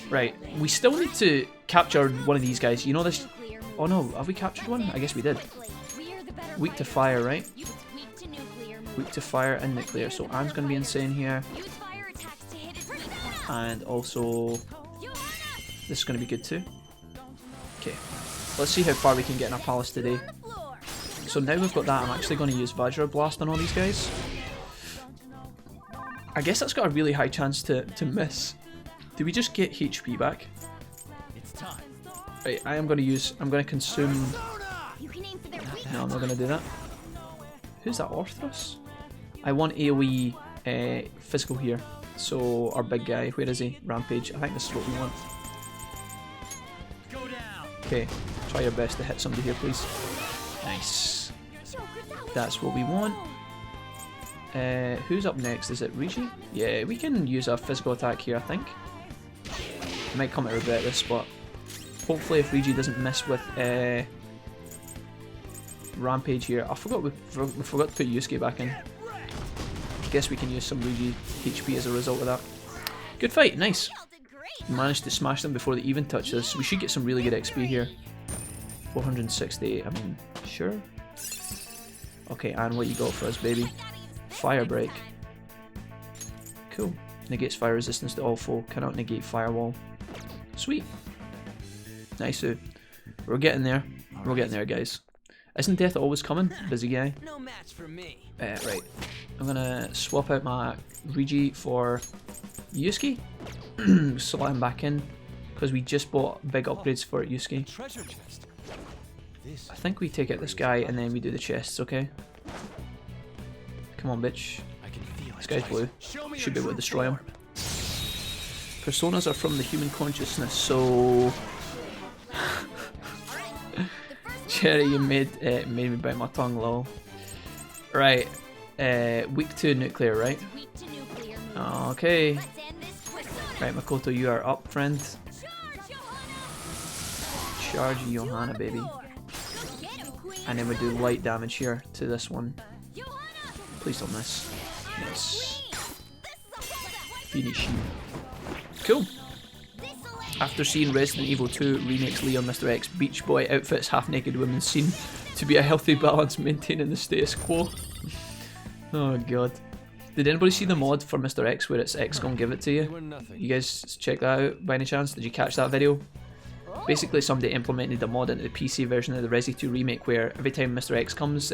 S2: Right, we still need to capture one of these guys. You know this? Oh no, have we captured one? I guess we did. Weak to fire, right? Weak to fire and nuclear. So Anne's going to be insane here. And also, this is going to be good too. Okay, let's see how far we can get in our palace today. So now we've got that, I'm actually going to use Vajra Blast on all these guys. I guess that's got a really high chance to miss. Do we just get HP back? Right, I'm going to consume... No, I'm not going to do that. Who's that, Orthros? I want AoE physical here. So, our big guy, where is he? Rampage. I think this is what we want. Okay, try your best to hit somebody here, please. Nice. That's what we want. Who's up next? Is it Rigi? Yeah, we can use a physical attack here, I think. I might come to regret this, but hopefully if Rigi doesn't miss with Rampage here. I forgot we forgot to put Yusuke back in. I guess we can use some Rigi HP as a result of that. Good fight, nice. Managed to smash them before they even touch us. We should get some really good XP here. 468, I mean, sure. Okay, and what you got for us, baby? Fire break. Cool. Negates fire resistance to all foe. Cannot negate firewall. Sweet. Nice. We're getting there. We're getting there, guys. Isn't death always coming? Busy guy.
S3: No match for me.
S2: Right. I'm gonna swap out my Rigi for Yusuke. Slot him back in because we just bought big upgrades for Yusuke.
S5: Treasure chest.
S2: I think we take out this guy and then we do the chests, okay? Come on, bitch.
S3: I can feel
S2: This guy's blue. Should be able to destroy him. Personas are from the human consciousness, so... Cherry, you made me bite my tongue, lol. Right. Weak to nuclear, right? Okay. Right, Makoto, you are up, friend. Charge Johanna, baby. And then we do light damage here to this one. Please don't miss. Nice. Finish you. Cool. After seeing Resident Evil 2 remakes Leon Mr. X, Beach Boy outfits half-naked women seem to be a healthy balance maintaining the status quo. Oh god. Did anybody see the mod for Mr. X where it's X gonna give it to you? You guys check that out by any chance? Did you catch that video? Basically somebody implemented a mod into the PC version of the Resi 2 remake where every time Mr. X comes,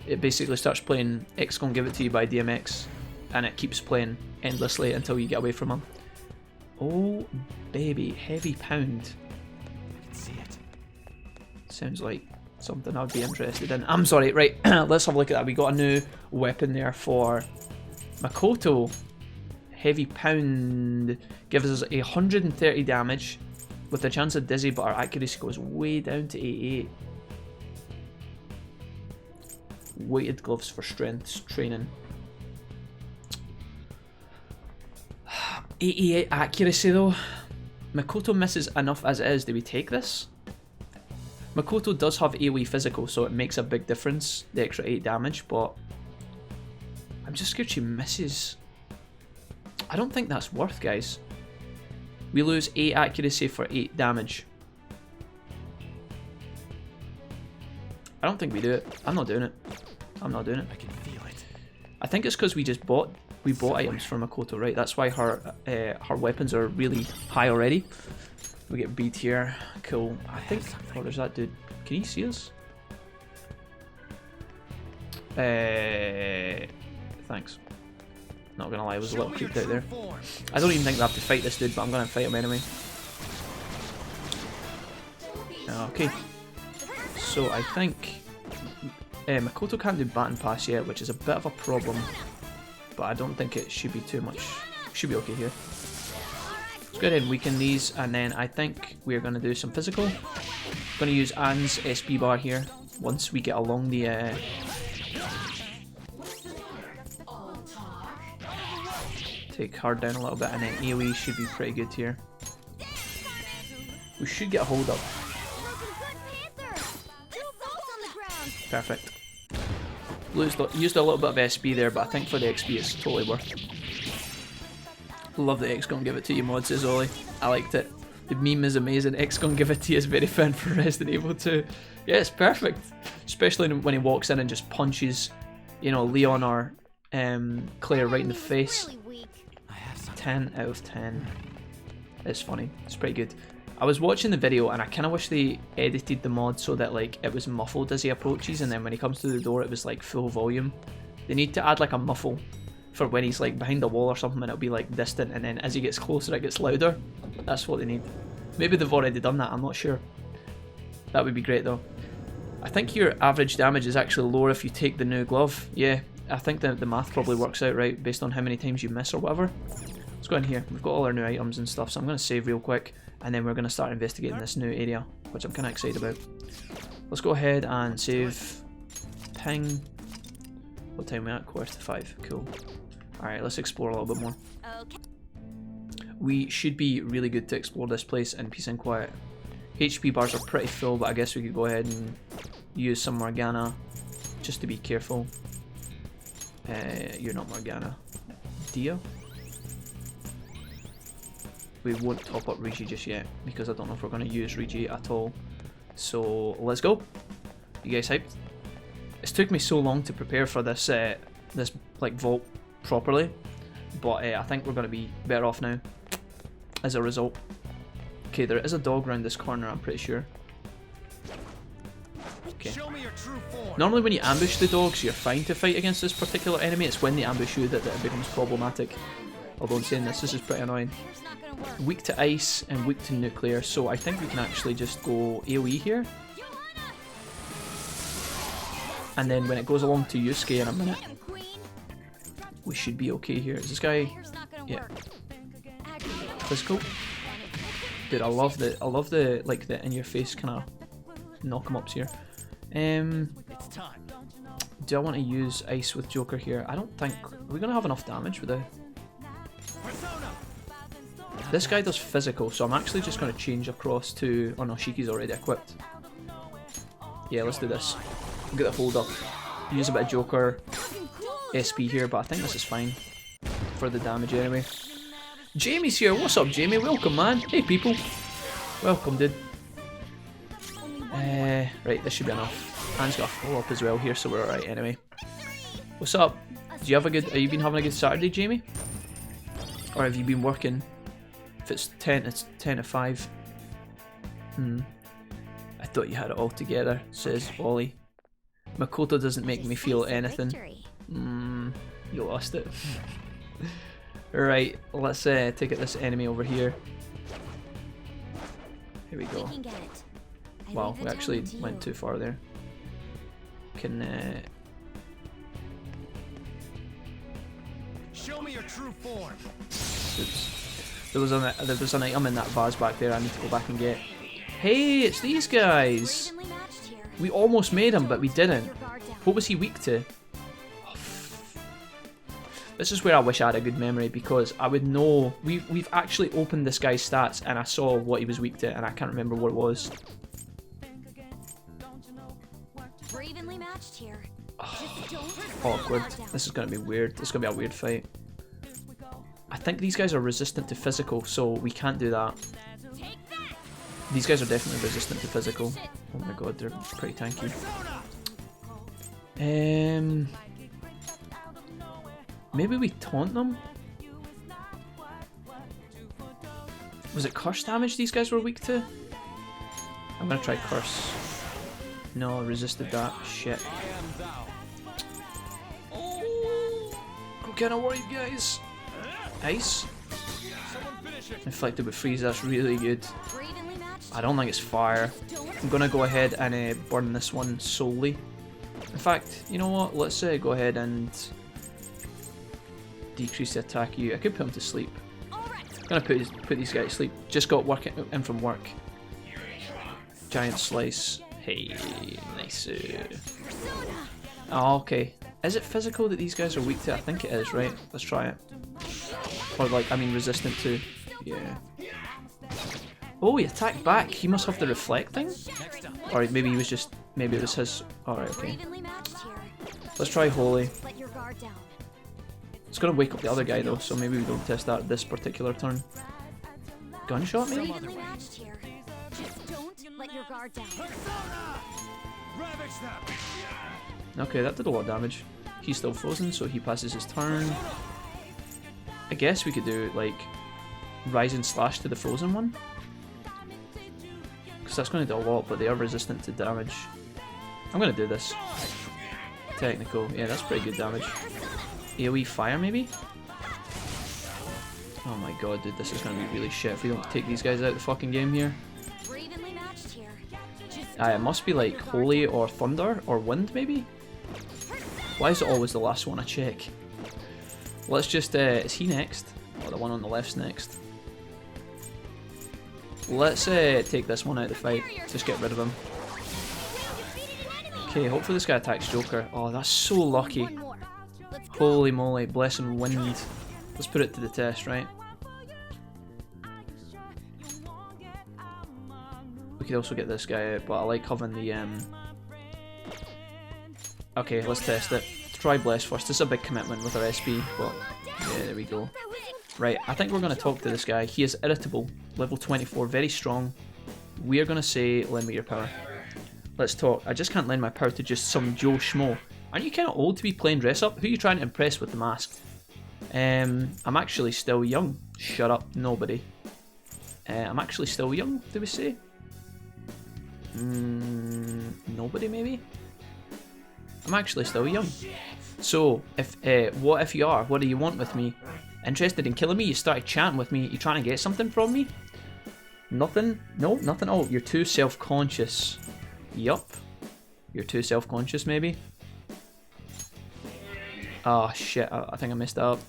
S2: it basically starts playing X Gonna Give It To You by DMX, and it keeps playing endlessly until you get away from him. Oh baby, heavy pound.
S3: I can see it.
S2: Sounds like something I'd be interested in. I'm sorry, right, let's have a look at that. We got a new weapon there for Makoto. Heavy pound gives us 130 damage with a chance of dizzy, but our accuracy goes way down to 88. Weighted gloves for strength training. 88 accuracy though. Makoto misses enough as it is. Do we take this? Makoto does have AoE physical, so it makes a big difference, the extra 8 damage, but I'm just scared she misses. I don't think that's worth, guys. We lose 8 accuracy for 8 damage. I don't think we do it. I'm not doing it. I'm not doing it.
S3: I can feel it.
S2: I think it's because we bought items from Makoto, right? That's why her weapons are really high already. We get beat here. Cool. I think. Oh, there's that dude. Can he see us? Thanks. Not gonna lie, I was a little creeped out there. I don't even think we have to fight this dude, but I'm gonna fight him anyway. Okay. So I think Makoto can't do baton pass yet, which is a bit of a problem. But I don't think it should be too much. Should be okay here. Let's go ahead and weaken these, and then I think we're going to do some physical. Going to use Anne's SP bar here once we get along the. Take her down a little bit, and then AoE should be pretty good here. We should get a hold up. Perfect. Used a little bit of SP there, but I think for the XP it's totally worth it. Love that X gonna give it to you, mod, says Ollie. I liked it. The meme is amazing. X gonna give it to you is very fun for Resident Evil 2. Yeah, it's perfect. Especially when he walks in and just punches, you know, Leon or Claire right in the face. 10 out of 10. It's funny. It's pretty good. I was watching the video and I kind of wish they edited the mod so that like it was muffled as he approaches, and then when he comes through the door it was like full volume. They need to add like a muffle for when he's like behind a wall or something, and it'll be like distant, and then as he gets closer it gets louder. That's what they need. Maybe they've already done that, I'm not sure. That would be great though. I think your average damage is actually lower if you take the new glove. Yeah, I think that the math probably works out right based on how many times you miss or whatever. Let's go in here. We've got all our new items and stuff, so I'm going to save real quick, and then we're going to start investigating this new area, which I'm kind of excited about. Let's go ahead and save. Ping. What time are we at? 4:45. Cool. Alright, let's explore a little bit more. We should be really good to explore this place in peace and quiet. HP bars are pretty full, but I guess we could go ahead and use some Morgana just to be careful. You're not Morgana. Dia? We won't top up Regi just yet because I don't know if we're going to use Regi at all. So let's go. You guys hyped? It's took me so long to prepare for this this like vault properly, but I think we're going to be better off now as a result. Okay, there is a dog around this corner, I'm pretty sure. Okay. Normally when you ambush the dogs you're fine to fight against this particular enemy. It's when they ambush you that it becomes problematic. Although in saying this is pretty annoying. Weak to ice and weak to nuclear, so I think we can actually just go AoE here. And then when it goes along to Yusuke in a minute, we should be okay here. Is this guy? Yeah. Physical. Dude, I love the like the in your face kind of knock 'em ups here. Do I want to use ice with Joker here? I don't think we're gonna have enough damage with the. This guy does physical, so I'm actually just going to change across to. Oh no, Shiki's already equipped. Yeah, let's do this. Get the hold up. Use a bit of Joker SP here, but I think this is fine for the damage anyway. Jamie's here. What's up, Jamie? Welcome, man. Hey, people. Welcome, dude. Right, this should be enough. Anne's got a follow up as well here, so we're alright anyway. What's up? Do you have a good? Have you been having a good Saturday, Jamie? Or have you been working? If it's 10, it's 10 to 5. I thought you had it all together, says Ollie. Makoto doesn't make me feel anything. You lost it. Right, let's take out this enemy over here. Here we go. Wow, we actually went too far there. Can
S3: show me your true form.
S2: Oops. There was an item in that vase back there I need to go back and get. Hey, it's these guys! We almost made them, but we didn't. What was he weak to? This is where I wish I had a good memory, because I would know. We've actually opened this guy's stats and I saw what he was weak to, and I can't remember what it was.
S4: We're evenly matched here.
S2: Awkward. This is going to be weird. This is going to be a weird fight. I think these guys are resistant to physical, so we can't do that. These guys are definitely resistant to physical. Oh my god, they're pretty tanky. Maybe we taunt them? Was it curse damage these guys were weak to? I'm gonna try curse. No, resisted that. Shit. Oh, I'm kinda worried, guys. Ice. Inflicted with freeze, that's really good. I don't think it's fire. I'm gonna go ahead and burn this one solely. In fact, you know what? Let's go ahead and decrease the attack you. I could put him to sleep. I'm gonna put these guys to sleep. Just got work in from work. Giant slice. Hey, nice. Oh, okay. Is it physical that these guys are weak to? I think it is, right? Let's try it. Or like, I mean resistant to. Yeah. Oh, he attacked back. He must have the reflect thing? Or maybe he was just, maybe it was his. Alright, okay. Let's try holy. It's gonna wake up the other guy though, so maybe we don't test that this particular turn. Gunshot maybe? Okay, that did a lot of damage. He's still frozen, so he passes his turn. I guess we could do like rise and slash to the frozen one, because that's going to do a lot, but they are resistant to damage. I'm going to do this. Technical, yeah, that's pretty good damage. AoE fire maybe? Oh my god, dude, this is going to be really shit if we don't take these guys out of the fucking game here. It must be like holy or thunder or wind maybe? Why is it always the last one I check? Let's just, is he next? Oh, the one on the left's next. Let's take this one out of the fight. Just get rid of him. Okay, hopefully this guy attacks Joker. Oh, that's so lucky. Holy moly, bless him, wind. Let's put it to the test, right? We could also get this guy out, but I like having the Okay, let's test it. Let's try bless first. This is a big commitment with our SP, but yeah, there we go. Right, I think we're going to talk to this guy. He is irritable, level 24, very strong. We are going to say, lend me your power. Let's talk. I just can't lend my power to just some Joe Schmo. Aren't you kind of old to be playing dress up? Who are you trying to impress with the mask? I'm actually still young. Shut up, nobody. I'm actually still young, do we say? Nobody maybe? I'm actually still young. So, if what if you are? What do you want with me? Interested in killing me? You started chatting with me. You trying to get something from me? Nothing? No, nothing. Oh, you're too self-conscious. Yup. You're too self-conscious, maybe? Oh, shit. I think I messed that up.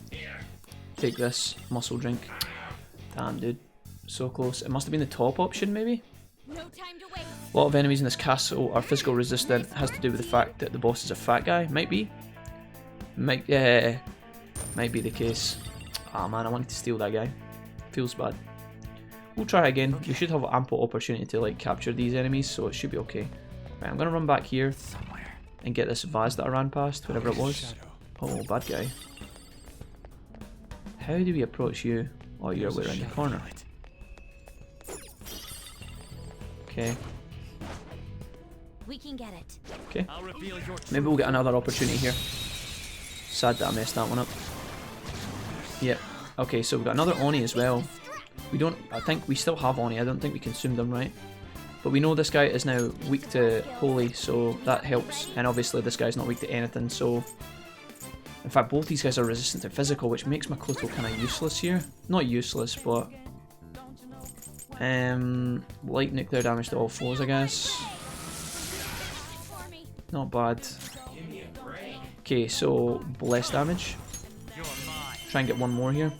S2: Take this. Muscle drink. Damn, dude. So close. It must have been the top option, maybe?
S4: No time to wait.
S2: A lot of enemies in this castle are physical resistant. It has to do with the fact that the boss is a fat guy. Might be. Might be the case. Ah man, I wanted to steal that guy. Feels bad. We'll try again. We should have ample opportunity to like capture these enemies, so it should be okay. Right, I'm gonna run back here and get this vase that I ran past, whatever it was. Oh, bad guy. How do we approach you? Oh, you're way around the corner. Okay.
S4: We can get it.
S2: Okay. Maybe we'll get another opportunity here. Sad that I messed that one up. Yep. Okay, so we've got another Oni as well. We don't, I think we still have Oni. I don't think we consumed them, right? But we know this guy is now weak to Holy, so that helps. And obviously this guy's not weak to anything, so... In fact, both these guys are resistant to physical, which makes my Koto kind of useless here. Not useless, but... light nuclear damage to all foes, I guess. Not bad. Okay, so bless damage. Try and get one more here.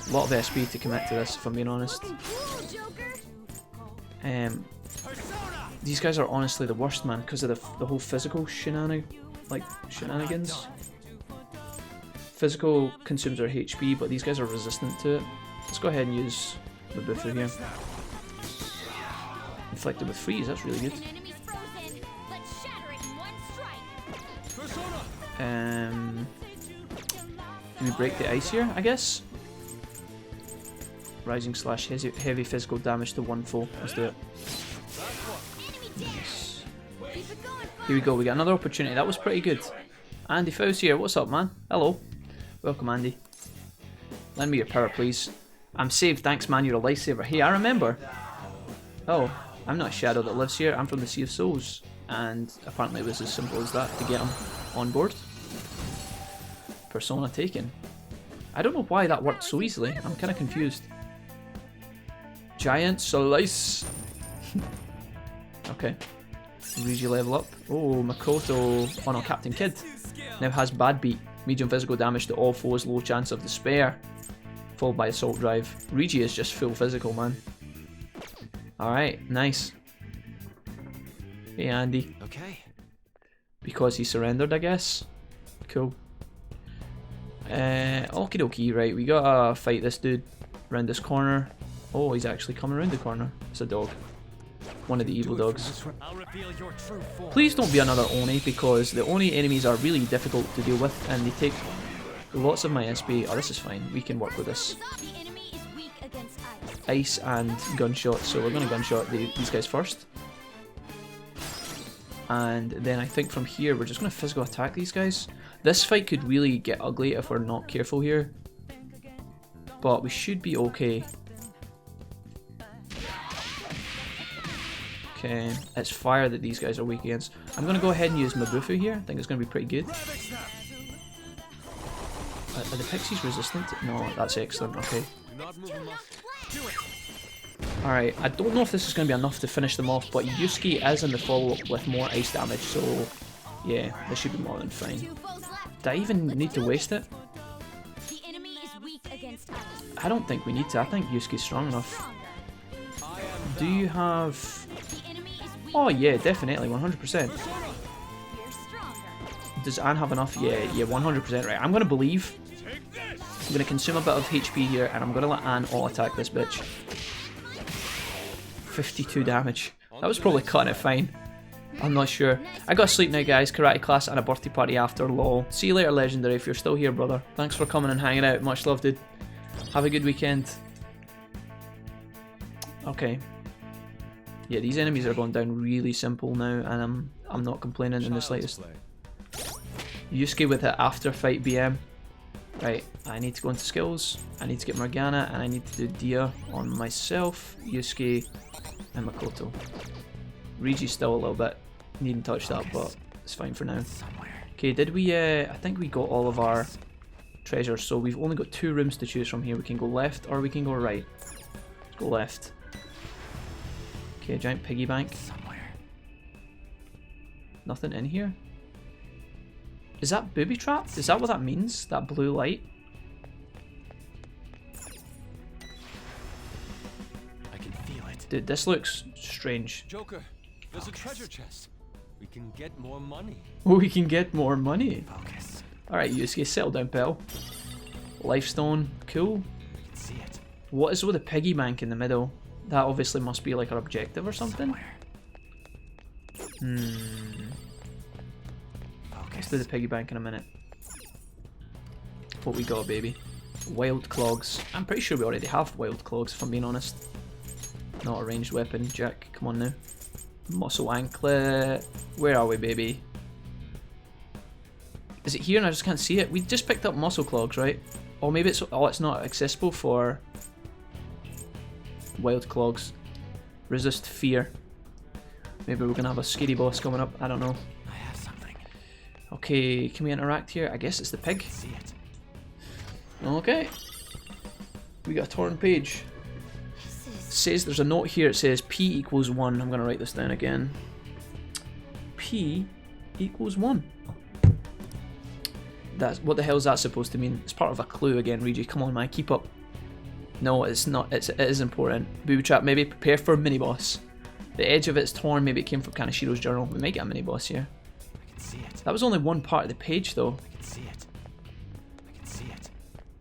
S2: A lot of SP to commit to this, if I'm being honest. These guys are honestly the worst, man, because of the whole physical like shenanigans. Physical consumes our HP, but these guys are resistant to it. Let's go ahead and use the buffer here. Inflicted with freeze, that's really good. Do we break the ice here, I guess? Rising slash heavy physical damage to one foe. Let's do it. Nice. Here we go, we got another opportunity. That was pretty good. Andy Faust here, what's up, man? Hello. Welcome, Andy. Lend me your power, please. I'm saved, thanks, man, you're a lifesaver. Hey, I remember. Oh, I'm not a shadow that lives here, I'm from the Sea of Souls. And apparently it was as simple as that to get him on board. Persona taken. I don't know why that worked so easily, I'm kind of confused. Giant slice. Okay. Regi level up. Oh, Makoto. Oh no, Captain Kid. Now has bad beat. Medium physical damage to all foes, low chance of despair. Followed by assault drive. Regi is just full physical, man. Alright, nice. Hey Andy.
S3: Okay.
S2: Because he surrendered, I guess. Cool. Okie dokie, right, we gotta fight this dude around this corner. Oh, he's actually coming around the corner. It's a dog. One of the evil dogs.
S3: I'll reveal your true form.
S2: Please don't be another Oni, because the Oni enemies are really difficult to deal with and they take lots of my SP. Oh, this is fine. We can work with this. Ice and gunshot, so we're going to gunshot these guys first. And then I think from here we're just going to physical attack these guys. This fight could really get ugly if we're not careful here. But we should be okay. Okay, it's fire that these guys are weak against. I'm going to go ahead and use Mabufu here. I think it's going to be pretty good. Are the pixies resistant? No, that's excellent. Okay. Alright, I don't know if this is going to be enough to finish them off, but Yusuke is in the follow-up with more ice damage, so yeah, this should be more than fine. Do I even need to waste it? I don't think we need to. I think Yusuke's strong enough. Do you have... Oh yeah, definitely, 100%. Does Anne have enough? Yeah, 100% right. I'm going to believe. I'm going to consume a bit of HP here, and I'm going to let Anne auto-attack this bitch. 52 damage. That was probably cutting it fine. I'm not sure. I gotta sleep now, guys. Karate class and a birthday party after, lol. See you later, Legendary, if you're still here, brother. Thanks for coming and hanging out. Much love, dude. Have a good weekend. Okay. Yeah, these enemies are going down really simple now, and I'm not complaining in the slightest. Yusuke with the after fight BM. Right, I need to go into skills. I need to get Morgana, and I need to do Dia on myself, Yusuke, and Makoto. Regi's still a little bit needing touched up, but it's fine for now. Okay, did we? I think we got all of our treasures, so we've only got 2 rooms to choose from here. We can go left or we can go right. Let's go left. Okay, giant piggy bank. Nothing in here. Is that booby trapped? Is that what that means? That blue light?
S3: I can feel it.
S2: Dude, this looks strange.
S5: Joker, there's a treasure chest. We can get more money.
S2: We can get more money.
S3: Focus.
S2: Alright, Yusuke, settle down, pal. Lifestone, cool.
S3: I can see it.
S2: What is with the piggy bank in the middle? That obviously must be like our objective or something. Let's do the piggy bank in a minute. What we got, baby? Wild clogs. I'm pretty sure we already have wild clogs, if I'm being honest. Not a ranged weapon. Jack, come on now. Muscle anklet. Where are we, baby? Is it here and I just can't see it? We just picked up muscle clogs, right? Or maybe it's... Oh, it's not accessible for... wild clogs. Resist fear. Maybe we're gonna have a scary boss coming up. I don't know.
S3: I have something.
S2: Okay, can we interact here? I guess it's the pig.
S3: See it.
S2: Okay. We got a torn page. It says there's a note here. It says P equals 1. I'm gonna write this down again. P equals 1. That's what the hell is that supposed to mean? It's part of a clue again, Regi. Come on, man, keep up. No, it's not. It is important. Booby trap. Maybe prepare for a mini boss. The edge of it's torn. Maybe it came from Kanashiro's journal. We might get a mini boss here.
S3: I can see it.
S2: That was only one part of the page though.
S3: I can see it. I can see it.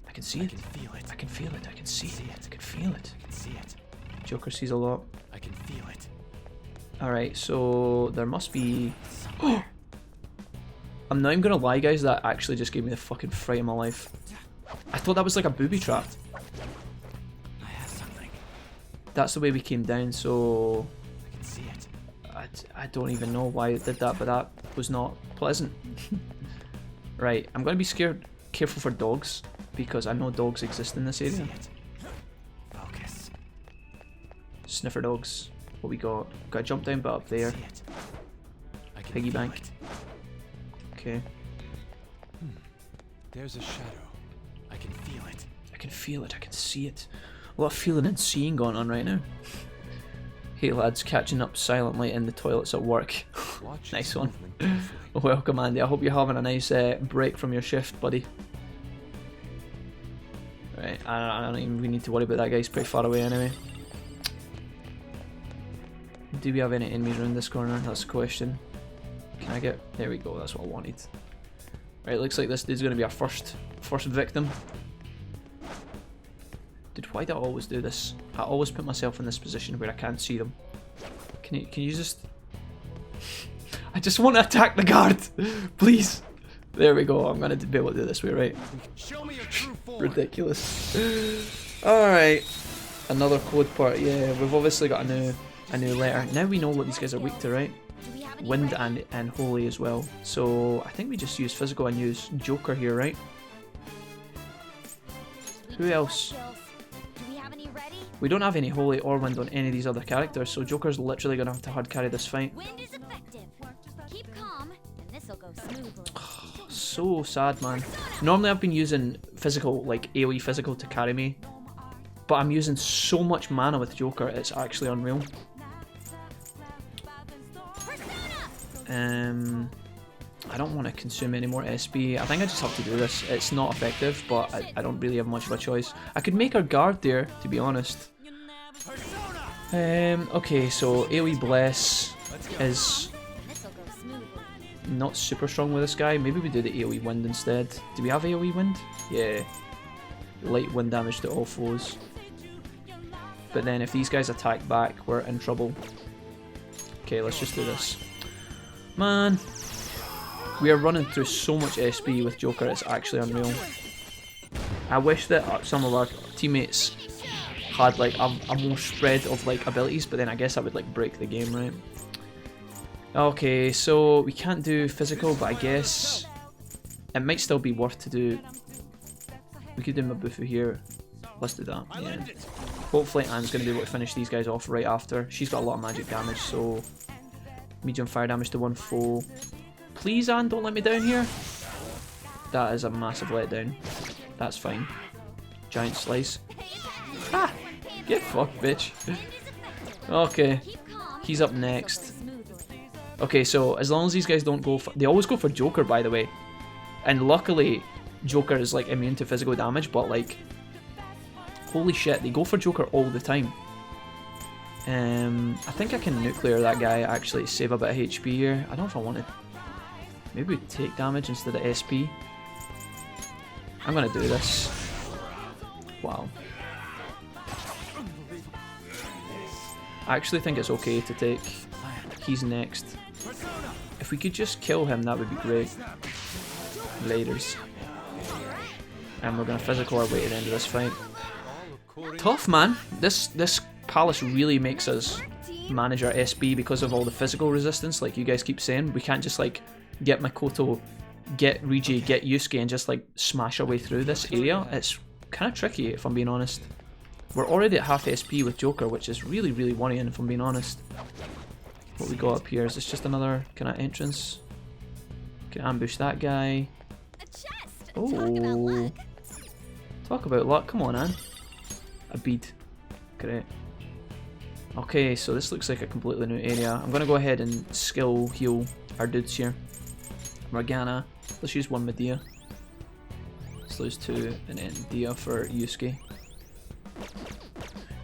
S2: I can see
S3: I
S2: it.
S3: can feel it.
S2: I can feel it. I can see it. I can feel it.
S3: I can see it.
S2: Joker sees a lot.
S3: I can feel it.
S2: Alright, so there must be...
S3: Somewhere.
S2: I'm not even gonna lie guys, that actually just gave me the fucking fright of my life. I thought that was like a booby trap.
S3: I have something.
S2: That's the way we came down, so...
S3: I can see it.
S2: I don't even know why it did that, but that was not pleasant. Right, I'm gonna be careful for dogs, because I know dogs exist in this area.
S3: Focus.
S2: Sniffer dogs. What we got? Got a jump down but up there.
S3: See it. I can
S2: Piggy
S3: feel
S2: bank.
S3: it.
S2: Okay.
S3: There's a shadow. I can feel it.
S2: I can feel it, I can see it. A lot of feeling and seeing going on right now. Hey lads, catching up silently in the toilets at work.
S5: Watch
S2: Nice
S5: his
S2: one.
S5: movement carefully.
S2: Welcome Andy, I hope you're having a nice break from your shift, buddy. Right, I don't even really need to worry about that guy, he's pretty far away anyway. Do we have any enemies around this corner? That's the question. Can I get... There we go, that's what I wanted. Right, looks like this dude's going to be our first victim. Dude, why do I always do this? I always put myself in this position where I can't see them. Can you just... I just want to attack the guard! Please! There we go, I'm going to be able to do this way, right?
S5: Show me your true form.
S2: Ridiculous. Alright. Another code part, yeah, we've obviously got a new letter. Now we know what these guys are weak to, right?
S4: Do we have any
S2: Wind
S4: ready?
S2: and holy as well. So I think we just use physical and use Joker here, right?
S4: We
S2: Who
S4: check
S2: else?
S4: our skills. Do we have any ready?
S2: We don't have any holy or wind on any of these other characters, so Joker's literally gonna have to hard carry this fight.
S4: Wind is effective. Keep calm, and this'll go smoothly.
S2: So sad, man. Normally I've been using physical, like AoE physical to carry me, but I'm using so much mana with Joker, it's actually unreal. I don't want to consume any more SB. I think I just have to do this. It's not effective, but I don't really have much of a choice. I could make our guard there, to be honest. Okay, so AoE Bless is
S4: This'll go smoothly.
S2: not super strong with this guy. Maybe we do the AoE Wind instead. Do we have AoE Wind? Yeah. Light wind damage to all foes. But then if these guys attack back, we're in trouble. Okay, let's just do this. Man, we are running through so much SB with Joker, it's actually unreal. I wish that some of our teammates had like a more spread of like abilities, but then I guess that would like break the game, right? Okay, so we can't do physical, but I guess it might still be worth to do. We could do Mabufu here. Let's do that, yeah. Hopefully Anne's going to be able to finish these guys off right after. She's got a lot of magic damage, so... Medium fire damage to one foe. Please, Anne, don't let me down here. That is a massive letdown. That's fine. Giant slice. Ah! Get fucked, bitch. Okay. He's up next. Okay, so as long as these guys don't go for... They always go for Joker, by the way. And luckily, Joker is like immune to physical damage, but like... Holy shit, they go for Joker all the time. I think I can nuclear that guy, actually save a bit of HP here. I don't know if I want to... Maybe we take damage instead of SP. I'm gonna do this. Wow. I actually think it's okay to take... He's next. If we could just kill him, that would be great. Laters. And we're gonna physical our way to the end of this fight. Tough, man. This palace really makes us manage our SB because of all the physical resistance, like you guys keep saying. We can't just like get Makoto, get Riji, get Yusuke and just like smash our way through this area. It's kind of tricky, if I'm being honest. We're already at half SP with Joker, which is really, really worrying, if I'm being honest. What we got up here, is this just another kind of entrance? Can ambush that guy. Oh, talk about luck. Come on, Anne. A bead. Great. Okay, so this looks like a completely new area. I'm going to go ahead and skill heal our dudes here. Morgana. Let's use one Medea. Let's lose two, and then Dia for Yusuke.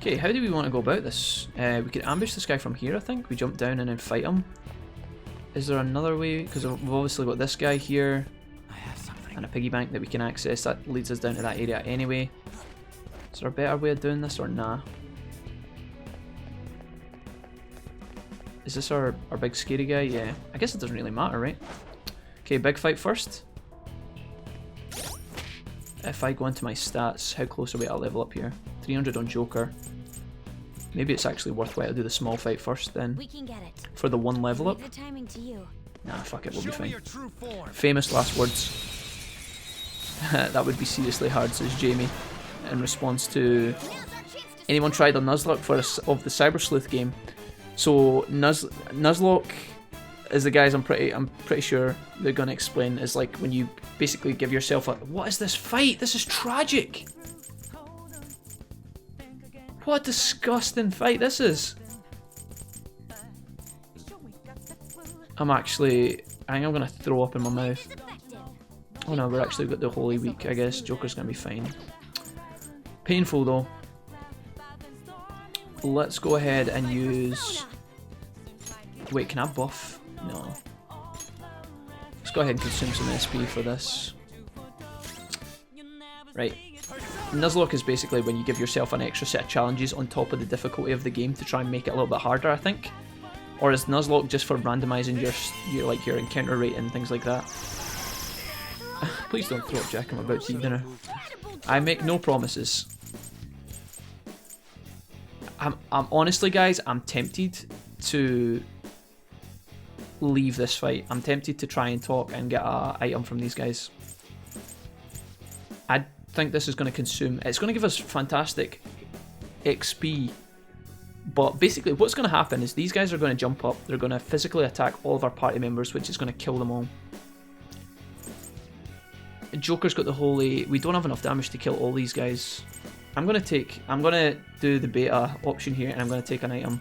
S2: Okay, how do we want to go about this? We could ambush this guy from here, I think. We jump down and then fight him. Is there another way? Because we've obviously got this guy here
S3: I have something.
S2: and a piggy bank that we can access. That leads us down to that area anyway. Is there a better way of doing this or nah? Is this our big scary guy? Yeah. I guess it doesn't really matter, right? Okay, big fight first. If I go into my stats, how close are we to a level up here? 300 on Joker. Maybe it's actually worthwhile to do the small fight first then.
S4: We can get it.
S2: For the one level up.
S4: Leave the timing to you.
S2: Nah, fuck it, we'll be
S5: Show me
S2: fine.
S5: your true form.
S2: Famous last words. That would be seriously hard, says Jamie. In response to... Anyone tried a Nuzlocke of the Cyber Sleuth game? So, Nuzlocke is the guys I'm pretty sure they're going to explain is like when you basically give yourself a... What is this fight? This is tragic! What a disgusting fight this is! I think I'm gonna throw up in my mouth. Oh no, we're actually got the Holy Week, I guess. Joker's gonna be fine. Painful though. Let's go ahead and use... Wait, can I buff? No. Let's go ahead and consume some SP for this. Right. Nuzlocke is basically when you give yourself an extra set of challenges on top of the difficulty of the game to try and make it a little bit harder, I think. Or is Nuzlocke just for randomizing your encounter rate and things like that? Please don't throw up, Jack. I'm about to eat dinner. I make no promises. I'm honestly, guys, I'm tempted to leave this fight. I'm tempted to try and talk and get a item from these guys. I think this is going to consume... It's going to give us fantastic XP. But basically what's going to happen is these guys are going to jump up. They're going to physically attack all of our party members, which is going to kill them all. Joker's got the holy... We don't have enough damage to kill all these guys. I'm going to do the beta option here and I'm going to take an item.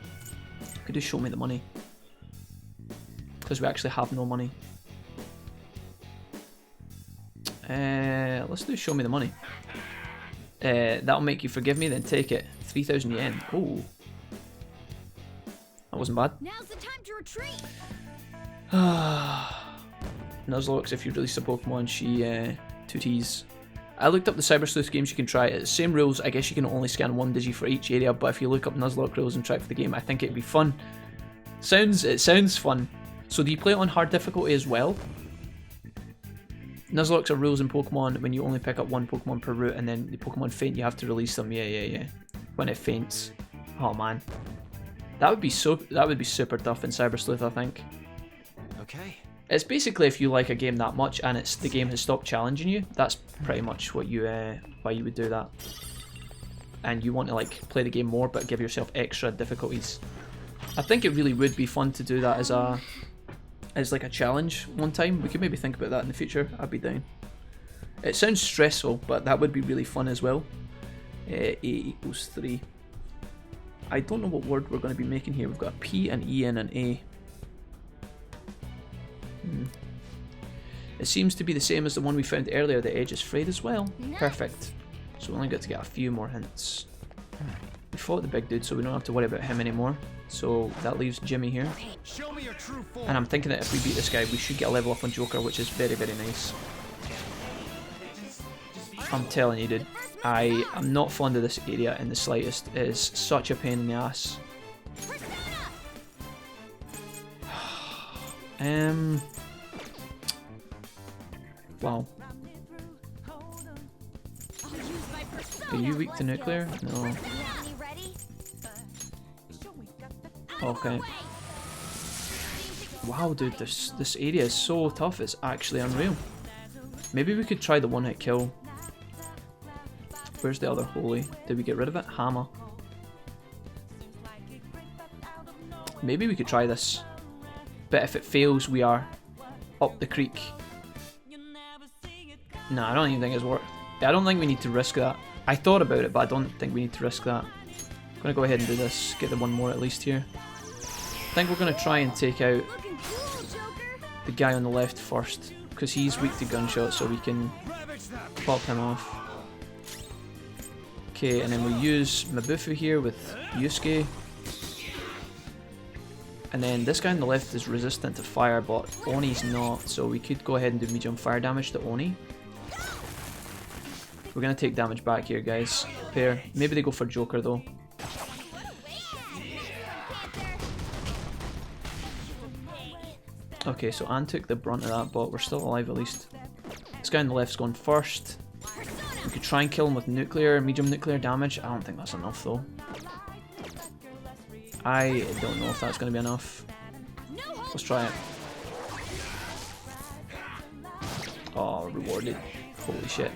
S2: Could you show me the money? Because we actually have no money. Let's do show me the money. That'll make you forgive me, then take it. 3,000 yen. Oh. That wasn't bad.
S4: Now's the time to retreat.
S2: Nuzlocke, if you release a Pokemon, she 2Ts. I looked up the Cyber Sleuth games you can try. It's the same rules. I guess you can only scan one digi for each area, but if you look up Nuzlocke rules and try for the game, I think it'd be fun. It sounds fun. So do you play it on hard difficulty as well? Nuzlocke's are rules in Pokemon when you only pick up one Pokemon per route, and then the Pokemon faint, you have to release them. Yeah. When it faints. Oh man, that would be super tough in Cyber Sleuth, I think.
S3: Okay.
S2: It's basically if you like a game that much and the game has stopped challenging you, that's pretty much what you why you would do that. And you want to like play the game more but give yourself extra difficulties. I think it really would be fun to do that as like a challenge one time. We could maybe think about that in the future. I'd be down. It sounds stressful, but that would be really fun as well. A equals 3. I don't know what word we're going to be making here. We've got a P, an E, and an A. It seems to be the same as the one we found earlier. The edge is frayed as well.
S4: Nice.
S2: Perfect. So we only got to get a few more hints. We fought the big dude, so we don't have to worry about him anymore. So that leaves Jimmy here.
S5: Show me your true form.
S2: And I'm thinking that if we beat this guy, we should get a level up on Joker, which is very, very nice. I'm telling you, dude. I am not fond of this area in the slightest. It is such a pain in the ass. Wow. Are you weak to nuclear? No. Okay. Wow, dude, this area is so tough. It's actually unreal. Maybe we could try the one-hit kill. Where's the other holy? Did we get rid of it? Hammer. Maybe we could try this. But if it fails, we are up the creek. Nah, I don't even think it's worth. I don't think we need to risk that. I thought about it, but I don't think we need to risk that. I'm gonna go ahead and do this. Get the one more at least here. I think we're gonna try and take out the guy on the left first, because he's weak to gunshots, so we can pop him off. Okay, and then we'll use Mabufu here with Yusuke. And then this guy on the left is resistant to fire, but Oni's not, so we could go ahead and do medium fire damage to Oni. We're gonna take damage back here, guys. Pair. Maybe they go for Joker though. Okay, so Anne took the brunt of that, but we're still alive at least. This guy on the left's going first. We could try and kill him with nuclear, medium nuclear damage. I don't think that's enough though. I don't know if that's going to be enough. Let's try it. Oh, rewarded. Holy shit.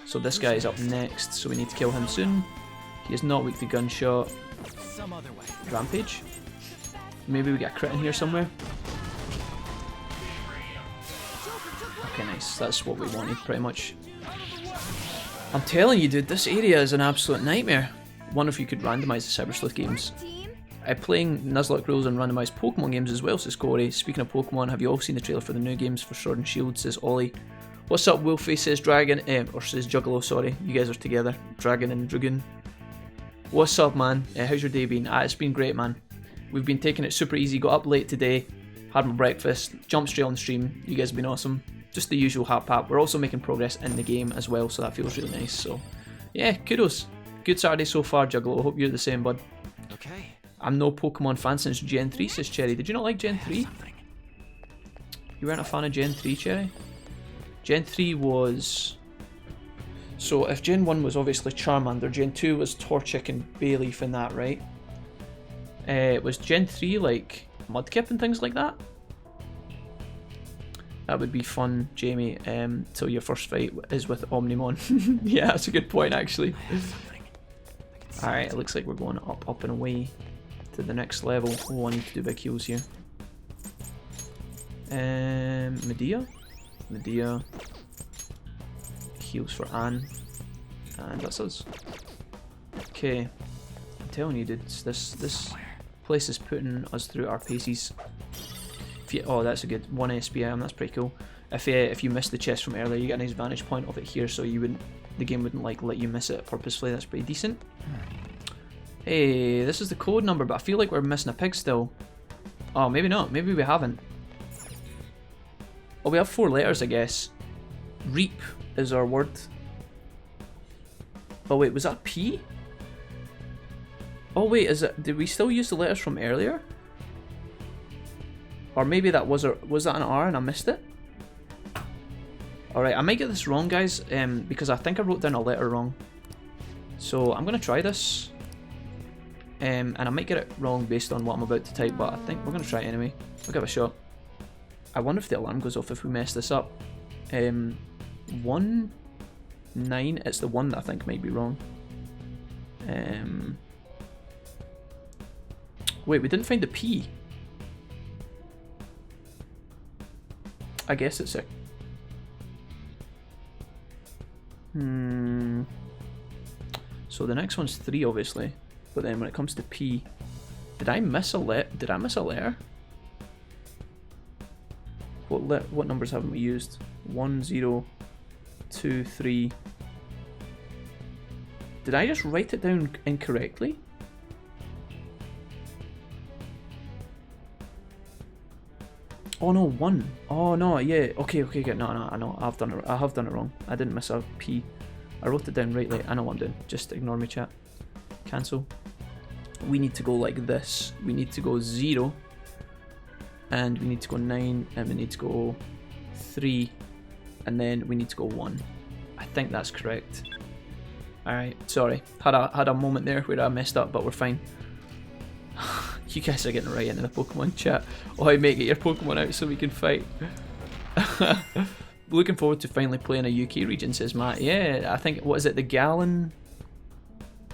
S2: So this guy is up next, so we need to kill him soon. He is not weak to gunshot. Rampage. Maybe we get a crit in here somewhere. Okay, nice. That's what we wanted, pretty much. I'm telling you, dude, this area is an absolute nightmare. Wonder if you could randomise the Cyber Sleuth games. Playing Nuzlocke rules and randomised Pokemon games as well, says Corey. Speaking of Pokemon, have you all seen the trailer for the new games for Sword and Shield, says Ollie. What's up, Wolfie, says Dragon, or says Juggalo, sorry. You guys are together. Dragon and Dragoon. What's up, man? How's your day been? It's been great, man. We've been taking it super easy, got up late today, had my breakfast, jumped straight on the stream. You guys have been awesome. Just the usual hap. We're also making progress in the game as well, so that feels really nice. So, yeah, kudos. Good Saturday so far, Juggalo. Hope you're the same, bud.
S3: Okay.
S2: I'm no Pokemon fan since Gen 3, says Cherry. Did you not like Gen 3? You weren't a fan of Gen 3, Cherry? Gen 3 was... So, if Gen 1 was obviously Charmander, Gen 2 was Torchic and Bayleaf and that, right? Was Gen 3 like Mudkip and things like that? That would be fun, Jamie, till your first fight is with Omnimon. Yeah, that's a good point, actually. Alright, it looks like we're going up and away to the next level. Oh, I need to do big heals here. Medea? Medea. Heals for Anne. And that's us. Okay. I'm telling you, dudes, this place is putting us through our paces. Oh, that's a good 1 SPM, that's pretty cool. If you missed the chest from earlier, you get a nice vantage point of it here, so the game wouldn't like let you miss it purposefully. That's pretty decent. Hey, this is the code number, but I feel like we're missing a pig still. Oh, maybe not. Maybe we haven't. Oh, we have 4 letters, I guess. Reap is our word. Oh wait, was that P? Oh wait, did we still use the letters from earlier? Or maybe that was that an R and I missed it? Alright, I might get this wrong, guys, because I think I wrote down a letter wrong. So I'm going to try this. And I might get it wrong based on what I'm about to type, but I think we're going to try it anyway. We'll give it a shot. I wonder if the alarm goes off if we mess this up. 1, 9, it's the 1 that I think might be wrong. Wait, we didn't find the P. I guess it's a... So the next one's 3, obviously. But then when it comes to P... Did I miss a letter? What numbers haven't we used? 1, 0, 2, 3... Did I just write it down incorrectly? Oh no, 1. Oh no, yeah. Okay, no, I know. I have done it wrong. I didn't miss a P. I wrote it down rightly. I know what I'm doing. Just ignore me, chat. Cancel. We need to go like this. We need to go 0. And we need to go 9. And we need to go 3. And then we need to go 1. I think that's correct. Alright, sorry. Had a moment there where I messed up, but we're fine. You guys are getting right into the Pokemon chat. Oh, I mate, get your Pokemon out so we can fight. Looking forward to finally playing a UK region, says Matt. Yeah, I think, what is it, the Galen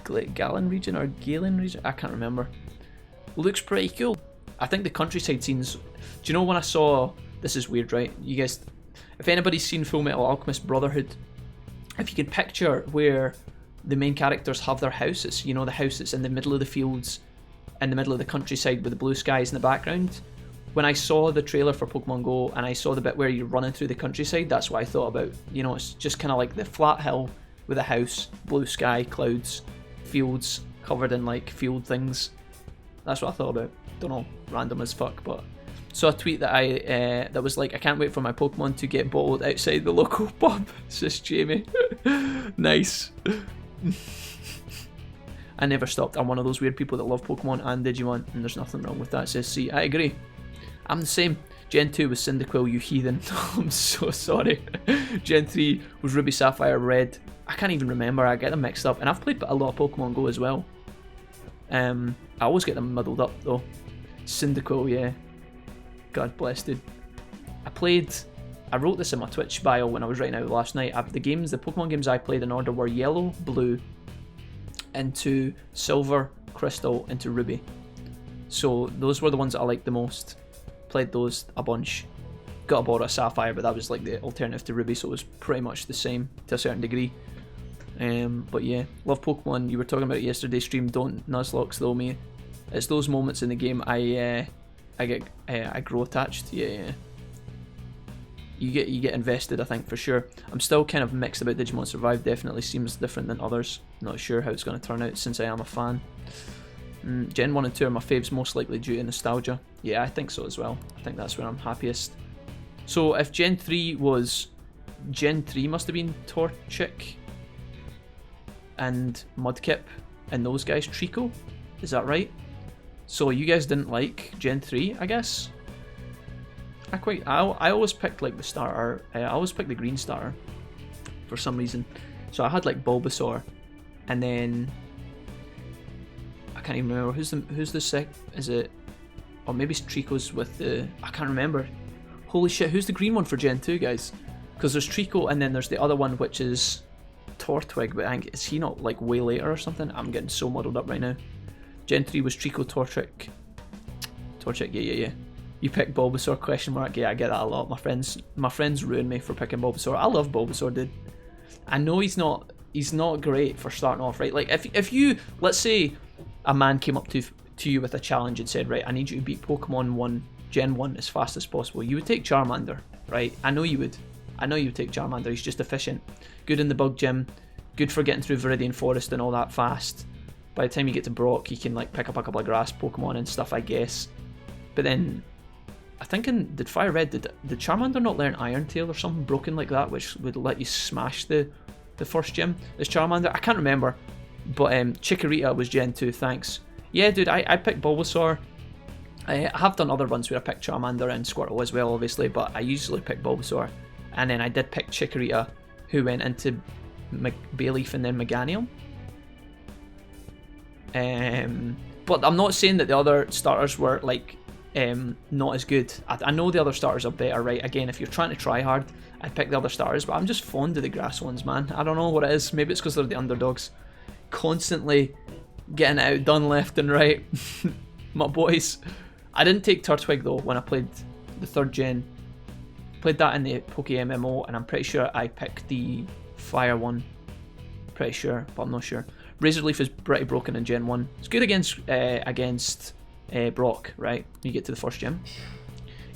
S2: region or Galen region? I can't remember. Looks pretty cool. I think the countryside scenes... Do you know when I saw... This is weird, right? You guys... If anybody's seen Full Metal Alchemist Brotherhood, if you can picture where the main characters have their houses, you know, the house that's in the middle of the fields, in the middle of the countryside with the blue skies in the background. When I saw the trailer for Pokemon Go and I saw the bit where you're running through the countryside, that's what I thought about. You know, it's just kind of like the flat hill with a house, blue sky, clouds, fields covered in like field things. That's what I thought about. don't know, random as fuck, but saw a tweet that that was like, I can't wait for my Pokemon to get bottled outside the local pub. Says Jamie. Nice. I never stopped. I'm one of those weird people that love Pokemon and Digimon, and there's nothing wrong with that. Says C. I agree. I'm the same. Gen 2 was Cyndaquil, you heathen. I'm so sorry. Gen 3 was Ruby, Sapphire, Red. I can't even remember. I get them mixed up, and I've played a lot of Pokemon Go as well. I always get them muddled up though. Cyndaquil, yeah. God bless, dude. I wrote this in my Twitch bio when I was writing out last night. The Pokemon games I played in order were Yellow, Blue, into Silver, Crystal, into Ruby. So those were the ones that I liked the most. Played those a bunch. Got a Bora Sapphire, but that was like the alternative to Ruby, so it was pretty much the same to a certain degree. But yeah, love Pokemon. You were talking about it yesterday stream. Don't Nuzlocke though, me. It's those moments in the game I grow attached. Yeah. You get invested, I think, for sure. I'm still kind of mixed about Digimon Survive. Definitely seems different than others. Not sure how it's going to turn out since I am a fan. Gen 1 and 2 are my faves, most likely due to nostalgia. Yeah, I think so as well. I think that's where I'm happiest. So if Gen 3 was... Gen 3 must have been Torchic and Mudkip and those guys. Trico? Is that right? So you guys didn't like Gen 3, I guess? I always picked like the starter. I always picked the green starter for some reason. So I had like Bulbasaur, and then I can't even remember who's the sec. Is it? Or maybe Trico's with the. I can't remember. Holy shit! Who's the green one for Gen 2, guys? Because there's Trico, and then there's the other one which is Tortwig. But I think, is he not like way later or something? I'm getting so muddled up right now. Gen 3 was Trico, Torchic. Yeah. You picked Bulbasaur, question mark. Yeah, I get that a lot. My friends ruin me for picking Bulbasaur. I love Bulbasaur, dude. I know he's not great for starting off, right? Like if you, let's say a man came up to you with a challenge and said, right, I need you to beat Pokemon 1 Gen 1 as fast as possible. You would take Charmander, right? I know you would take Charmander. He's just efficient. Good in the bug gym. Good for getting through Viridian Forest and all that fast. By the time you get to Brock, you can like pick up a couple of grass Pokemon and stuff, I guess. But then I think did Fire Red, did Charmander not learn Iron Tail or something broken like that, which would let you smash the first gym? Is Charmander? I can't remember. But Chikorita was Gen 2, thanks. Yeah, dude, I picked Bulbasaur. I have done other runs where I picked Charmander and Squirtle as well, obviously, but I usually pick Bulbasaur. And then I did pick Chikorita, who went into Bayleaf and then Meganium. But I'm not saying that the other starters were like not as good. I know the other starters are better, right? Again, if you're trying to try hard, I'd pick the other starters, but I'm just fond of the grass ones, man. I don't know what it is. Maybe it's because they're the underdogs. Constantly getting outdone left and right. My boys. I didn't take Turtwig though when I played the 3rd gen. Played that in the Poke MMO, and I'm pretty sure I picked the fire one. Pretty sure, but I'm not sure. Razor Leaf is pretty broken in Gen 1. It's good against Brock, right? You get to the first gym.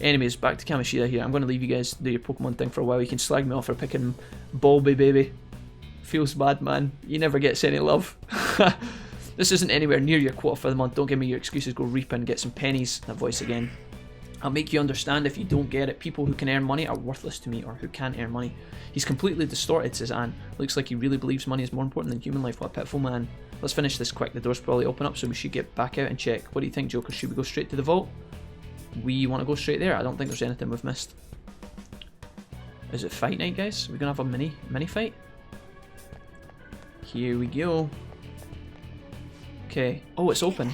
S2: Anyways, back to Kamishida here. I'm going to leave you guys do your Pokemon thing for a while. You can slag me off for picking Bulby, baby. Feels bad, man. You never gets any love. This isn't anywhere near your quota for the month. Don't give me your excuses. Go reap and get some pennies. That voice again. I'll make you understand if you don't get it. People who can earn money are worthless to me, or who can't earn money. He's completely distorted, says Anne. Looks like he really believes money is more important than human life. What a pitiful man. Let's finish this quick. The door's probably open up, so we should get back out and check. What do you think, Joker? Should we go straight to the vault? We want to go straight there. I don't think there's anything we've missed. Is it fight night, guys? Are we going to have a mini fight? Here we go. Okay. Oh, it's open.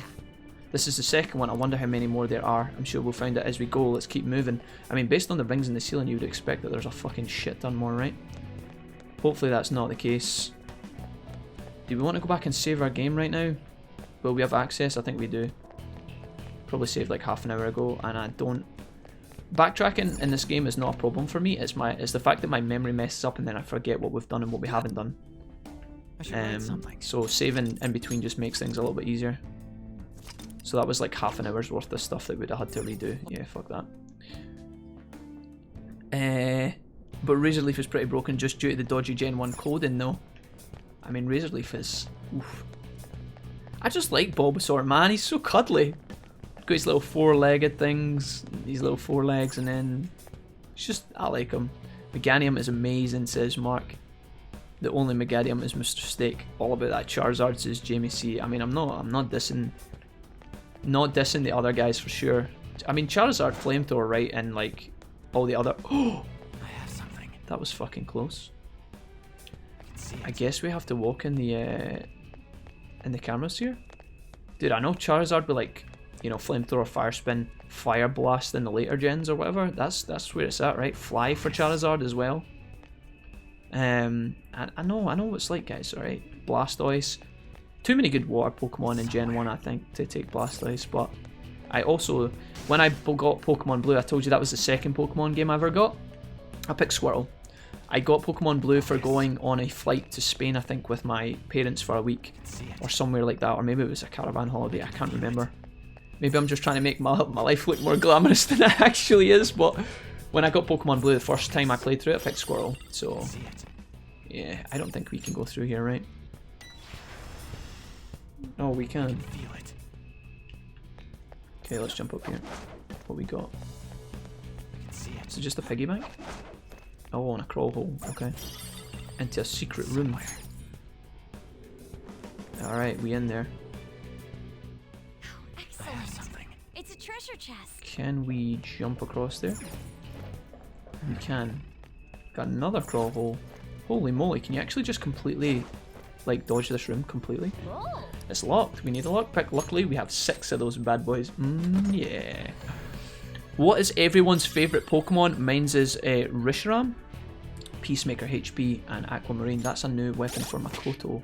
S2: This is the second one. I wonder how many more there are. I'm sure we'll find out as we go. Let's keep moving. I mean, based on the rings in the ceiling, you would expect that there's a fucking shit ton more, right? Hopefully that's not the case. Do we want to go back and save our game right now? Will we have access? I think we do. Probably saved like half an hour ago, and I don't... Backtracking in this game is not a problem for me. It's the fact that my memory messes up and then I forget what we've done and what we haven't done.
S3: I should write something. So
S2: saving in between just makes things a little bit easier. So that was like half an hour's worth of stuff that we'd have had to redo. Yeah, fuck that. But Razor Leaf is pretty broken just due to the dodgy Gen 1 coding though. I mean, Razor Leaf is... Oof. I just like Bulbasaur, man. He's so cuddly. got his little four-legged things, these little four legs, and then it's just, I like him. Meganium is amazing, says Mark. The only Meganium is Mr. Steak. All about that Charizard, says Jamie C. I mean, I'm not dissing the other guys for sure. I mean, Charizard, Flamethrower, right, and like all the other. Oh,
S3: I have something.
S2: that was fucking close.
S3: I can see it.
S2: I guess we have to walk in the cameras here. Dude, I know Charizard with like, you know, Flamethrower, Fire Spin, Fire Blast in the later gens or whatever. That's where it's at, right? Fly for Charizard as well. I know what it's like, guys. All right, Blastoise. Too many good water Pokemon in Gen 1, I think, to take Blastoise. But I also, when I got Pokemon Blue, I told you that was the second Pokemon game I ever got. I picked Squirtle. I got Pokemon Blue for going on a flight to Spain, I think, with my parents for a week. Or somewhere like that. Or maybe it was a caravan holiday, I can't remember. Maybe I'm just trying to make my life look more glamorous than it actually is. But when I got Pokemon Blue the first time I played through it, I picked Squirtle. So, yeah, I don't think we can go through here, right? Oh, we can.
S3: Feel it.
S2: Okay, let's jump up here. What we got?
S3: I can see it.
S2: Is it just a piggy bank? Oh, on a crawl hole. Okay. Into a secret room. Alright, we in there.
S3: I have something.
S4: It's a treasure chest.
S2: Can we jump across there? We can. Got another crawl hole. Holy moly, can you actually just completely, like, dodge this room completely?
S4: Whoa.
S2: It's locked. We need a lockpick. Luckily, we have 6 of those bad boys. Yeah. What is everyone's favourite Pokemon? Mine's is Reshiram, Peacemaker HP, and Aquamarine. That's a new weapon for Makoto.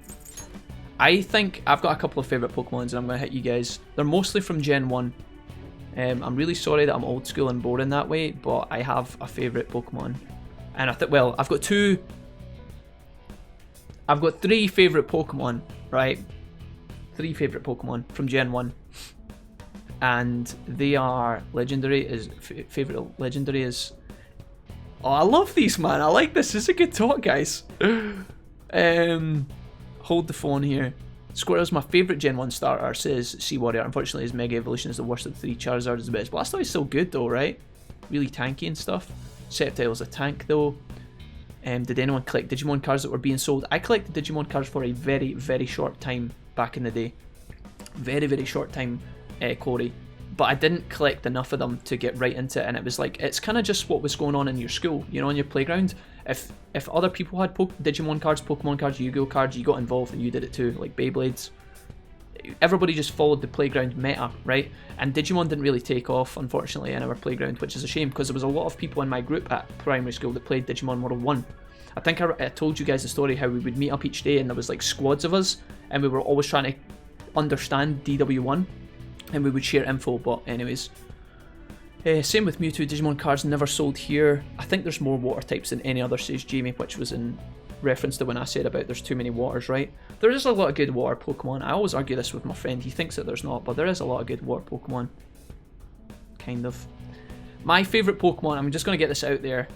S2: I think I've got a couple of favourite Pokemons and I'm going to hit you guys. They're mostly from Gen 1. I'm really sorry that I'm old school and boring that way, but I have a favourite Pokemon. And I think, well, I've got 3 favourite Pokemon, right? 3 favourite Pokemon from Gen 1. And they are legendary. Favourite legendary is... Oh, I love these, man. I like this. This is a good talk, guys. Hold the phone here. Squirtle's my favourite Gen 1 starter, says Sea Warrior. Unfortunately, his Mega Evolution is the worst of the 3. Charizard is the best. Blastoise is still good, though, right? Really tanky and stuff. Sceptile's a tank, though. Did anyone collect Digimon cards that were being sold? I collected Digimon cards for a very, very short time back in the day. Very, very short time, Corey. But I didn't collect enough of them to get right into it, and it was like, it's kind of just what was going on in your school, you know, in your playground. If other people had Digimon cards, Pokemon cards, Yu-Gi-Oh cards, you got involved and you did it too, like Beyblades. Everybody just followed the playground meta, right? And Digimon didn't really take off, unfortunately, in our playground, which is a shame, because there was a lot of people in my group at primary school that played Digimon World 1. I think I told you guys the story how we would meet up each day and there was like squads of us, and we were always trying to understand DW1, and we would share info. But anyways, same with Mewtwo. Digimon cards never sold here. I think there's more water types than any other, says Jamie, which was in reference to when I said about there's too many waters, right? There is a lot of good water Pokemon. I always argue this with my friend. He thinks that there's not, but there is a lot of good water Pokemon. Kind of. My favourite Pokemon, I'm just going to get this out there.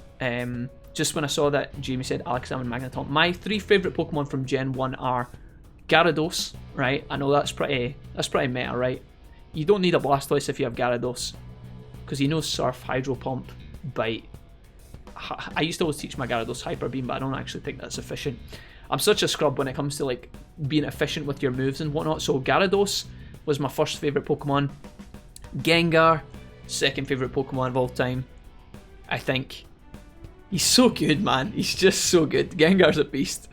S2: Just when I saw that Jamie said Alakazam and Magneton, my 3 favourite Pokemon from Gen 1 are Gyarados, right? I know that's pretty meta, right? You don't need a Blastoise if you have Gyarados, because he knows Surf, Hydro Pump, Bite. I used to always teach my Gyarados Hyper Beam, but I don't actually think that's efficient. I'm such a scrub when it comes to like being efficient with your moves and whatnot. So Gyarados was my first favourite Pokemon. Gengar, second favourite Pokemon of all time, I think. He's so good, man. He's just so good. Gengar's a beast.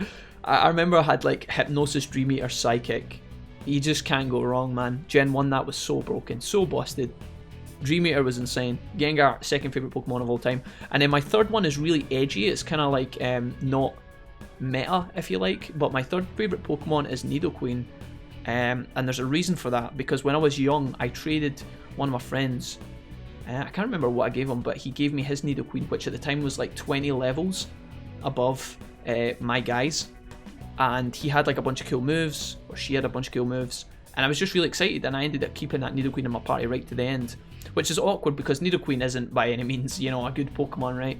S2: I remember I had like Hypnosis, Dream Eater, Psychic. You just can't go wrong, man. Gen 1, that was so broken, so busted. Dream Eater was insane. Gengar, second favourite Pokemon of all time. And then my third one is really edgy. It's kind of like not meta, if you like. But my third favourite Pokemon is Nidoqueen. And there's a reason for that. Because when I was young, I traded one of my friends. I can't remember what I gave him, but he gave me his Nidoqueen, which at the time was like 20 levels above my guys. And he had like a bunch of cool moves, or she had a bunch of cool moves. And I was just really excited, and I ended up keeping that Nidoqueen in my party right to the end. Which is awkward, because Nidoqueen isn't by any means, you know, a good Pokemon, right?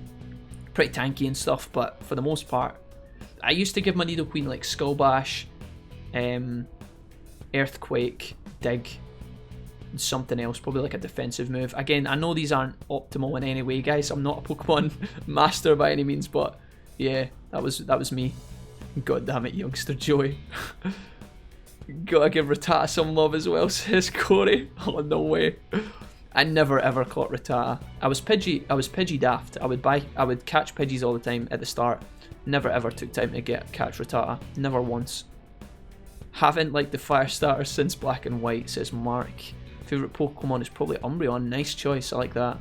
S2: Pretty tanky and stuff, but for the most part, I used to give my Nidoqueen like Skull Bash, Earthquake, Dig, something else, probably like a defensive move. Again, I know these aren't optimal in any way, guys. I'm not a Pokemon master by any means, but yeah, that was me. God damn it, youngster Joey. Gotta give Rattata some love as well, says Corey. Oh, no way. I never ever caught Rattata. I was Pidgey daft. I would catch Pidgeys all the time at the start. Never ever took time to catch Rattata. Never once. Haven't liked the fire starter since Black and White, says Mark. Favourite Pokemon is probably Umbreon. Nice choice, I like that.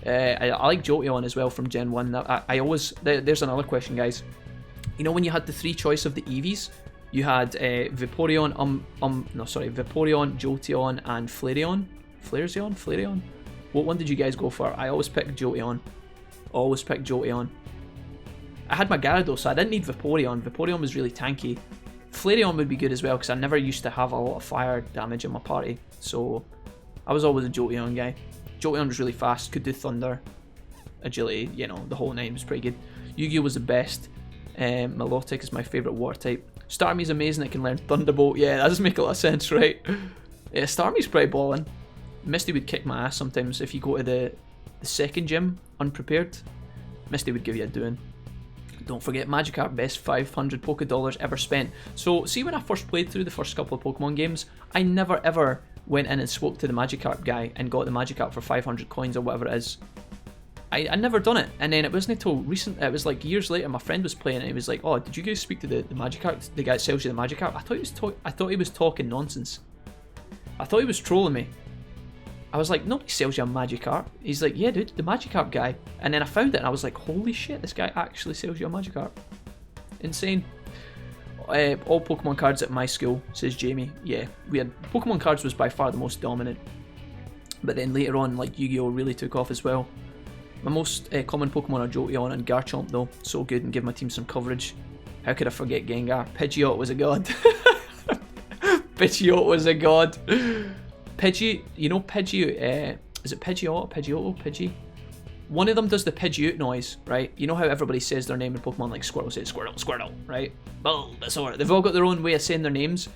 S2: I like Jolteon as well from Gen 1. I always... There's another question, guys. You know when you had the 3 choice of the Eevees? You had Vaporeon, Vaporeon, Jolteon, and Flareon. Flareon? What one did you guys go for? I always picked Jolteon. I had my Gyarados, so I didn't need Vaporeon. Vaporeon was really tanky. Flareon would be good as well, because I never used to have a lot of fire damage in my party. So, I was always a Jolteon guy. Jolteon was really fast, could do thunder, agility, you know, the whole 9 was pretty good. Yu-Gi-Oh was the best. Milotic is my favourite water type. Starmie's amazing, it can learn Thunderbolt. Yeah, that does make a lot of sense, right? Yeah, Starmie's pretty ballin'. Misty would kick my ass sometimes if you go to the second gym unprepared. Misty would give you a doing. Don't forget Magikarp, best 500 Poké-Dollars ever spent. So, see when I first played through the first couple of Pokemon games, I never ever went in and spoke to the Magikarp guy and got the Magikarp for 500 coins or whatever it is. I never done it, and then it wasn't until recent, it was like years later, my friend was playing and he was like, oh, did you guys speak to the Magikarp, the guy that sells you the Magikarp? I thought he was talking nonsense. I thought he was trolling me. I was like, nobody sells you a Magikarp. He's like, yeah dude, the Magikarp guy. And then I found it and I was like, holy shit, this guy actually sells you a Magikarp. Insane. All Pokemon cards at my school, says Jamie. Yeah, we had, Pokemon cards was by far the most dominant. But then later on, like Yu-Gi-Oh really took off as well. My most common Pokemon are Jolteon and Garchomp though. So good and give my team some coverage. How could I forget Gengar? Pidgeot was a god. Pidgeot was a god. Pidgey, you know Pidgey, is it Pidgeot, Pidgey? One of them does the Pidgeot noise, right? You know how everybody says their name in Pokemon, like Squirtle says Squirtle, right? Bulbasaur. They've all got their own way of saying their names.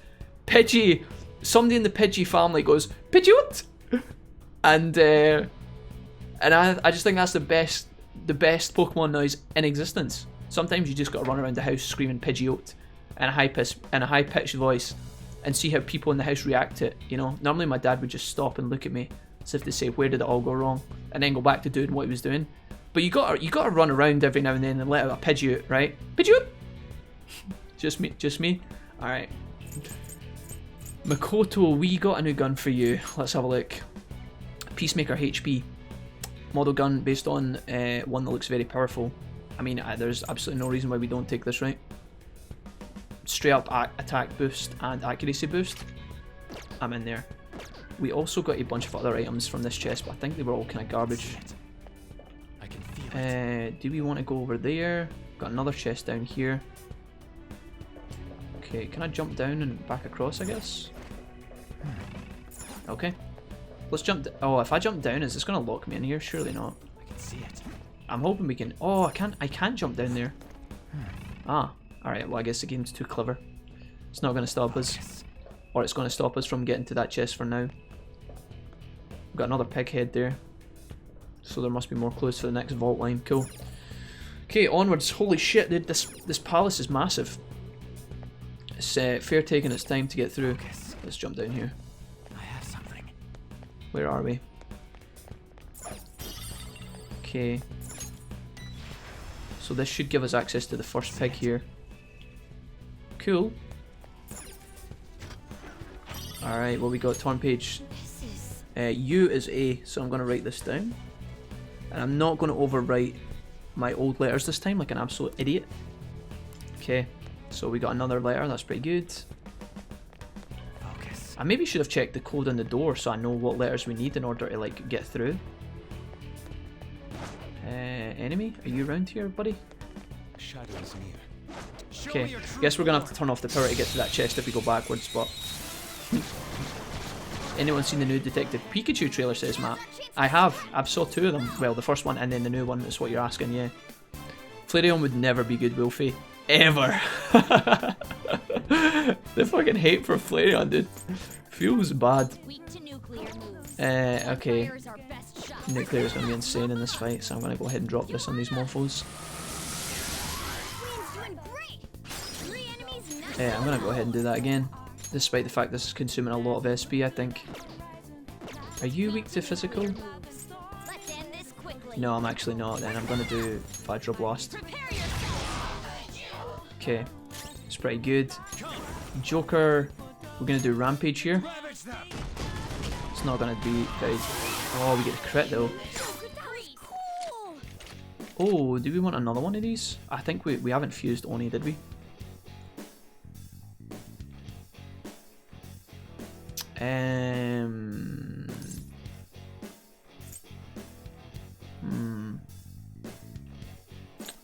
S2: Pidgey, somebody in the Pidgey family goes, Pidgeot! And I just think that's the best Pokemon noise in existence. Sometimes you just gotta run around the house screaming Pidgeot in a high-pitched voice and see how people in the house react to it, you know. Normally my dad would just stop and look at me as if to say, where did it all go wrong? And then go back to doing what he was doing. But you gotta run around every now and then and let out a Pidgeot, right? Pidgeot! Just me? Alright. Makoto, we got a new gun for you. Let's have a look. Peacemaker HP. Model gun based on one that looks very powerful. I mean, there's absolutely no reason why we don't take this, right? Straight up attack boost and accuracy boost. I'm in there. We also got a bunch of other items from this chest, but I think they were all kind of garbage.
S3: I can feel it.
S2: Do we want to go over there? Got another chest down here. Okay, can I jump down and back across, I guess? Okay. Let's jump. Oh, if I jump down, is this going to lock me in here? Surely not.
S3: I can see it.
S2: I'm hoping we can... Oh, I can't jump down there. Ah. Alright, well I guess the game's too clever. It's not going to stop us. Or it's going to stop us from getting to that chest for now. We've got another pig head there. So there must be more clues for the next vault line. Cool. Okay, onwards. Holy shit, dude. This palace is massive. It's fair taking its time to get through. Let's jump down here.
S3: I have something.
S2: Where are we? Okay. So this should give us access to the first pig here. Cool. Alright, well we got turn page. U is A, so I'm going to write this down. And I'm not going to overwrite my old letters this time like an absolute idiot. Okay, so we got another letter, that's pretty good.
S3: Focus.
S2: I maybe should have checked the code on the door so I know what letters we need in order to like get through. Enemy, are you around here, buddy?
S5: Shadow is near.
S2: Okay, guess we're gonna have to turn off the power to get to that chest if we go backwards, but... Anyone seen the new Detective Pikachu trailer, says Matt? I have. I've saw 2 of them. Well, the first one and then the new one is what you're asking, yeah. Flareon would never be good, Wolfie. Ever. The fucking hate for Flareon, dude. Feels bad.
S4: Weak to new
S2: Okay.
S4: Fire's our best shot.
S2: Nuclear is going to be insane in this fight, so I'm going to go ahead and drop this on these mofos.
S4: Queen's doing great. 3 enemies now.
S2: I'm going to go ahead and do that again, despite the fact this is consuming a lot of SP, I think. Are you weak to physical?
S4: Let's end this quickly.
S2: No, I'm actually not. Then I'm going to do Vajra Blast.
S4: Prepare yourself.
S2: Okay, it's pretty good. Joker, we're going to do Rampage here. It's not going to be very... Oh, we get the crit though. Oh, do we want another one of these? I think we haven't fused Oni, did we?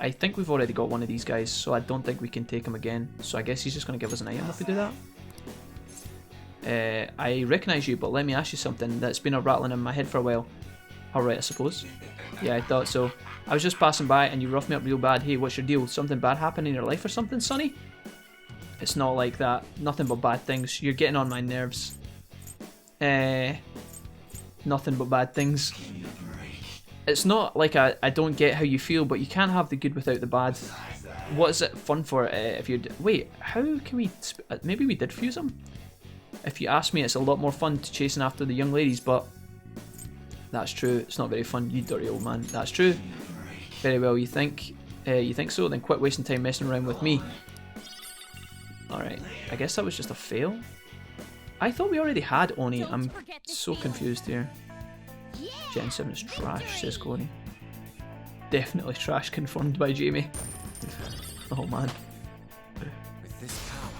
S2: I think we've already got one of these guys, so I don't think we can take him again. So I guess he's just going to give us an item if we do that. I recognise you, but let me ask you something that's been rattling in my head for a while. Alright, I suppose. Yeah, I thought so. I was just passing by and you roughed me up real bad. Hey, what's your deal? Something bad happened in your life or something, Sonny? It's not like that. Nothing but bad things. You're getting on my nerves. Nothing but bad things. It's not like I don't get how you feel, but you can't have the good without the bad. What is it fun for if you're... Wait, how can we... Maybe we did fuse them? If you ask me, it's a lot more fun to chasing after the young ladies, but... That's true. It's not very fun, you dirty old man. That's true. Very well, you think so? Then quit wasting time messing around with me. Alright, I guess that was just a fail. I thought we already had Oni. I'm so confused here. Gen 7 is trash, says Cody. Definitely trash, confirmed by Jamie. Oh man.
S3: With this power.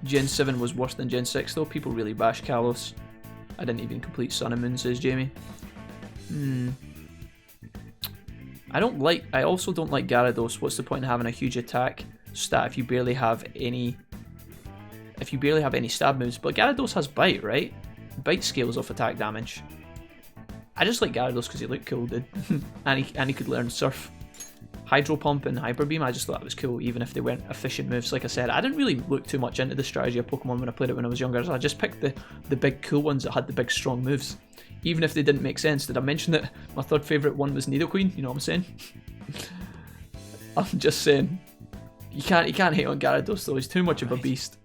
S2: Gen 7 was worse than Gen 6 though. People really bash Kalos. I didn't even complete Sun and Moon, says Jamie. I also don't like Gyarados. What's the point in having a huge attack stat if you barely have any stab moves? But Gyarados has bite, right? Bite scales off attack damage. I just like Gyarados because he looked cool, dude. and he could learn Surf. Hydro Pump and Hyper Beam, I just thought it was cool, even if they weren't efficient moves. Like I said, I didn't really look too much into the strategy of Pokemon when I played it when I was younger, so I just picked the big cool ones that had the big strong moves. Even if they didn't make sense. Did I mention that my third favourite one was Nidoqueen? You know what I'm saying? I'm just saying. You can't hate on Gyarados though, he's too much of a beast.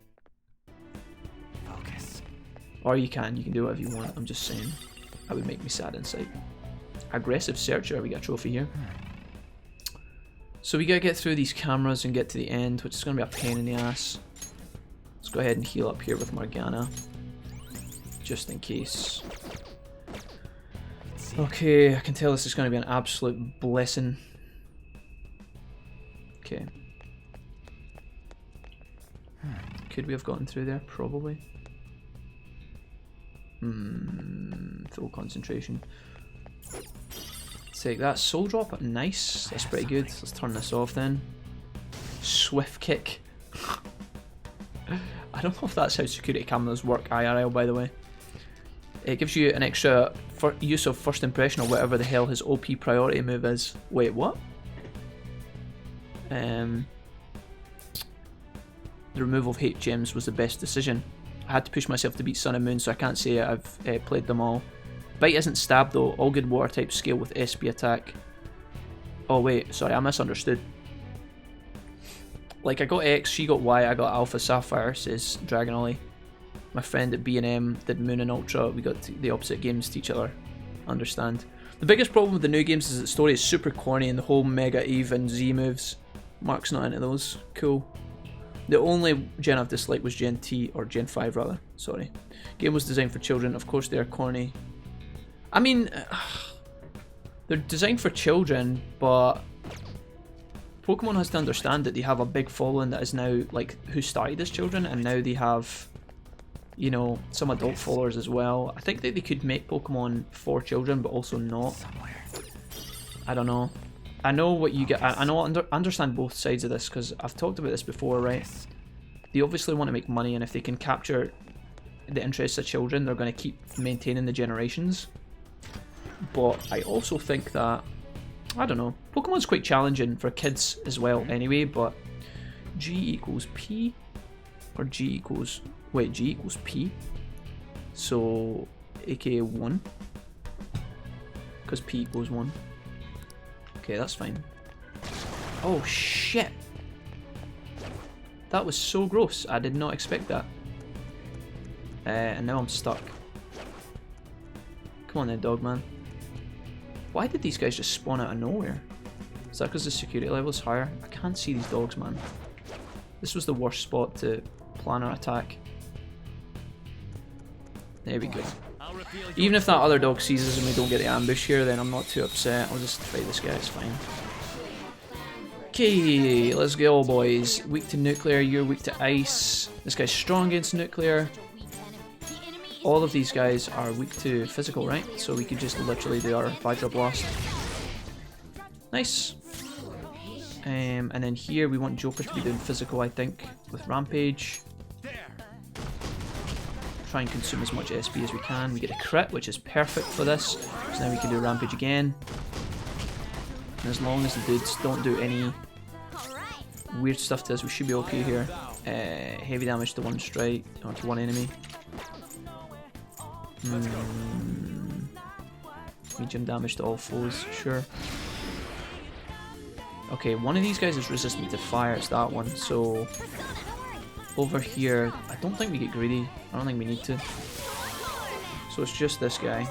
S3: Focus.
S2: Or you can do whatever you want, I'm just saying. That would make me sad inside. Aggressive Searcher, we got a trophy here. So we gotta get through these cameras and get to the end, which is gonna be a pain in the ass. Let's go ahead and heal up here with Morgana. Just in case. Okay, I can tell this is gonna be an absolute blessing. Okay. Could we have gotten through there? Probably. Full concentration. Take that. Soul Drop, nice. That's pretty good. Let's turn this off then. Swift Kick. I don't know if that's how security cameras work IRL, by the way. It gives you an extra use of first impression or whatever the hell his OP priority move is. Wait, what? The removal of hate gems was the best decision. I had to push myself to beat Sun and Moon, so I can't say I've played them all. Bite isn't stab though. All good water types scale with SP attack. Oh wait, sorry, I misunderstood. Like I got X, she got Y, I got Alpha Sapphire, says Dragon Ollie. My friend at B&M did Moon and Ultra. We got the opposite games to each other. Understand. The biggest problem with the new games is that the story is super corny and the whole Mega Eve and Z moves. Mark's not into those. Cool. The only gen I've disliked was Gen T, or Gen 5 rather. Sorry. Game was designed for children. Of course they are corny. I mean, they're designed for children, but Pokemon has to understand that they have a big following that is now, like, who started as children, and now they have, you know, some adult followers as well. I think that they could make Pokemon for children, but also not. I don't know. I know what you get. I understand both sides of this, because I've talked about this before, right? They obviously want to make money, and if they can capture the interests of children, they're going to keep maintaining the generations. But I also think that, I don't know, Pokemon's quite challenging for kids as well anyway, but G equals P, or G equals, wait, G equals P, so aka 1. Because P equals 1. Okay, that's fine. Oh shit! That was so gross. I did not expect that. And now I'm stuck. Come on then, dog man. Why did these guys just spawn out of nowhere? Is that because the security level is higher? I can't see these dogs, man. This was the worst spot to plan our attack. There we go. Even if that other dog sees us and we don't get the ambush here, then I'm not too upset. I'll just fight this guy, it's fine. Okay, let's go, boys. Weak to nuclear, you're weak to ice. This guy's strong against nuclear. All of these guys are weak to physical, right? So we could just literally do our Vajra Blast. Nice. And then here we want Joker to be doing physical, I think, with Rampage. Try and consume as much SP as we can. We get a crit, which is perfect for this. So now we can do Rampage again. And as long as the dudes don't do any weird stuff to us, we should be okay here. Heavy damage to one strike, or to one enemy. Medium damage to all foes, sure. Okay, one of these guys is resistant to fire, it's that one, so over here, I don't think we get greedy, I don't think we need to. So it's just this guy.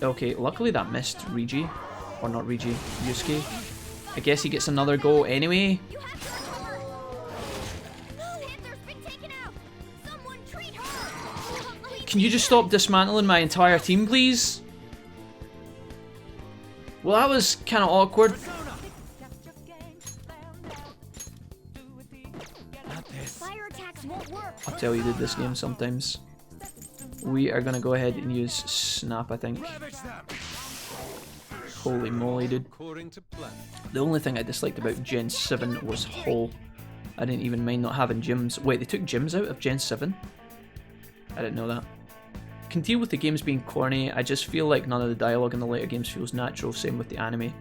S2: Okay, luckily that missed Regi, or not Regi, Yusuke. I guess he gets another go anyway. Can you just stop dismantling my entire team, please? Well, that was kind of awkward. I'll tell you, dude, this game sometimes. We are gonna go ahead and use Snap, I think. Holy moly, dude. The only thing I disliked about Gen 7 was Hall. I didn't even mind not having gyms. Wait, they took gyms out of Gen 7? I didn't know that. Can deal with the games being corny. I just feel like none of the dialogue in the later games feels natural. Same with the anime.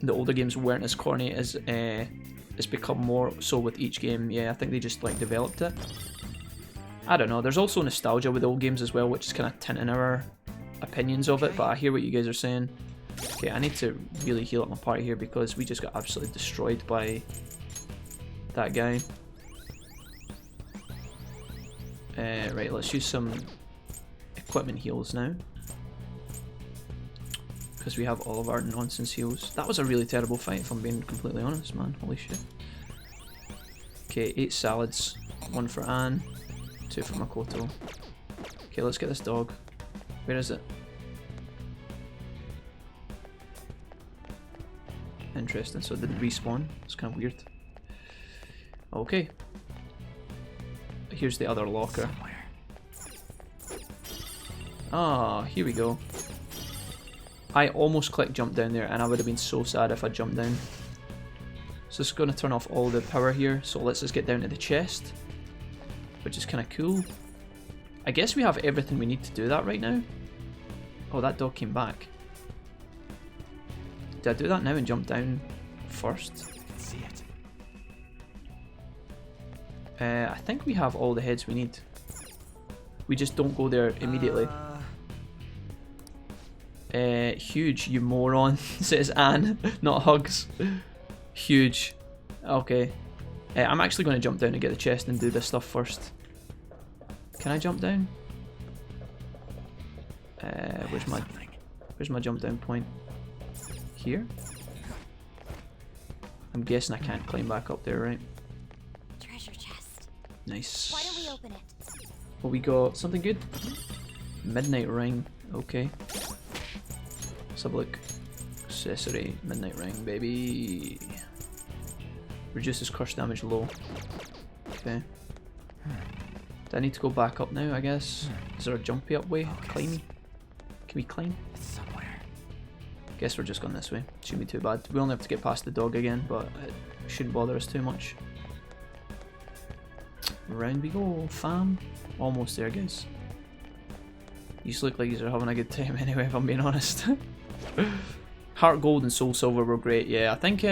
S2: The older games weren't as corny as it's become more so with each game. Yeah, I think they just like developed it. I don't know. There's also nostalgia with old games as well, which is kind of tinting our opinions of it. But I hear what you guys are saying. Okay, I need to really heal up my party here because we just got absolutely destroyed by that guy. Right, let's use some equipment heals now. Because we have all of our nonsense heals. That was a really terrible fight, if I'm being completely honest, man. Holy shit. Okay, 8 salads. 1 for Anne. 2 for Makoto. Okay, let's get this dog. Where is it? Interesting, so it didn't respawn. It's kind of weird. Okay. Here's the other locker. Ah, here we go. I almost clicked jump down there and I would have been so sad if I jumped down. So it's going to turn off all the power here, so let's just get down to the chest, which is kind of cool. I guess we have everything we need to do that right now. Oh, that dog came back. Did I do that now and jump down first? I think we have all the heads we need. We just don't go there immediately. Huge, you moron, says Anne, not Hugs. Huge. Okay. I'm actually going to jump down and get the chest and do this stuff first. Can I jump down? Where's my jump down point? Here? I'm guessing I can't climb back up there, right?
S4: Treasure chest.
S2: Nice.
S4: Why don't we open it?
S2: Well, we got something good. Midnight ring. Okay. Let's have a look. Accessory. Midnight ring, baby. Reduces curse damage low. Okay. Do I need to go back up now, I guess? Is there a jumpy up way? Climby? Can we climb? Guess we're just going this way. Shouldn't be too bad. We only have to get past the dog again, but it shouldn't bother us too much. Round we go, fam. Almost there, guys. You look like you're having a good time anyway, if I'm being honest. Heart Gold and Soul Silver were great, yeah. I think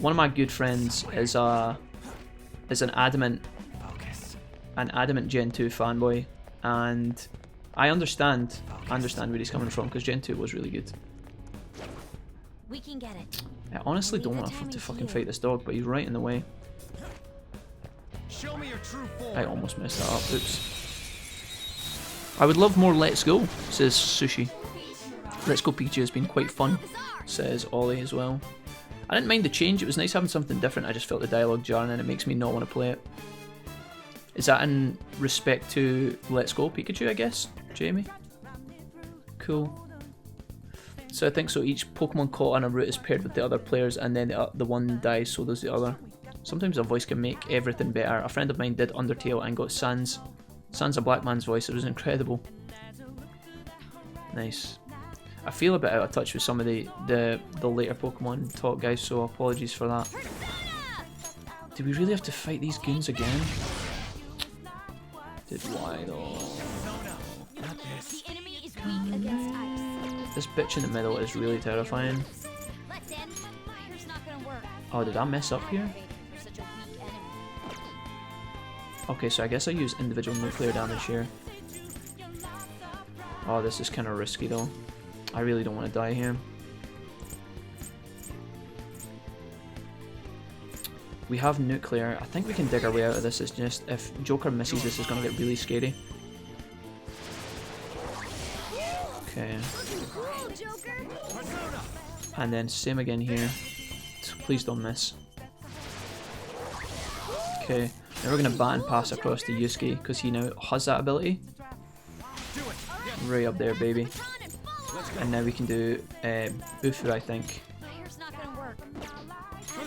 S2: one of my good friends is is an adamant Gen 2 fanboy, and I understand where he's coming from, because Gen 2 was really good.
S4: We can get it.
S2: I honestly don't want to fucking fight this dog, but he's right in the way.
S5: Show me your true form.
S2: I almost messed that up. Oops. I would love more Let's Go, says Sushi. Let's Go Pikachu has been quite fun, says Ollie as well. I didn't mind the change, it was nice having something different, I just felt the dialogue jarring and it makes me not want to play it. Is that in respect to Let's Go Pikachu, I guess, Jamie? Cool. So I think so, each Pokemon caught on a route is paired with the other players, and then the one dies, so does the other. Sometimes a voice can make everything better. A friend of mine did Undertale and got Sans a Black Man's voice, it was incredible. Nice. I feel a bit out of touch with some of the later Pokemon talk, guys, so apologies for that. Do we really have to fight these goons again? Did why though?
S4: The enemy is weak against ice.
S2: This bitch in the middle is really terrifying.
S4: Let's in. Fire's not gonna work.
S2: Oh, did I mess up here?
S4: You're such a weak enemy.
S2: Okay, so I guess I use individual nuclear damage here. Oh, this is kind of risky though. I really don't want to die here. We have nuclear. I think we can dig our way out of this. It's just if Joker misses, this is going to get really scary. Okay. And then same again here. Please don't miss. Okay. Now we're going to bat and pass across to Yusuke because he now has that ability. Right up there, baby. And now we can do Bufu, I think.
S4: Fire's not gonna work. You're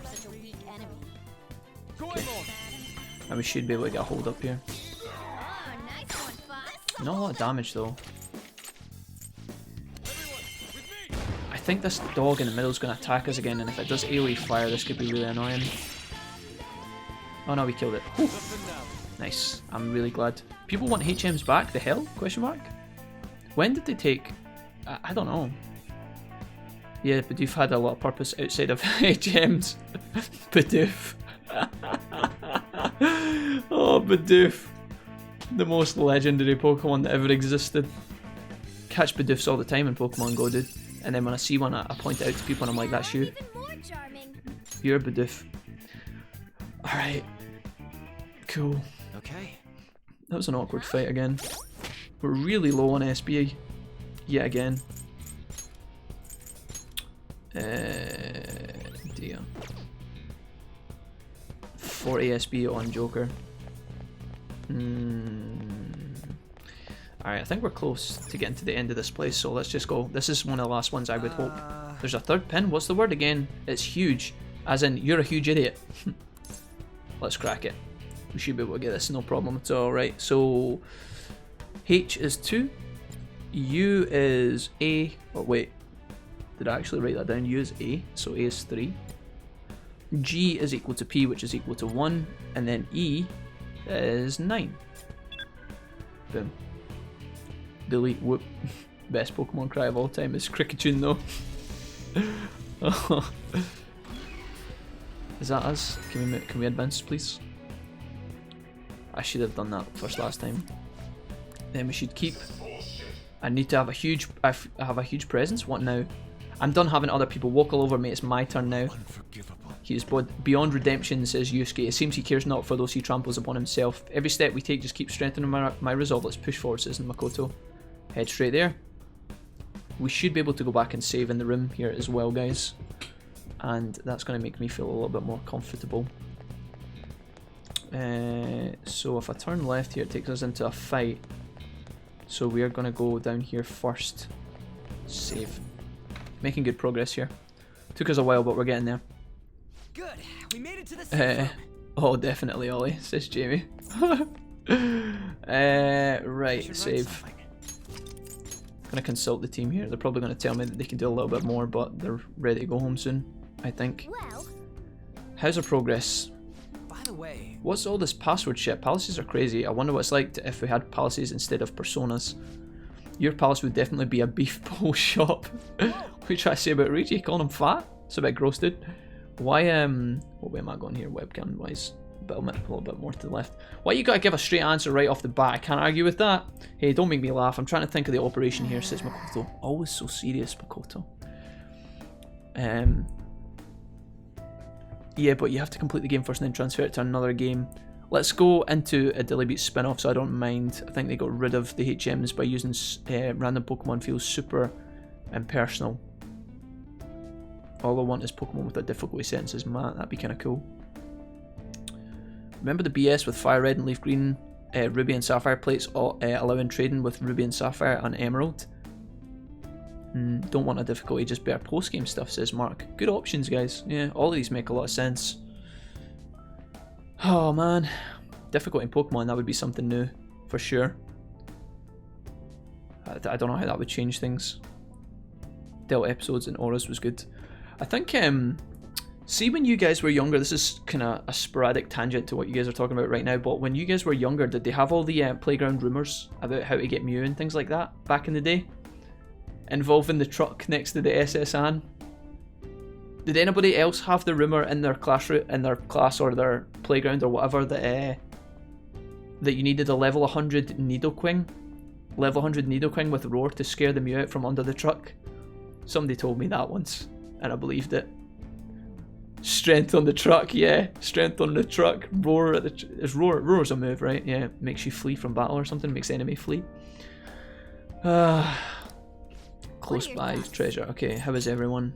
S4: such a weak enemy.
S2: Okay. And we should be able to get a hold up here.
S4: Oh, nice one, Foss.
S2: Not a lot of damage though. I think this dog in the middle is going to attack us again, and if it does AoE fire, this could be really annoying. Oh no, we killed it. Whew. Nice. I'm really glad. People want HMs back? The hell? Question mark? When did they take... I don't know. Yeah, Bidoof had a lot of purpose outside of HMs. Bidoof. Oh, Bidoof. The most legendary Pokemon that ever existed. Catch Bidoofs all the time in Pokemon Go, dude. And then when I see one, I point it out to people and I'm like, that's you.
S4: Even more charming.
S2: You're Bidoof. Alright. Cool.
S3: Okay.
S2: That was an awkward fight again. We're really low on SB yet again. Dear. 40 SB on Joker. Alright, I think we're close to getting to the end of this place, so let's just go. This is one of the last ones I would hope. There's a third pin. What's the word again? It's huge. As in, you're a huge idiot. Let's crack it. We should be able to get this, no problem at all. Right, so H is 2, U is A, oh wait, did I actually write that down? U is A, so A is 3. G is equal to P, which is equal to 1, and then E is 9. Boom. Delete, whoop. Best Pokemon cry of all time is Cricketune though. Is that us? Can we advance please? I should have done that first last time. Then we should keep. I need to have a huge. I have a huge presence. What now? I'm done having other people walk all over me. It's my turn now. He is beyond redemption, says Yusuke. It seems he cares not for those he tramples upon himself. Every step we take just keeps strengthening my resolve. Let's push forward, says Makoto. Head straight there. We should be able to go back and save in the room here as well, guys. And that's going to make me feel a little bit more comfortable. So if I turn left here, it takes us into a fight. So we are going to go down here first. Save. Making good progress here. Took us a while, but we're getting there.
S3: Good. We made it to the
S2: Oh, definitely, Ollie, says Jamie. Right, save. Gonna consult the team here. They're probably gonna tell me that they can do a little bit more, but they're ready to go home soon, I think.
S4: Well,
S2: How's our progress?
S3: By the way,
S2: What's all this password shit? Palaces are crazy. I wonder what it's like if we had palaces instead of personas. Your palace would definitely be a beef bowl shop. What are you trying to say about Rigi? Calling him fat? It's a bit gross, dude. Why, what way am I going here, webcam wise? but a little bit more to the left. Why you gotta give a straight answer right off the bat? I can't argue with that. Hey, don't make me laugh. I'm trying to think of the operation here, says Makoto. Always so serious, Makoto. Yeah, but you have to complete the game first and then transfer it to another game. Let's go into a Dilly Beat spin-off, so I don't mind. I think they got rid of the HMs by using random Pokemon. Feels super impersonal. All I want is Pokemon with a difficulty setting, says Matt. That'd be kind of cool. Remember the BS with Fire Red and Leaf Green, Ruby and Sapphire plates allowing trading with Ruby and Sapphire and Emerald? Don't want a difficulty, just better post-game stuff, says Mark. Good options, guys. Yeah, all of these make a lot of sense. Oh man, difficulty in Pokemon, that would be something new, for sure. I don't know how that would change things. Delta episodes and auras was good. I think, see when you guys were younger, this is kind of a sporadic tangent to what you guys are talking about right now, but when you guys were younger, did they have all the playground rumours about how to get Mew and things like that back in the day? Involving the truck next to the SS Anne? Did anybody else have the rumour in their class or their playground or whatever that you needed a level 100 Nidoqueen? Level 100 Nidoqueen with Roar to scare the Mew out from under the truck? Somebody told me that once, and I believed it. Strength on the truck, yeah. Strength on the truck. Roar at the... Roar's a move, right? Yeah, makes you flee from battle or something. Makes the enemy flee. Close by treasure. Okay, how is everyone?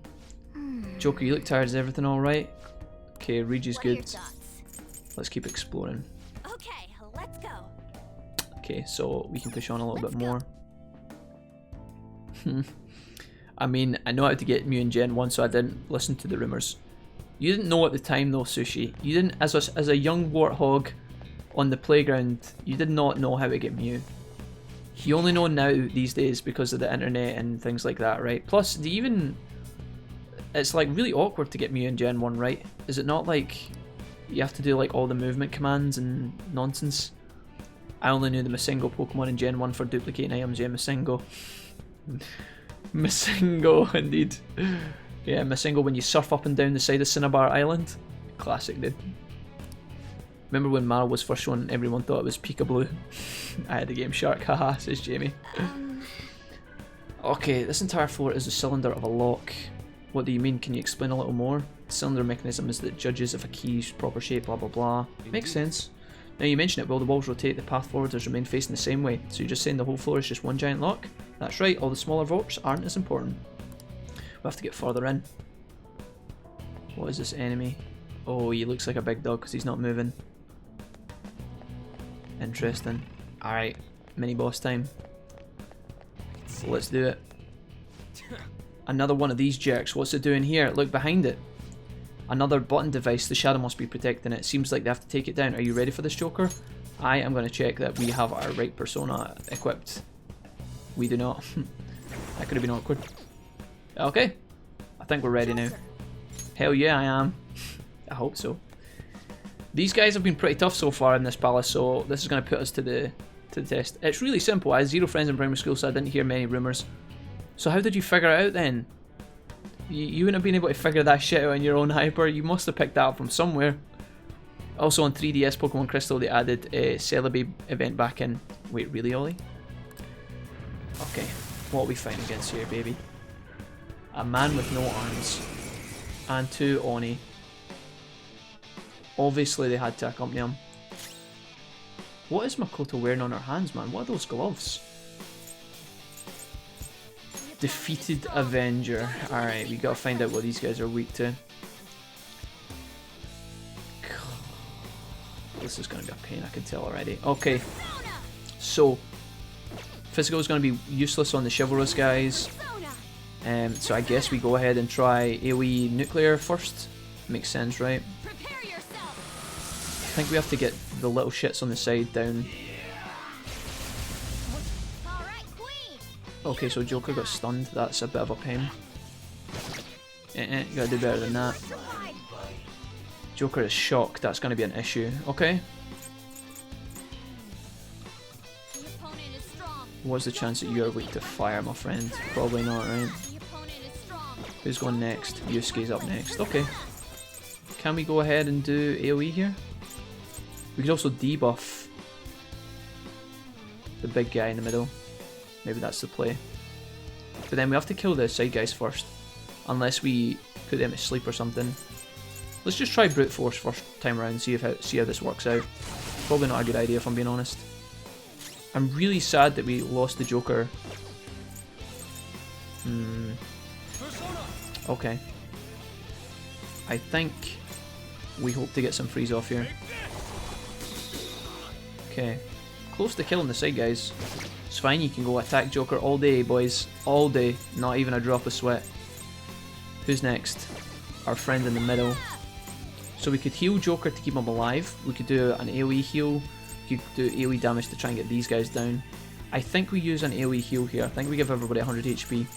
S2: Joker, you look tired. Is everything alright? Okay, Regi's good. Let's keep exploring.
S4: Okay, let's go.
S2: Okay, so we can push on a little bit more. I mean, I know how to get Mew in Gen 1, so I didn't listen to the rumours. You didn't know at the time though, Sushi. You didn't, as a young warthog on the playground, you did not know how to get Mew. You only know now these days because of the internet and things like that, right? Plus, it's like really awkward to get Mew in Gen 1, right? Is it not like you have to do like all the movement commands and nonsense? I only knew the Masingo Pokemon in Gen 1 for duplicating items. Yeah, Masingo. Masingo, indeed. Yeah, Masingo when you surf up and down the side of Cinnabar Island. Classic, dude. Remember when Marl was first shown, everyone thought it was Peekaboo. I had the Game Shark, haha, says Jamie. Okay, this entire floor is the cylinder of a lock. What do you mean? Can you explain a little more? The cylinder mechanism is that judges if a key's proper shape, blah blah blah. Makes sense. Now you mention it, will the walls rotate, the path forward has remained facing the same way? So you're just saying the whole floor is just one giant lock? That's right, all the smaller vaults aren't as important. We'll have to get further in. What is this enemy? Oh, he looks like a big dog because he's not moving. Interesting. Alright, mini boss time. Let's do it. Another one of these jerks. What's it doing here? Look behind it. Another button device. The shadow must be protecting it. Seems like they have to take it down. Are you ready for this, Joker? I am going to check that we have our right persona equipped. We do not. That could have been awkward. Okay. I think we're ready now. Hell yeah, I am. I hope so. These guys have been pretty tough so far in this palace, so this is going to put us to the test. It's really simple. I had 0 friends in primary school, so I didn't hear many rumours. So how did you figure it out then? You wouldn't have been able to figure that shit out on your own, Hyper. You must have picked that up from somewhere. Also on 3DS Pokemon Crystal, they added a Celebi event back in. Wait, really, Ollie? Okay, what are we fighting against here, baby? A man with no arms. And 2 Oni. Obviously they had to accompany him. What is Makoto wearing on her hands, man? What are those gloves? Defeated Avenger. Alright, we gotta find out what these guys are weak to. This is gonna be a pain, I can tell already. Okay, so physical is gonna be useless on the chivalrous guys. So I guess we go ahead and try AoE nuclear first. Makes sense, right? I think we have to get the little shits on the side down. Okay, so Joker got stunned. That's a bit of a pain. You gotta do better than that. Joker is shocked. That's gonna be an issue. Okay. What's the chance that you are weak to fire, my friend? Probably not, right? Who's going next? Yusuke's up next. Okay. Can we go ahead and do AoE here? We could also debuff the big guy in the middle. Maybe that's the play. But then we have to kill the side guys first. Unless we put them to sleep or something. Let's just try brute force first time around and see how this works out. Probably not a good idea if I'm being honest. I'm really sad that we lost the Joker. Okay. I think we hope to get some freeze off here. Okay. Close to killing the side guys. It's fine, you can go attack Joker all day, boys. All day. Not even a drop of sweat. Who's next? Our friend in the middle. So we could heal Joker to keep him alive. We could do an AoE heal. We could do AoE damage to try and get these guys down. I think we use an AoE heal here. I think we give everybody 100 HP.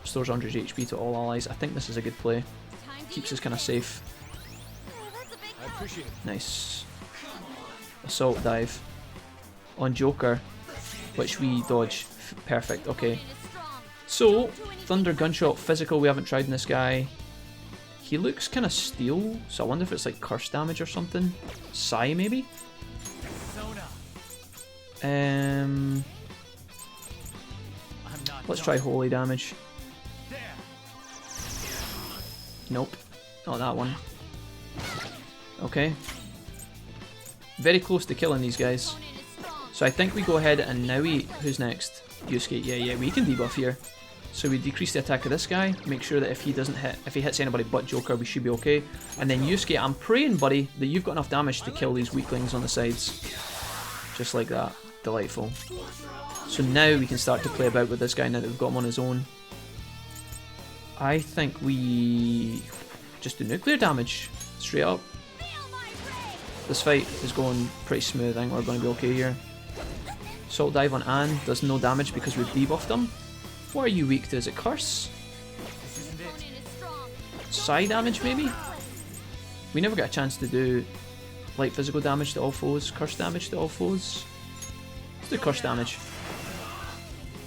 S2: Restores 100 HP to all allies. I think this is a good play. Keeps us kind of safe.
S5: I appreciate it.
S2: Nice. Assault dive. On Joker. Which we dodge. Perfect, okay. So, Thunder Gunshot Physical, we haven't tried in this guy. He looks kind of steel, so I wonder if it's like curse damage or something. Psy maybe? Let's try holy damage. Nope, not that one. Okay. Very close to killing these guys. So I think we go ahead and now we... Who's next? Yusuke. Yeah, we can debuff here. So we decrease the attack of this guy, make sure that if he hits anybody but Joker, we should be okay. And then Yusuke, I'm praying, buddy, that you've got enough damage to kill these weaklings on the sides. Just like that. Delightful. So now we can start to play about with this guy now that we've got him on his own. I think we just do nuclear damage. Straight up. This fight is going pretty smooth. I think we're going to be okay here. Assault dive on Anne does no damage because we've debuffed him. What are you weak to? Is it curse? Psy damage maybe? We never get a chance to do light physical damage to all foes, curse damage to all foes. Let's do curse damage.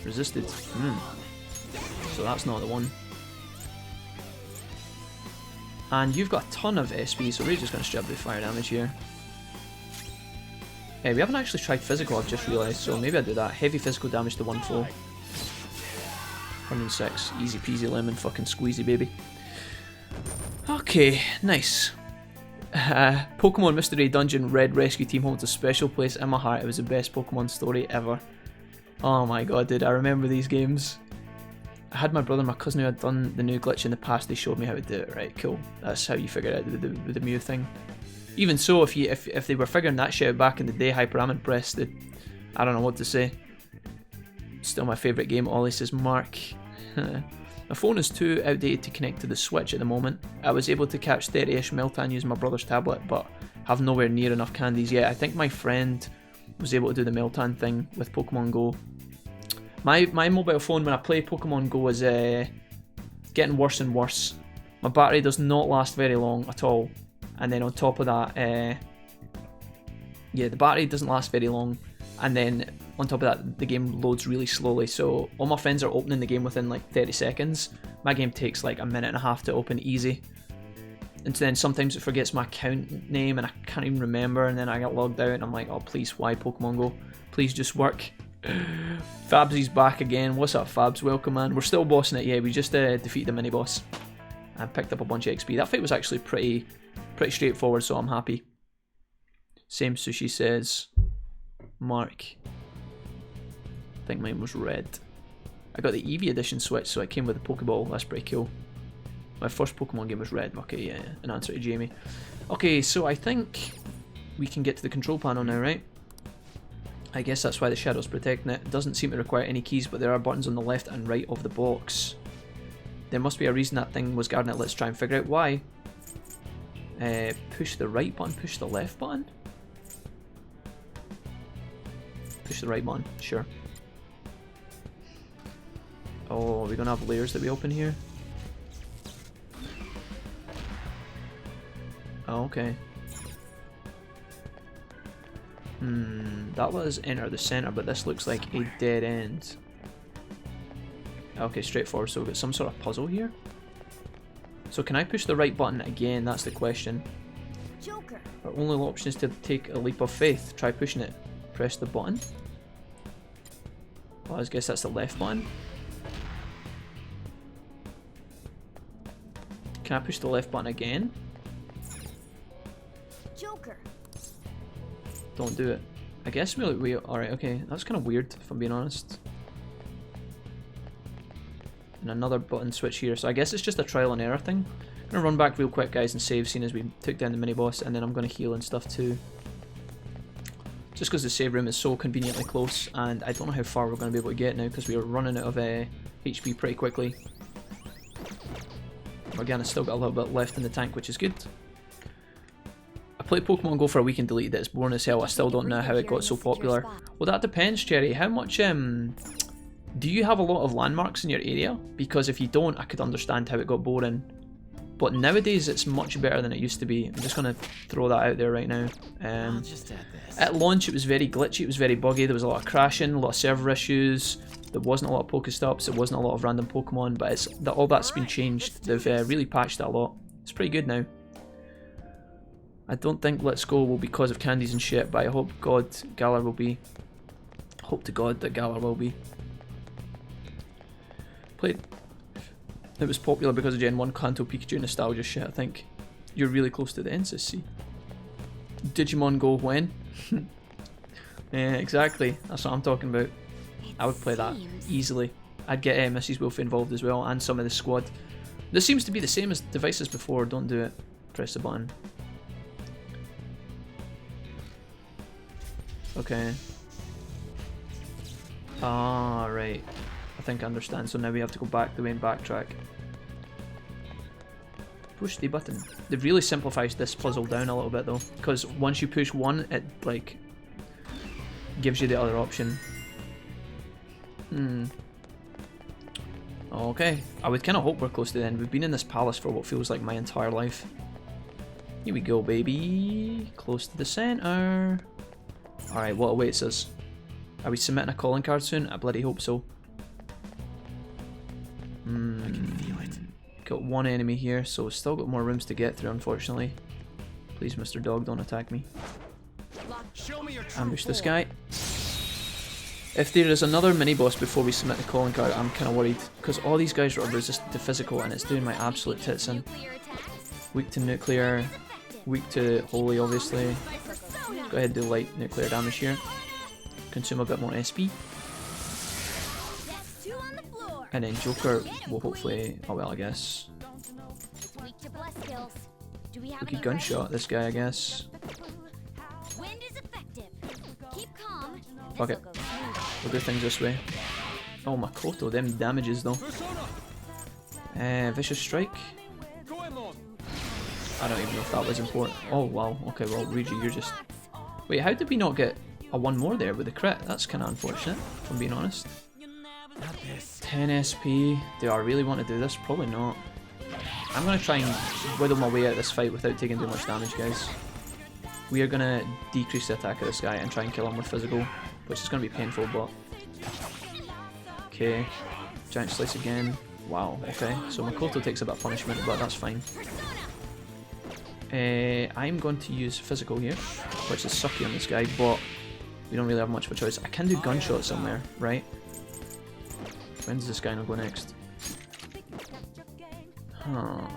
S2: Resisted. So that's not the one. And you've got a ton of SP, so we're just going to strip the fire damage here. Hey, we haven't actually tried physical, I've just realised, so maybe I do that. Heavy physical damage to one foe. 106. Easy peasy lemon fucking squeezy, baby. Okay, nice. Pokemon Mystery Dungeon Red Rescue Team holds a special place in my heart. It was the best Pokemon story ever. Oh my god, dude, I remember these games. I had my brother and my cousin who had done the new glitch in the past. They showed me how to do it. Right, cool. That's how you figure out the Mew thing. Even so, if they were figuring that shit out back in the day, Hyper, I'm impressed. I don't know what to say. Still my favourite game. Ollie says, Mark. My phone is too outdated to connect to the Switch at the moment. I was able to catch 30-ish Miltank using my brother's tablet, but have nowhere near enough candies yet. I think my friend was able to do the Miltank thing with Pokemon Go. My mobile phone, when I play Pokemon Go, is getting worse and worse. My battery does not last very long at all. And then on top of that, yeah, the battery doesn't last very long. And then on top of that, the game loads really slowly. So all my friends are opening the game within like 30 seconds. My game takes like a minute and a half to open easy. And then sometimes it forgets my account name and I can't even remember. And then I get logged out and I'm like, oh please, why Pokemon Go? Please just work. Fabsy's back again. What's up, Fabs? Welcome, man. We're still bossing it. Yeah, we just defeated the mini boss and picked up a bunch of XP. That fight was actually pretty straightforward, so I'm happy. Same Sushi says. Mark. I think mine was red. I got the Eevee edition Switch, so it came with a Pokeball. That's pretty cool. My first Pokemon game was red. Okay, yeah, an answer to Jamie. Okay, so I think we can get to the control panel now, right? I guess that's why the shadow's protecting it. It doesn't seem to require any keys, but there are buttons on the left and right of the box. There must be a reason that thing was guarding it. Let's try and figure out why. Push the right button, push the left button? Push the right button, sure. Oh, are we gonna have layers that we open here? Oh, okay. That was enter the center, but this looks like a dead end. Okay, straightforward, so we've got some sort of puzzle here. So can I push the right button again? That's the question.
S4: Joker.
S2: Our only option is to take a leap of faith. Try pushing it. Press the button. Well, I guess that's the left button. Can I push the left button again?
S4: Joker.
S2: Don't do it. I guess we alright, okay. That's kind of weird, if I'm being honest. And another button switch here. So I guess it's just a trial and error thing. I'm gonna run back real quick, guys, and save, seeing as we took down the mini boss, and then I'm gonna heal and stuff too. Just because the save room is so conveniently close, and I don't know how far we're gonna be able to get now because we are running out of HP pretty quickly. Again, I still got a little bit left in the tank, which is good. I played Pokemon Go for a week and deleted it. It's boring as hell. I still don't know how it got so popular. Well, that depends, Cherry. How much, do you have a lot of landmarks in your area? Because if you don't, I could understand how it got boring. But nowadays, it's much better than it used to be. I'm just going to throw that out there right now.
S3: I'll just add this.
S2: At launch, it was very glitchy. It was very buggy. There was a lot of crashing, a lot of server issues. There wasn't a lot of Pokestops. There wasn't a lot of random Pokemon. But all that's been changed. They've really patched it a lot. It's pretty good now. I don't think Let's Go will be because of candies and shit, but I hope God Galar will be. Hope to God that Galar will be. Played. It was popular because of Gen 1 Kanto Pikachu nostalgia shit, I think. You're really close to the end, Sissy. Digimon Go when? Yeah, exactly. That's what I'm talking about. I would play that easily. I'd get Mrs. Wolf involved as well, and some of the squad. This seems to be the same as devices before. Don't do it. Press the button. Okay. Ah, right. I think I understand. So now we have to go back the way and backtrack. Push the button. They've really simplified this puzzle down a little bit though, because once you push one, it like gives you the other option. Okay. I would kind of hope we're close to the end. We've been in this palace for what feels like my entire life. Here we go, baby. Close to the center. Alright, what awaits us? Are we submitting a calling card soon? I bloody hope so.
S3: I can feel it.
S2: Got one enemy here, so we've still got more rooms to get through, unfortunately. Please, Mr. Dog, don't attack me.
S3: Show me your true
S2: Ambush this
S3: form.
S2: guy. If there is another mini-boss before we submit the calling card, I'm kind of worried. Because all these guys are resistant to physical, and it's doing my absolute tits in. Weak to nuclear. Weak to holy, obviously. Let's go ahead and do light nuclear damage here. Consume a bit more SP. And then Joker will hopefully... Oh well, I guess. We could gunshot this guy, I guess. Fuck it. We'll do things this way. Oh, Makoto, them damages though. Vicious Strike. I don't even know if that was important. Oh wow, okay, well Ryuji, you're just... Wait, how did we not get a one more there with the crit? That's kind of unfortunate, if I'm being honest. 10 SP. Do I really want to do this? Probably not. I'm going to try and whittle my way out of this fight without taking too much damage, guys. We are going to decrease the attack of this guy and try and kill him with physical, which is going to be painful, but... Okay. Giant Slice again. Wow, okay. So Makoto takes a bit of punishment, but that's fine. I'm going to use physical here, which is sucky on this guy, but we don't really have much of a choice. I can do gunshot somewhere, right? When does this guy not go next? Huh.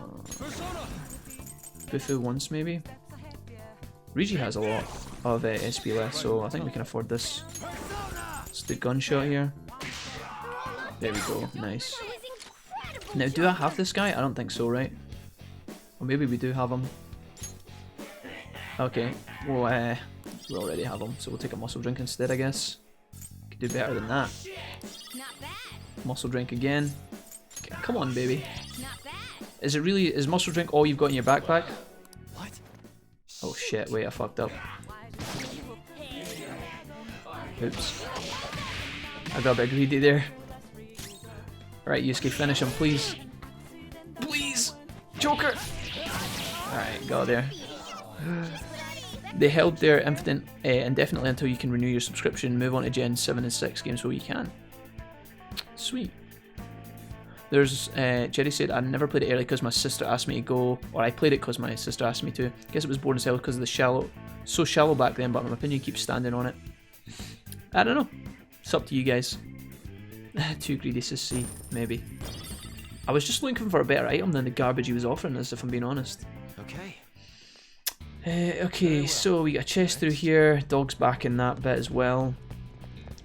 S2: Bufu once, maybe? Ryuji has a lot of SP left, so I think we can afford this. Let's do gunshot here. There we go, nice. Now, do I have this guy? I don't think so, right? Or maybe we do have him. Okay, well, we already have him, so we'll take a muscle drink instead, I guess. Could do better than that. Muscle drink again. Okay, come on, baby. Is it really? Is muscle drink all you've got in your backpack?
S3: What?
S2: Oh shit! Wait, I fucked up. Oops. I got a bit greedy there. Alright, Yusuke, finish him, please. Please! Joker! Alright, go there. They held their indefinitely until you can renew your subscription. Move on to Gen 7 and 6 games where you can. Sweet. There's Jerry said I never played it early because my sister asked me to go, or I played it because my sister asked me to. Guess it was boring as hell because of the so shallow back then, but in my opinion keeps standing on it. I don't know. It's up to you guys. Too greedy to see, maybe. I was just looking for a better item than the garbage he was offering us, if I'm being honest.
S3: Okay.
S2: Okay, so we got a chest through here. Dog's back in that bit as well.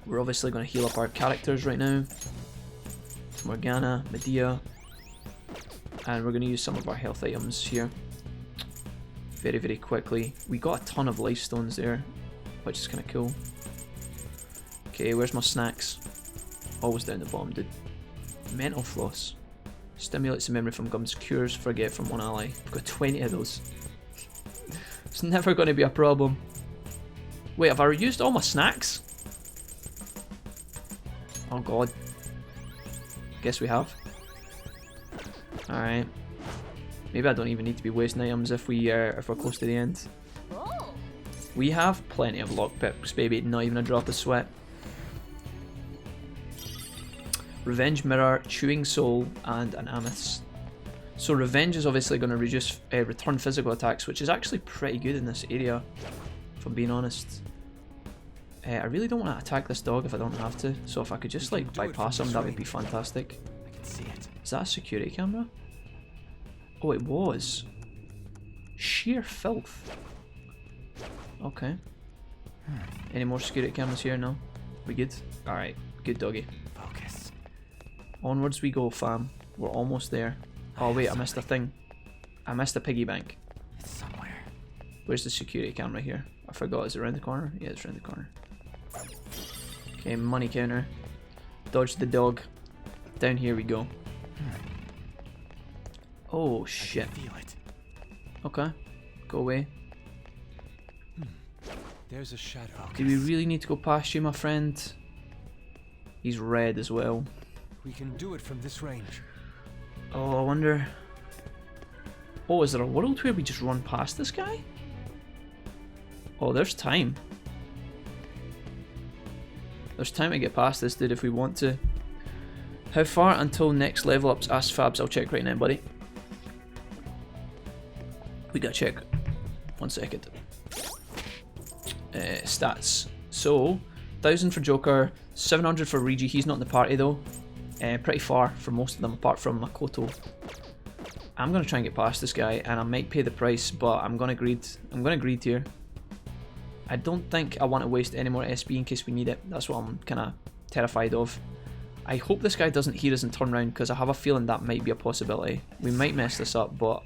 S2: We're obviously going to heal up our characters right now. Morgana, Medea, and we're going to use some of our health items here very, very quickly. We got a ton of life stones there, which is kind of cool. Okay, where's my snacks? Always down the bottom, dude. Mental floss. Stimulates the memory from gums, cures forget from one ally. We've got 20 of those. It's never going to be a problem. Wait, have I used all my snacks? Oh god. Guess we have. Alright. Maybe I don't even need to be wasting items if we're close to the end. We have plenty of lockpicks, baby. Not even a drop of sweat. Revenge Mirror, Chewing Soul, and an Amethyst. So Revenge is obviously going to reduce return physical attacks, which is actually pretty good in this area, if I'm being honest. I really don't want to attack this dog if I don't have to, so if I could just like bypass him, that would be fantastic.
S3: I can see it.
S2: Is that a security camera? Oh, it was. Sheer filth. Okay. Any more security cameras here? No? We good? Alright, good doggy.
S3: Focus.
S2: Onwards we go, fam. We're almost there. Oh wait, I missed a thing. I missed a piggy bank.
S3: It's somewhere.
S2: Where's the security camera here? I forgot, is it around the corner? Yeah, it's around the corner. Okay, money counter. Dodge the dog. Down here we go. Oh shit.
S3: I can feel it.
S2: Okay, go away.
S5: There's a shadow.
S2: Do we really need to go past you, my friend? He's red as well.
S5: We can do it from this range.
S2: Oh, I wonder... Oh, is there a world where we just run past this guy? Oh, there's time. There's time to get past this dude if we want to. How far until next level ups? Ask Fabs, I'll check right now, buddy. We gotta check. 1 second. Stats. So, 1000 for Joker, 700 for Regi. He's not in the party though. Pretty far for most of them apart from Makoto. I'm gonna try and get past this guy, and I might pay the price, but I'm gonna greed. I'm gonna greed here. I don't think I want to waste any more SB in case we need it. That's what I'm kind of terrified of. I hope this guy doesn't hear us and turn around, because I have a feeling that might be a possibility. We might mess this up, but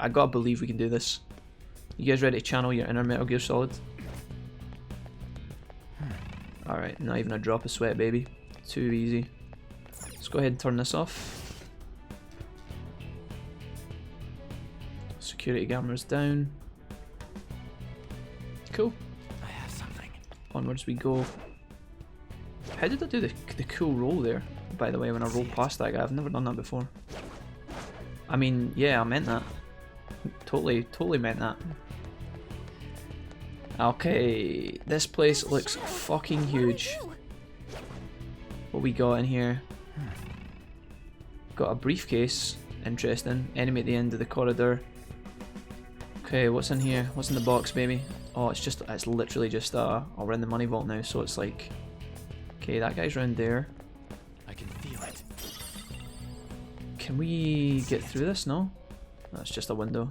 S2: I gotta believe we can do this. You guys ready to channel your inner Metal Gear Solid? Alright, not even a drop of sweat, baby. Too easy. Let's go ahead and turn this off. Security cameras down. Cool.
S3: I have something.
S2: Onwards we go. How did I do the cool roll there, by the way, when I rolled past that guy? I've never done that before. I mean, yeah, I meant that. Totally meant that. Okay, this place looks fucking huge. What we got in here? Got a briefcase. Interesting. Enemy at the end of the corridor. Okay, what's in here? What's in the box, baby? Oh, it's literally just we're in the money vault now, so it's like... Okay, that guy's around there.
S3: I can feel it.
S2: Can we get through this? No? That's just a window.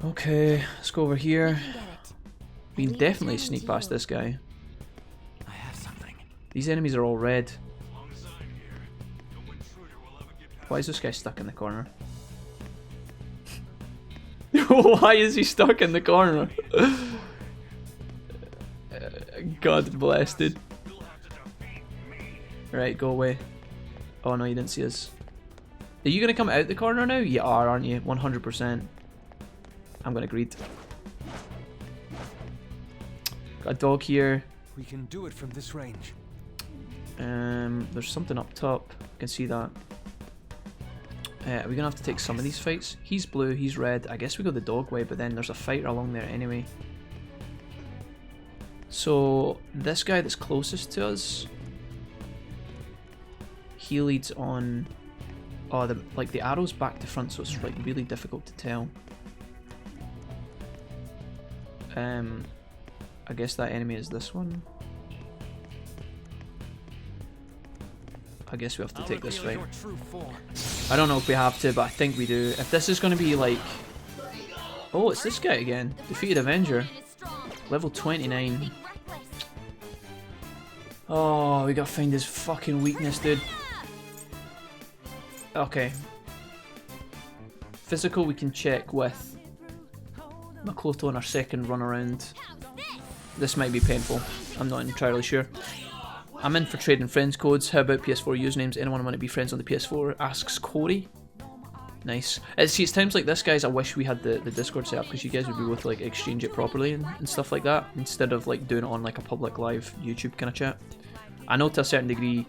S2: Okay, let's go over here. We can definitely sneak past this guy.
S3: I have something.
S2: These enemies are all red. Why is this guy stuck in the corner? Why is he stuck in the corner? God bless, dude. Right, go away. Oh no, you didn't see us. Are you gonna come out the corner now? You are, aren't you? 100%. I'm gonna greed. Got a dog here.
S5: We can do it from this range.
S2: There's something up top. I can see that. Are we gonna have to take some of these fights? He's blue, he's red. I guess we go the dog way, but then there's a fighter along there anyway. So this guy that's closest to us, He leads on. Oh, the arrow's back to front, so it's like really difficult to tell. I guess that enemy is this one. I guess we have to take this fight. I don't know if we have to, but I think we do. If this is going to be like... Oh, it's this guy again. Defeated Avenger. Level 29. Oh, we gotta find his fucking weakness, dude. Okay. Physical we can check with Makoto on our second run around. This might be painful. I'm not entirely sure. I'm in for trading friends codes. How about PS4 usernames? Anyone want to be friends on the PS4? Asks Corey. Nice. See, it's times like this, guys, I wish we had the Discord set up, because you guys would be able to like exchange it properly and stuff like that, instead of like doing it on like a public live YouTube kind of chat. I know to a certain degree,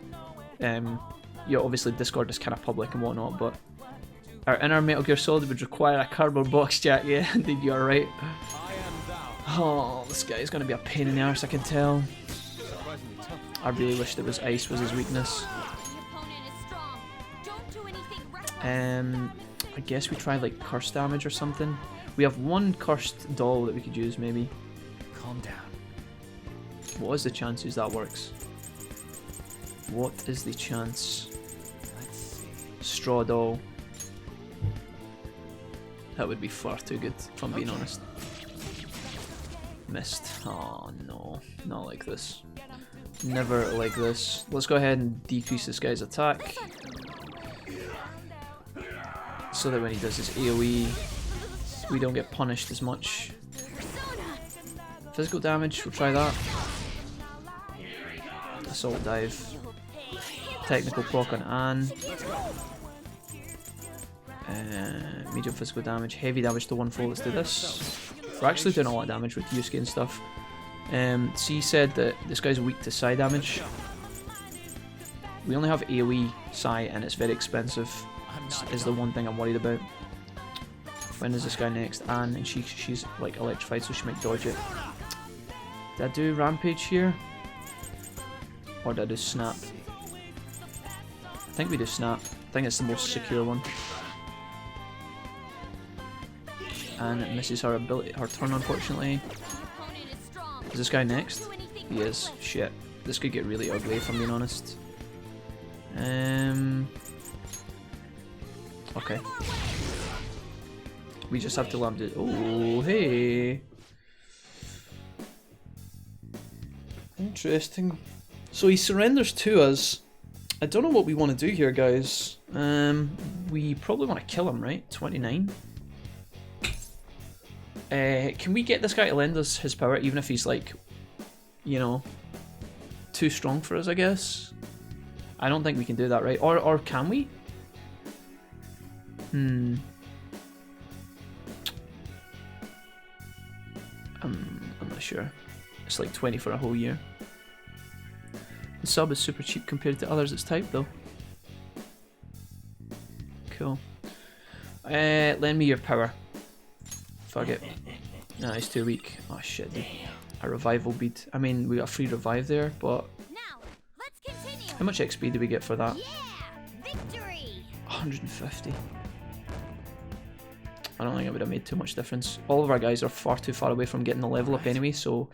S2: obviously Discord is kind of public and whatnot, but our inner Metal Gear Solid would require a cardboard box chat. Yeah, indeed, you are right. Oh, this guy's gonna be a pain in the arse, I can tell. I really wish that was ice was his weakness. I guess we try like curse damage or something. We have one cursed doll that we could use, maybe.
S3: Calm down.
S2: What is the chances that works? What is the chance?
S3: Let's see.
S2: Straw doll. That would be far too good, if I'm being honest. Missed. Oh no, not like this. Never like this. Let's go ahead and decrease this guy's attack, so that when he does his AoE, we don't get punished as much. Physical damage, we'll try that. Assault dive. Technical proc on Anne. Medium physical damage. Heavy damage to one foe. Let's do this. We're actually doing a lot of damage with Yusuke and stuff. C said that this guy's weak to Psy damage. We only have AoE Psy and it's very expensive. Is the one thing I'm worried about. When is this guy next? Anne, and she's like electrified, so she might dodge it. Did I do Rampage here? Or did I do Snap? I think we do Snap. I think it's the most secure one. And it misses her ability, her turn, unfortunately. Is this guy next? He is. Shit. This could get really ugly if I'm being honest. Okay. We just have to land it. Oh, hey. Interesting. So he surrenders to us. I don't know what we want to do here, guys. We probably want to kill him, right? 29. Can we get this guy to lend us his power, even if he's like, you know, too strong for us, I guess? I don't think we can do that, right? Or can we? I'm not sure. It's like 20 for a whole year. The sub is super cheap compared to others it's typed though. Cool. Lend me your power. Fuck it. Nah, he's too weak. Oh shit, dude. A revival bead. I mean, we got a free revive there, but how much XP do we get for that? 150. I don't think it would have made too much difference. All of our guys are far too far away from getting the level up anyway, so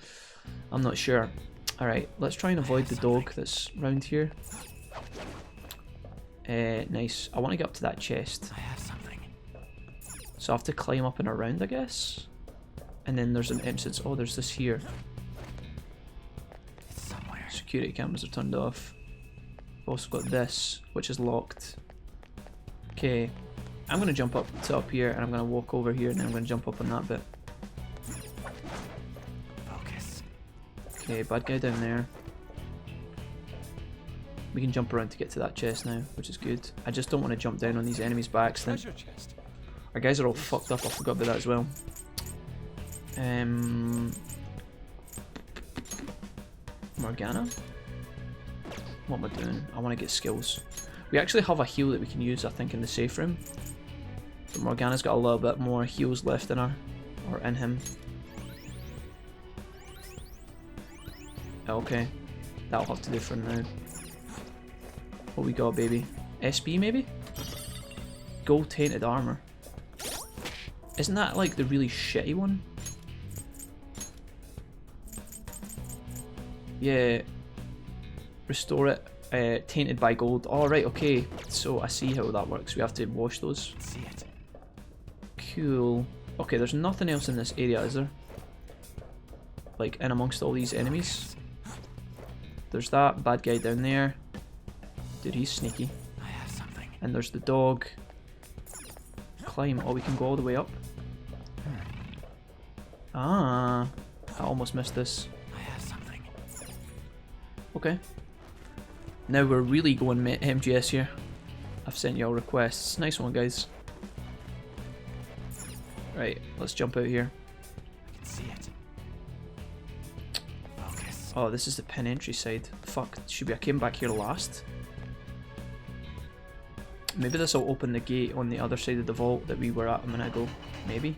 S2: I'm not sure. Alright, let's try and avoid the dog that's round here. Nice. I want to get up to that chest.
S3: I have something.
S2: So I have to climb up and around, I guess. And then there's an entrance. Oh, there's this here.
S3: It's somewhere.
S2: Security cameras are turned off. Also got this, which is locked. Okay. I'm going to jump up to up here, and I'm going to walk over here, and then I'm going to jump up on that bit.
S3: Focus.
S2: Okay, bad guy down there. We can jump around to get to that chest now, which is good. I just don't want to jump down on these enemies by accident.
S5: Treasure chest.
S2: Our guys are all fucked up, I forgot about that as well. Morgana? What am I doing? I want to get skills. We actually have a heal that we can use, I think, in the safe room. But Morgana's got a little bit more heals left in her, or in him. Okay, that'll have to do for now. What we got, baby? SB maybe? Gold tainted armor. Isn't that like the really shitty one? Yeah. Restore it. Tainted by gold. Alright, okay. So I see how that works. We have to wash those.
S3: See it.
S2: Cool. Okay, there's nothing else in this area, is there? Like, in amongst all these enemies. There's that bad guy down there. Dude, he's sneaky.
S3: I have something.
S2: And there's the dog. Climb. Oh, we can go all the way up. Ah. I almost missed this.
S3: I have something.
S2: Okay. Now we're really going MGS here. I've sent y'all requests. Nice one, guys. Right, let's jump out here.
S3: I can see it. Focus.
S2: Oh, this is the pin entry side. Fuck, should we have came back here last? Maybe this will open the gate on the other side of the vault that we were at a minute ago. Maybe?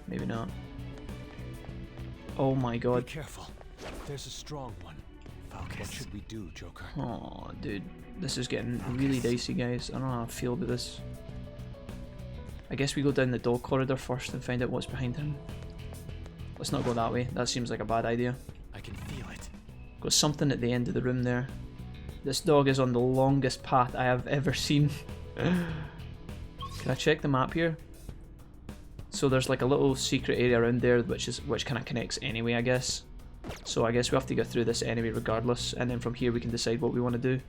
S2: Maybe not. Oh my
S5: Be
S2: god.
S5: careful. There's a strong one. What
S3: Focus.
S5: should we do, Joker?
S2: Oh, dude. This is getting really dicey, guys. I don't know how I feel about this. I guess we go down the dog corridor first and find out what's behind him. Let's not go that way. That seems like a bad idea.
S3: I can feel it.
S2: Got something at the end of the room there. This dog is on the longest path I have ever seen. Can I check the map here? So there's like a little secret area around there which kind of connects anyway, I guess. So I guess we have to go through this anyway regardless, and then from here we can decide what we want to do.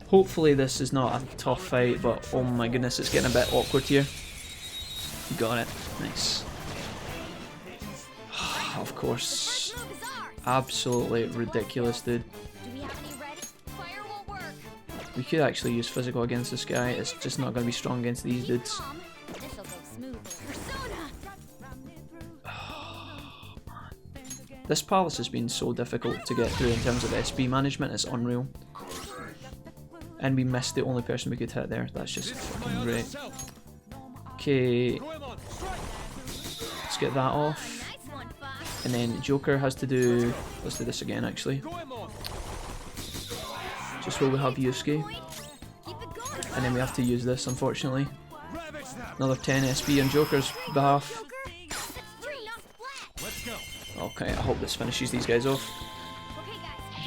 S2: Hopefully this is not a tough fight, but oh my goodness, it's getting a bit awkward here. Got it. Nice. Of course.
S4: First move is ours.
S2: Absolutely ridiculous, dude.
S4: Do we have any ready? Fire will work.
S2: We could actually use physical against this guy. It's just not going to be strong against these
S4: Keep
S2: dudes.
S4: calm. This'll go smoothly. Persona.
S2: This palace has been so difficult to get through in terms of SB management, it's unreal. And we missed the only person we could hit there. That's just fucking great. Okay, let's get that off.
S4: Nice one, Fox.
S2: And then Joker has to do... Let's do this again, actually. Just where we have Yusuke.
S4: Keep it going.
S2: And then we have to use this, unfortunately. Another 10 SB on Joker's behalf.
S4: Joker. That's three, not flat.
S5: Let's go.
S2: Okay, I hope this finishes these guys off.
S4: Okay,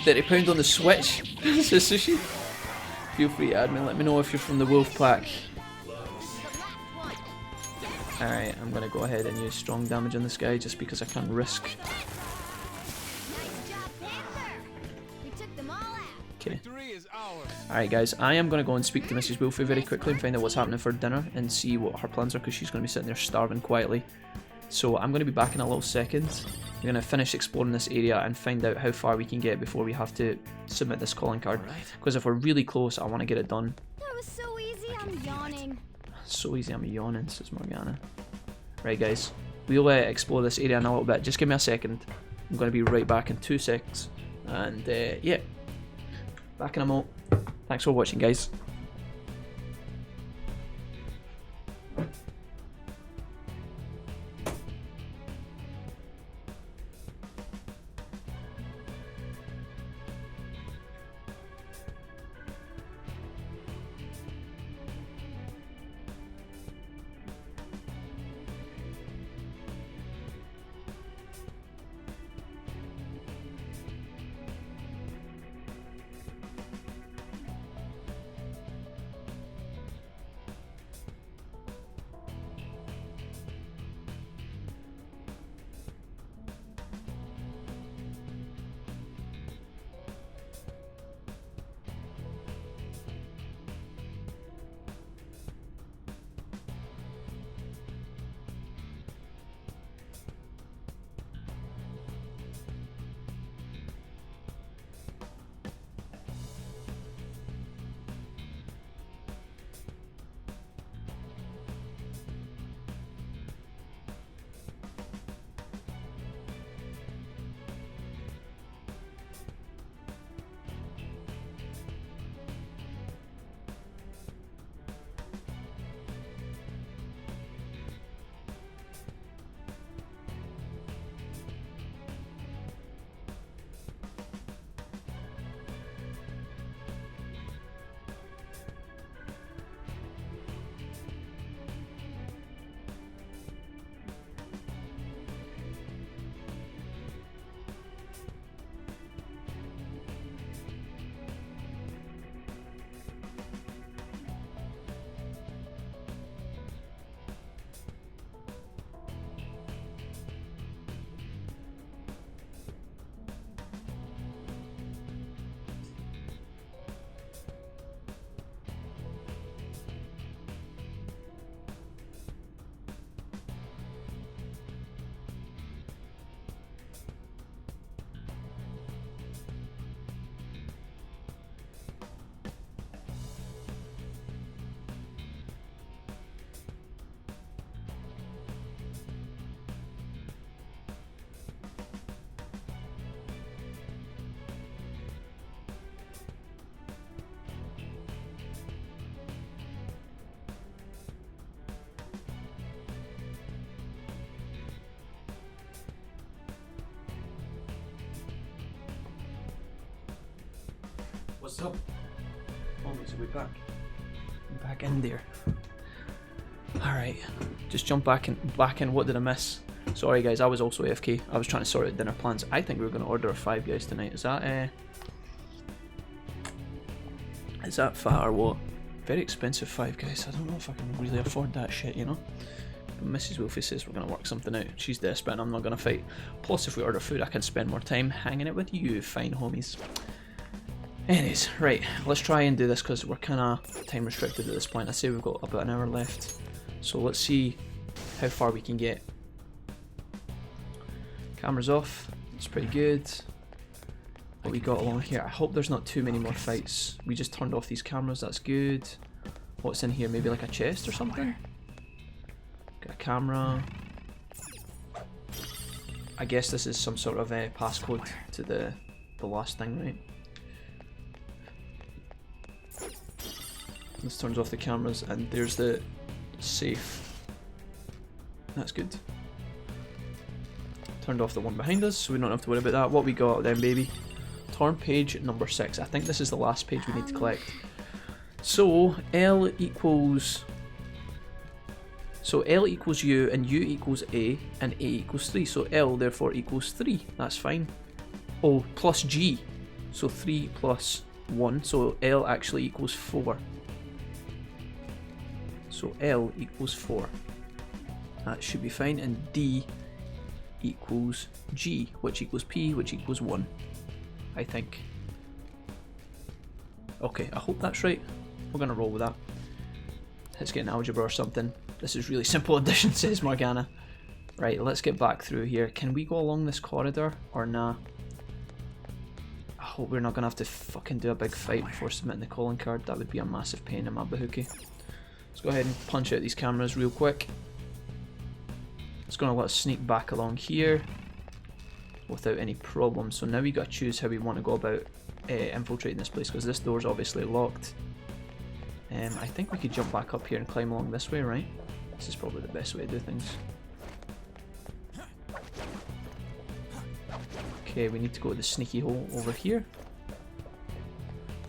S4: guys.
S2: £30 on the Switch, says Sushi. Feel free to add me, let me know if you're from the Wolf Pack.
S4: The last one.
S2: Alright, I'm gonna go ahead and use strong damage on this guy just because I can't risk.
S4: Nice job, Panther. We took them all out.
S2: Okay.
S5: Victory is ours.
S2: Alright guys, I am gonna go and speak to Mrs. Wolfie very quickly and find out what's happening for dinner and see what her plans are because she's gonna be sitting there starving quietly. So I'm gonna be back in a little second. We're gonna finish exploring this area and find out how far we can get before we have to submit this calling card. Because if we're really close, I want to get it done.
S4: That was so easy. I'm yawning.
S2: So easy, I'm yawning, says Morgana. Right guys, we'll explore this area in a little bit. Just give me a second. I'm going to be right back in 2 seconds. And yeah, back in a moment. Thanks for watching, guys. What's up? Homies, are we back? I'm back in there. Alright, just jump back in. What did I miss? Sorry guys, I was also AFK. I was trying to sort out dinner plans. I think we were going to order a Five Guys tonight. Is that fat or what? Very expensive Five Guys. I don't know if I can really afford that shit, you know? But Mrs. Wolfie says we're going to work something out. She's desperate and I'm not going to fight. Plus, if we order food, I can spend more time hanging out with you fine homies. Anyways, right, let's try and do this because we're kind of time restricted at this point. I say we've got about an hour left. So let's see how far we can get. Camera's off. It's pretty good. What we got along here? I hope there's not too many more fights. We just turned off these cameras. That's good. What's in here? Maybe like a chest or something? Got a camera. I guess this is some sort of passcode to the last thing, right? This turns off the cameras and there's the safe. That's good. Turned off the one behind us, so we don't have to worry about that. What we got then, baby? Torn page number 6. I think this is the last page we need to collect. So L equals U and U equals A and A equals 3. So L therefore equals 3. That's fine. Oh, plus G. So 3 plus 1. So L actually equals 4. So L equals 4. That should be fine. And D equals G, which equals P, which equals 1. I think. Okay, I hope that's right. We're gonna roll with that. Let's get an algebra or something. This is really simple addition, says Morgana. Right, let's get back through here. Can we go along this corridor or nah? I hope we're not gonna have to fucking do a big fight before submitting the calling card. That would be a massive pain in my bahookie. Let's go ahead and punch out these cameras real quick. It's going to let us sneak back along here without any problem. So now we got to choose how we want to go about infiltrating this place, because this door's obviously locked. I think we could jump back up here and climb along this way, right? This is probably the best way to do things. Okay, we need to go to the sneaky hole over here.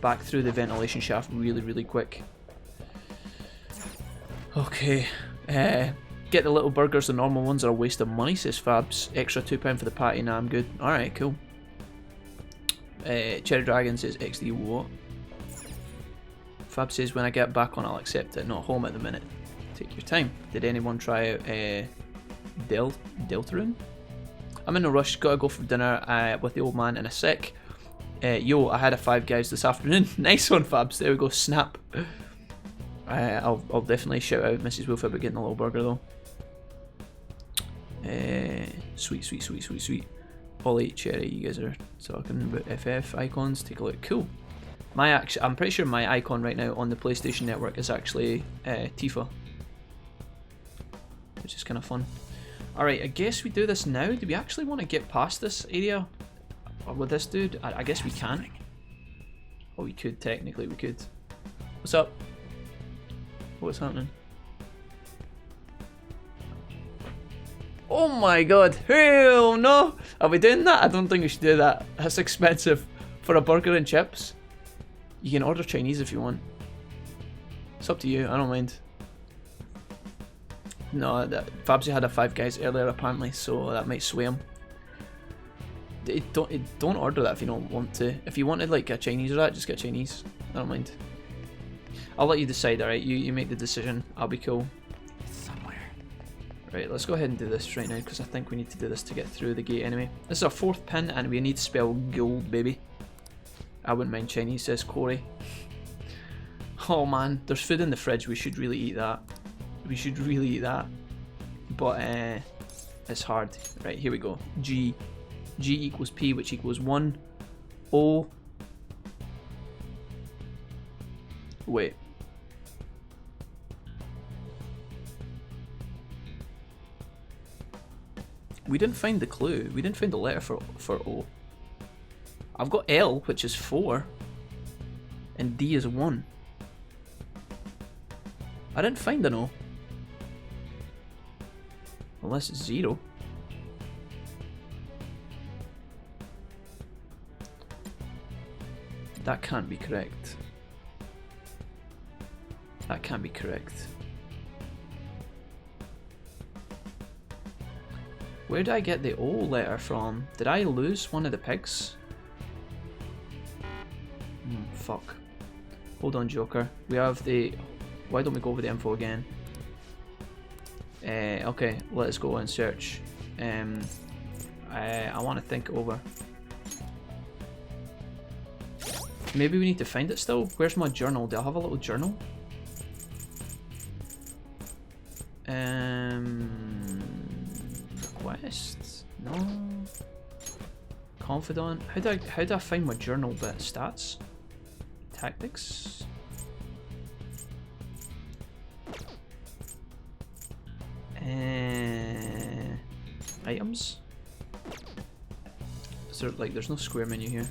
S2: Back through the ventilation shaft really, really quick. Okay, get the little burgers, the normal ones are a waste of money, says Fabs. Extra £2 for the patty, nah, I'm good. Alright, cool. Cherry Dragon says XD what? Fab says when I get back on I'll accept it, not home at the minute. Take your time. Did anyone try out Deltarune? I'm in a rush, gotta go for dinner with the old man in a sec. Yo, I had a Five Guys this afternoon. Nice one, Fabs, there we go, snap. I'll definitely shout out Mrs. Wolf about getting a little burger though. Sweet. All 8 Cherry, you guys are talking about FF icons. Take a look. Cool. I'm pretty sure my icon right now on the PlayStation Network is actually Tifa, which is kind of fun. Alright, I guess we do this now. Do we actually want to get past this area with this dude? I guess we can. Oh, we could, technically we could. What's up? What's happening? Oh my god, hell no! Are we doing that? I don't think we should do that. That's expensive for a burger and chips. You can order Chinese if you want. It's up to you, I don't mind. No, Fabsy had a Five Guys earlier apparently, so that might sway him. Don't order that if you don't want to. If you wanted like a Chinese or that, just get Chinese. I don't mind. I'll let you decide, alright? You make the decision. I'll be cool.
S3: It's somewhere.
S2: Right, let's go ahead and do this right now, because I think we need to do this to get through the gate anyway. This is our 4th pin, and we need to spell gold, baby. I wouldn't mind Chinese, says Corey. Oh man, there's food in the fridge. We should really eat that. But it's hard. Right, here we go. G equals P, which equals 1. O. Wait. We didn't find the clue. We didn't find the letter for O. I've got L, which is 4. And D is 1. I didn't find an O. Unless it's 0. That can't be correct. That can't be correct. Where did I get the O letter from? Did I lose one of the pigs? Fuck. Hold on, Joker. We have the... Why don't we go over the info again? Okay, let's go and search. I want to think it over. Maybe we need to find it still. Where's my journal? Do I have a little journal? Requests? No. Confidant. How do I find my journal bit? Stats? Tactics? Items? Is there, like, there's no square menu here.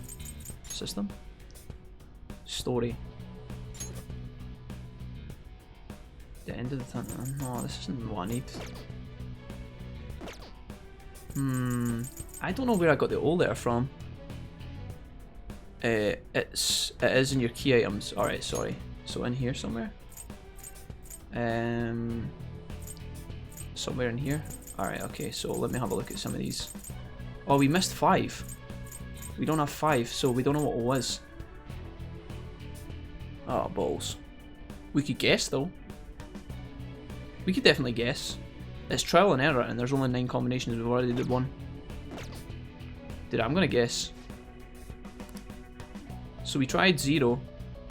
S2: System? Story. The end of the tunnel. No, this isn't what I need. I don't know where I got the O letter from. It is in your key items. Alright, sorry. So in here somewhere? Somewhere in here? Alright, okay, so let me have a look at some of these. Oh, we missed 5. We don't have 5, so we don't know what it was. Oh, balls. We could guess, though. We could definitely guess. It's trial and error, and there's only 9 combinations. We've already did 1. Dude, I'm gonna guess. So we tried 0,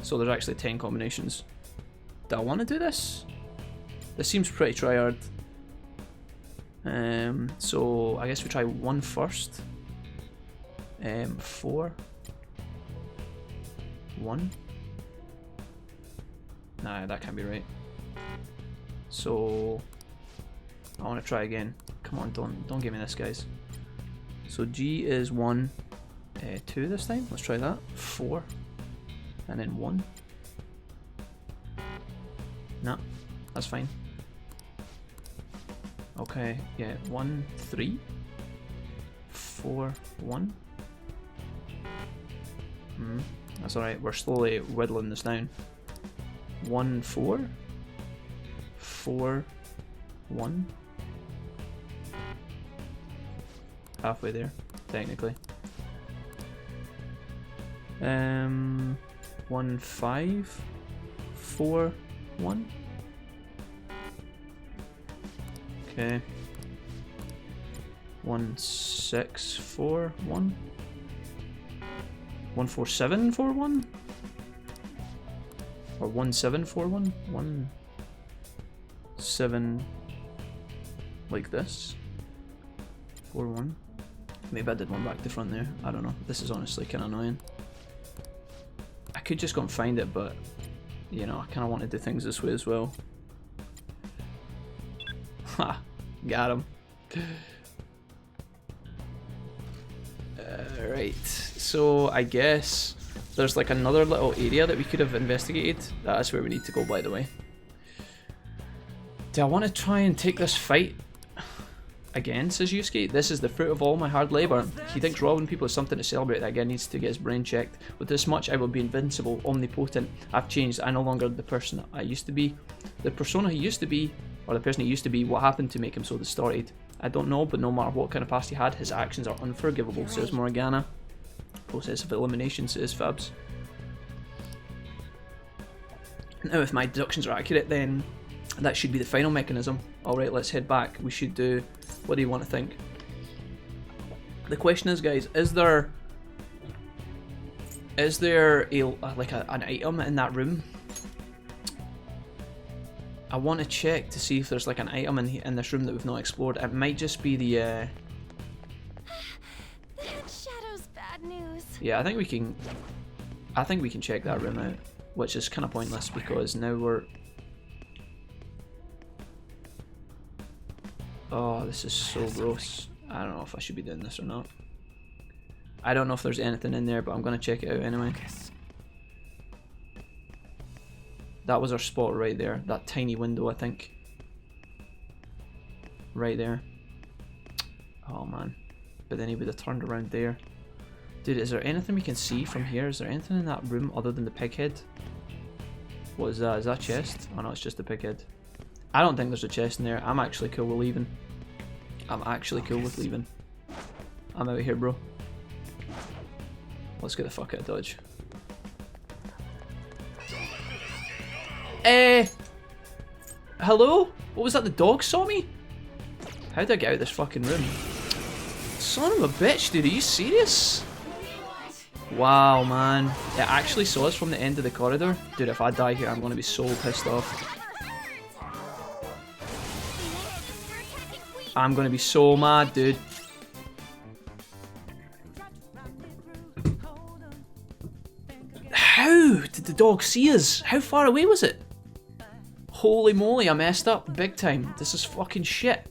S2: so there's actually 10 combinations. Do I want to do this? This seems pretty tryhard. So I guess we try 1 first. 4. 1. Nah, that can't be right. So I want to try again. Come on, don't give me this, guys. So G is 1, 2 this time. Let's try that. 4, and then 1. Nah, that's fine. Okay, yeah, 1, 3, 4, 1. That's alright, we're slowly whittling this down. 1, 4, 4, 1. Halfway there, technically. 1, 5, 4, 1. Okay. 1, 6, 4, 1. 1, 4, 7, 4, 1. Or 1, 7, 4, 1. 1, 7. Like this. 4, 1. Maybe I did one back to front there. I don't know. This is honestly kind of annoying. I could just go and find it, but you know, I kind of want to do things this way as well. Ha! Got him. Right, so I guess there's like another little area that we could have investigated. That's where we need to go, by the way. Do I want to try and take this fight again, says Yusuke? This is the fruit of all my hard labour. He thinks robbing people is something to celebrate. That guy needs to get his brain checked. With this much, I will be invincible, omnipotent. I've changed. I'm no longer the person I used to be. The persona he used to be, or the person he used to be, what happened to make him so distorted? I don't know, but no matter what kind of past he had, his actions are unforgivable, says Morgana. Process of elimination, says Fabs. Now, if my deductions are accurate, then that should be the final mechanism. Alright, let's head back. We should do... What do you want to think? The question is, guys, is there a like an item in that room? I want to check to see if there's like an item in this room that we've not explored. It might just be the
S4: That shadow's bad news.
S2: yeah, I think we can check that room out, which is kind of pointless because now we're... Oh, this is so gross. I don't know if I should be doing this or not. I don't know if there's anything in there, but I'm gonna check it out anyway. That was our spot right there. That tiny window, I think. Right there. Oh man. But then he would have turned around there. Dude, is there anything we can see from here? Is there anything in that room other than the pig head? What is that? Is that a chest? Oh no, it's just a pig head. I don't think there's a chest in there. I'm actually cool with leaving. I'm actually cool with leaving. I'm out of here, bro. Let's get the fuck out of Dodge. Hello? What was that? The dog saw me? How did I get out of this fucking room? Son of a bitch, dude. Are you serious? Wow, man. It actually saw us from the end of the corridor. Dude, if I die here, I'm going to be so pissed off. I'm going to be so mad, dude. How did the dog see us? How far away was it? Holy moly, I messed up big time. This is fucking shit.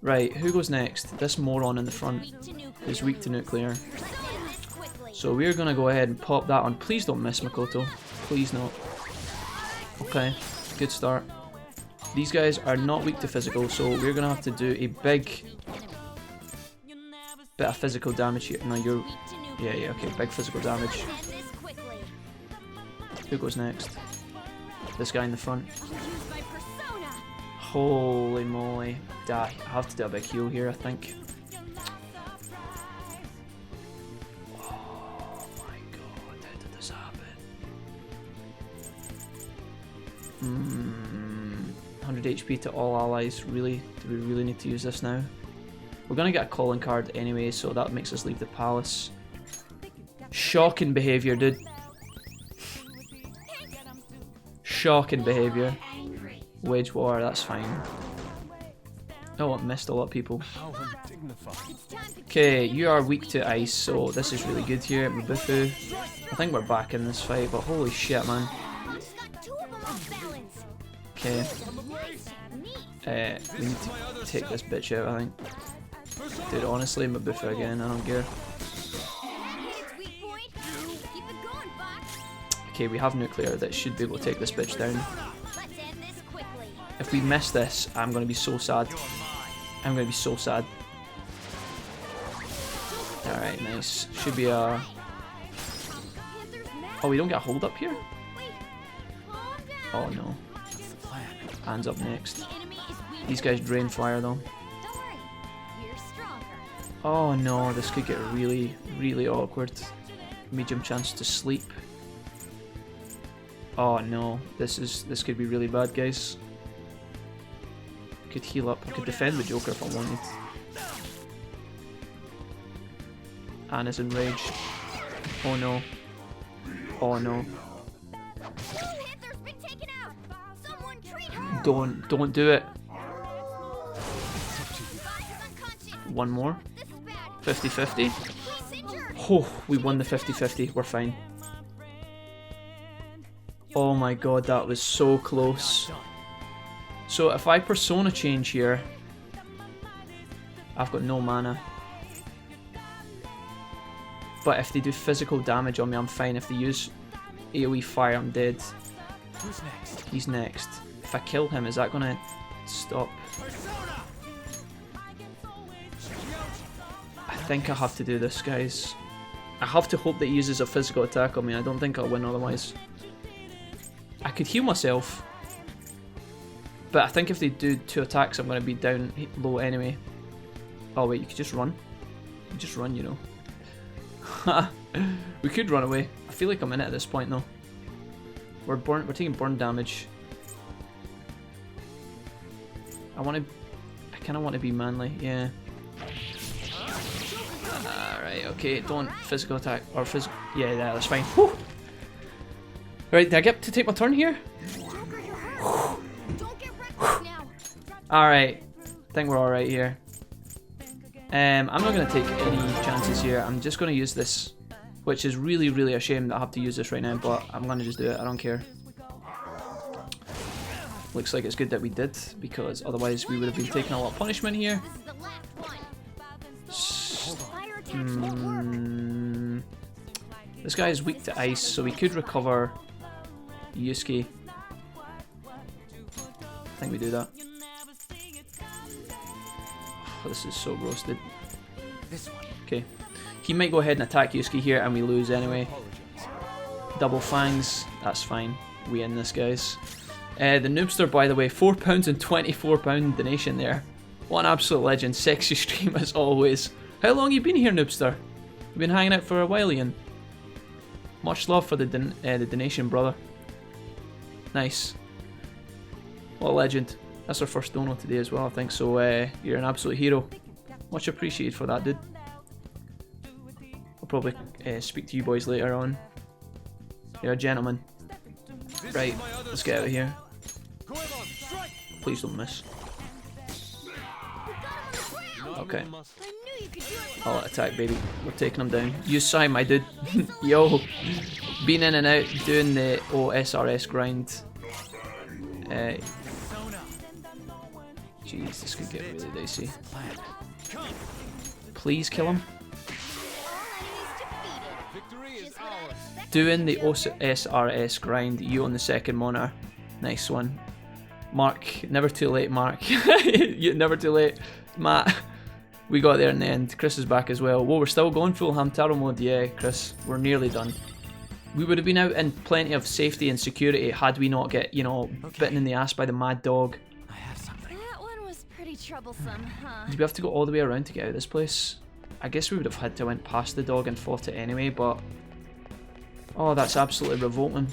S2: Right, who goes next? This moron in the front is weak to nuclear. So we're gonna go ahead and pop that on. Please don't miss, Makoto. Please not. Okay, good start. These guys are not weak to physical, so we're gonna have to do a big bit of physical damage here. No, you're... Yeah, okay, big physical damage. Who goes next? This guy in the front. Holy moly. I have to do a big heal here, I think. Oh my god, how did this happen? 100 HP to all allies. Really? Do we really need to use this now? We're gonna get a calling card anyway, so that makes us leave the palace. Shocking behaviour, dude. Shocking behaviour. Wage war, that's fine. Oh, I missed a lot of people. Okay, you are weak to ice, so this is really good here. Mabufu. I think we're back in this fight, but holy shit, man. Okay. We need to take this bitch out, I think. Dude, honestly, Mabufu again, I don't care. Okay, we have nuclear that should be able to take this bitch down. If we miss this, I'm going to be so sad. I'm going to be so sad. Alright, nice. Should be a... Oh, we don't get a hold up here? Oh no. Hands up next. These guys drain fire though. Oh no, this could get really, really awkward. Medium chance to sleep. Oh no, this could be really bad, guys. I could heal up. I could defend the Joker if I wanted. Anna's enraged. Oh no. Oh no. Don't do it. One more. 50-50. Oh, we won the 50-50. We're fine. Oh my god, that was so close. So if I persona change here, I've got no mana. But if they do physical damage on me, I'm fine. If they use AoE fire, I'm dead.
S3: Who's next?
S2: He's next. If I kill him, is that gonna stop? I think I have to do this, guys. I have to hope that he uses a physical attack on me. I don't think I'll win otherwise. I could heal myself. But I think if they do 2 attacks, I'm going to be down low anyway. Oh wait, you could just run. You could just run, you know. We could run away. I feel like I'm in it at this point though. We're taking burn damage. I kind of want to be manly, yeah. Alright, okay, don't physical attack, or physical, yeah, that's fine. Whew. Right, did I get to take my turn here? Alright, I think we're alright here. I'm not going to take any chances here, I'm just going to use this, which is really, really a shame that I have to use this right now, but I'm going to just do it, I don't care. Looks like it's good that we did, because otherwise we would have been taking a lot of punishment here. This guy is weak to ice, so we could recover Yusuke. I think we do that. Oh, this is so roasted.
S3: This one.
S2: Okay. He might go ahead and attack Yusuke here and we lose anyway. Double fangs, that's fine. We end this, guys. The Noobster, by the way, £4 and £24 donation there. What an absolute legend. Sexy stream as always. How long you been here, Noobster? You've been hanging out for a while, Ian. Much love for the donation, brother. Nice. What a legend. That's our first dono today as well, I think. So you're an absolute hero. Much appreciated for that, dude. I'll probably speak to you boys later on. You're a gentleman. Right, let's get out of here. Please don't miss. Okay. I'll attack, baby. We're taking him down. You sign, my dude. Yo. Been in and out doing the OSRS grind. Jeez, this could get really dicey. Please kill him. Doing the OSRS grind, you on the second monitor. Nice one. Mark, never too late, Mark. Never too late. Matt, we got there in the end. Chris is back as well. Whoa, we're still going full Hamtaro mode. Yeah, Chris, we're nearly done. We would have been out in plenty of safety and security had we not get, you know, bitten in the ass by the mad dog.
S3: I have something.
S4: That one was pretty troublesome, huh?
S2: Did we have to go all the way around to get out of this place? I guess we would have had to went past the dog and fought it anyway, but... Oh, that's absolutely revolting.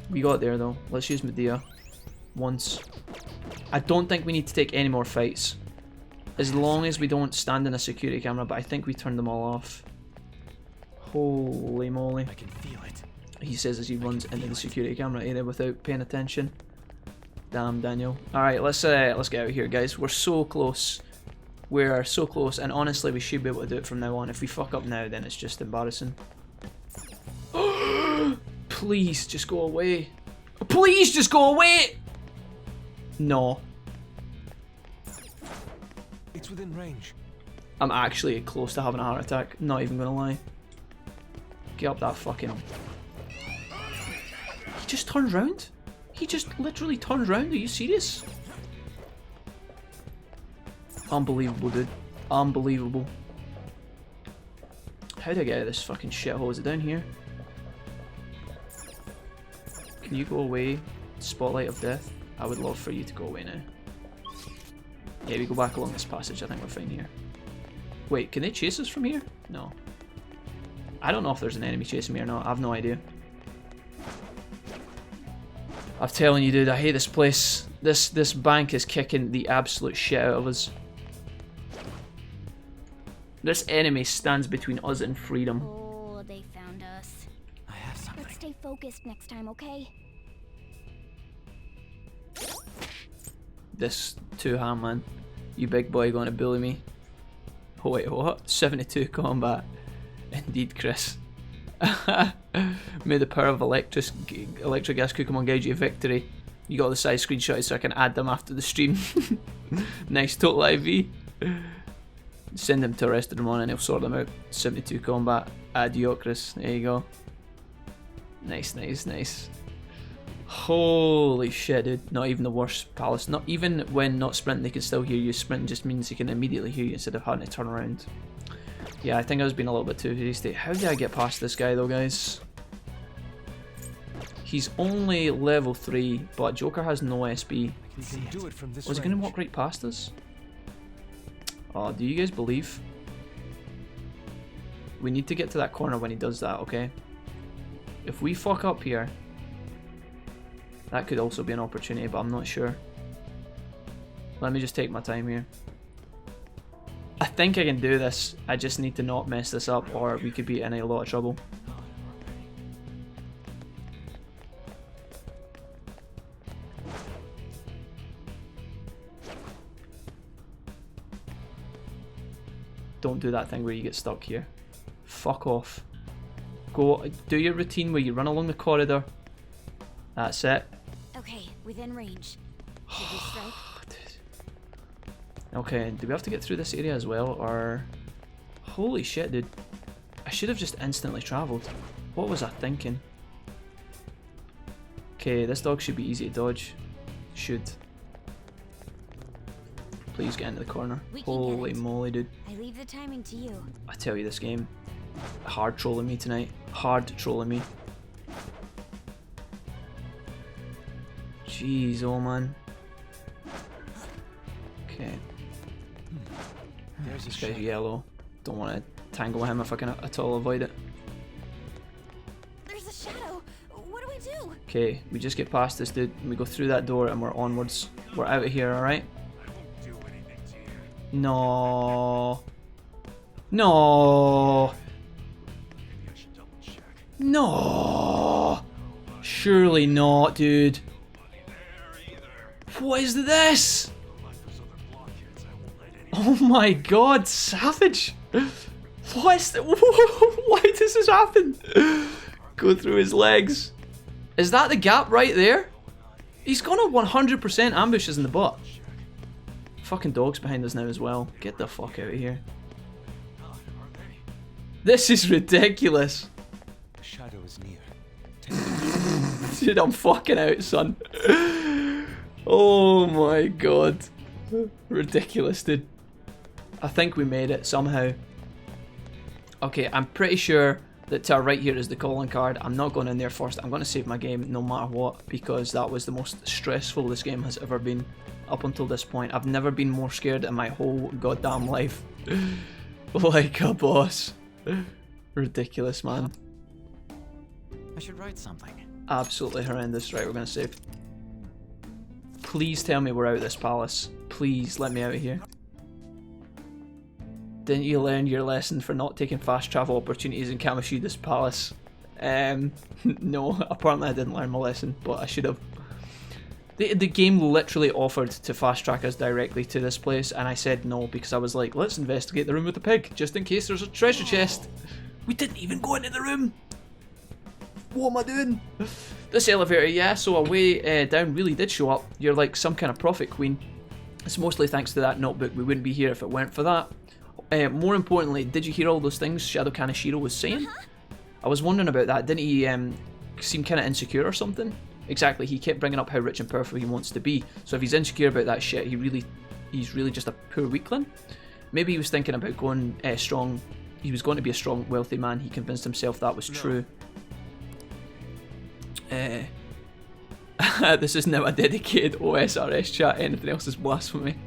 S2: We got there though. Let's use Medea. Once. I don't think we need to take any more fights. As long as we don't stand in a security camera, but I think we turned them all off. Holy moly.
S3: I can feel it.
S2: He says as he runs into the security camera area without paying attention. Damn, Daniel. Alright, let's get out of here, guys. We're so close. We're so close, and honestly, we should be able to do it from now on. If we fuck up now, then it's just embarrassing. Please, just go away. Please, just go away! No.
S5: It's within range.
S2: I'm actually close to having a heart attack. Not even gonna lie. Get up that fucking... He just turned round? He just literally turned round? Are you serious? Unbelievable, dude. Unbelievable. How do I get out of this fucking shithole? Is it down here? Can you go away? Spotlight of Death? I would love for you to go away now. Yeah, we go back along this passage. I think we're fine here. Wait, can they chase us from here? No. I don't know if there's an enemy chasing me or not. I have no idea. I'm telling you, dude, I hate this place. This bank is kicking the absolute shit out of us. This enemy stands between us and freedom.
S4: Oh, they found us.
S3: I have something.
S4: Let's stay focused next time, okay?
S2: This two-hand man. You big boy going to bully me. Oh wait, what? 72 combat. Indeed, Chris. May the power of electric gas Kukumon guide you to victory. You got the side screenshots so I can add them after the stream. Nice, total IV. Send them to Arrested Ramon and he'll sort them out. 72 combat. Adiocris. There you go. Nice, nice, nice. Holy shit, dude. Not even the worst palace. Not even when not sprinting they can still hear you. Sprinting just means they can immediately hear you instead of having to turn around. Yeah, I think I was being a little bit too hasty. How did I get past this guy though, guys? He's only level 3, but Joker has no SB.
S5: We can do it from this
S2: Was he going to walk right past us? Oh, do you guys believe? We need to get to that corner when he does that, okay? If we fuck up here, that could also be an opportunity, but I'm not sure. Let me just take my time here. I think I can do this. I just need to not mess this up or we could be in a lot of trouble. Don't do that thing where you get stuck here. Fuck off. Go do your routine where you run along the corridor. That's it.
S4: Okay, within range. Should we strike?
S2: Okay, do we have to get through this area as well, or... Holy shit, dude. I should have just instantly travelled. What was I thinking? Okay, this dog should be easy to dodge. Should. Please get into the corner.
S4: We can get
S2: Holy
S4: it.
S2: moly, dude.
S4: I leave the timing to you.
S2: I tell you, this game, hard trolling me tonight. Hard trolling me. Jeez, oh man. Okay.
S3: There's a
S2: This guy's
S3: shadow.
S2: yellow. Don't want to tangle him if I can at all avoid it.
S4: There's a shadow. What do we do?
S2: Okay, we just get past this dude and we go through that door and we're onwards. We're out of here, alright? No. No. No. Surely not, dude. What is this? Oh my god, savage. What is that? Why does this happen? Go through his legs. Is that the gap right there? He's gonna 100% ambush us in the butt. Fucking dog's behind us now as well. Get the fuck out of here. This is ridiculous.
S5: The shadow is near.
S2: Dude, I'm fucking out, son. Oh my god. Ridiculous, dude. I think we made it somehow. Okay, I'm pretty sure that to our right here is the calling card. I'm not going in there first. I'm going to save my game no matter what, because that was the most stressful this game has ever been up until this point. I've never been more scared in my whole goddamn life. Like a boss. Ridiculous, man.
S3: I should write something.
S2: Absolutely horrendous. Right, we're going to save. Please tell me we're out of this palace. Please let me out of here. Didn't you learn your lesson for not taking fast travel opportunities in Kamashida's palace? No, apparently I didn't learn my lesson, but I should have. The game literally offered to fast track us directly to this place, and I said no because I was like, let's investigate the room with the pig, just in case there's a treasure chest. We didn't even go into the room. What am I doing? This elevator, yeah, so a way down really did show up. You're like some kind of prophet queen. It's mostly thanks to that notebook. We wouldn't be here if it weren't for that. More importantly, did you hear all those things Shadow Kaneshiro was saying? I was wondering about that. Didn't he seem kind of insecure or something? Exactly, he kept bringing up how rich and powerful he wants to be. So if he's insecure about that shit, he's really just a poor weakling. Maybe he was thinking about going strong. He was going to be a strong, wealthy man. He convinced himself that was true. This is now a dedicated OSRS chat. Anything else is blasphemy.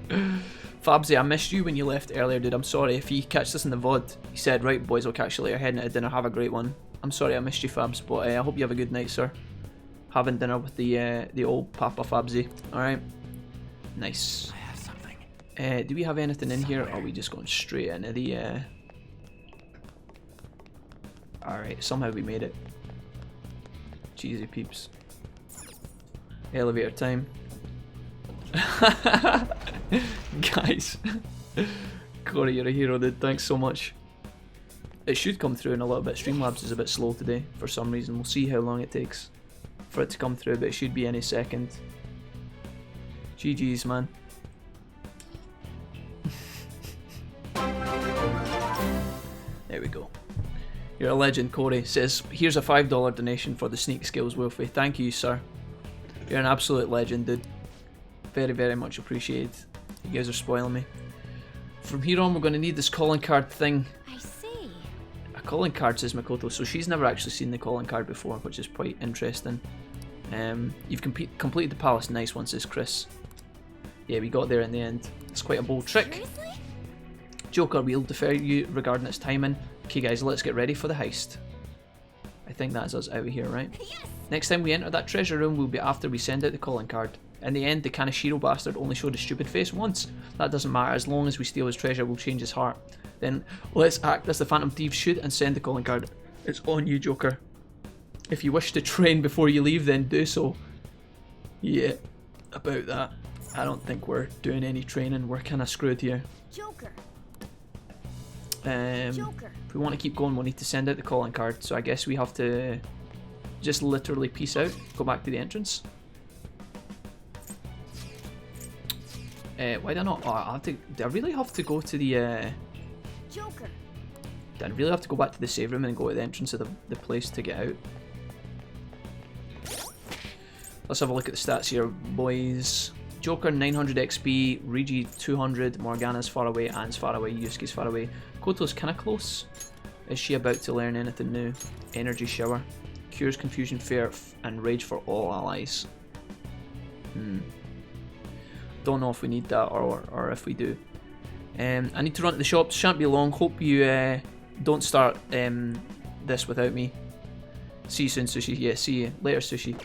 S2: Fabsy, I missed you when you left earlier, dude. I'm sorry. If you catch this in the VOD, he said, right, boys, I'll catch you later. Heading out to dinner. Have a great one. I'm sorry I missed you, Fabs, but I hope you have a good night, sir. Having dinner with the old Papa Fabsy. Alright. Nice.
S3: I have something.
S2: Do we have anything in here, or are we just going straight into the... Alright, somehow we made it. Cheesy peeps. Elevator time. Guys. Corey, you're a hero, dude. Thanks so much. It should come through in a little bit. Streamlabs is a bit slow today for some reason. We'll see how long it takes for it to come through, but it should be any second. GG's, man. There we go. You're a legend, Corey. Says, here's a $5 donation for the Sneak Skills Wolfie. Thank you, sir. You're an absolute legend, dude. Very, very much appreciated. You guys are spoiling me. From here on, we're going to need this calling card thing.
S4: I see.
S2: A calling card, says Makoto. So she's never actually seen the calling card before, which is quite interesting. You've completed the palace. Nice one, says Chris. Yeah, we got there in the end. It's quite a bold trick.
S4: Seriously?
S2: Joker, we'll defer you regarding its timing. Okay, guys, let's get ready for the heist. I think that's us out of here, right?
S4: Yes.
S2: Next time we enter that treasure room will be after we send out the calling card. In the end, the Kaneshiro bastard only showed his stupid face once. That doesn't matter, as long as we steal his treasure, we'll change his heart. Then, let's act as the Phantom Thieves should and send the calling card. It's on you, Joker. If you wish to train before you leave, then do so. Yeah, about that. I don't think we're doing any training, we're kinda screwed here.
S4: Joker.
S2: If we want to keep going, we'll need to send out the calling card, so I guess we have to just literally peace out, go back to the entrance. Why do I not? Oh, I have to. Do I really have to go to the?
S4: Joker.
S2: Do I really have to go back to the save room and go to the entrance of the place to get out? Let's have a look at the stats here, boys. Joker 900 XP, Regi 200, Morgana's far away, Anne's far away, Yusuke's far away. Koto's kinda close. Is she about to learn anything new? Energy shower. Cures confusion, fear, and rage for all allies. Don't know if we need that or if we do. I need to run to the shops, shan't be long. Hope you don't start this without me. See you soon, Sushi. Yeah, see you later, Sushi.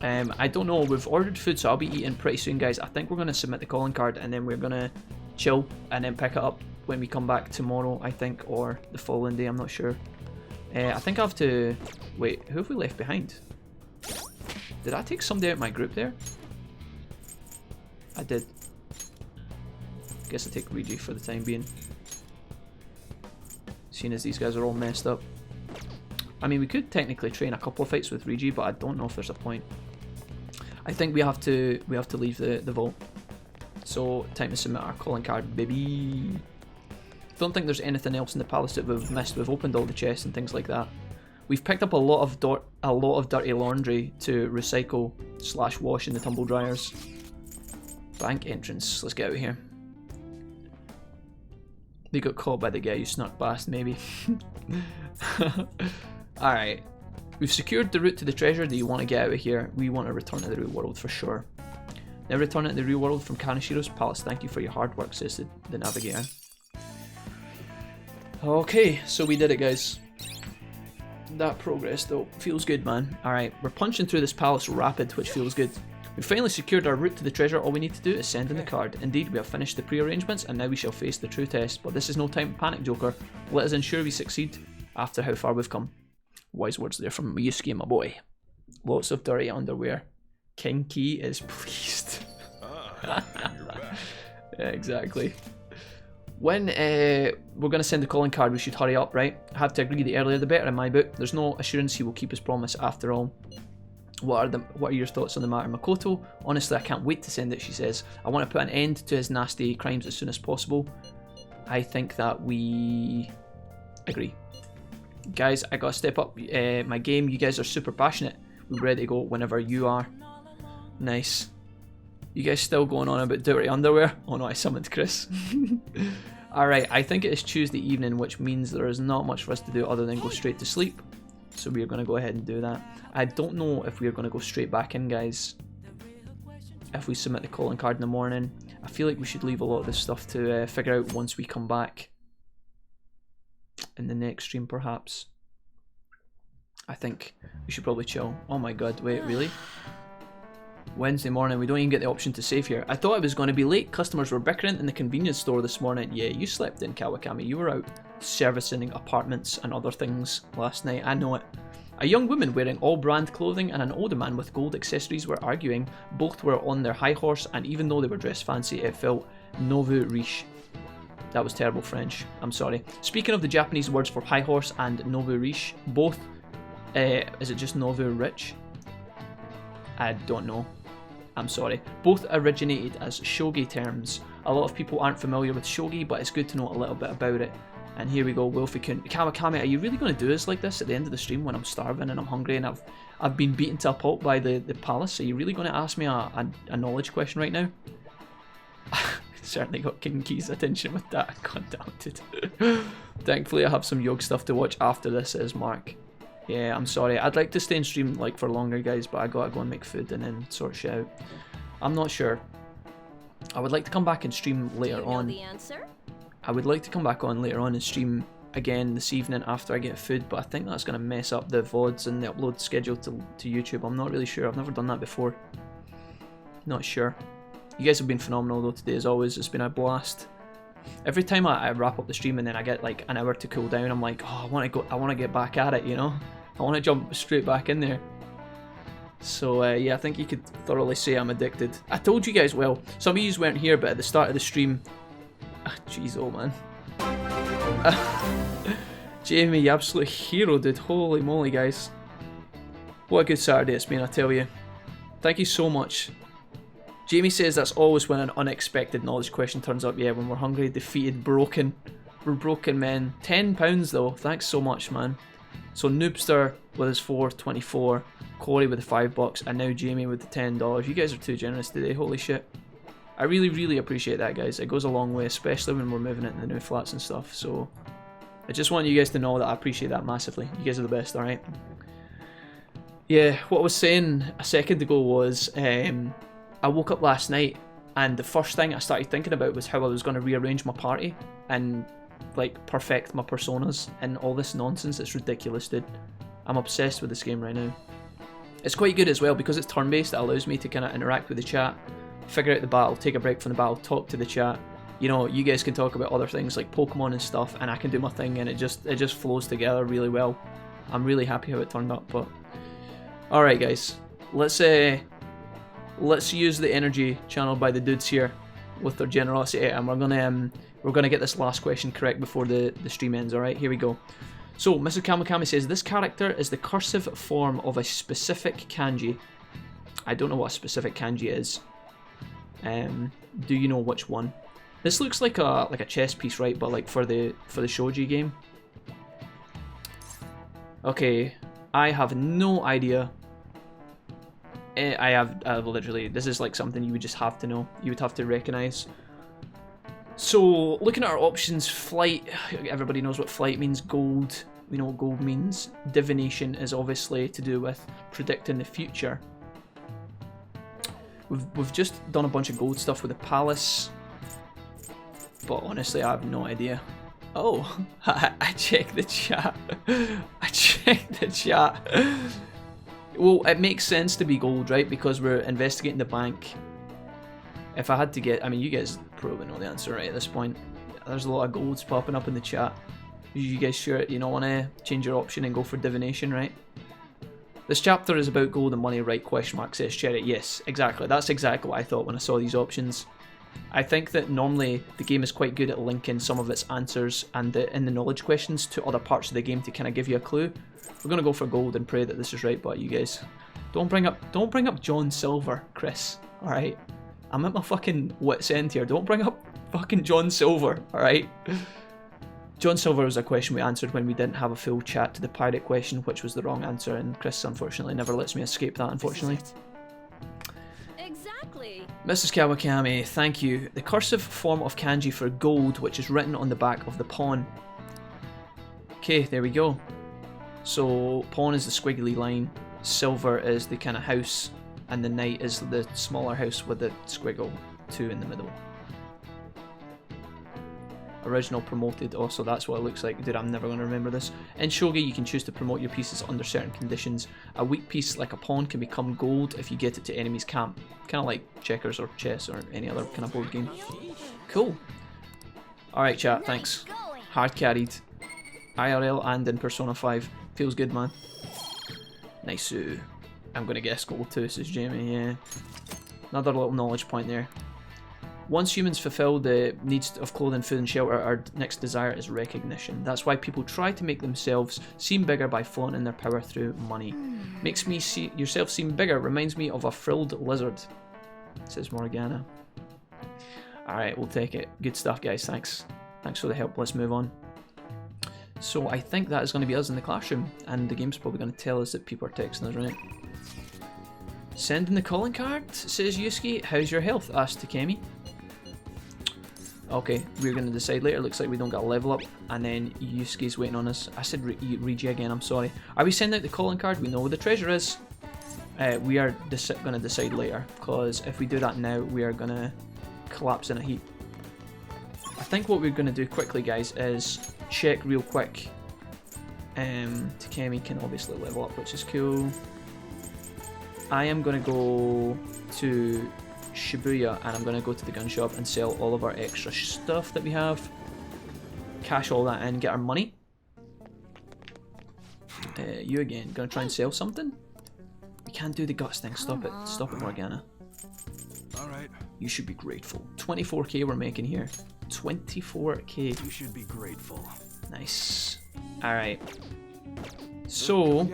S2: I don't know, we've ordered food, so I'll be eating pretty soon, guys. I think we're going to submit the calling card and then we're going to chill and then pick it up when we come back tomorrow, I think, or the following day, I'm not sure. I think I have to... Wait, who have we left behind? Did I take somebody out of my group there? I did. Guess I'll take Regi for the time being. Seeing as these guys are all messed up. I mean, we could technically train a couple of fights with Regi, but I don't know if there's a point. I think we have to leave the vault. So, time to submit our calling card, baby. Don't think there's anything else in the palace that we've missed. We've opened all the chests and things like that. We've picked up a lot of dirty laundry to recycle / wash in the tumble dryers. Bank entrance. Let's get out of here. They got caught by the guy who snuck past, maybe. Alright. We've secured the route to the treasure. Do you want to get out of here? We want to return to the real world for sure. Now return to the real world from Kanashiro's palace. Thank you for your hard work, says the navigator. Okay, so we did it, guys. That progress, though, feels good, man. Alright, we're punching through this palace rapid, which feels good. We've finally secured our route to the treasure. All we need to do is send in the card. Indeed, we have finished the pre-arrangements, and now we shall face the true test. But this is no time to panic, Joker. Let us ensure we succeed after how far we've come. Wise words there from Yusuke, my boy. Lots of dirty underwear. King Key is pleased.
S8: You're back.
S2: Yeah, exactly. When we're going to send the calling card, we should hurry up, right? I have to agree, the earlier the better in my book. There's no assurance he will keep his promise after all. What are your thoughts on the matter, Makoto? Honestly, I can't wait to send it, she says. I want to put an end to his nasty crimes as soon as possible. I think that we agree. Guys, I gotta step up my game. You guys are super passionate. We're ready to go whenever you are. Nice. You guys still going on about dirty underwear? Oh no, I summoned Chris. Alright, I think it is Tuesday evening, which means there is not much for us to do other than go straight to sleep. So we are going to go ahead and do that. I don't know if we are going to go straight back in, guys. If we submit the calling card in the morning. I feel like we should leave a lot of this stuff to figure out once we come back. In the next stream, perhaps. I think we should probably chill. Oh my god, wait, really? Wednesday morning, we don't even get the option to save here. I thought it was going to be late. Customers were bickering in the convenience store this morning. Yeah, you slept in, Kawakami. You were out servicing apartments and other things last night. I know it. A young woman wearing all brand clothing and an older man with gold accessories were arguing. Both were on their high horse, and even though they were dressed fancy, it felt nouveau riche. That was terrible French. I'm sorry. Speaking of the Japanese words for high horse and nouveau riche, both... is it just nouveau rich? I don't know. I'm sorry. Both originated as shogi terms. A lot of people aren't familiar with shogi, but it's good to know a little bit about it. And here we go, Wolfie-kun. Kawakami, are you really going to do this like this at the end of the stream when I'm starving and I'm hungry and I've been beaten to a pulp by the palace? Are you really going to ask me a knowledge question right now? Certainly got King Key's attention with that, undoubted. Thankfully I have some Yog stuff to watch after this, says Mark. Yeah, I'm sorry. I'd like to stay and stream like for longer, guys, but I gotta go and make food and then sort shit out. I'm not sure. I would like to come back and stream later on.
S4: The answer?
S2: I would like to come back on later on and stream again this evening after I get food, but I think that's going to mess up the VODs and the upload schedule to YouTube. I'm not really sure. I've never done that before. Not sure. You guys have been phenomenal though today, as always. It's been a blast. Every time I wrap up the stream and then I get like an hour to cool down, I'm like, oh, I want to get back at it, you know? I want to jump straight back in there. So yeah, I think you could thoroughly say I'm addicted. I told you guys, well, some of you weren't here, but at the start of the stream, jeez, oh man. Jamie, you absolute hero, dude. Holy moly, guys. What a good Saturday it's been, I tell you. Thank you so much. Jamie says that's always when an unexpected knowledge question turns up. Yeah, when we're hungry, defeated, broken. We're broken men. £10 though. Thanks so much, man. So Noobster with his 4.24, Corey with the $5, and now Jamie with the $10. You guys are too generous today. Holy shit. I really appreciate that, guys. It goes a long way, especially when we're moving into the new flats and stuff. So I just want you guys to know that I appreciate that massively. You guys are the best, alright? Yeah, what I was saying a second ago was I woke up last night and the first thing I started thinking about was how I was going to rearrange my party and like perfect my personas and all this nonsense. It's ridiculous, dude. I'm obsessed with this game right now. It's quite good as well because it's turn-based. It allows me to kind of interact with the chat, figure out the battle, take a break from the battle, talk to the chat. You know, you guys can talk about other things like Pokemon and stuff, and I can do my thing, and it just flows together really well. I'm really happy how it turned up. But all right, guys, let's use the energy channeled by the dudes here with their generosity, and we're gonna get this last question correct before the stream ends. All right, here we go. So, Mr. Kamakami says, this character is the cursive form of a specific kanji. I don't know what a specific kanji is. Do you know which one? This looks like a chess piece, right? But like for the shogi game. Okay, I have no idea. I have literally, this is like something you would just have to know. You would have to recognize. So, looking at our options, flight, everybody knows what flight means, gold, we know what gold means. Divination is obviously to do with predicting the future. We've just done a bunch of gold stuff with the palace, but honestly I have no idea. Oh, I checked the chat. I checked the chat. Well, it makes sense to be gold, right? Because we're investigating the bank. If I had to get, I mean, you guys probably know the answer right at this point. There's a lot of golds popping up in the chat. You guys sure you don't want to change your option and go for divination, right? This chapter is about gold and money, right? Question mark, says Cherry. Yes, exactly. That's exactly what I thought when I saw these options. I think that normally the game is quite good at linking some of its answers and in the knowledge questions to other parts of the game to kind of give you a clue. We're gonna go for gold and pray that this is right, but you guys don't bring up John Silver, Chris. All right, I'm at my fucking wit's end here. Don't bring up fucking John Silver. All right. John Silver was a question we answered when we didn't have a full chat to the pirate question, which was the wrong answer, and Chris unfortunately never lets me escape that, unfortunately.
S4: Exactly.
S2: Mrs. Kawakami, thank you. The cursive form of kanji for gold, which is written on the back of the pawn. Okay, there we go. So, pawn is the squiggly line, silver is the kind of house, and the knight is the smaller house with the squiggle 2 in the middle. Original promoted, also that's what it looks like. Dude, I'm never going to remember this. In shogi, you can choose to promote your pieces under certain conditions. A weak piece like a pawn can become gold if you get it to enemy's camp. Kind of like checkers or chess or any other kind of board game. Cool. Alright chat, thanks. Hard carried. IRL and in Persona 5. Feels good, man. Nice. I'm going to guess gold too, says Jamie, yeah. Another little knowledge point there. Once humans fulfill the needs of clothing, food and shelter, our next desire is recognition. That's why people try to make themselves seem bigger by flaunting their power through money. Makes me see yourself seem bigger, reminds me of a frilled lizard, says Morgana. Alright, we'll take it. Good stuff, guys, thanks. Thanks for the help, let's move on. So I think that is going to be us in the classroom, and the game's probably going to tell us that people are texting us, right? Sending the calling card, says Yusuke. How's your health? Asked Takemi. Okay, we're going to decide later. Looks like we don't got a level up. And then Yusuke's waiting on us. I said Regi again, I'm sorry. Are we sending out the calling card? We know where the treasure is. We are going to decide later. Because if we do that now, we are going to collapse in a heap. I think what we're going to do quickly, guys, is check real quick. Takemi can obviously level up, which is cool. I am going to go to Shibuya and I'm going to go to the gun shop and sell all of our extra stuff that we have. Cash all that in, get our money. You again, going to try and sell something? We can't do the guts thing, stop it, Morgana.
S8: Alright.
S2: You should be grateful. 24k we're making here. 24k.
S8: You should be grateful.
S2: Nice. Alright. So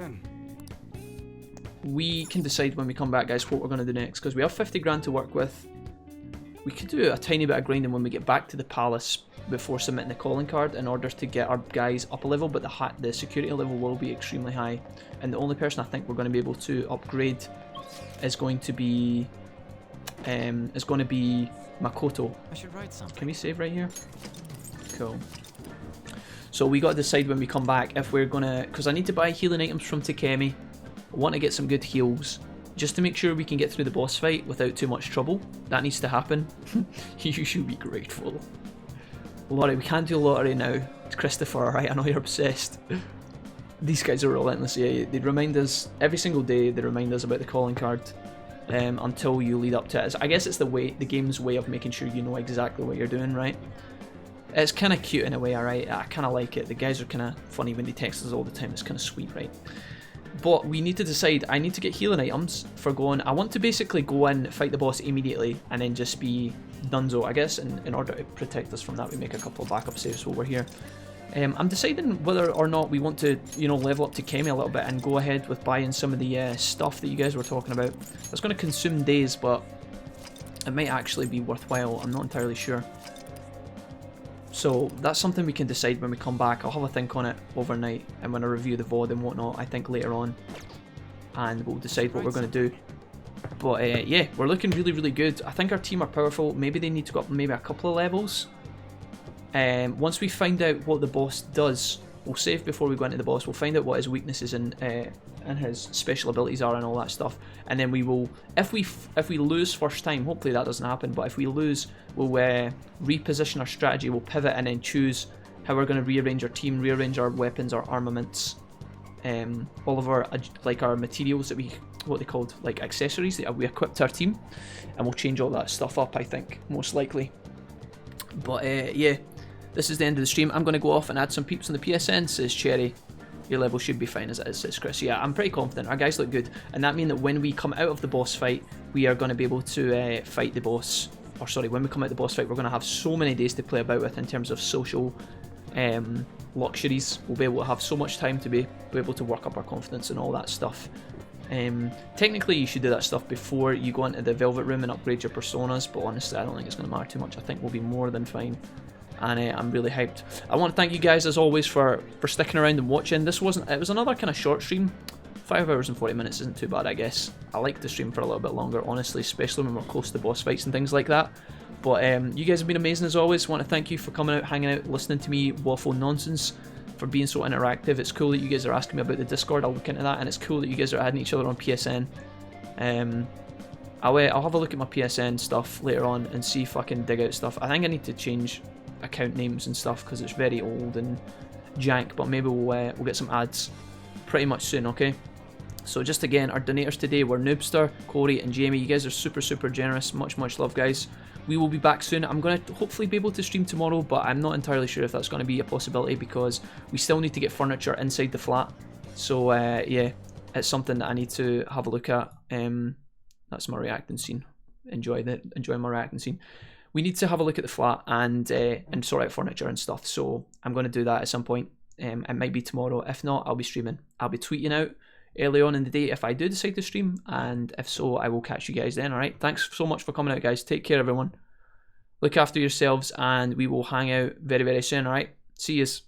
S2: we can decide when we come back, guys, what we're going to do next, because we have 50 grand to work with. We could do a tiny bit of grinding when we get back to the palace before submitting the calling card in order to get our guys up a level, but the security level will be extremely high, and the only person I think we're going to be able to upgrade is going to be Makoto.
S3: I should write something.
S2: Can we save right here? Cool. So we got to decide when we come back if we're gonna, because I need to buy healing items from Takemi. I want to get some good heals just to make sure we can get through the boss fight without too much trouble. That needs to happen. You should be grateful. Lottery, we can't do lottery now. It's Christopher, alright? I know you're obsessed. These guys are relentless, yeah. They remind us every single day. They remind us about the calling card until you lead up to it. I guess it's the game's way of making sure you know exactly what you're doing, right? It's kind of cute in a way, alright? I kind of like it. The guys are kind of funny when they text us all the time. It's kind of sweet, right? But we need to decide. I need to get healing items for going. I want to basically go in, fight the boss immediately, and then just be donezo, I guess. In order to protect us from that, we make a couple of backup saves while we're here. I'm deciding whether or not we want to, you know, level up to Kemi a little bit and go ahead with buying some of the stuff that you guys were talking about. It's going to consume days, but it might actually be worthwhile. I'm not entirely sure. So that's something we can decide when we come back. I'll have a think on it overnight, and when I review the VOD and whatnot, I think later on, and we'll decide what we're going to do. But yeah, we're looking really, really good. I think our team are powerful. Maybe they need to go up maybe a couple of levels. Once we find out what the boss does, we'll save before we go into the boss. We'll find out what his weaknesses and his special abilities are and all that stuff. And then we will, if we lose first time, hopefully that doesn't happen, but if we lose, we'll reposition our strategy, we'll pivot and then choose how we're going to rearrange our team, rearrange our weapons, our armaments, all of our our materials that what they called, like accessories that we equipped our team, and we'll change all that stuff up, I think, most likely. But yeah, this is the end of the stream. I'm going to go off and add some peeps on the PSN, says Cherry. Your level should be fine as it is, says Chris. Yeah, I'm pretty confident. Our guys look good. And that means that when we come out of the boss fight, we are going to be able to fight the boss. Or sorry, when we come out of the boss fight, we're going to have so many days to play about with in terms of social luxuries. We'll be able to have so much time to be able to work up our confidence and all that stuff. Technically, you should do that stuff before you go into the Velvet Room and upgrade your personas, but honestly, I don't think it's going to matter too much. I think we'll be more than fine. And I'm really hyped. I want to thank you guys as always for sticking around and watching. It was another kind of short stream. 5 hours and 40 minutes isn't too bad, I guess. I like to stream for a little bit longer, honestly, especially when we're close to boss fights and things like that. But you guys have been amazing as always. I want to thank you for coming out, hanging out, listening to me waffle nonsense, for being so interactive. It's cool that you guys are asking me about the Discord. I'll look into that, and it's cool that you guys are adding each other on PSN. I'll have a look at my PSN stuff later on and see if I can dig out stuff. I think I need to change account names and stuff because it's very old and jank, but maybe we'll get some ads pretty much soon, okay? So just again, our donators today were Noobster, Corey and Jamie. You guys are super, super generous. Much, much love, guys. We will be back soon. I'm going to hopefully be able to stream tomorrow, but I'm not entirely sure if that's going to be a possibility because we still need to get furniture inside the flat. So yeah, it's something that I need to have a look at. That's my reacting scene. Enjoy my reacting scene. We need to have a look at the flat and sort out furniture and stuff. So I'm going to do that at some point. It might be tomorrow. If not, I'll be streaming. I'll be tweeting out early on in the day if I do decide to stream, and if so, I will catch you guys then. Alright, thanks so much for coming out, guys. Take care, everyone. Look after yourselves, and we will hang out very, very soon. Alright, see yous.